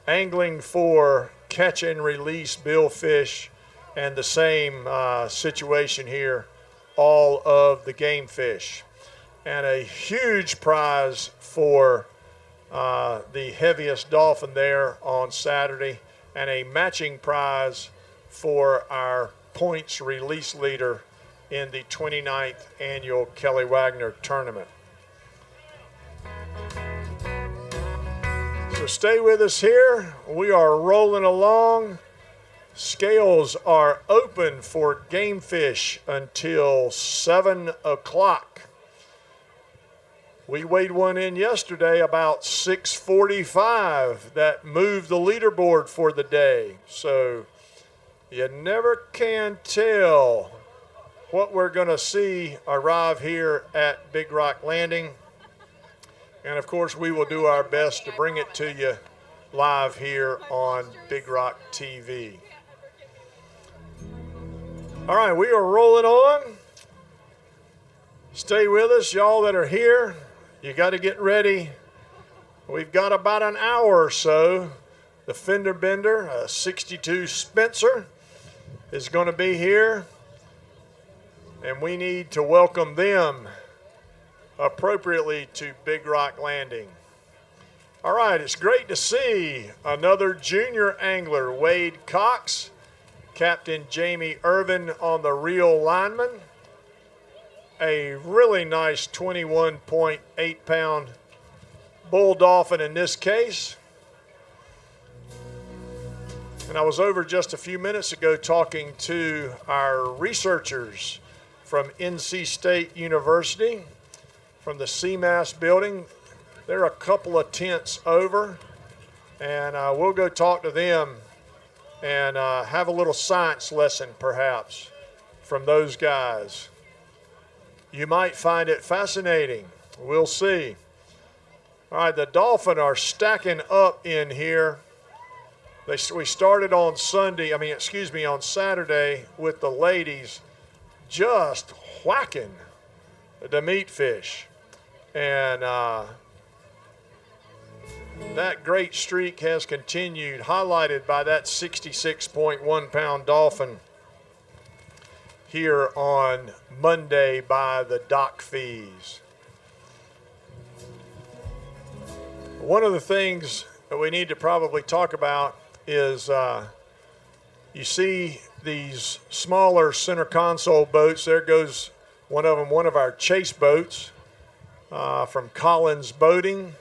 angling for catch and release billfish, and the same situation here, all of the game fish. And a huge prize for the heaviest dolphin there on Saturday, and a matching prize for our points release leader in the 29th annual Kelly Wagner tournament. So stay with us here. We are rolling along. Scales are open for game fish until 7 o'clock. We weighed one in yesterday about 6:45 that moved the leaderboard for the day. So you never can tell what we're going to see arrive here at Big Rock Landing. And of course, we will do our best to bring it to you live here on Big Rock TV. All right, we are rolling on. Stay with us, y'all that are here. You got to get ready. We've got about an hour or so. The fender bender, a 62 Spencer, is going to be here. And we need to welcome them appropriately to Big Rock Landing. All right, it's great to see another junior angler, Wade Cox, Captain Jamie Irvin on the reel lineman. A really nice 21.8 pound bull dolphin in this case. And I was over just a few minutes ago talking to our researchers from NC State University, from the CMAS building. They're a couple of tents over, and we'll go talk to them and have a little science lesson perhaps from those guys. You might find it fascinating. We'll see. All right, the dolphin are stacking up in here. We started on on Saturday with the ladies just whacking the meat fish. And that great streak has continued, highlighted by that 66.1 pound dolphin here on Monday by the dock fees. One of the things that we need to probably talk about is you see these smaller center console boats. There goes one of them, one of our chase boats from Collins Boating,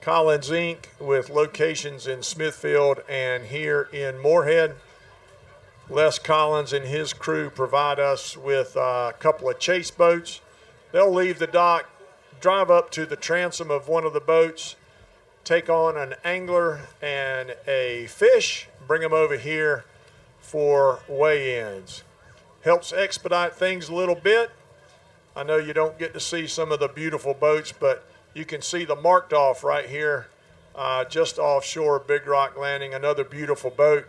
Collins Inc., with locations in Smithfield and here in Moorhead. Les Collins and his crew provide us with a couple of chase boats. They'll leave the dock, drive up to the transom of one of the boats, take on an angler and a fish, bring them over here for weigh-ins. Helps expedite things a little bit. I know you don't get to see some of the beautiful boats, but you can see the Marked Off right here, just offshore Big Rock Landing, another beautiful boat.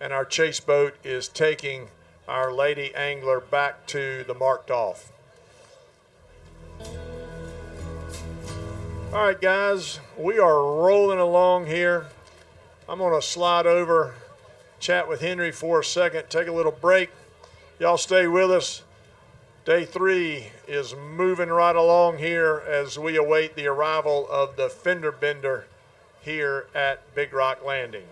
And our chase boat is taking our lady angler back to the marked off. All right, guys, we are rolling along here. I'm going to slide over, chat with Henry for a second, take a little break. Y'all stay with us. Day 3 is moving right along here as we await the arrival of the fender bender here at Big Rock Landing.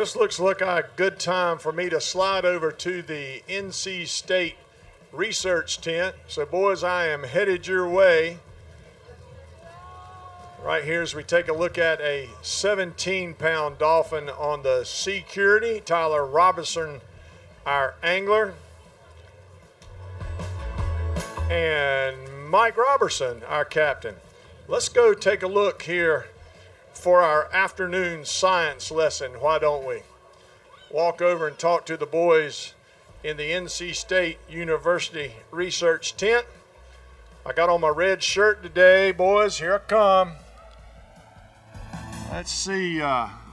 this looks like a good time for me to slide over to the NC State research tent. So, boys, I am headed your way. Right here as we take a look at a 17-pound dolphin on the Security. Tyler Robinson, our angler. And Mike Robertson, our captain. Let's go take a look here for our afternoon science lesson, why don't we? Walk over and talk to the boys in the NC State University research tent. I got on my red shirt today, boys. Here I come. Let's see.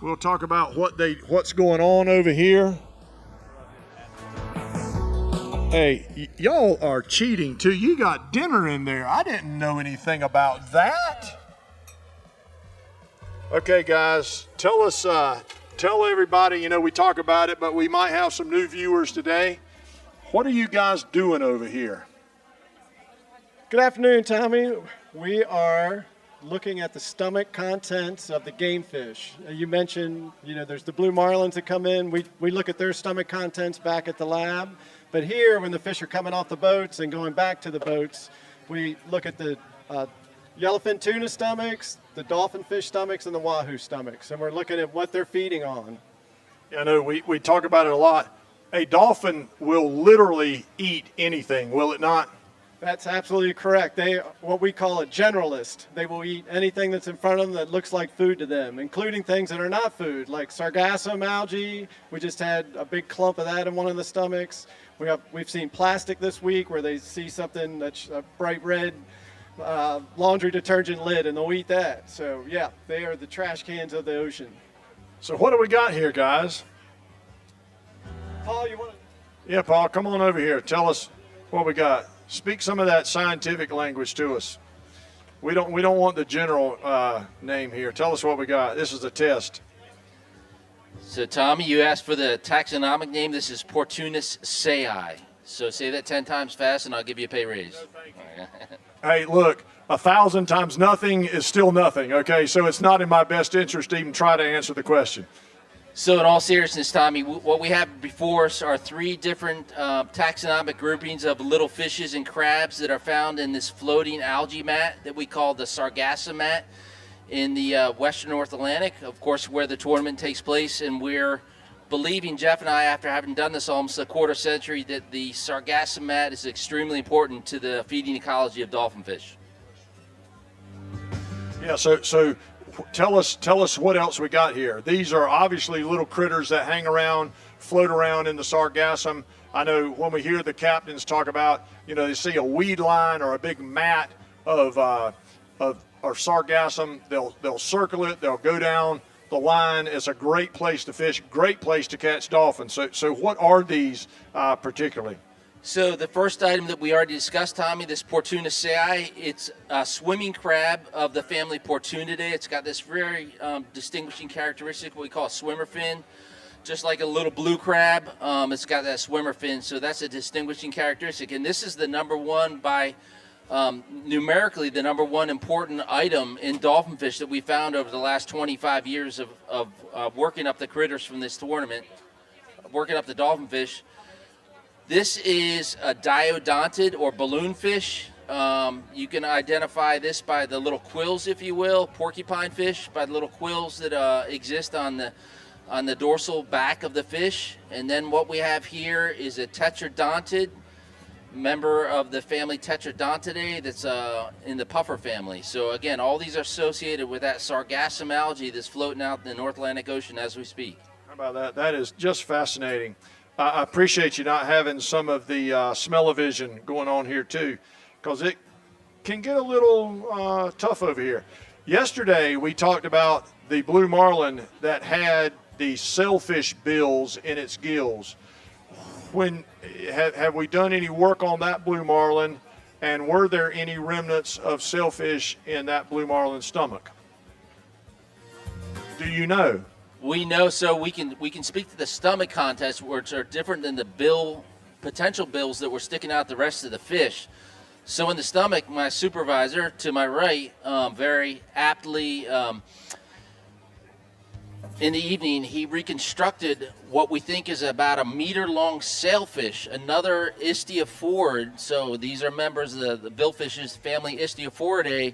We'll talk about what's going on over here. Hey, y'all are cheating too. You got dinner in there. I didn't know anything about that. Okay, guys, tell everybody, we talk about it, but we might have some new viewers today. What are you guys doing over here? Good afternoon, Tommy. We are looking at the stomach contents of the game fish. You mentioned, there's the blue marlins that come in. We look at their stomach contents back at the lab. But here, when the fish are coming off the boats and going back to the boats, we look at the yellowfin tuna stomachs, the dolphin fish stomachs, and the wahoo stomachs. And we're looking at what they're feeding on. Yeah, I know we talk about it a lot. A dolphin will literally eat anything, will it not? That's absolutely correct. They what we call a generalist. They will eat anything that's in front of them that looks like food to them, including things that are not food, like sargassum algae. We just had a big clump of that in one of the stomachs. We've seen plastic this week where they see something that's a bright red laundry detergent lid, and they'll eat that. So yeah, they are the trash cans of the ocean. So what do we got here, guys? Paul, you want to? Yeah, Paul, come on over here. Tell us what we got. Speak some of that scientific language to us. We don't want the general name here. Tell us what we got. This is a test. So, Tommy, you asked for the taxonomic name. This is Portunus sayi. So say that 10 times fast, and I'll give you a pay raise. Hey, look, 1,000 times nothing is still nothing, okay? So it's not in my best interest to even try to answer the question. So in all seriousness, Tommy, what we have before us are 3 different taxonomic groupings of little fishes and crabs that are found in this floating algae mat that we call the sargassum mat in the western North Atlantic, of course, where the tournament takes place. And we're believing, Jeff and I, after having done this almost a quarter century, that the sargassum mat is extremely important to the feeding ecology of dolphin fish. Yeah, so tell us what else we got here. These are obviously little critters that hang around, float around in the sargassum. I know when we hear the captains talk about, they see a weed line or a big mat of sargassum, they'll circle it, they'll go down the line. It's a great place to fish, great place to catch dolphins. So what are these particularly? So the first item that we already discussed, Tommy, this Portunus sayi, it's a swimming crab of the family Portunidae. It's got this very distinguishing characteristic, what we call a swimmer fin. Just like a little blue crab, it's got that swimmer fin, so that's a distinguishing characteristic. And this is the number one by, numerically, the number one important item in dolphin fish that we found over the last 25 years of working up the critters from this tournament, working up the dolphin fish. This is a diodontid or balloon fish. You can identify this by the little quills, if you will, porcupine fish, by the little quills that exist on the dorsal back of the fish. And then what we have here is a tetradontid, member of the family Tetradontidae that's in the puffer family. So again, all these are associated with that sargassum algae that's floating out in the North Atlantic Ocean as we speak. How about that? That is just fascinating. I appreciate you not having some of the smell-o-vision going on here too, because it can get a little tough over here. Yesterday we talked about the blue marlin that had the sailfish bills in its gills. Have we done any work on that blue marlin, and were there any remnants of sailfish in that blue marlin stomach? Do you know? We know, so we can speak to the stomach contents, which are different than the potential bills that were sticking out the rest of the fish. So in the stomach, my supervisor to my right very aptly in the evening, he reconstructed what we think is about a meter-long sailfish, another Istiophoridae. So these are members of the billfish's family Istiophoridae.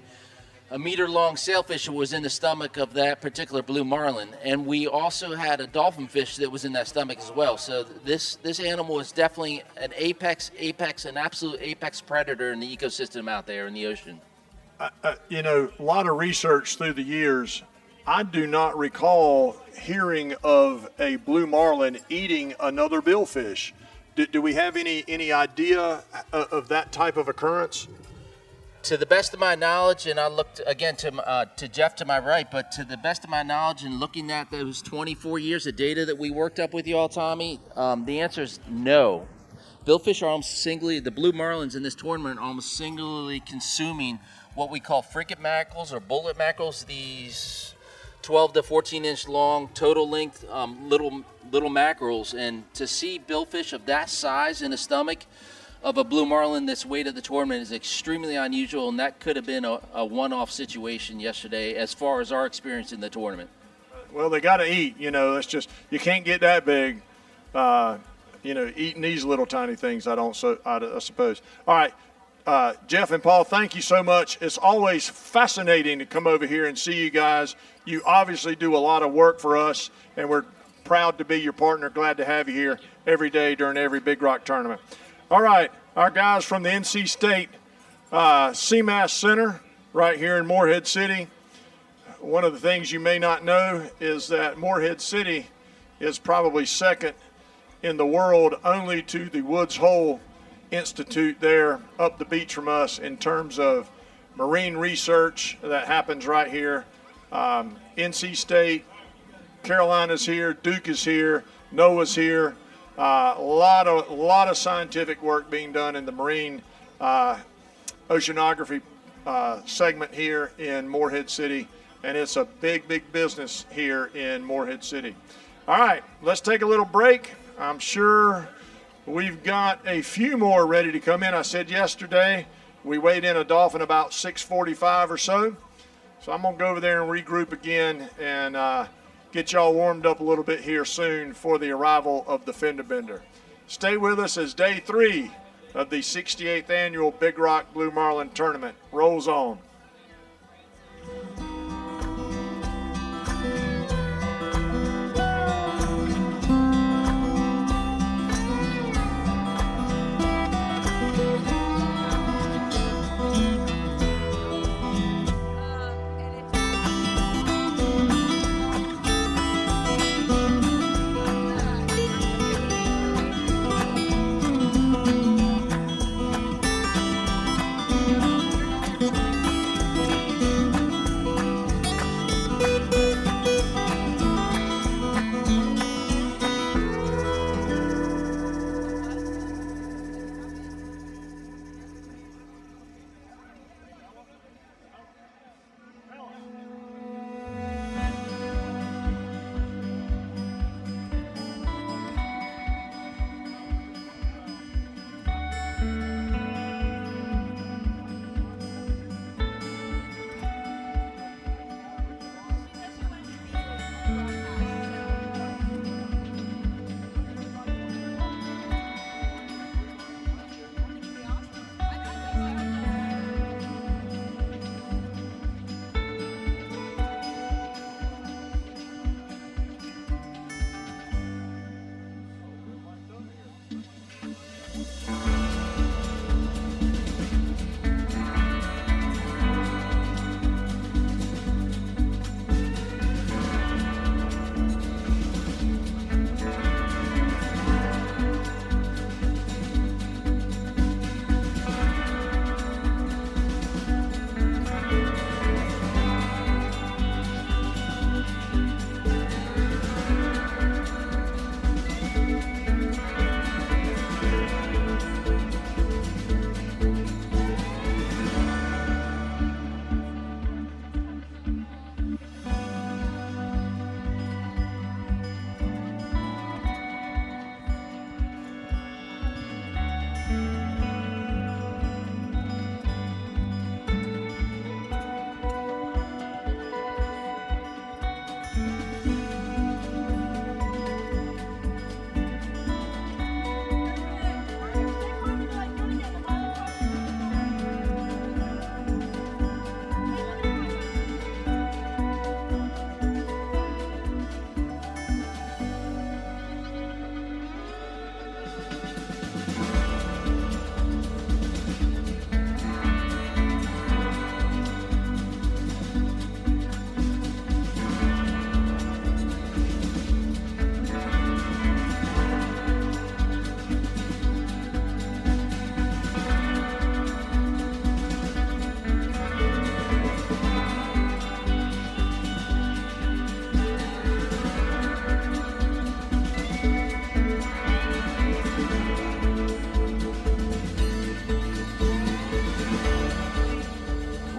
A meter-long sailfish was in the stomach of that particular blue marlin, and we also had a dolphin fish that was in that stomach as well. So this animal is definitely an an absolute apex predator in the ecosystem out there in the ocean. You know, a lot of research through the years. I do not recall hearing of a blue marlin eating another billfish. Do we have any idea of that type of occurrence? To the best of my knowledge, and I looked again to Jeff to my right, but to the best of my knowledge and looking at those 24 years of data that we worked up with you all, Tommy, the answer is no. Billfish are almost the blue marlins in this tournament are almost singularly consuming what we call frigate mackerels or bullet mackerels, these 12 to 14 inch long, total length little mackerels. And to see billfish of that size in the stomach of a blue marlin this weight at the tournament is extremely unusual, and that could have been a one-off situation yesterday as far as our experience in the tournament. Well, they got to eat, you know. That's just, you can't get that big, you know, eating these little tiny things. I suppose. All right, Jeff and Paul, thank you so much. It's always fascinating to come over here and see you guys. You obviously do a lot of work for us, and we're proud to be your partner. Glad to have you here every day during every Big Rock tournament. All right, our guys from the NC State CMAS Center right here in Morehead City. One of the things you may not know is that Morehead City is probably second in the world only to the Woods Hole Institute there up the beach from us in terms of marine research that happens right here. NC State, Carolina's here, Duke is here, NOAA's here. A lot of scientific work being done in the marine oceanography segment here in Morehead City, and it's a big business here in Morehead City. All right, let's take a little break. I'm sure we've got a few more ready to come in. I said yesterday we weighed in a dolphin about 6:45 or so, so I'm gonna go over there and regroup again and get y'all warmed up a little bit here soon for the arrival of the Fender Bender. Stay with us as day 3 of the 68th annual Big Rock Blue Marlin Tournament rolls on.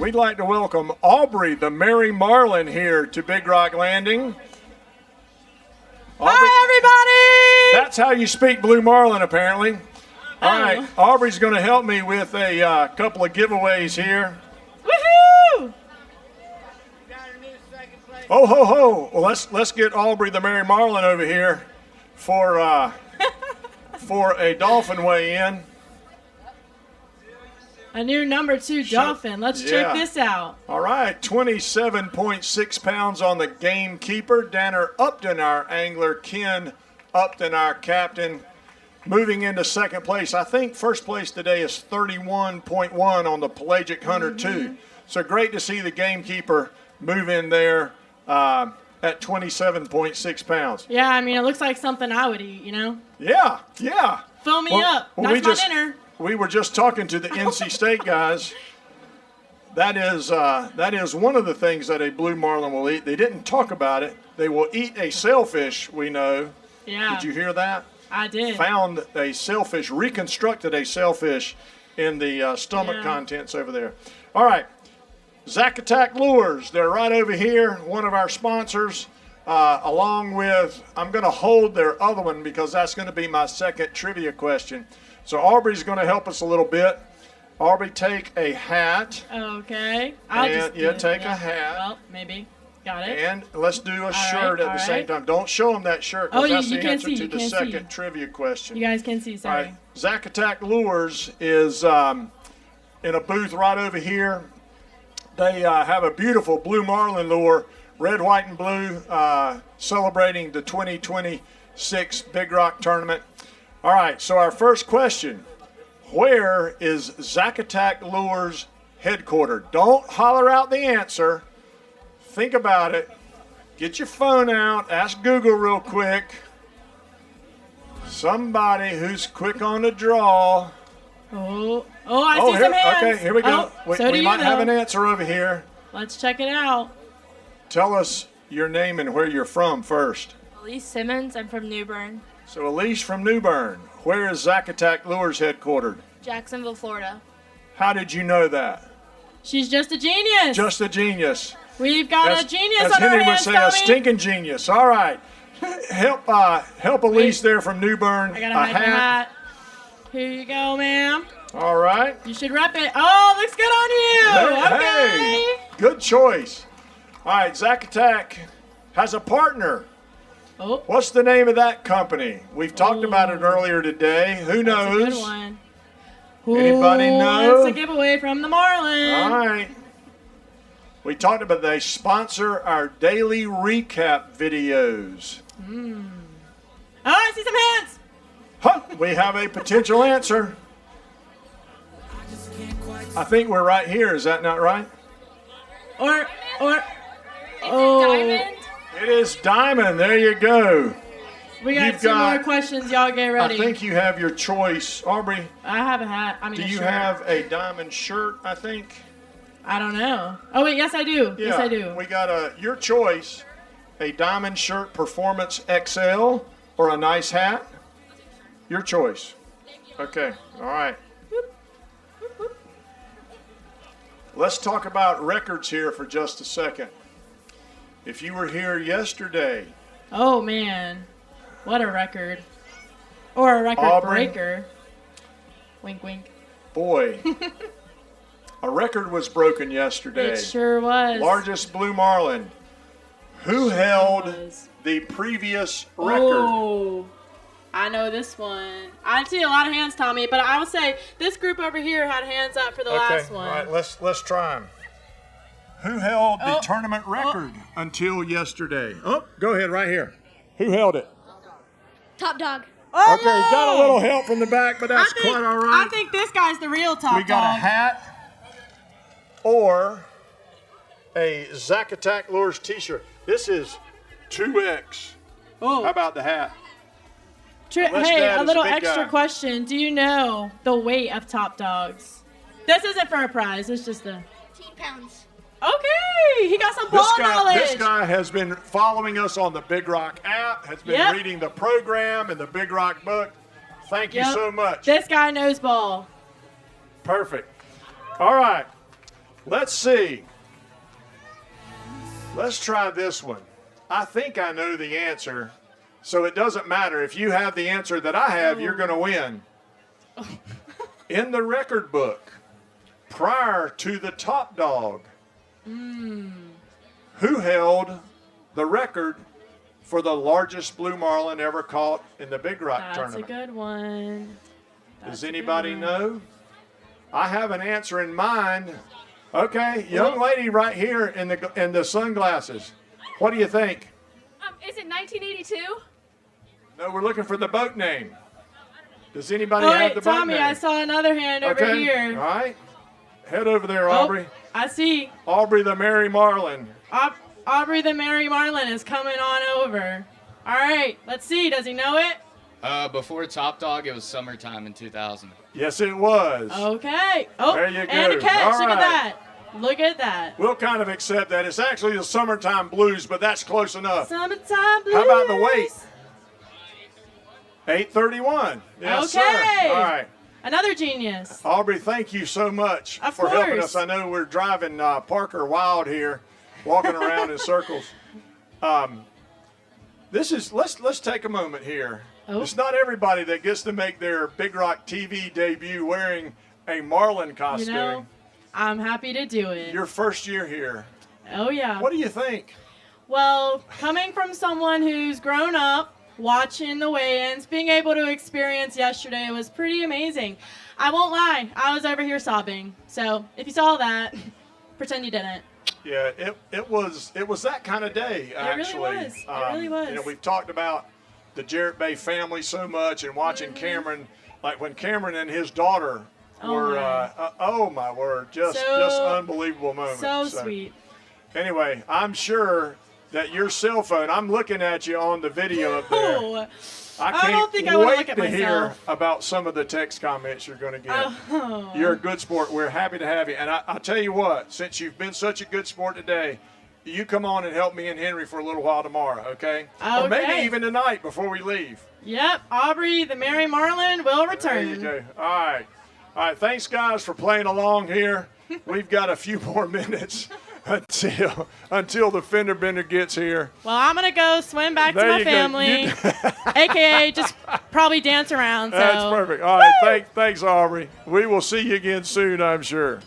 we'd like to welcome Aubrey, the Mary Marlin, here to Big Rock Landing. Aubrey, Hi, everybody! that's how you speak Blue Marlin, apparently. All right, Aubrey's going to help me with a couple of giveaways here. Woohoo! Oh, ho, ho. Well, let's get Aubrey, the Mary Marlin, over here for a dolphin weigh-in. A new number 2 dolphin. Let's check this out. All right, 27.6 pounds on the gamekeeper. Danner Upton, our angler. Ken Upton, our captain. Moving into second place. I think first place today is 31.1 on the Pelagic Hunter 2. So great to see the gamekeeper move in there at 27.6 pounds. Yeah, I mean, it looks like something I would eat, you know? Yeah. Fill me up. That's my dinner. We were just talking to the NC State guys. That is one of the things that a blue marlin will eat. They didn't talk about it. They will eat a sailfish, we know. Yeah. Did you hear that? I did. Found a sailfish, reconstructed a sailfish in the stomach contents over there. All right. Zacatec Lures. They're right over here, one of our sponsors, along with, I'm going to hold their other one because that's going to be my second trivia question. So Aubrey's going to help us a little bit. Aubrey, take a hat. Okay. Take a hat. Well, maybe. Got it. And let's do a shirt at the same time. Don't show them that shirt because that's the answer to the second trivia question. You guys can see, sorry. All right. Zacatec Lures is in a booth right over here. They have a beautiful blue marlin lure, red, white, and blue, celebrating the 2026 Big Rock Tournament. All right, so our first question, where is Zacatec Lures headquartered? Don't holler out the answer. Think about it. Get your phone out. Ask Google real quick. Somebody who's quick on the draw. I see some hands. Okay, here we go. We might have an answer over here. Let's check it out. Tell us your name and where you're from first. Elise Simmons. I'm from New Bern. So Elise from New Bern. Where is Zacatec Lures headquartered? Jacksonville, Florida. How did you know that? She's just a genius. Just a genius. We've got a genius as on our Henry hands, would say, a stinking genius. All right. Help Elise there from New Bern. I got to hide my hat. Here you go, ma'am. All right. You should rep it. Oh, looks good on you. Hey, good choice. All right, Zacatec has a partner. Oh. What's the name of that company? We've talked about it earlier today. Who knows? That's a good one. Anybody know? Who wants a giveaway from the Marlin? All right. We talked about they sponsor our daily recap videos. Oh, I see some hands. Huh, we have a potential answer. I think we're right here. Is that not right? Diamond? It is Diamond. There you go. We got two more questions. Y'all get ready. I think you have your choice. Aubrey, I have a hat. do you have a diamond shirt, I think? I don't know. Oh, wait, yes, I do. Yeah, yes, I do. We got your choice, a diamond shirt Performance XL or a nice hat. Your choice. Okay, all right. Let's talk about records here for just a second. If you were here yesterday. Oh, man. What a record. Or a record Aubrey, breaker. Wink, wink. Boy. A record was broken yesterday. It sure was. Largest blue marlin. Who held the previous record? Oh, I know this one. I see a lot of hands, Tommy, but I would say this group over here had hands up for the last one. All right, let's try them. Who held the tournament record until yesterday? Oh, go ahead, right here. Who held it? Top dog. Oh, okay, got a little help from the back, but that's quite all right. I think this guy's the real top We got dog. a hat or a Zacatec Lures t-shirt. This is 2X. Oh. How about the hat? Hey, Dad a is little big extra guy. question. Do you know the weight of top dogs? This isn't for a prize. It's just a... 15 pounds. Okay, he got some ball knowledge. This guy has been following us on the Big Rock app, has been reading the program and the Big Rock book. Thank you so much. This guy knows ball. Perfect. All right. Let's see. Let's try this one. I think I know the answer, so it doesn't matter. If you have the answer that I have, you're going to win. In the record book, prior to the top dog, who held the record for the largest blue marlin ever caught in the Big Rock tournament? That's a good one. Does anybody know? I have an answer in mind. Okay, young lady right here in the sunglasses. What do you think? Is it 1982? No, we're looking for the boat name. Does anybody Oh, have wait, the boat Tommy, name? I saw another hand over Okay, here. all right. Head over there, Aubrey. I see. Aubrey the Mary Marlin. Aubrey the Mary Marlin is coming on over. All right, let's see. Does he know it? Before Top Dog, it was summertime in 2000. Yes, it was. Okay. Oh, There you and go. a catch. All Look right. at that. Look at that. We'll kind of accept that. It's actually the Summertime Blues, but that's close enough. Summertime Blues. How about the weight? 831. Yes, Okay. sir. All right. Another genius. Aubrey, thank you so much Of for helping course. us. I know we're driving Parker wild here, walking around in circles. Let's take a moment here. Oh. It's not everybody that gets to make their Big Rock TV debut wearing a Marlin costume. You know, I'm happy to do it. Your first year here. Oh, yeah. What do you think? Well, coming from someone who's grown up watching the weigh-ins, being able to experience yesterday was pretty amazing. I won't lie, I was over here sobbing. So if you saw that, pretend you didn't. Yeah, it was that kind of day, actually. Really was. It really was. You know, we've talked about the Jarrett Bay family so much, and watching Cameron, like when Cameron and his daughter were, oh my word, just unbelievable moment. So sweet. Anyway, I'm sure that your cell phone, I'm looking at you on the video up there. Oh, I I can't don't think I wanna wait look at to hear myself. about some of the text comments you're going to get. Oh. You're a good sport. We're happy to have you. And I'll tell you what, since you've been such a good sport today, you come on and help me and Henry for a little while tomorrow, okay? Or maybe Okay. even tonight before we leave. Yep, Aubrey the Mary Marlin will There you return. go. All right. All right, thanks, guys, for playing along here. We've got a few more minutes until the fender bender gets here. Well, I'm going to go swim back There to my you go. family, a.k.a. just probably dance around. So. That's perfect. All right, thanks, Aubrey. We will see you again soon, I'm sure.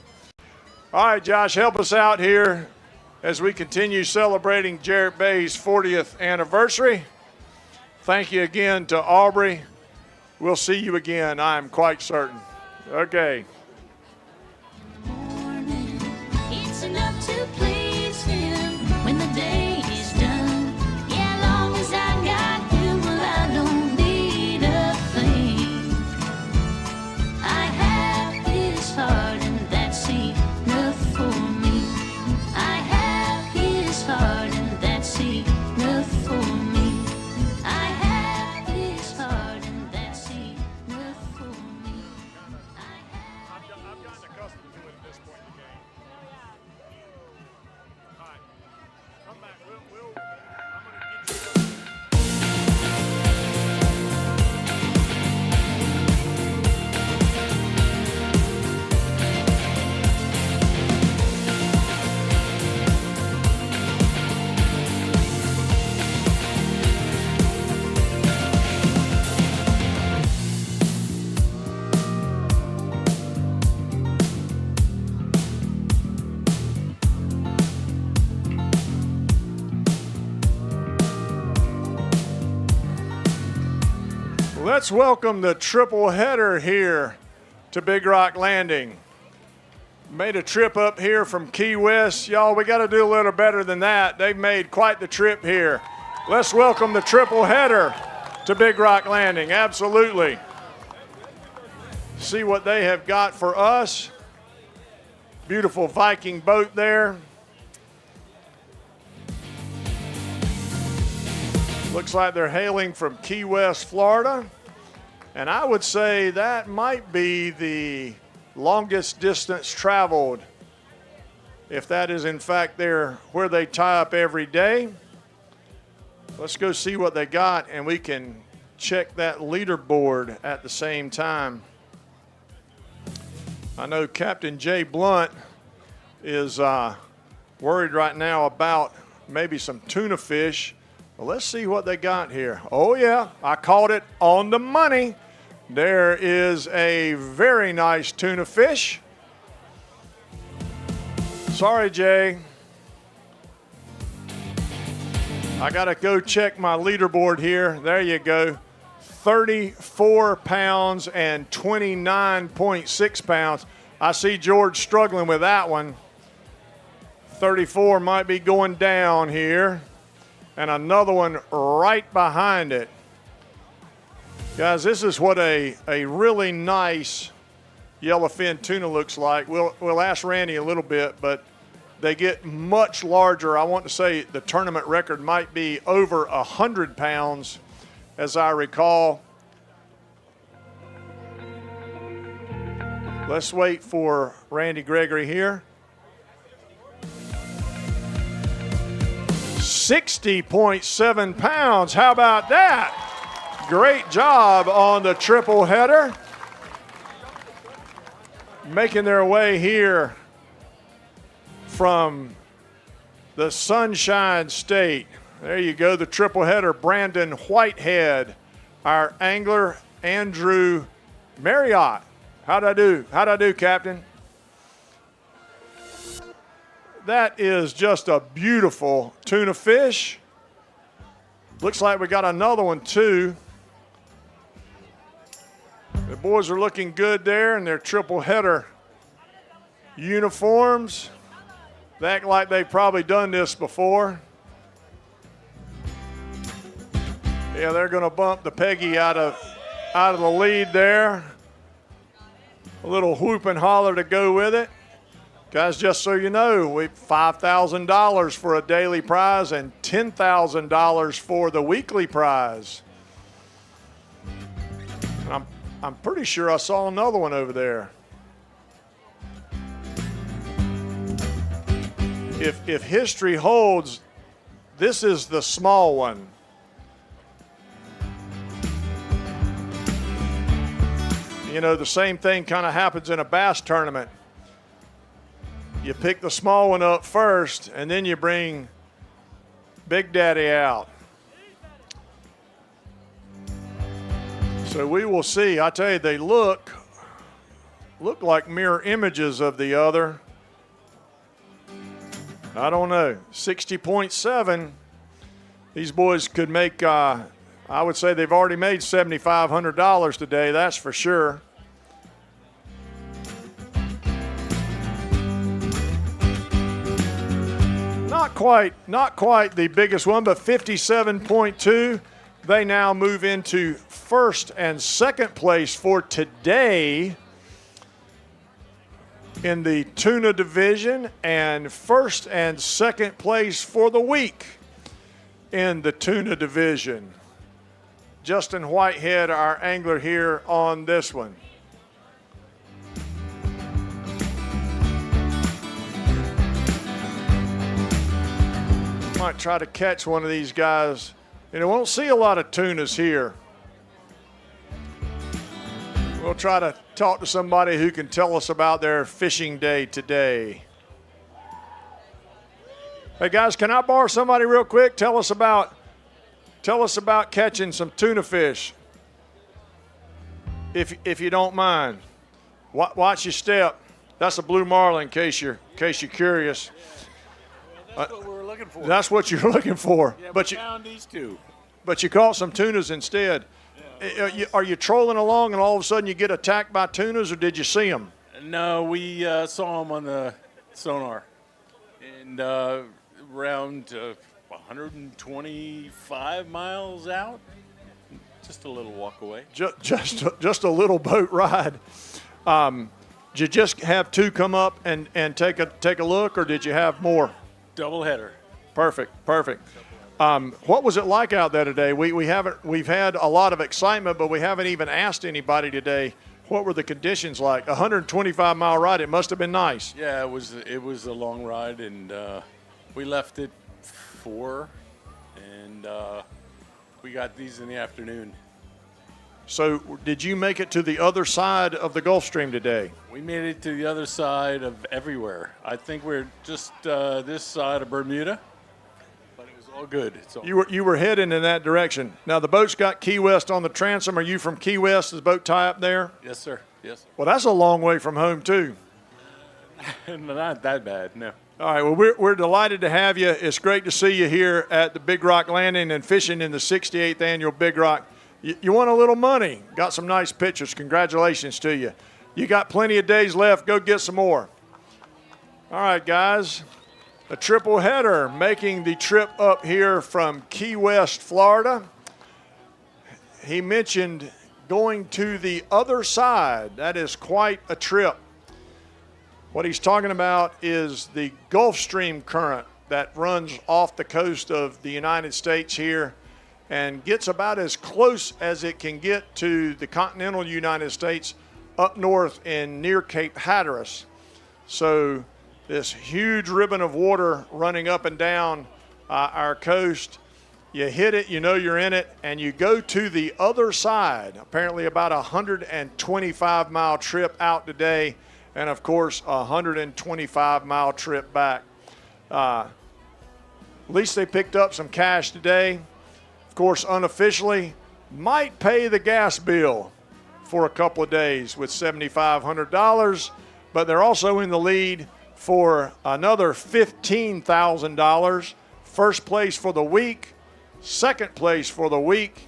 All right, Josh, help us out here as we continue celebrating Jarrett Bay's 40th anniversary. Thank you again to Aubrey. We'll see you again, I'm quite certain. Okay. It's enough to please him when the day is done. Yeah, long as I got him, well, I don't need a thing. I have his heart, and that's enough for me. I have his heart, and that's enough for me. I have his heart, and that's enough for me. I've gotten accustomed to it at this point in the game. All right, come back. I'm going to get you. Let's welcome the triple header here to Big Rock Landing. Made a trip up here from Key West. Y'all, we got to do a little better than that. They've made quite the trip here. Let's welcome the triple header to Big Rock Landing. Absolutely. See what they have got for us. Beautiful Viking boat there. Looks like they're hailing from Key West, Florida. And I would say that might be the longest distance traveled, if that is in fact where they tie up every day. Let's go see what they got, and we can check that leaderboard at the same time. I know Captain Jay Blunt is worried right now about maybe some tuna fish. Well, let's see what they got here. Oh, yeah, I called it on the money. There is a very nice tuna fish. Sorry, Jay. I got to go check my leaderboard here. There you go. 34 pounds and 29.6 pounds. I see George struggling with that one. 34 might be going down here. And another one right behind it. Guys, this is what a really nice yellowfin tuna looks like. We'll ask Randy a little bit, but they get much larger. I want to say the tournament record might be over 100 pounds, as I recall. Let's wait for Randy Gregory here. 60.7 pounds. How about that? Great job on the triple header. Making their way here from the Sunshine State. There you go, the triple header. Brandon Whitehead, our angler, Andrew Marriott. How'd I do? How'd I do, Captain? That is just a beautiful tuna fish. Looks like we got another one too. The boys are looking good there in their triple header uniforms. They act like they've probably done this before. Yeah, they're going to bump the Peggy out of the lead there. A little whoop and holler to go with it. Guys, just so you know, we $5,000 for a daily prize and $10,000 for the weekly prize. I'm pretty sure I saw another one over there. If history holds, this is the small one. You know, the same thing kind of happens in a bass tournament. You pick the small one up first, and then you bring Big Daddy out. So we will see. I tell you, they look like mirror images of the other. I don't know. 60.7. These boys could make, I would say they've already made $7,500 today, that's for sure. Not quite the biggest one, but 57.2. They now move into first and second place for today in the tuna division, and first and second place for the week in the tuna division. Justin Whitehead, our angler here on this one. Might try to catch one of these guys. And you won't see a lot of tunas here. We'll try to talk to somebody who can tell us about their fishing day today. Hey guys, can I borrow somebody real quick? Tell us about catching some tuna fish, if you don't mind. Watch your step. That's a blue marlin, in case you're curious. That's what we were looking for. That's what you're looking for. Yeah, but we found these two. But you caught some tunas instead. Yeah. Are you trolling along and all of a sudden you get attacked by tunas, or did you see them? No, we saw them on the sonar. And around 125 miles out, just a little walk away. Just a little boat ride. Did you just have two come up and take a look, or did you have more? Doubleheader. Perfect. What was it like out there today? We've had a lot of excitement, but we haven't even asked anybody today. What were the conditions like? 125-mile ride. It must have been nice. Yeah, it was a long ride, and we left at 4, and we got these in the afternoon. So did you make it to the other side of the Gulf Stream today? We made it to the other side of everywhere. I think we're just this side of Bermuda, but it was all good. It's all You were heading in that direction. Now the boat's got Key West on the transom. Are you from Key West? Is the boat tie up there? Yes, sir. Yes, sir. Well, that's a long way from home too. Not that bad, no. All right, well, we're delighted to have you. It's great to see you here at the Big Rock Landing and fishing in the 68th Annual Big Rock. You won a little money. Got some nice pictures. Congratulations to you. You got plenty of days left. Go get some more. All right, guys. A triple header making the trip up here from Key West, Florida. He mentioned going to the other side. That is quite a trip. What he's talking about is the Gulf Stream current that runs off the coast of the United States here and gets about as close as it can get to the continental United States up north and near Cape Hatteras. So this huge ribbon of water running up and down our coast, you hit it, you know you're in it, and you go to the other side. Apparently about a 125-mile trip out today, and of course a 125-mile trip back. At least they picked up some cash today. Of course, unofficially, might pay the gas bill for a couple of days with $7,500, but they're also in the lead for another $15,000. First place for the week, second place for the week,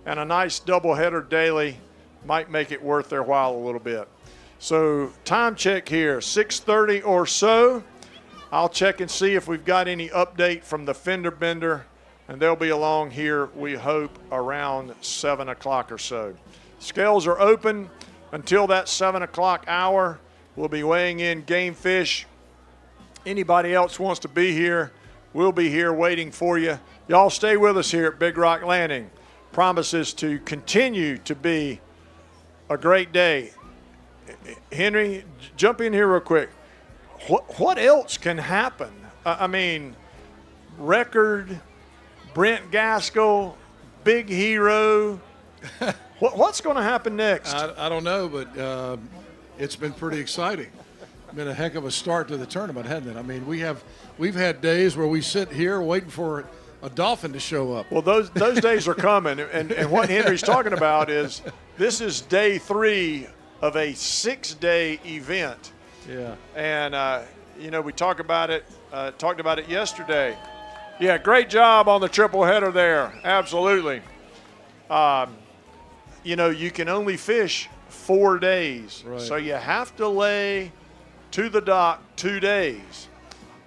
and a nice doubleheader daily might make it worth their while a little bit. So time check here, 6:30 or so. I'll check and see if we've got any update from the fender bender, and they'll be along here, we hope, around 7 o'clock or so. Scales are open until that 7 o'clock hour. We'll be weighing in game fish. Anybody else wants to be here, we'll be here waiting for you. Y'all stay with us here at Big Rock Landing. Promises to continue to be a great day. Henry, jump in here real quick. What else can happen? I mean, record, Brent Gaskell, big hero. What's going to happen next? I don't know, but it's been pretty exciting. Been a heck of a start to the tournament, hasn't it? I mean, we've had days where we sit here waiting for a dolphin to show up. Well, those days are coming, and what Henry's talking about is this is day 3 of a 6-day event. Yeah. And we talked about it yesterday. Yeah, great job on the triple header there. Absolutely. You can only fish 4 days. Right. So you have to lay to the dock 2 days.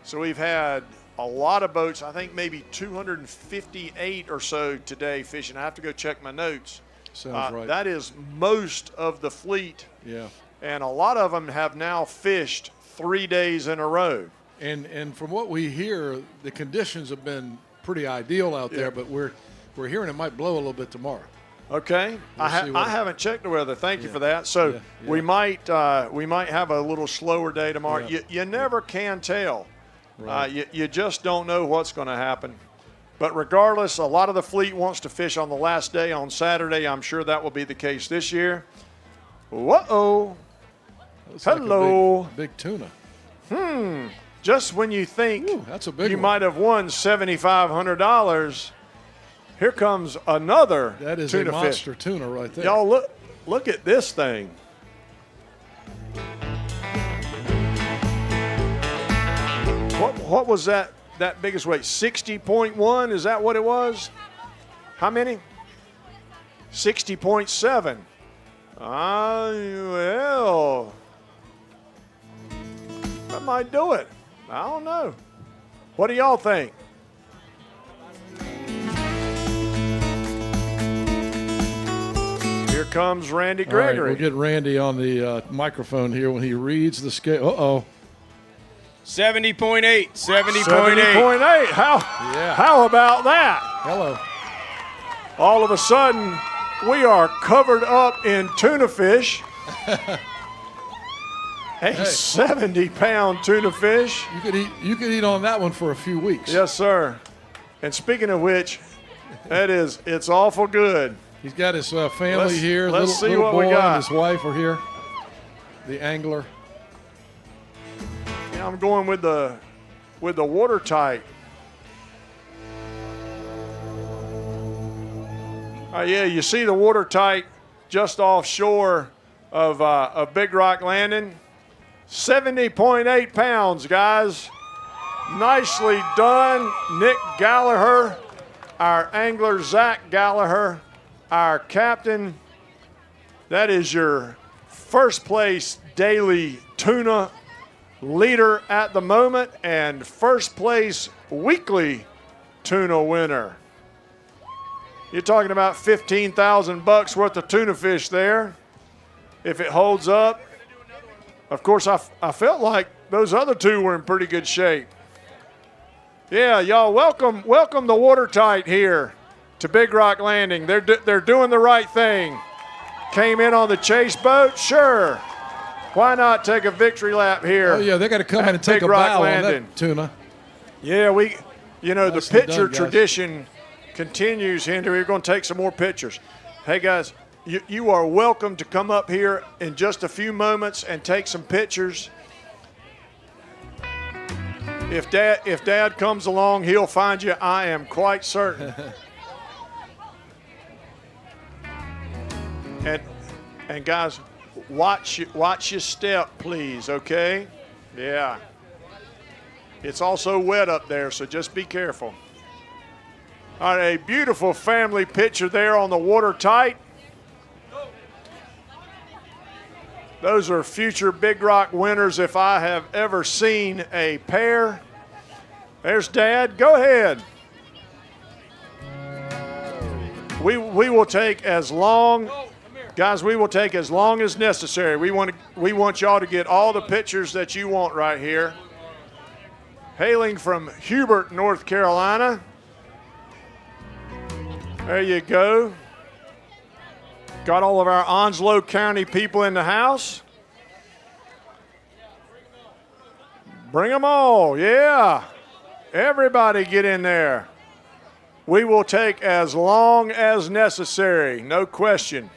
So we've had a lot of boats, I think maybe 258 or so today fishing. I have to go check my notes. Sounds right. That is most of the fleet. Yeah. And a lot of them have now fished 3 days in a row. And from what we hear, the conditions have been pretty ideal out there, but we're hearing it might blow a little bit tomorrow. Okay, I haven't checked the weather. Thank you for that. So we might have a little slower day tomorrow. Yeah. You never can tell. Right. You just don't know what's going to happen. But regardless, a lot of the fleet wants to fish on the last day on Saturday. I'm sure that will be the case this year. Whoa! Hello. Like big tuna. Just when you think that's a big you one. might have won $7,500, here comes another That is tuna a monster fish. tuna right there. Y'all look at this thing. What was that biggest weight? 60.1? Is that what it was? How many? 60.7. Well, that might do it. I don't know. What do y'all think? Here comes Randy All right, Gregory. we'll get Randy on the microphone here when he reads the scale. Uh-oh. 70.8. 70.8. 70.8. How about that? Hello. All of a sudden, we are covered up in tuna fish. A 70-pound tuna fish. You could eat on that one for a few weeks. Yes, sir. And speaking of which, it's awful good. He's got his family Let's- here. let's see little what we boy got. and his wife are here. The angler. Yeah, I'm going with the watertight. Yeah, you see the watertight just offshore of Big Rock Landing. 70.8 pounds, guys. Nicely done. Nick Gallagher, our angler Zach Gallagher, our captain. That is your first place daily tuna leader at the moment and first place weekly tuna winner. You're talking about 15,000 bucks worth of tuna fish there. If it holds up. Of course, I felt like those other two were in pretty good shape. Yeah, y'all, welcome the watertight here to Big Rock Landing. They're doing the right thing. Came in on the chase boat, sure. Why not take a victory lap here? Oh, yeah, they got to come in and take Big a Rock bow on Landing. that tuna. Yeah, the Nicely picture done, guys. tradition continues, Henry. We're going to take some more pictures. Hey, guys, you are welcome to come up here in just a few moments and take some pictures. If Dad comes along, he'll find you, I am quite certain. And guys, watch your step, please, okay? Yeah. It's also wet up there, so just be careful. All right, a beautiful family picture there on the watertight. Those are future Big Rock winners if I have ever seen a pair. There's Dad. Go ahead. We will take as long, guys, we will take as long as necessary. We want y'all to get all the pictures that you want right here. Hailing from Hubert, North Carolina. There you go. Got all of our Onslow County people in the house. Bring them all, yeah. Everybody get in there. We will take as long as necessary, no question.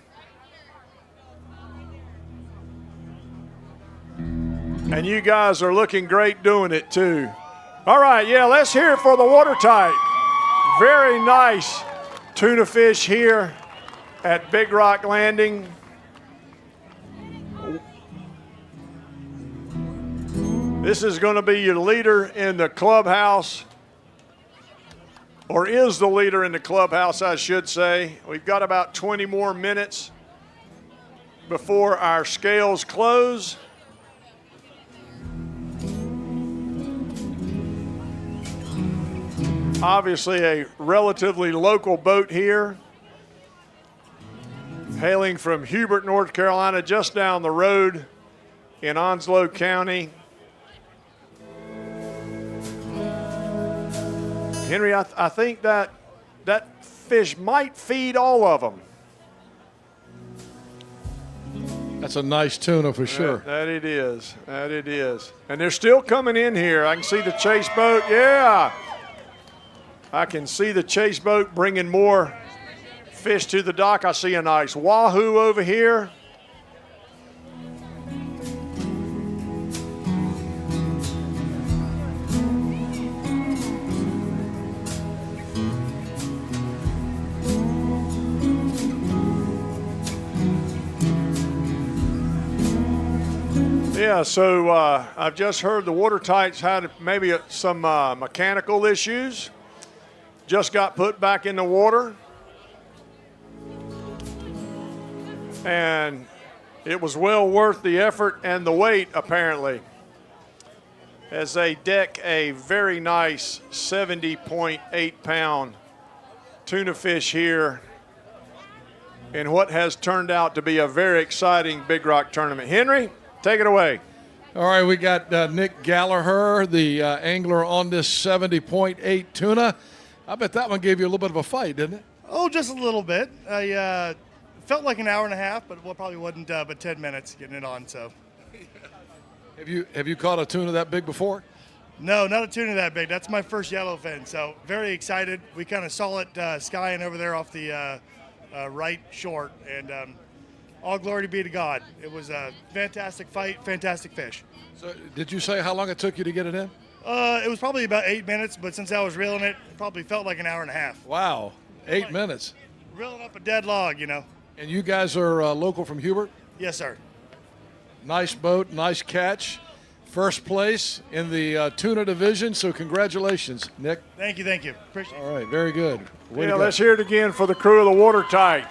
And you guys are looking great doing it too. All right, yeah, let's hear it for the watertight. Very nice tuna fish here at Big Rock Landing. This is going to be your leader in the clubhouse, or is the leader in the clubhouse, I should say. We've got about 20 more minutes before our scales close. Obviously a relatively local boat here. Hailing from Hubert, North Carolina, just down the road in Onslow County. Henry, I think that fish might feed all of them. That's a nice tuna for sure. That it is. That it is. And they're still coming in here. I can see the chase boat. Yeah. I can see the chase boat bringing more fish to the dock. I see a nice wahoo over here. Yeah, so I've just heard the watertights had maybe some mechanical issues. Just got put back in the water. And it was well worth the effort and the wait, apparently, as they deck a very nice 70.8 pound tuna fish here in what has turned out to be a very exciting Big Rock tournament. Henry, take it away. All right, we got Nick Gallagher, the angler on this 70.8 tuna. I bet that one gave you a little bit of a fight, didn't it? Oh, just a little bit. I felt like an hour and a half, but probably wasn't but 10 minutes getting it on. So, have you caught a tuna that big before? No, not a tuna that big. That's my first yellowfin. So very excited. We kind of saw it skying over there off the right short, and all glory be to God. It was a fantastic fight, fantastic fish. So, did you say how long it took you to get it in? It was probably about 8 minutes, but since I was reeling it, it probably felt like an hour and a half. Wow, 8 minutes. Reeling up a dead log, And you guys are local from Hubert? Yes, sir. Nice boat, nice catch. First place in the tuna division, so congratulations, Nick. Thank you. Appreciate it. All right, very good. Way to Yeah, go. let's hear it again for the crew of the Watertight.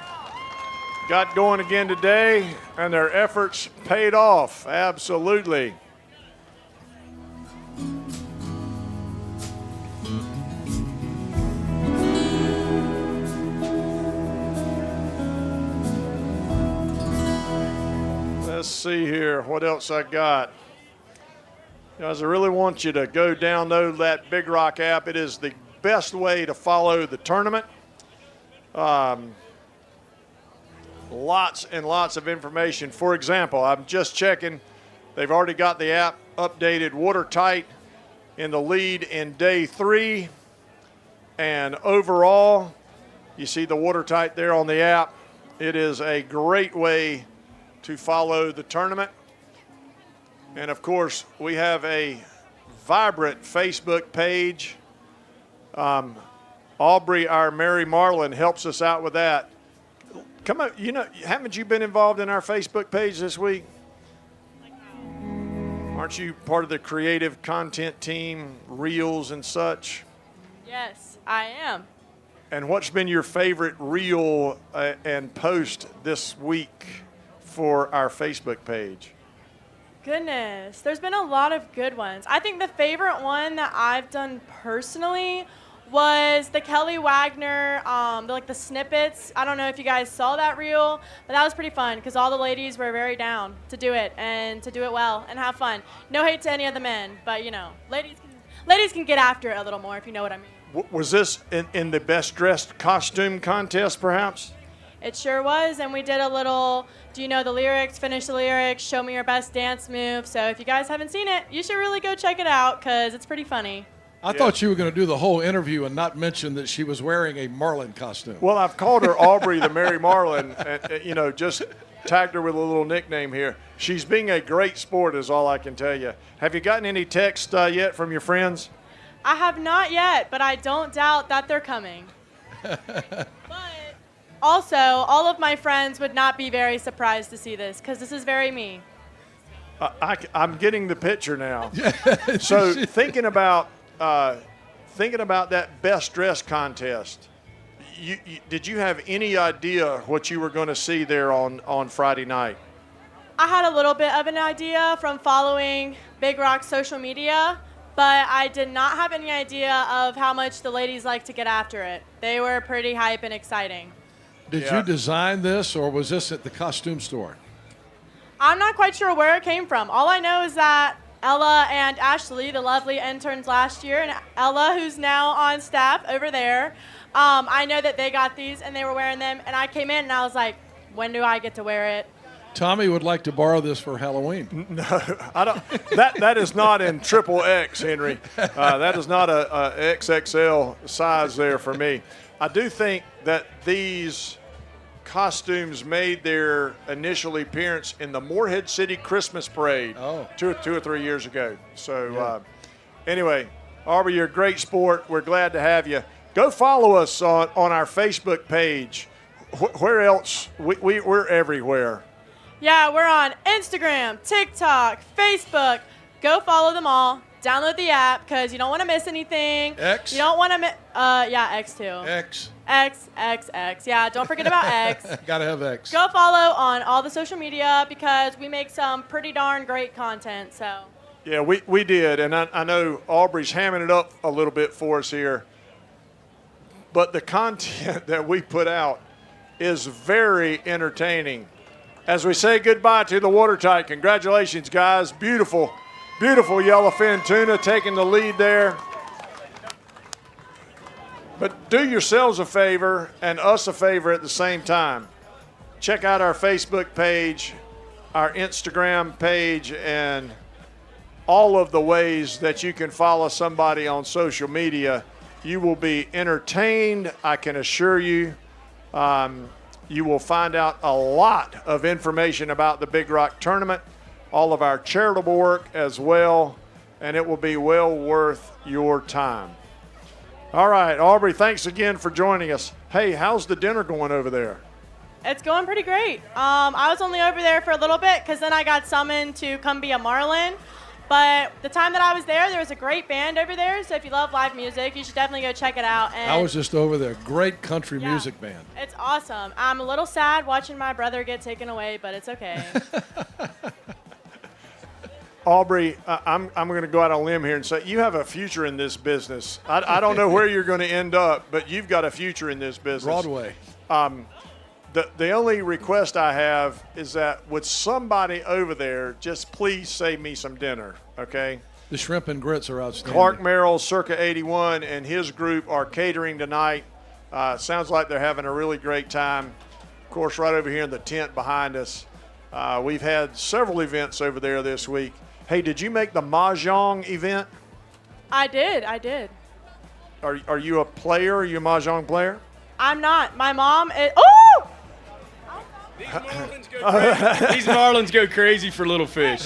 Got going again today, and their efforts paid off. Absolutely. Let's see here. What else I got? Guys, I really want you to go download that Big Rock app. It is the best way to follow the tournament. Lots and lots of information. For example, I'm just checking. They've already got the app updated. Watertight in the lead in day 3. And overall, you see the Watertight there on the app. It is a great way to follow the tournament. And of course, we have a vibrant Facebook page. Aubrey, our Mary Marlin, helps us out with that. Come on, haven't you been involved in our Facebook page this week? Aren't you part of the creative content team, reels and such? Yes, I am. And what's been your favorite reel and post this week for our Facebook page? Goodness, there's been a lot of good ones. I think the favorite one that I've done personally was the Kelly Wagner, the snippets. I don't know if you guys saw that reel, but that was pretty fun because all the ladies were very down to do it and to do it well and have fun. No hate to any of the men, but ladies can get after it a little more if you know what I mean. Was this in the best dressed costume contest, perhaps? It sure was, and we did a little, do you know the lyrics, finish the lyrics, show me your best dance move. So if you guys haven't seen it, you should really go check it out because it's pretty funny. I thought you were going to do the whole interview and not mention that she was wearing a Marlin costume. Well, I've called her Aubrey the Mary Marlin, and, just tagged her with a little nickname here. She's being a great sport is all I can tell you. Have you gotten any text yet from your friends? I have not yet, but I don't doubt that they're coming. Also, all of my friends would not be very surprised to see this because this is very me. I'm getting the picture now. So thinking about that best dress contest, did you have any idea what you were going to see there on Friday night? I had a little bit of an idea from following Big Rock's social media, but I did not have any idea of how much the ladies like to get after it. They were pretty hype and exciting. Did you design this, or was this at the costume store? I'm not quite sure where it came from. All I know is that Ella and Ashley, the lovely interns last year, and Ella, who's now on staff over there, I know that they got these and they were wearing them, and I came in and I was like, when do I get to wear it? Tommy would like to borrow this for Halloween. No, I don't. That is not in XXX, Henry. That is not a XXL size there for me. I do think that these costumes made their initial appearance in the Morehead City Christmas Parade two or 3 years ago. So anyway, Aubrey, you're a great sport. We're glad to have you. Go follow us on our Facebook page. Where else? We're everywhere. Yeah, we're on Instagram, TikTok, Facebook. Go follow them all. Download the app because you don't want to miss anything. X? You don't want to miss. X too. X. X. Yeah, don't forget about X. Gotta have X. Go follow on all the social media because we make some pretty darn great content. So. Yeah, we did, and I know Aubrey's hamming it up a little bit for us here. But the content that we put out is very entertaining. As we say goodbye to the Watertight, congratulations, guys. Beautiful, beautiful yellowfin tuna taking the lead there. But do yourselves a favor and us a favor at the same time. Check out our Facebook page, our Instagram page, and all of the ways that you can follow somebody on social media. You will be entertained, I can assure you. You will find out a lot of information about the Big Rock Tournament, all of our charitable work as well, and it will be well worth your time. All right, Aubrey, thanks again for joining us. Hey, how's the dinner going over there? It's going pretty great. I was only over there for a little bit because then I got summoned to come be a Marlin. But the time that I was there was a great band over there. So if you love live music, you should definitely go check it out. And I was just over there. Great country music band. it's awesome. I'm a little sad watching my brother get taken away, but it's okay. Aubrey, I'm going to go out on a limb here and say you have a future in this business. I don't know where you're going to end up, but you've got a future in this business. Broadway. The only request I have is that with somebody over there, just please save me some dinner, okay? The shrimp and grits are outstanding. Clark Merrill, Circa 81, and his group are catering tonight. Sounds like they're having a really great time. Of course, right over here in the tent behind us, we've had several events over there this week. Hey, did you make the Mahjong event? I did. Are you a player? Are you a Mahjong player? I'm not. My mom is. Oh! These Marlins go crazy for little fish.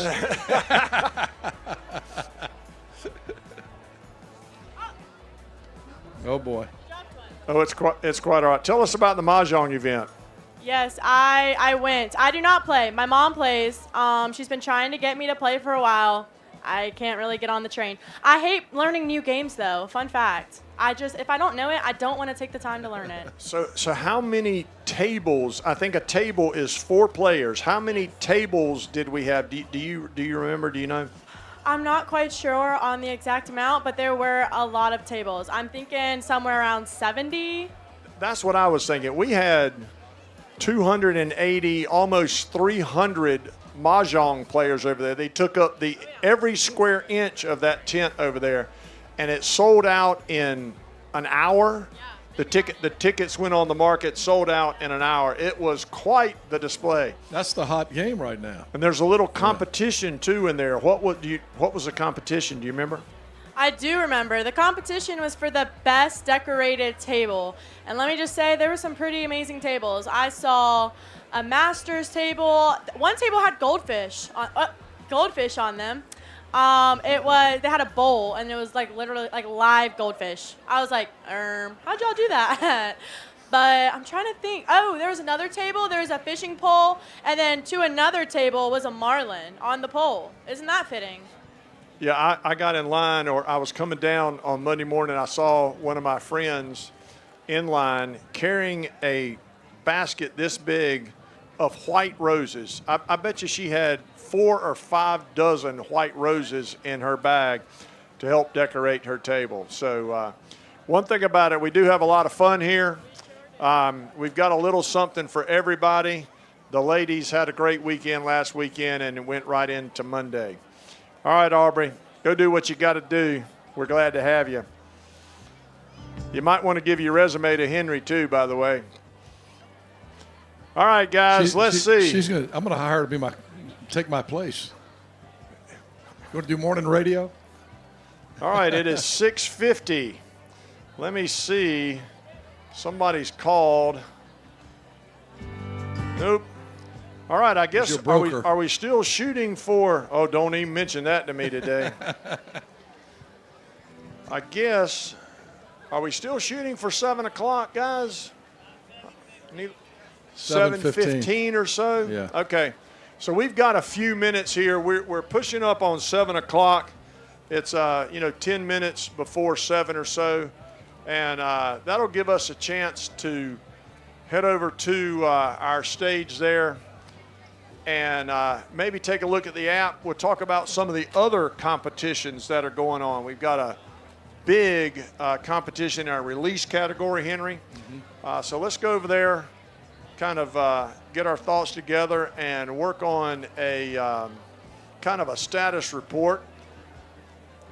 Oh, boy. Oh, it's quite all right. Tell us about the Mahjong event. Yes, I went. I do not play. My mom plays. She's been trying to get me to play for a while. I can't really get on the train. I hate learning new games, though. Fun fact. If I don't know it, I don't want to take the time to learn it. So how many tables? I think a table is 4 players. How many tables did we have? Do you remember? Do you know? I'm not quite sure on the exact amount, but there were a lot of tables. I'm thinking somewhere around 70. That's what I was thinking. We had 280, almost 300 Mahjong players over there. They took up every square inch of that tent over there, and it sold out in an hour. The tickets went on the market, sold out in an hour. It was quite the display. That's the hot game right now. And there's a little competition too in there. What was the competition? Do you remember? I do remember. The competition was for the best decorated table. And let me just say, there were some pretty amazing tables. I saw a master's table. One table had goldfish on them. They had a bowl, and it was like literally like live goldfish. I was like, how'd y'all do that? But I'm trying to think. Oh, there was another table. There was a fishing pole, and then to another table was a marlin on the pole. Isn't that fitting? Yeah, I got in line, or I was coming down on Monday morning. I saw one of my friends in line carrying a basket this big of white roses. I bet you she had 4 or 5 dozen white roses in her bag to help decorate her table. So one thing about it, we do have a lot of fun here. We've got a little something for everybody. The ladies had a great weekend last weekend, and it went right into Monday. All right, Aubrey, go do what you got to do. We're glad to have you. You might want to give your resume to Henry, too, by the way. All right, guys, let's see. I'm going to hire her to take my place. You want to do morning radio? All right, it is 6:50. Let me see. Somebody's called. Nope. All right, I guess, are we still shooting for, oh, don't even mention that to me today. I guess, are we still shooting for 7 o'clock, guys? 7:15 or so? Yeah. Okay. So we've got a few minutes here. We're pushing up on 7 o'clock. It's 10 minutes before 7 or so, and that'll give us a chance to head over to our stage there and maybe take a look at the app. We'll talk about some of the other competitions that are going on. We've got a big competition in our release category, Henry. Mm-hmm. So let's go over there, kind of get our thoughts together and work on a kind of a status report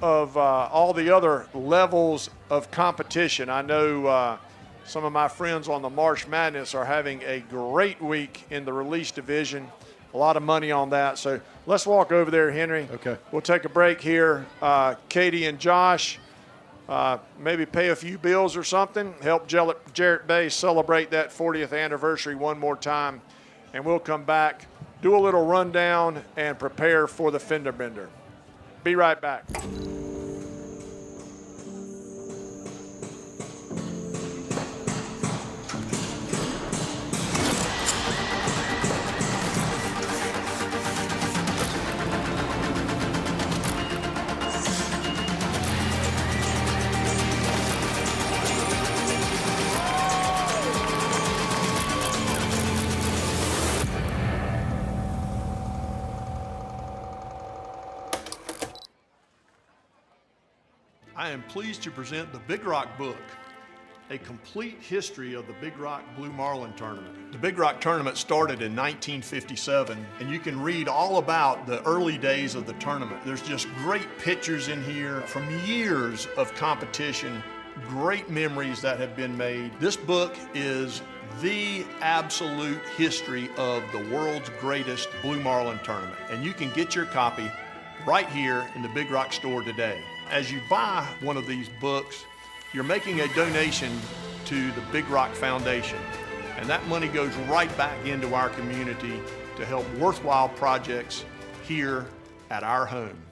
of all the other levels of competition. I know some of my friends on the March Madness are having a great week in the release division. A lot of money on that. So let's walk over there, Henry. Okay. We'll take a break here. Katie and Josh, maybe pay a few bills or something, help Jarrett Bay celebrate that 40th anniversary one more time, and we'll come back, do a little rundown, and prepare for the fender bender. Be right back. I am pleased to present the Big Rock book, a complete history of the Big Rock Blue Marlin Tournament. The Big Rock Tournament started in 1957, and you can read all about the early days of the tournament. There's just great pictures in here from years of competition, great memories that have been made. This book is the absolute history of the world's greatest Blue Marlin Tournament, and you can get your copy right here in the Big Rock store today. As you buy one of these books, you're making a donation to the Big Rock Foundation, and that money goes right back into our community to help worthwhile projects here at our home.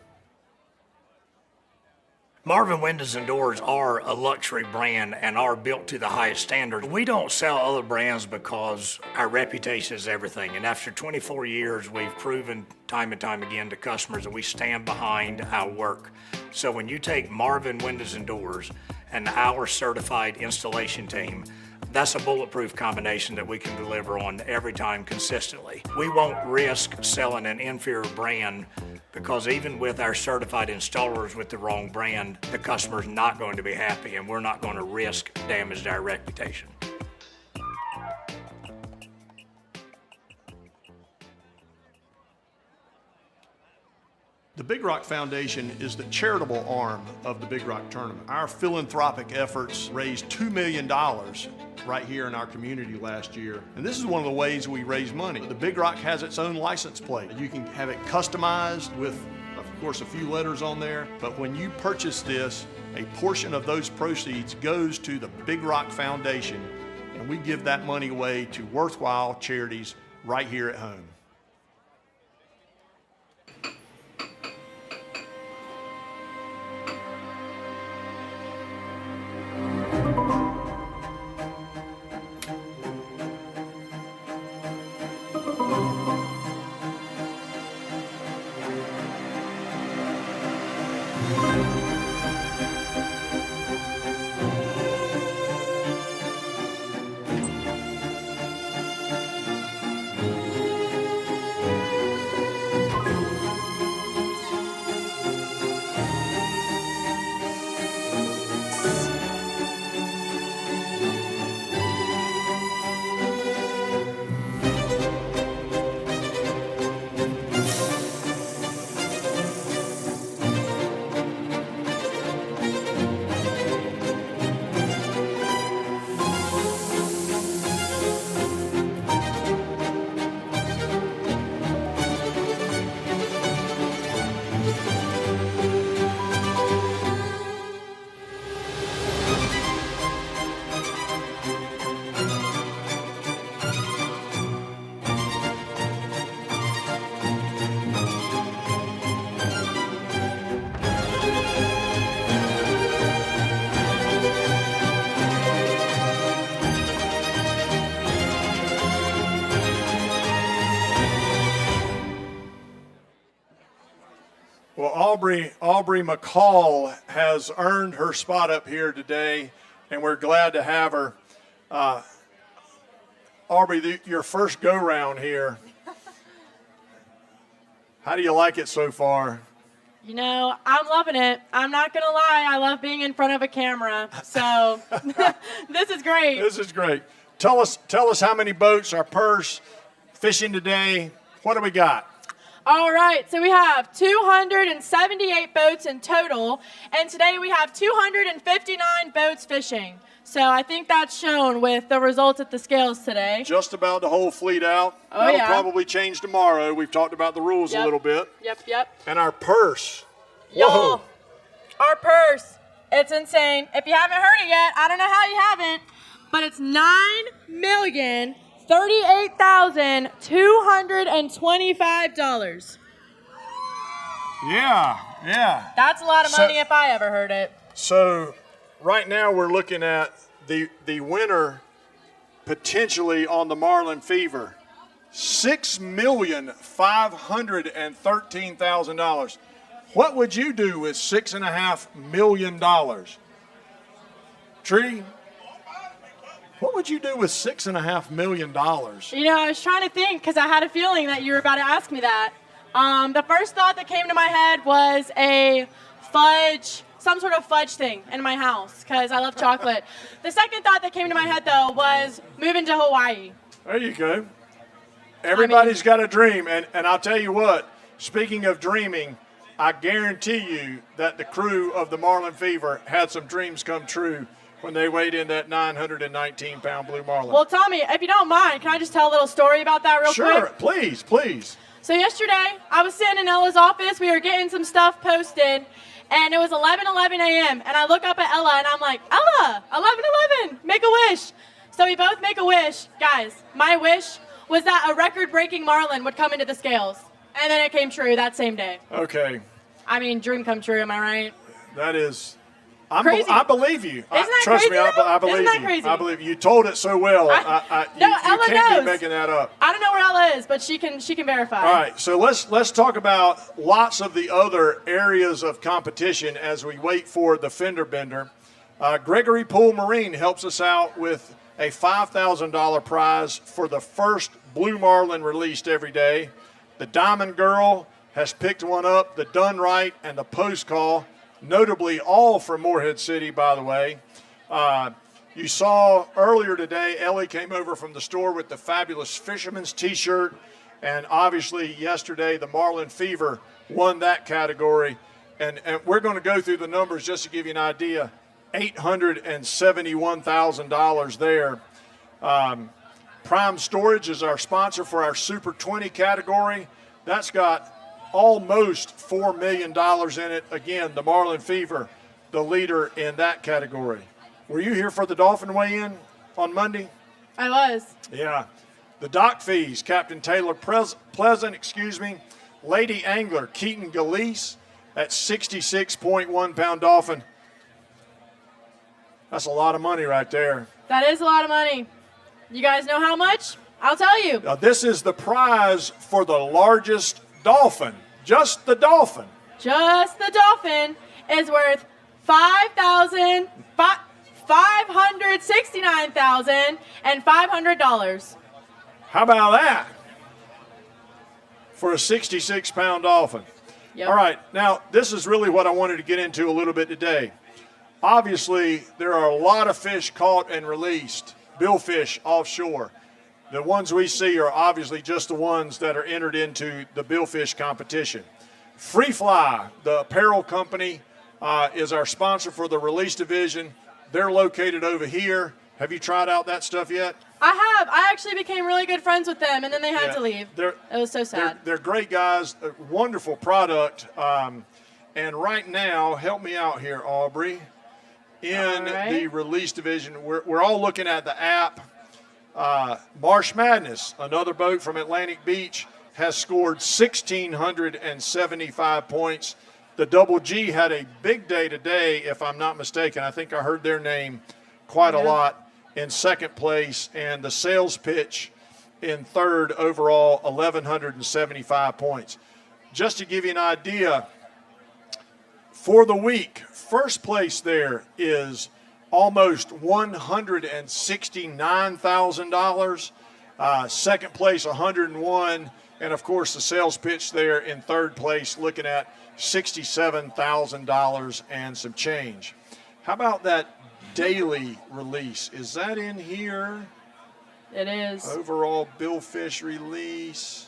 Marvin Windows and Doors are a luxury brand and are built to the highest standards. We don't sell other brands because our reputation is everything. And after 24 years, we've proven time and time again to customers that we stand behind our work. So when you take Marvin Windows and Doors and our certified installation team, that's a bulletproof combination that we can deliver on every time consistently. We won't risk selling an inferior brand because even with our certified installers with the wrong brand, the customer's not going to be happy, and we're not going to risk damage to our reputation. The Big Rock Foundation is the charitable arm of the Big Rock Tournament. Our philanthropic efforts raised $2 million right here in our community last year. And this is one of the ways we raise money. The Big Rock has its own license plate. You can have it customized with, of course, a few letters on there. But when you purchase this, a portion of those proceeds goes to the Big Rock Foundation, and we give that money away to worthwhile charities right here at home. Well, Aubrey McCall has earned her spot up here today, and we're glad to have her. Aubrey, your first go-round here. How do you like it so far? You know, I'm loving it. I'm not going to lie. I love being in front of a camera. So this is great. This is great. Tell us how many boats are purse fishing today. What do we got? All right, so we have 278 boats in total, and today we have 259 boats fishing. So I think that's shown with the results at the scales today. Just about the whole fleet out. Oh, That'll yeah. probably change tomorrow. We've talked about the rules a little bit. Yep. And our purse. Y'all, our purse It's insane. If you haven't heard it yet, I don't know how you haven't, but it's $9,038,225. Yeah. That's a lot of money if I ever heard it. So right now we're looking at the winner potentially on the Marlin Fever. $6,513,000. What would you do with $6.5 million? Tree, what would you do with $6.5 million? You know, I was trying to think because I had a feeling that you were about to ask me that. The first thought that came to my head was some sort of fudge thing in my house because I love chocolate. The second thought that came to my head, though, was moving to Hawaii. There you go. Everybody's got a dream, and I'll tell you what, speaking of dreaming, I guarantee you that the crew of the Marlin Fever had some dreams come true when they weighed in that 919-pound blue marlin. Well, Tommy, if you don't mind, can I just tell a little story about that real quick? Sure, please. So yesterday, I was sitting in Ella's office. We were getting some stuff posted, and it was 11:11 a.m., and I look up at Ella, and I'm like, Ella, 11:11, make a wish. So we both make a wish. Guys, my wish was that a record-breaking marlin would come into the scales. And then it came true that same day. Okay. I mean, dream come true, am I right? That is, crazy. I believe you. Isn't that trust crazy? me, I believe Isn't that you. crazy? I believe you. You told it so well. No, you Ella can't knows. be making that up. I don't know where Ella is, but she can verify. All right, so let's talk about lots of the other areas of competition as we wait for the fender bender. Gregory Pool Marine helps us out with a $5,000 prize for the first blue marlin released every day. The Diamond Girl has picked one up, the Done Right and the Post Call, notably all from Morehead City, by the way. You saw earlier today, Ellie came over from the store with the Fabulous Fisherman's T-shirt, and obviously yesterday the Marlin Fever won that category. And we're going to go through the numbers just to give you an idea. $871,000 there. Prime Storage is our sponsor for our Super 20 category. That's got almost $4 million in it. Again, the Marlin Fever, the leader in that category. Were you here for the Dolphin weigh-in on Monday? I was. Yeah. The dock fees, Captain Taylor Pleasant, Lady Angler Keaton Galeese at 66.1-pound dolphin. That's a lot of money right there. That is a lot of money. You guys know how much? I'll tell you. Now, this is the prize for the largest dolphin. Just the dolphin. Just the dolphin is worth $569,500. How about that? For a 66-pound dolphin. Yep. All right, now this is really what I wanted to get into a little bit today. Obviously, there are a lot of fish caught and released, billfish offshore. The ones we see are obviously just the ones that are entered into the billfish competition. Free Fly, the apparel company, is our sponsor for the release division. They're located over here. Have you tried out that stuff yet? I have. I actually became really good friends with them, and then they had to leave. It was so sad. They're great guys, a wonderful product. And right now, help me out here, Aubrey. In the release division, we're all looking at the app. Marsh Madness, another boat from Atlantic Beach, has scored 1,675 points. The Double G had a big day today, if I'm not mistaken. I think I heard their name quite a lot in second place, and the Sales Pitch in third overall, 1,175 points. Just to give you an idea, for the week, first place there is almost $169,000. Second place, 101, and of course the Sales Pitch there in third place, looking at $67,000 and some change. How about that daily release? Is that in here? It is. Overall billfish release.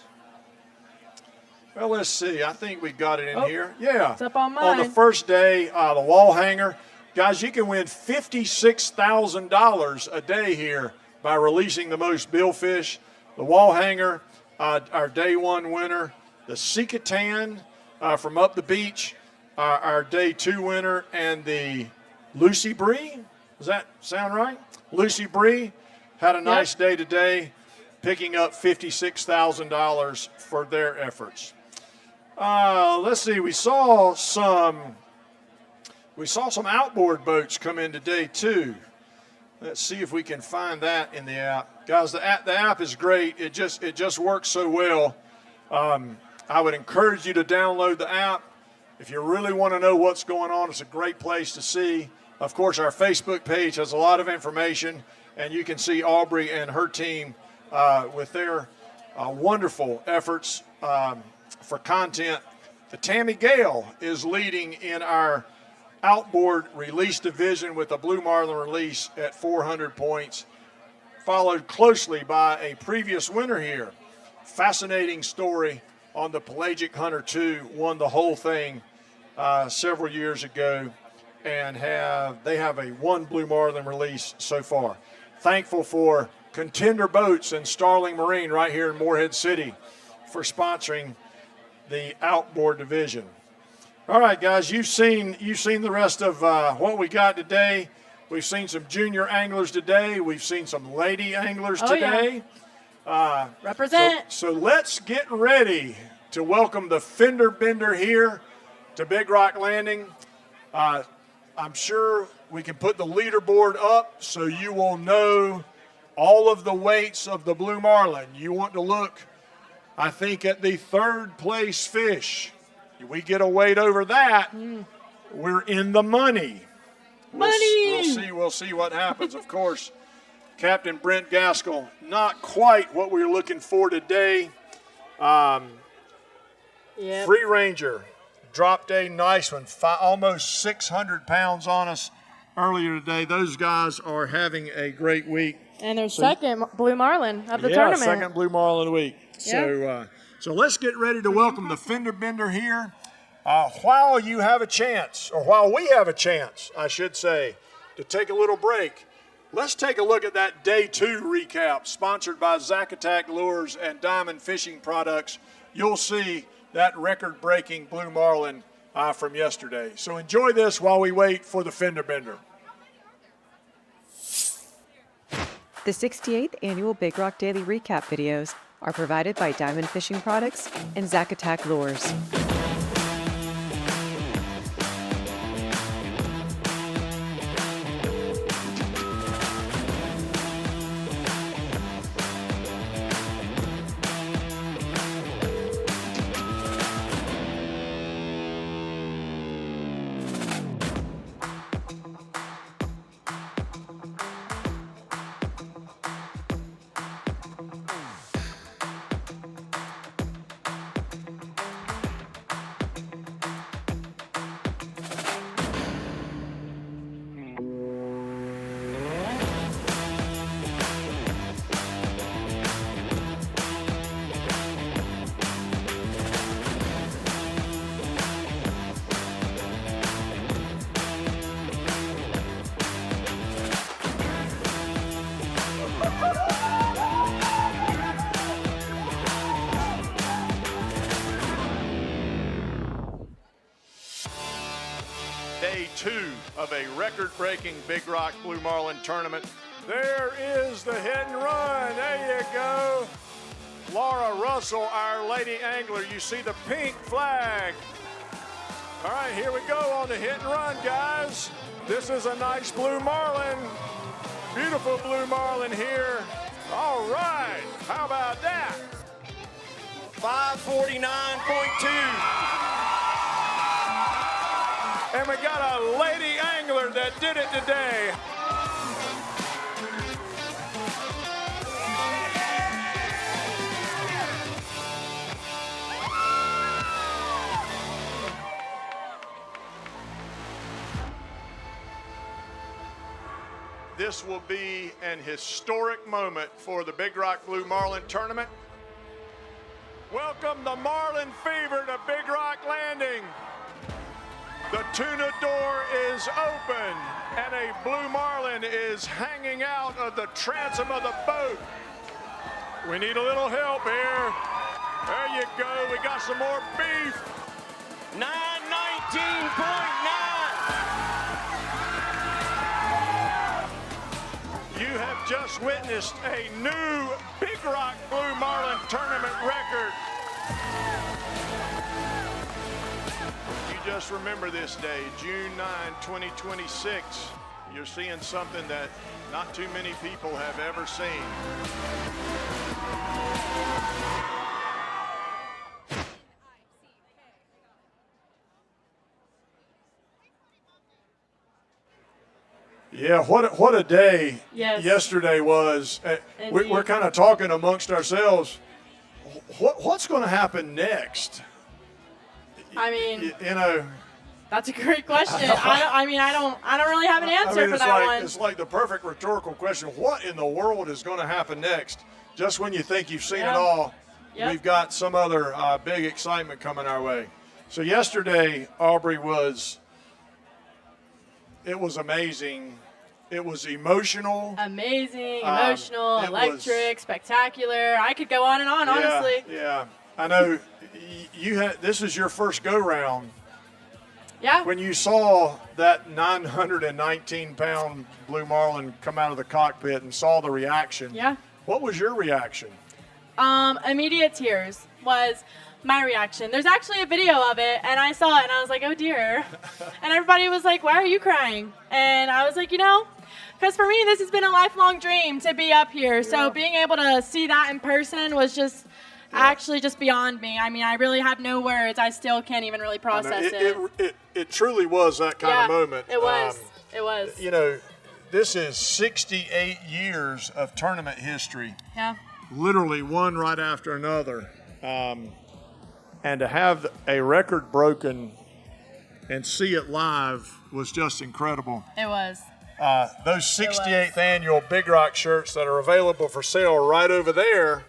Well, let's see. I think we got it in here. Yeah. It's up on mine. On the first day, the wall hanger. Guys, you can win $56,000 a day here by releasing the most billfish. The wall hanger, our day one winner. The Sikatan from up the beach, our day two winner. And the Lucy Bree. Does that sound right? Lucy Bree had a nice day today, picking up $56,000 for their efforts. Let's see. We saw some outboard boats come in today too. Let's see if we can find that in the app, guys. The app is great. It just works so well. I would encourage you to download the app if you really want to know what's going on. It's a great place to see. Of course, our Facebook page has a lot of information, and you can see Aubrey and her team with their wonderful efforts for content. The Tammy Gale is leading in our outboard release division with a Blue Marlin release at 400 points, followed closely by a previous winner here. Fascinating story on the Pelagic Hunter 2, won the whole thing several years ago, and they have a 1 Blue Marlin release so far. Thankful for Contender Boats and Starling Marine right here in Morehead City for sponsoring the outboard division. All right, guys, you've seen the rest of what we got today. We've seen some junior anglers today. We've seen some lady anglers today. Yeah. Represent. So let's get ready to welcome the fender bender here to Big Rock Landing. I'm sure we can put the leaderboard up so you will know all of the weights of the Blue Marlin. You want to look, I think, at the third place fish. We get a weight over that, we're in the money. We'll see what happens. Of course, Captain Brent Gaskell, not quite what we were looking for today. Free Ranger dropped a nice one, almost 600 pounds on us earlier today. Those guys are having a great week. And their second Blue Marlin of the tournament. Yeah, second Blue Marlin of the week. So let's get ready to welcome the fender bender here. While you have a chance, or while we have a chance, I should say, to take a little break, let's take a look at that Day 2 recap sponsored by Zacatec Lures and Diamond Fishing Products. You'll see that record-breaking Blue Marlin from yesterday. So enjoy this while we wait for the fender bender. The 68th Annual Big Rock Daily Recap videos are provided by Diamond Fishing Products and Zacatec Lures. Day 2 of a record-breaking Big Rock Blue Marlin tournament. There is the hit and run. There you go. Laura Russell, our lady angler. You see the pink flag. All right, here we go on the hit and run, guys. This is a nice Blue Marlin. Beautiful Blue Marlin here. All right, how about that? 549.2. And we got a lady angler that did it today. This will be an historic moment for the Big Rock Blue Marlin tournament. Welcome the Marlin Fever to Big Rock Landing. The tuna door is open and a Blue Marlin is hanging out of the transom of the boat. We need a little help here. There you go. We got some more beef. 919.9. You have just witnessed a new Big Rock Blue Marlin tournament record. You just remember this day, June 9, 2026. You're seeing something that not too many people have ever seen. Yeah, what a day yesterday was. We're kind of talking amongst ourselves. What's going to happen next? I mean, you know, that's a great question. I don't really have an answer for that one. It's like the perfect rhetorical question. What in the world is going to happen next? Just when you think you've seen it all, we've got some other big excitement coming our way. So yesterday, Aubrey, it was amazing. It was emotional. Amazing, emotional, electric, spectacular. I could go on and on, honestly. Yeah, I know. This is your first go-round. Yeah. When you saw that 919-pound Blue Marlin come out of the cockpit and saw the reaction, what was your reaction? Immediate tears was my reaction. There's actually a video of it, and I saw it, and I was like, oh, dear. And everybody was like, why are you crying? And I was like, because for me, this has been a lifelong dream to be up here. So being able to see that in person was just actually just beyond me. I mean, I really have no words. I still can't even really process it. It truly was that kind of moment. It was. It was. This is 68 years of tournament history. Yeah. Literally one right after another. And to have a record broken and see it live was just incredible. It was. Those 68th annual Big Rock shirts that are available for sale right over there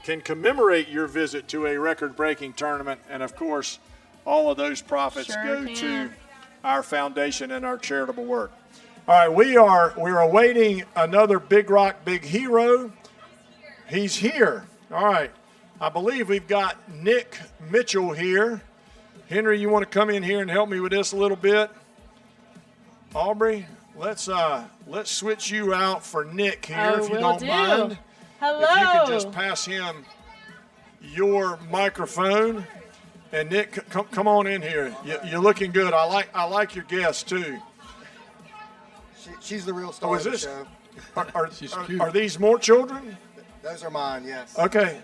can commemorate your visit to a record-breaking tournament. And, of course, all of those profits go to our foundation and our charitable work. All right, we're awaiting another Big Rock Big Hero. He's here. All right. I believe we've got Nick Mitchell here. Henry, you want to come in here and help me with this a little bit? Aubrey, let's switch you out for Nick here, if you don't mind. Hello. If you could just pass him your microphone. And Nick, come on in here. You're looking good. I like your guest too. She's the real star of the show. Are these more children? Those are mine, yes. Okay.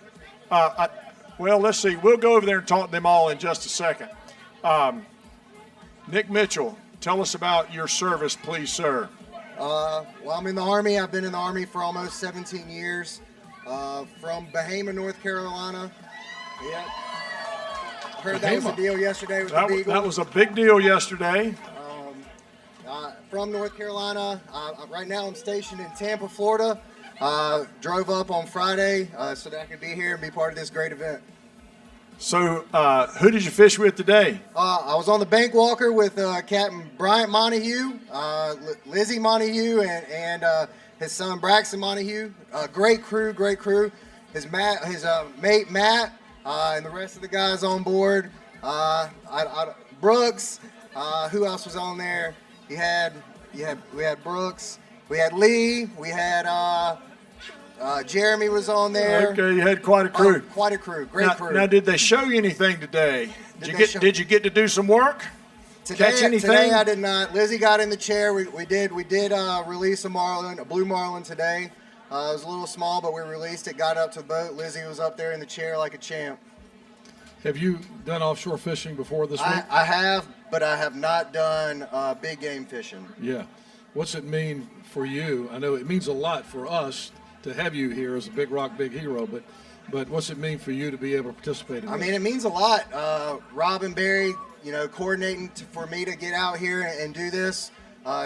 Well, let's see. We'll go over there and talk to them all in just a second. Nick Mitchell, tell us about your service, please, sir. Well, I'm in the Army. I've been in the Army for almost 17 years. From Bahama, North Carolina. Yep. Heard that was a deal yesterday with the Beagle. That was a big deal yesterday. From North Carolina. Right now I'm stationed in Tampa, Florida. Drove up on Friday so that I could be here and be part of this great event. So who did you fish with today? I was on the bank walker with Captain Bryant Montague, Lizzie Montague, and his son Braxton Montague. Great crew. His mate Matt, and the rest of the guys on board. Brooks. Who else was on there? We had Brooks. We had Lee. We had Jeremy was on there. Okay, you had quite a crew. Quite a crew. Great crew. Now, did they show you anything today? Did you get to do some work? Catch anything? Today I did not. Lizzie got in the chair. We did release a Marlin, a blue Marlin today. It was a little small, but we released it. Got up to the boat. Lizzie was up there in the chair like a champ. Have you done offshore fishing before this week? I have, but I have not done big game fishing. Yeah. What's it mean for you? I know it means a lot for us to have you here as a Big Rock Big Hero, but what's it mean for you to be able to participate in this? I mean, it means a lot. Rob and Barry, coordinating for me to get out here and do this.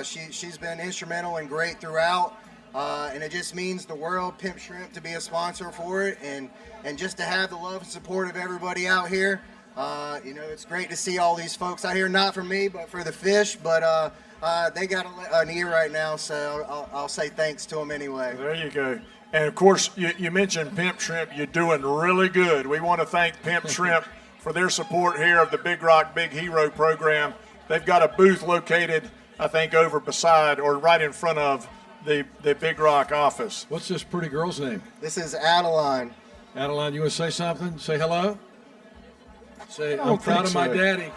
She's been instrumental and great throughout. And it just means the world, Pimp Shrimp, to be a sponsor for it, and just to have the love and support of everybody out here. It's great to see all these folks out here, not for me, but for the fish. But they got an ear right now, so I'll say thanks to them anyway. There you go. And, of course, you mentioned Pimp Shrimp. You're doing really good. We want to thank Pimp Shrimp for their support here of the Big Rock Big Hero program. They've got a booth located, I think, over beside or right in front of the Big Rock office. What's this pretty girl's name? This is Adeline. Adeline, you want to say something? Say hello? Say, don't I'm proud think of my so. daddy.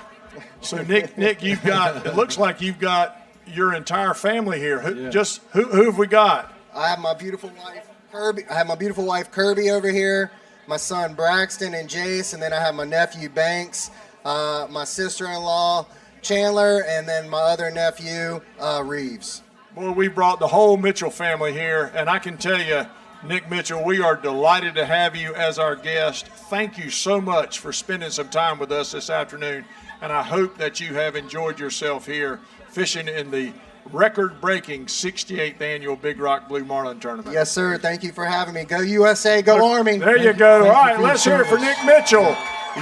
So Nick, you've got. It looks like you've got your entire family here. Who have we got? I have my beautiful wife Kirby. I have my beautiful wife Kirby over here. My son Braxton and Jace, and then I have my nephew Banks, my sister-in-law Chandler, and then my other nephew Reeves. Boy, we brought the whole Mitchell family here, and I can tell you, Nick Mitchell, we are delighted to have you as our guest. Thank you so much for spending some time with us this afternoon, and I hope that you have enjoyed yourself here fishing in the record-breaking 68th annual Big Rock Blue Marlin Tournament. Yes, sir. Thank you for having me. Go USA, go Army. There you go. All right, let's hear it for Nick Mitchell,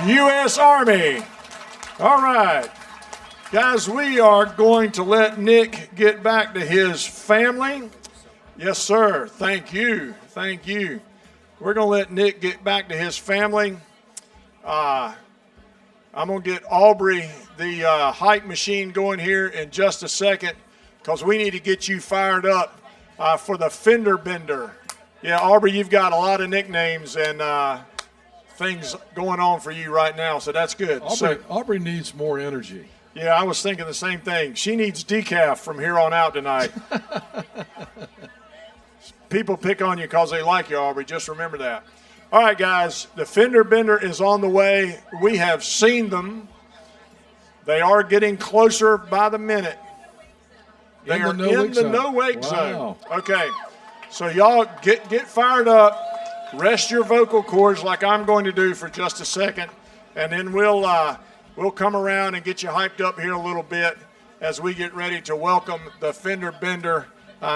U.S. Army. All right. Guys, we are going to let Nick get back to his family. Yes, sir. Thank you. Thank you. We're going to let Nick get back to his family. I'm going to get Aubrey, the hype machine, going here in just a second because we need to get you fired up for the fender bender. Yeah, Aubrey, you've got a lot of nicknames and things going on for you right now, so that's good. Aubrey needs more energy. Yeah, I was thinking the same thing. She needs decaf from here on out tonight. People pick on you because they like you, Aubrey. Just remember that. All right, guys, the fender bender is on the way. We have seen them. They are getting closer by the minute. They are in the no-wake zone. Okay, so y'all get fired up. Rest your vocal cords like I'm going to do for just a second, and then we'll come around and get you hyped up here a little bit as we get ready to welcome the fender bender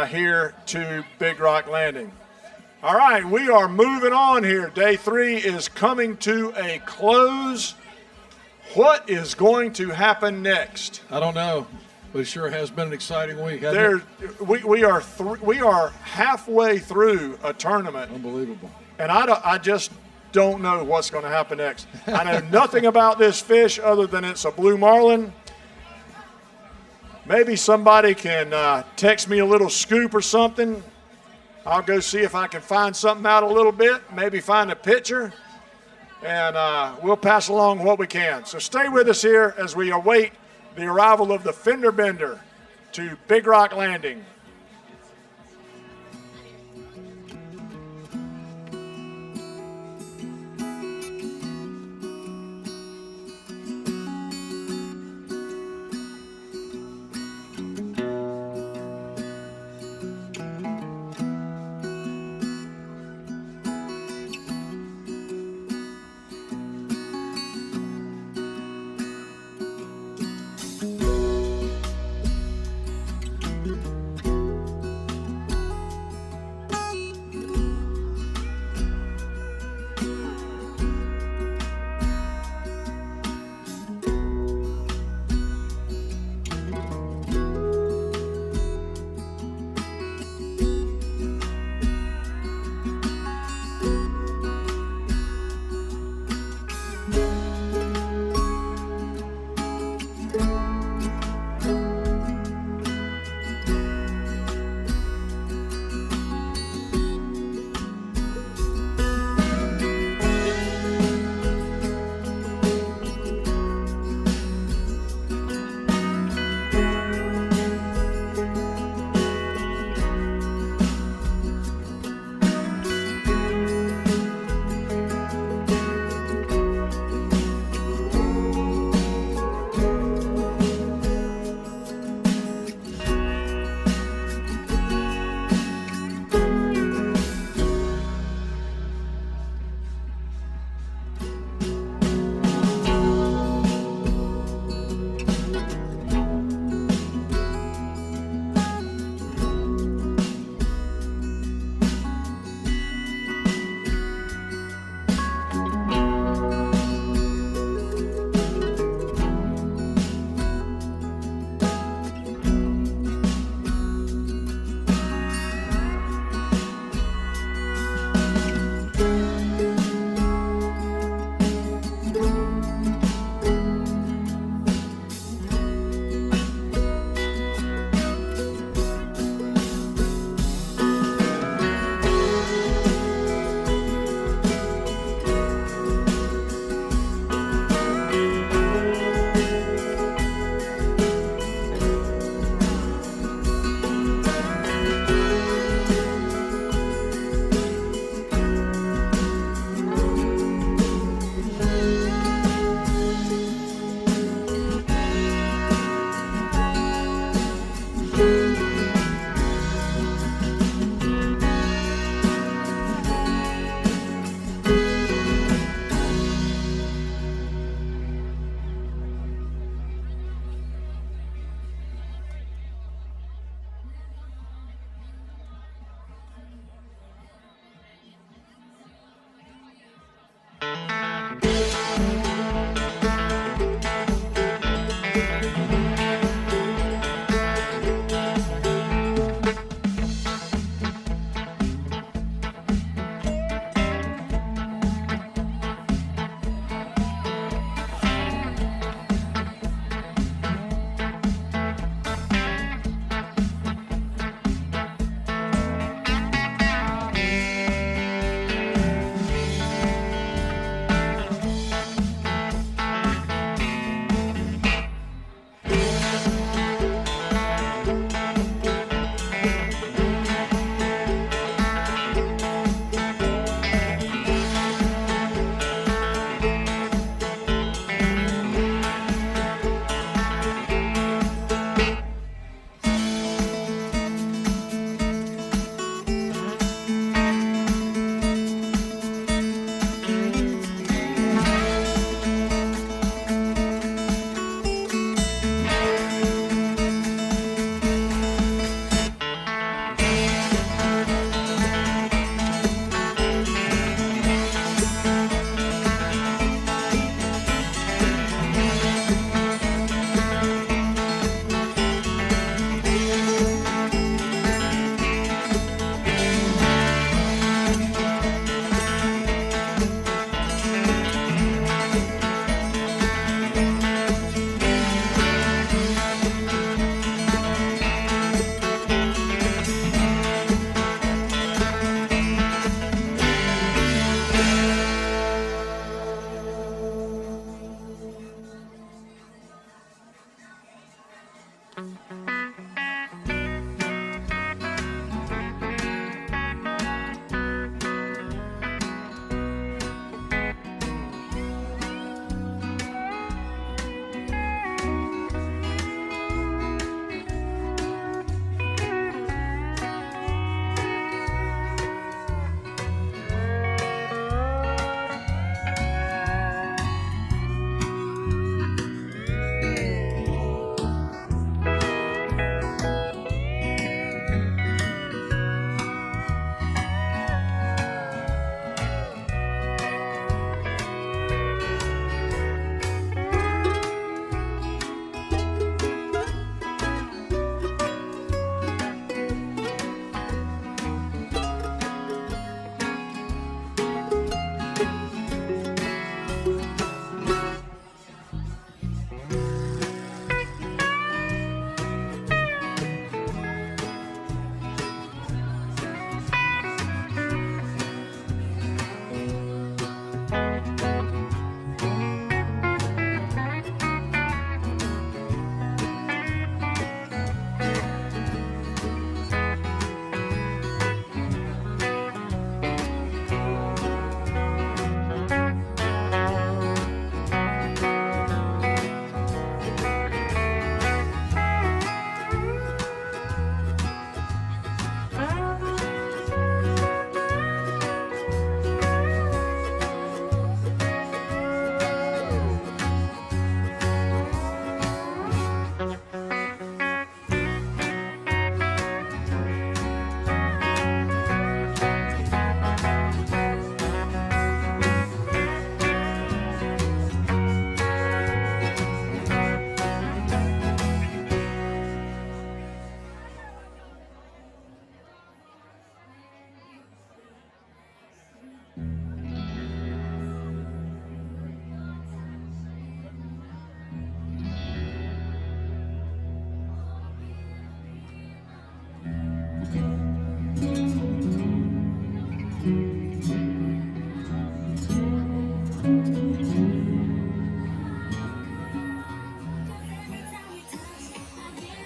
here to Big Rock Landing. All right, we are moving on here. Day 3 is coming to a close. What is going to happen next? I don't know, but it sure has been an exciting week. hasn't it? We are halfway through a tournament. Unbelievable. And I just don't know what's going to happen next. I know nothing about this fish other than it's a blue marlin. Maybe somebody can text me a little scoop or something. I'll go see if I can find something out a little bit, maybe find a picture, and we'll pass along what we can. So stay with us here as we await the arrival of the fender bender to Big Rock Landing.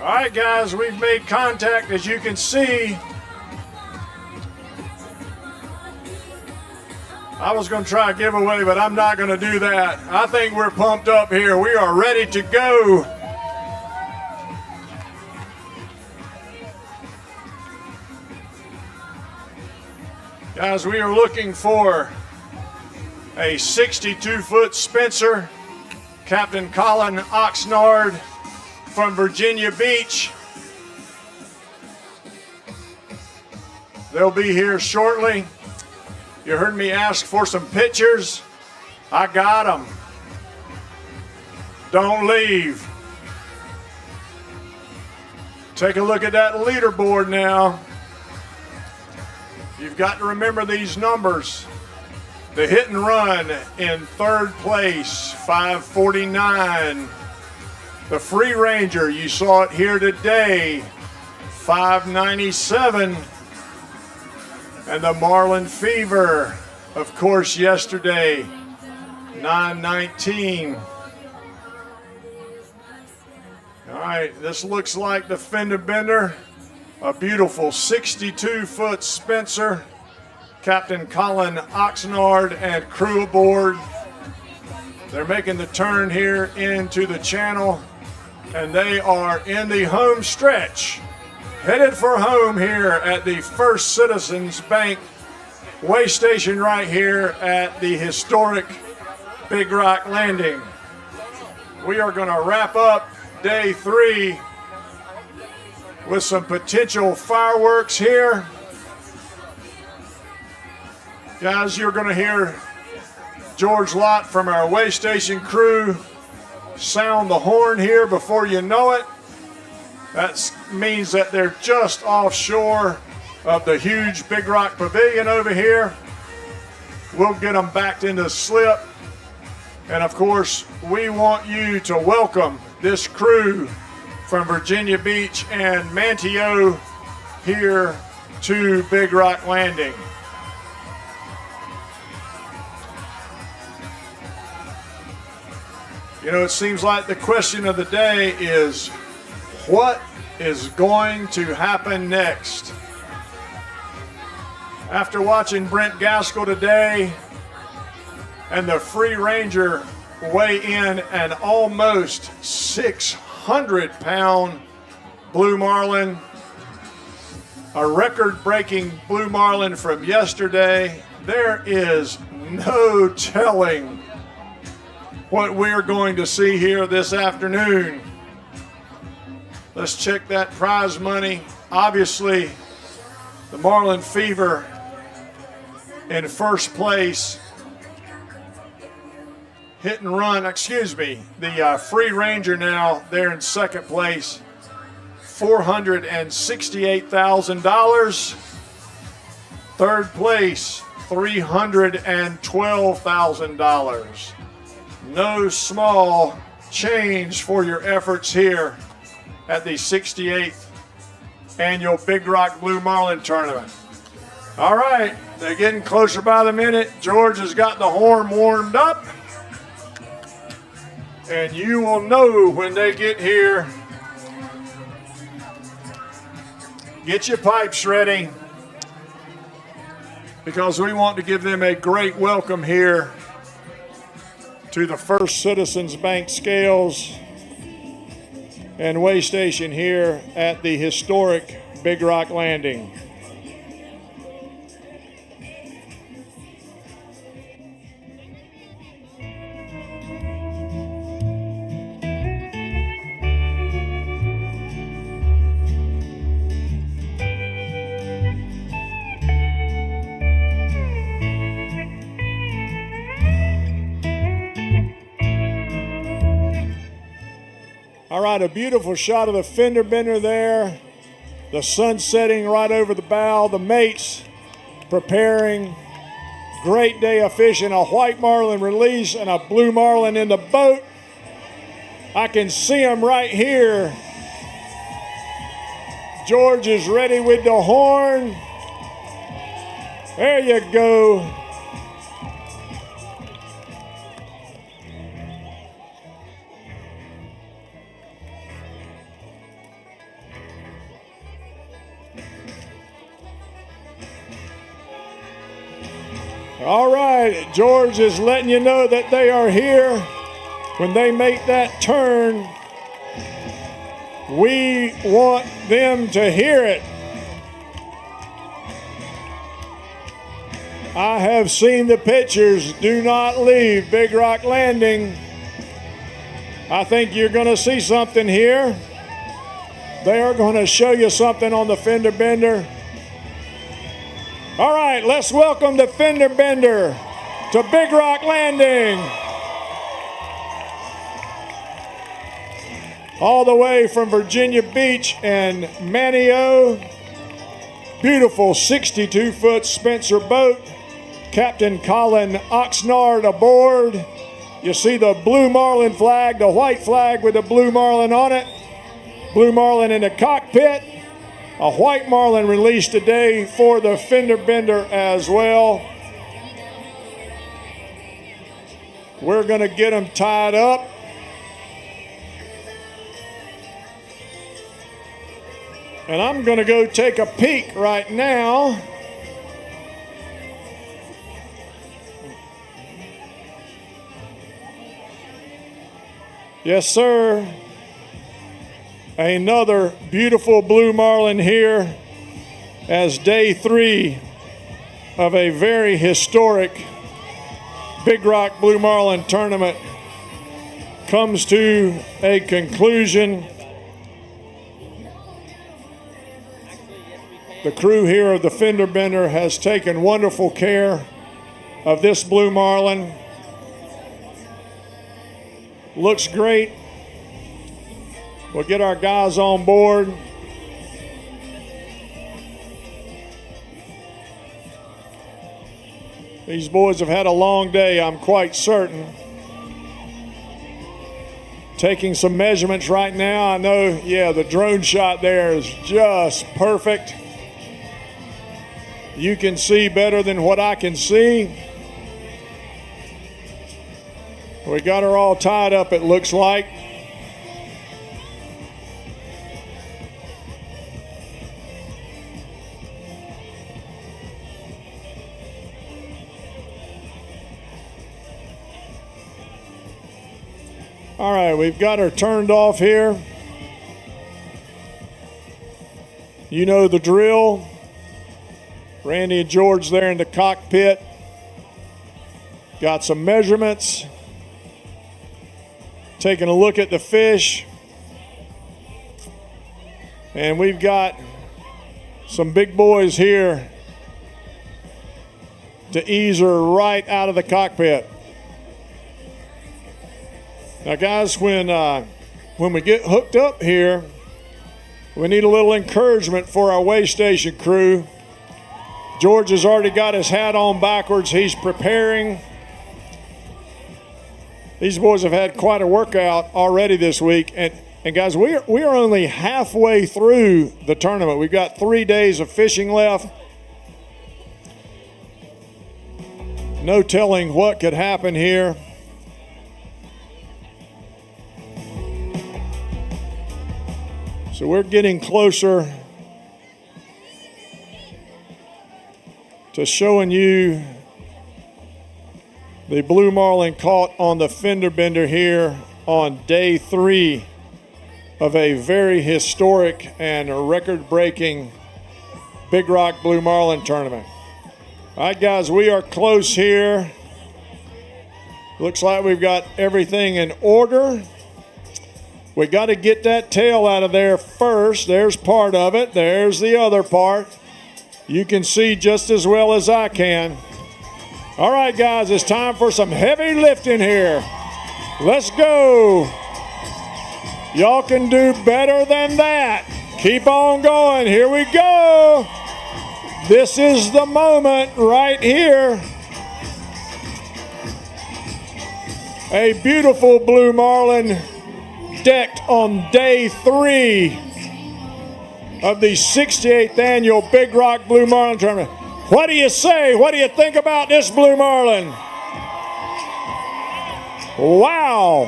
All right, guys, we've made contact, as you can see. I was going to try a giveaway, but I'm not going to do that. I think we're pumped up here. We are ready to go. Guys, we are looking for a 62-foot Spencer, Captain Colin Oxnard from Virginia Beach. They'll be here shortly. You heard me ask for some pictures. I got them. Don't leave. Take a look at that leaderboard now. You've got to remember these numbers. The hit and run in third place, 549. The Free Ranger, you saw it here today, 597. And the Marlin Fever, of course, yesterday, 919. All right, this looks like the fender bender. A beautiful 62-foot Spencer. Captain Colin Oxnard and crew aboard. They're making the turn here into the channel, and they are in the home stretch, headed for home here at the First Citizens Bank way station right here at the historic Big Rock Landing. We are going to wrap up day 3 with some potential fireworks here. Guys, you're going to hear George Lott from our way station crew sound the horn here before you know it. That means that they're just offshore of the huge Big Rock Pavilion over here. We'll get them backed into the slip. And of course, we want you to welcome this crew from Virginia Beach and Manteo here to Big Rock Landing. You know, it seems like the question of the day is, what is going to happen next? After watching Brent Gaskell today and the Free Ranger weigh in an almost 600-pound blue marlin, a record-breaking blue marlin from yesterday, there is no telling what we're going to see here this afternoon. Let's check that prize money. Obviously, the Marlin Fever in first place. Hit and run, the Free Ranger now, they're in second place. $468,000. Third place, $312,000. No small change for your efforts here at the 68th annual Big Rock Blue Marlin Tournament. All right, they're getting closer by the minute. George has got the horn warmed up. And you will know when they get here. Get your pipes ready, because we want to give them a great welcome here to the First Citizens Bank Scales and Way Station here at the historic Big Rock Landing. All right, a beautiful shot of the fender bender there. The sun setting right over the bow. The mates preparing. Great day of fishing. A white marlin release and a blue marlin in the boat. I can see them right here. George is ready with the horn. There you go. All right, George is letting you know that they are here. When they make that turn, we want them to hear it. I have seen the pictures. Do not leave Big Rock Landing. I think you're going to see something here. They are going to show you something on the fender bender. All right, let's welcome the fender bender to Big Rock Landing. All the way from Virginia Beach and Manio. Beautiful 62-foot Spencer boat. Captain Colin Oxnard aboard. You see the blue Marlin flag, the white flag with the blue Marlin on it. Blue Marlin in the cockpit. A white Marlin released today for the fender bender as well. We're going to get them tied up. And I'm going to go take a peek right now. Yes, sir. Another beautiful blue Marlin here as day 3 of a very historic Big Rock Blue Marlin tournament comes to a conclusion. The crew here of the Fender Bender has taken wonderful care of this Blue Marlin. Looks great. We'll get our guys on board. These boys have had a long day, I'm quite certain. Taking some measurements right now. I know, yeah, the drone shot there is just perfect. You can see better than what I can see. We got her all tied up, it looks like. All right, we've got her turned off here. You know the drill. Randy and George there in the cockpit. Got some measurements. Taking a look at the fish. And we've got some big boys here to ease her right out of the cockpit. Now guys, when we get hooked up here, we need a little encouragement for our weigh station crew. George has already got his hat on backwards. He's preparing. These boys have had quite a workout already this week. And guys, we are only halfway through the tournament. We've got 3 days of fishing left. No telling what could happen here. So we're getting closer to showing you the blue marlin caught on the fender bender here on day 3 of a very historic and record-breaking Big Rock Blue Marlin tournament. All right, guys, we are close here. Looks like we've got everything in order. We got to get that tail out of there first. There's part of it. There's the other part. You can see just as well as I can. All right, guys, it's time for some heavy lifting here. Let's go. Y'all can do better than that. Keep on going. Here we go. This is the moment right here. A beautiful blue marlin decked on day 3 of the 68th annual Big Rock Blue Marlin Tournament. What do you say? What do you think about this blue marlin? Wow.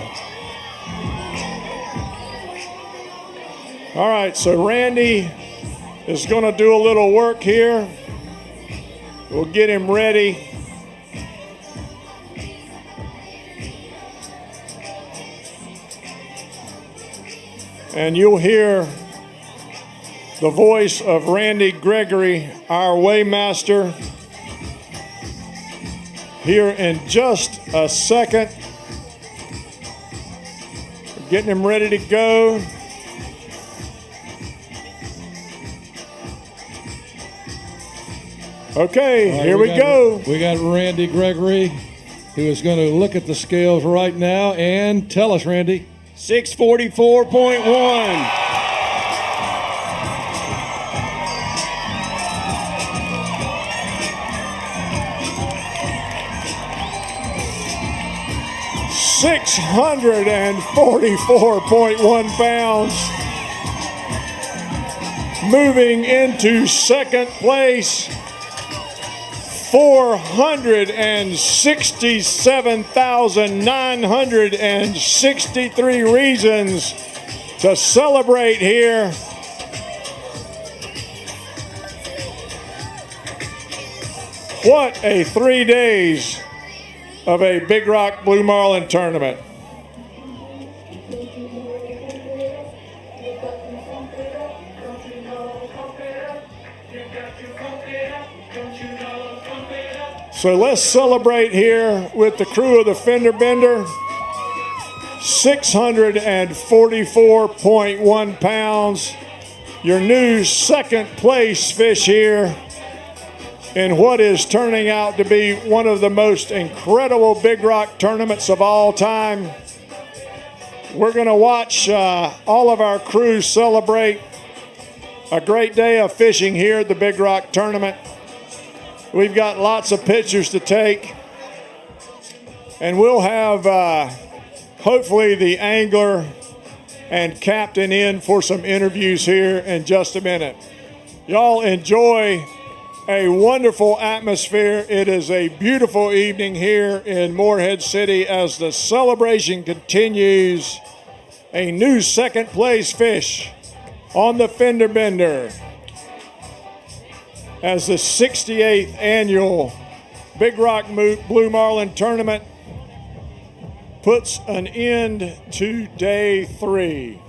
All right, so Randy is going to do a little work here. We'll get him ready. And you'll hear the voice of Randy Gregory, our weighmaster, here in just a second. We're getting him ready to go. Okay, here we go. We got Randy Gregory who is going to look at the scales right now and tell us, Randy. 644.1. $644.1 pounds. Moving into second place, 467,963 reasons to celebrate here. What a 3 days of a Big Rock Blue Marlin tournament. So let's celebrate here with the crew of the Fender Bender. 644.1 pounds. Your new second place fish here in what is turning out to be one of the most incredible Big Rock tournaments of all time. We're going to watch all of our crews celebrate a great day of fishing here at the Big Rock tournament. We've got lots of pictures to take, and we'll have hopefully the angler and captain in for some interviews here in just a minute. Y'all enjoy a wonderful atmosphere. It is a beautiful evening here in Morehead City as the celebration continues. A new second place fish on the Fender Bender as the 68th annual Big Rock Blue Marlin Tournament puts an end to day 3.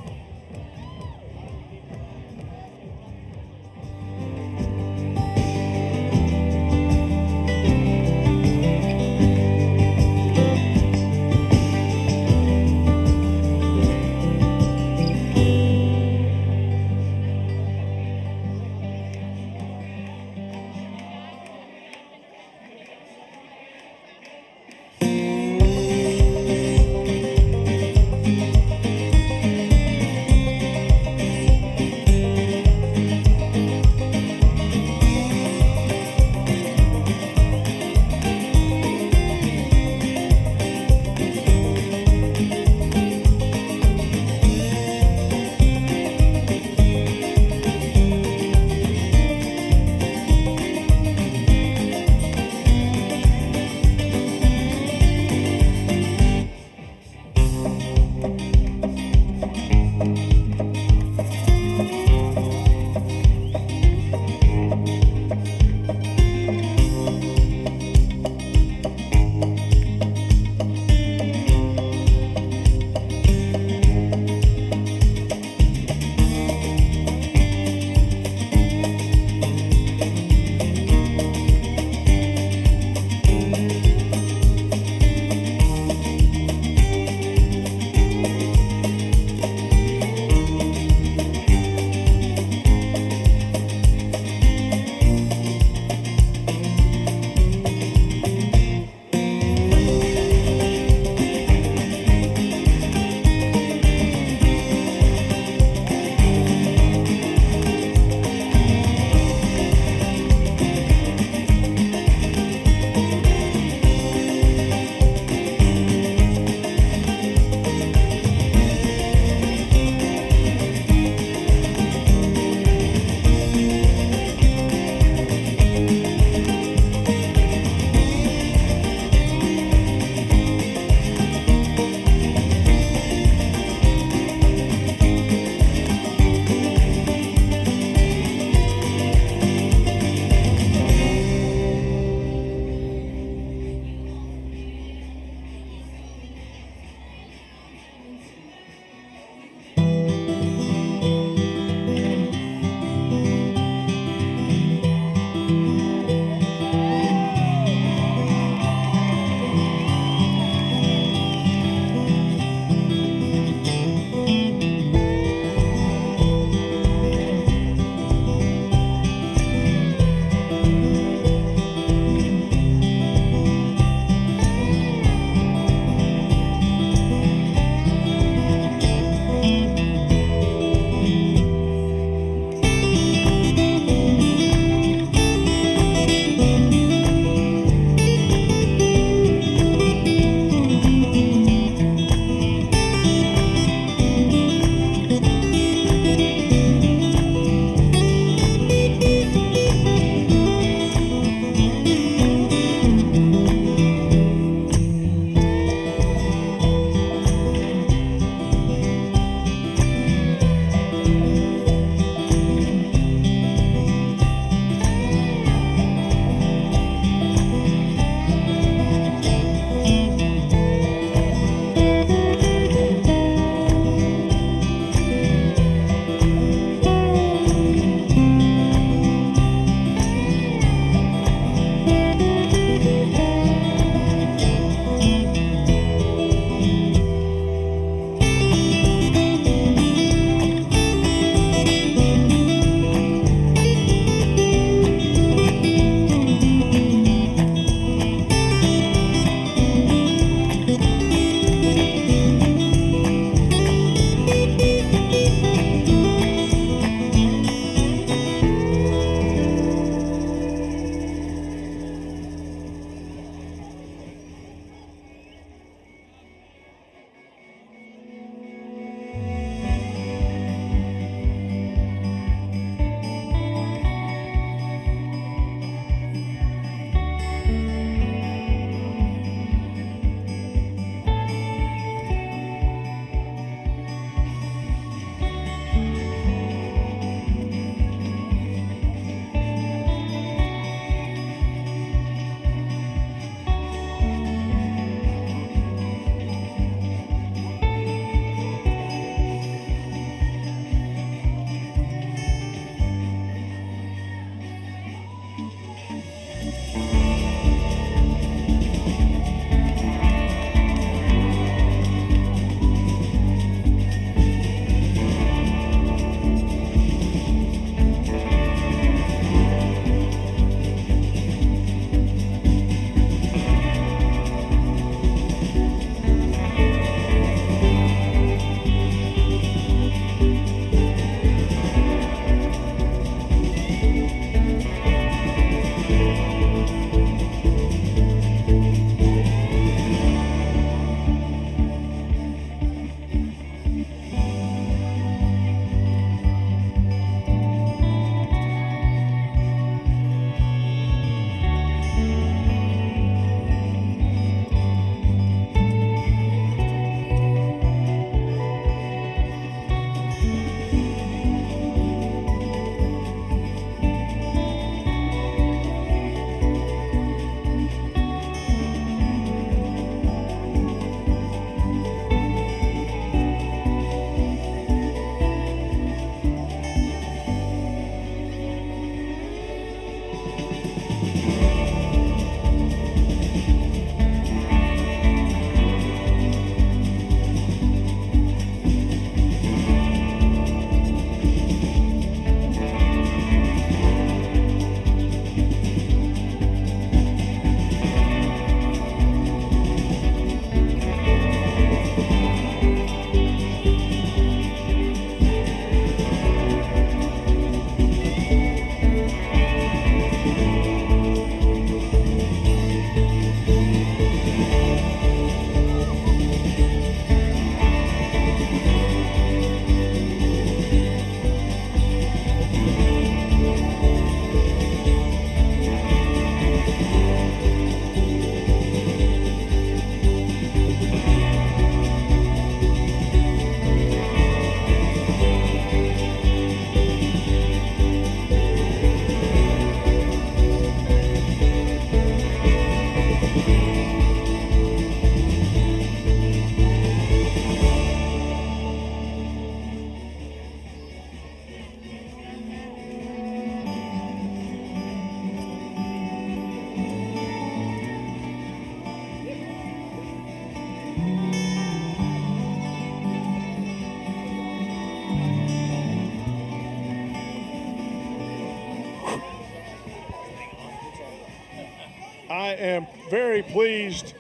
I am very pleased.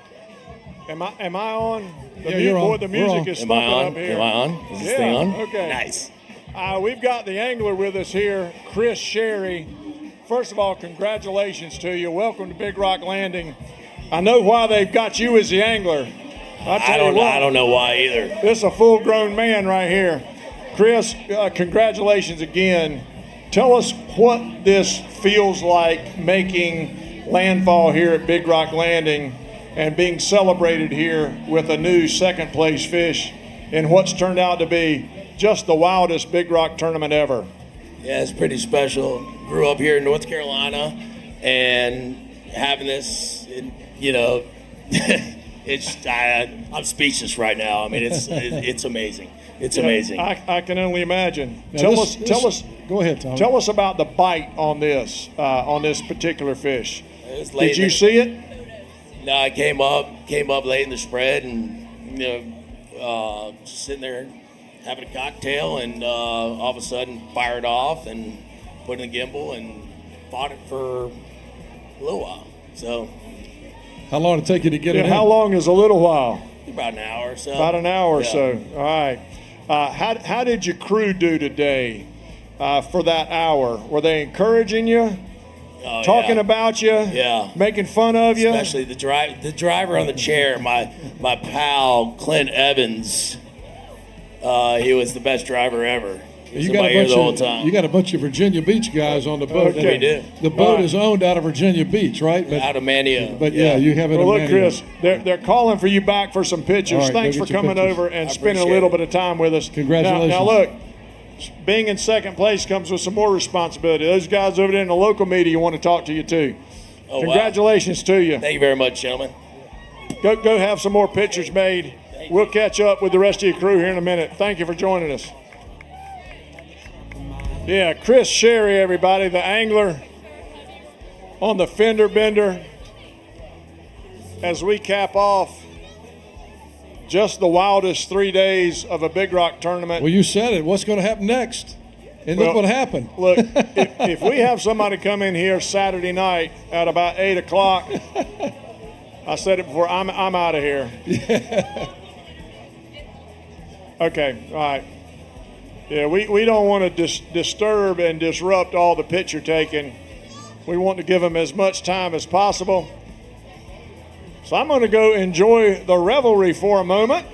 Am I on? Yeah, you're on. The We're music on. is Am I thumping on? up here. Am I on? Is this thing on? Okay. Nice. We've got the angler with us here, Chris Sherry. First of all, congratulations to you. Welcome to Big Rock Landing. I know why they've got you as the angler. I don't know why either. This is a full-grown man right here. Chris, congratulations again. Tell us what this feels like making landfall here at Big Rock Landing and being celebrated here with a new second-place fish in what's turned out to be just the wildest Big Rock tournament ever. Yeah, it's pretty special. Grew up here in North Carolina, and having this, I'm speechless right now. I mean, it's amazing. It's amazing. I can only imagine. Now Tell us. Go ahead, Tom. Tell us about the bite on this particular fish. Did you see it? No, I came up late in the spread, and just sitting there having a cocktail, and all of a sudden fired off and put in the gimbal and fought it for a little while. So. How long did it take you to get it in? How long is a little while? About an hour or so. About an hour or Yeah. so. All right. How did your crew do today for that hour? Were they encouraging you? Oh, talking yeah. about you? Yeah. Making fun of you? Especially the driver on the chair, my pal Clint Evans. He was the best driver ever. He was in my ear the whole time. You got a bunch of Virginia Beach guys on the boat. Okay. We do. The boat is owned out of Virginia Beach, right? Out of Manio. But yeah, you have it Well, in look, Manio. Chris, they're calling for you back for some pictures. All right, Thanks go for get your coming pictures. over and I spending a appreciate little it. bit of time with us. Congratulations. Now look, being in second place comes with some more responsibility. Those guys over there in the local media want to talk to you too. Oh, wow. Congratulations to you. Thank you very much, gentlemen. Go have some more pictures made. We'll catch up with the rest of your crew here in a minute. Thank you for joining us. Yeah, Chris Sherry, everybody, the angler on the fender bender as we cap off just the wildest 3 days of a Big Rock tournament. Well, you said it. What's going to happen next? And look what happened. Look, if we have somebody come in here Saturday night at about 8 o'clock, I said it before, I'm out of here. Okay, all right. Yeah, we don't want to disturb and disrupt all the picture taking. We want to give them as much time as possible. So I'm going to go enjoy the revelry for a moment.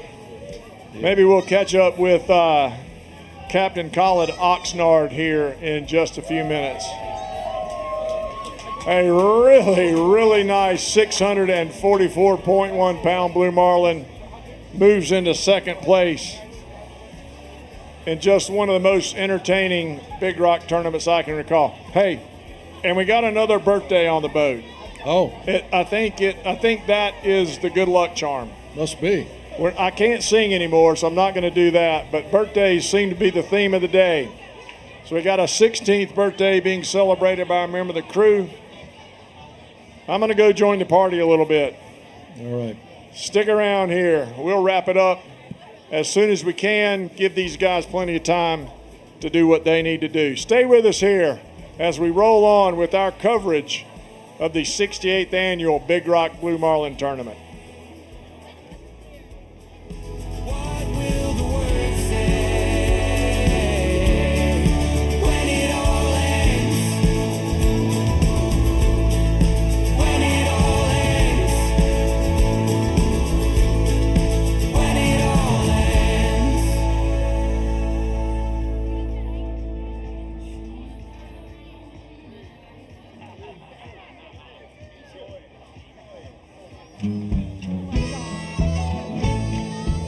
Maybe we'll catch up with Captain Colin Oxnard here in just a few minutes. A really, really nice 644.1 pound blue marlin moves into second place in just one of the most entertaining Big Rock tournaments I can recall. Hey, and we got another birthday on the boat. Oh. I think that is the good luck charm. Must be. I can't sing anymore, so I'm not going to do that, but birthdays seem to be the theme of the day. So we got a 16th birthday being celebrated by a member of the crew. I'm going to go join the party a little bit. All right. Stick around here. We'll wrap it up as soon as we can. Give these guys plenty of time to do what they need to do. Stay with us here as we roll on with our coverage of the 68th annual Big Rock Blue Marlin Tournament.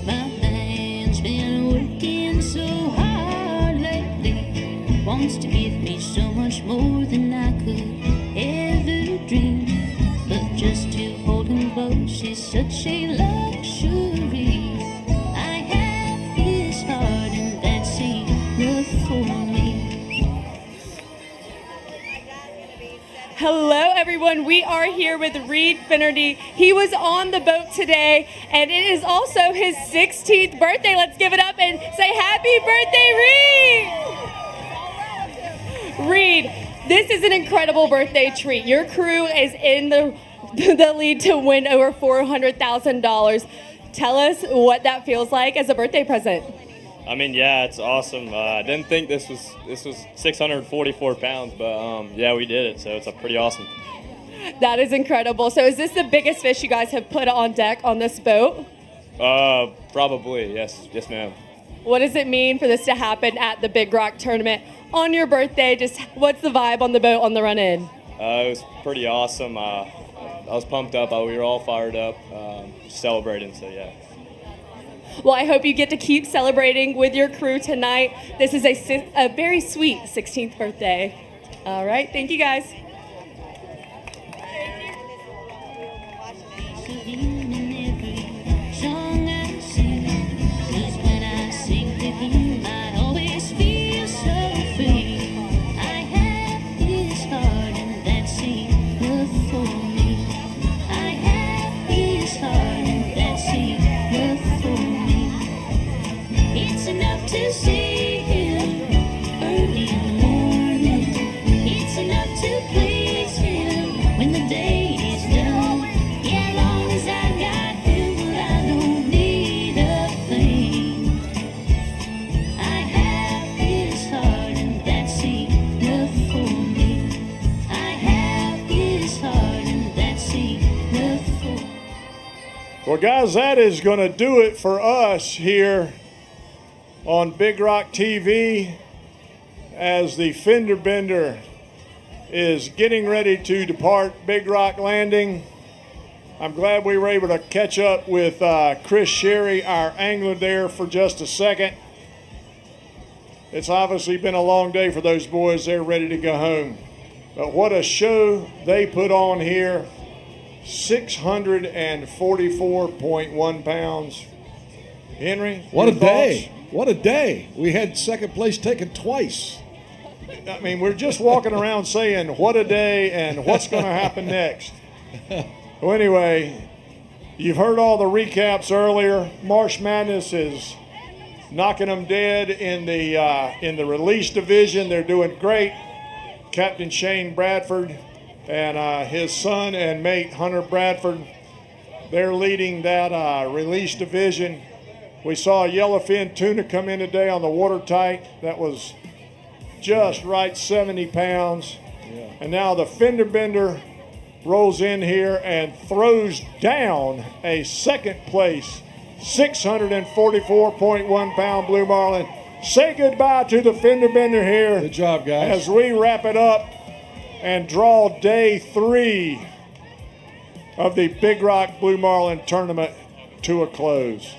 My man's been working so hard lately, wants to give me so much more than I could ever dream. But just to hold him close is such a luxury. I have his heart, and that's enough for me. Hello, everyone. We are here with Reed Finnerty. He was on the boat today, and it is also his 16th birthday. Let's give it up and say happy birthday, Reed! Reed, this is an incredible birthday treat. Your crew is in the the lead to win over $400,000. Tell us what that feels like as a birthday present. I mean, yeah, it's awesome. I didn't think this was 644 pounds, but yeah, we did it, so it's pretty awesome. That is incredible. So is this the biggest fish you guys have put on deck on this boat? Probably, yes, ma'am. What does it mean for this to happen at the Big Rock tournament on your birthday? Just what's the vibe on the boat on the run in? It was pretty awesome. I was pumped up. We were all fired up, celebrating, so yeah. Well, I hope you get to keep celebrating with your crew tonight. This is a very sweet 16th birthday. All right, thank you guys. Song I sing, 'cause when I sing to him, I always feel so free. I have his heart, and that's enough for me. I have his heart, and that's enough for me. It's enough to see him early in the morning. It's enough to please him when the day is done. Yeah, long as I got him, well, I don't need a thing. I have his heart, and that's enough for me. I have his heart, and that's enough for me. Well, guys, that is going to do it for us here on Big Rock TV as the fender bender is getting ready to depart Big Rock Landing. I'm glad we were able to catch up with Chris Sherry, our angler there, for just a second. It's obviously been a long day for those boys. They're ready to go home. But what a show they put on here. 644.1 pounds. Henry? What a your thoughts? day. What a day. We had second place taken twice. I mean, we're just walking around saying, what a day and what's going to happen next. Well, anyway, you've heard all the recaps earlier. March Madness is knocking them dead in the release division. They're doing great. Captain Shane Bradford and his son and mate Hunter Bradford, they're leading that release division. We saw a yellowfin tuna come in today on the watertight. That was just right 70 pounds. Yeah. And now the fender bender rolls in here and throws down a second place 644.1 pound blue marlin. Say goodbye to the fender bender here. Good job, guys. As we wrap it up and draw day 3 of the Big Rock Blue Marlin tournament to a close.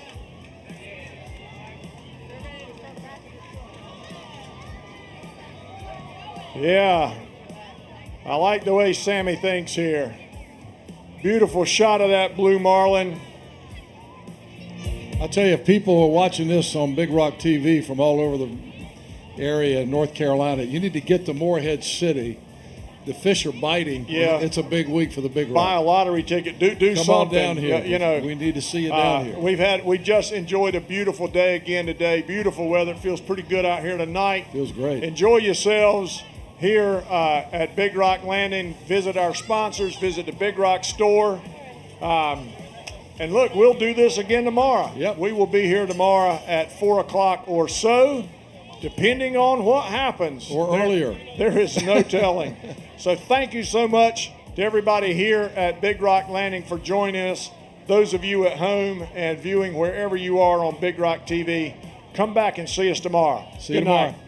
Yeah, I like the way Sammy thinks here. Beautiful shot of that blue marlin. I tell you, if people are watching this on Big Rock TV from all over the area in North Carolina, you need to get to Morehead City. The fish are biting. Yeah. It's a big week for the Big Rock. Buy a lottery ticket. Do Come something. on down here. You know, we need to see you down here. We just enjoyed a beautiful day again today. Beautiful weather. It feels pretty good out here tonight. Feels great. Enjoy yourselves here at Big Rock Landing. Visit our sponsors. Visit the Big Rock store. And look, we'll do this again tomorrow. Yep. We will be here tomorrow at 4 o'clock or so, depending on what happens. Or earlier. There is no telling. So thank you so much to everybody here at Big Rock Landing for joining us. Those of you at home and viewing wherever you are on Big Rock TV, come back and see us tomorrow. See you Good tomorrow. night.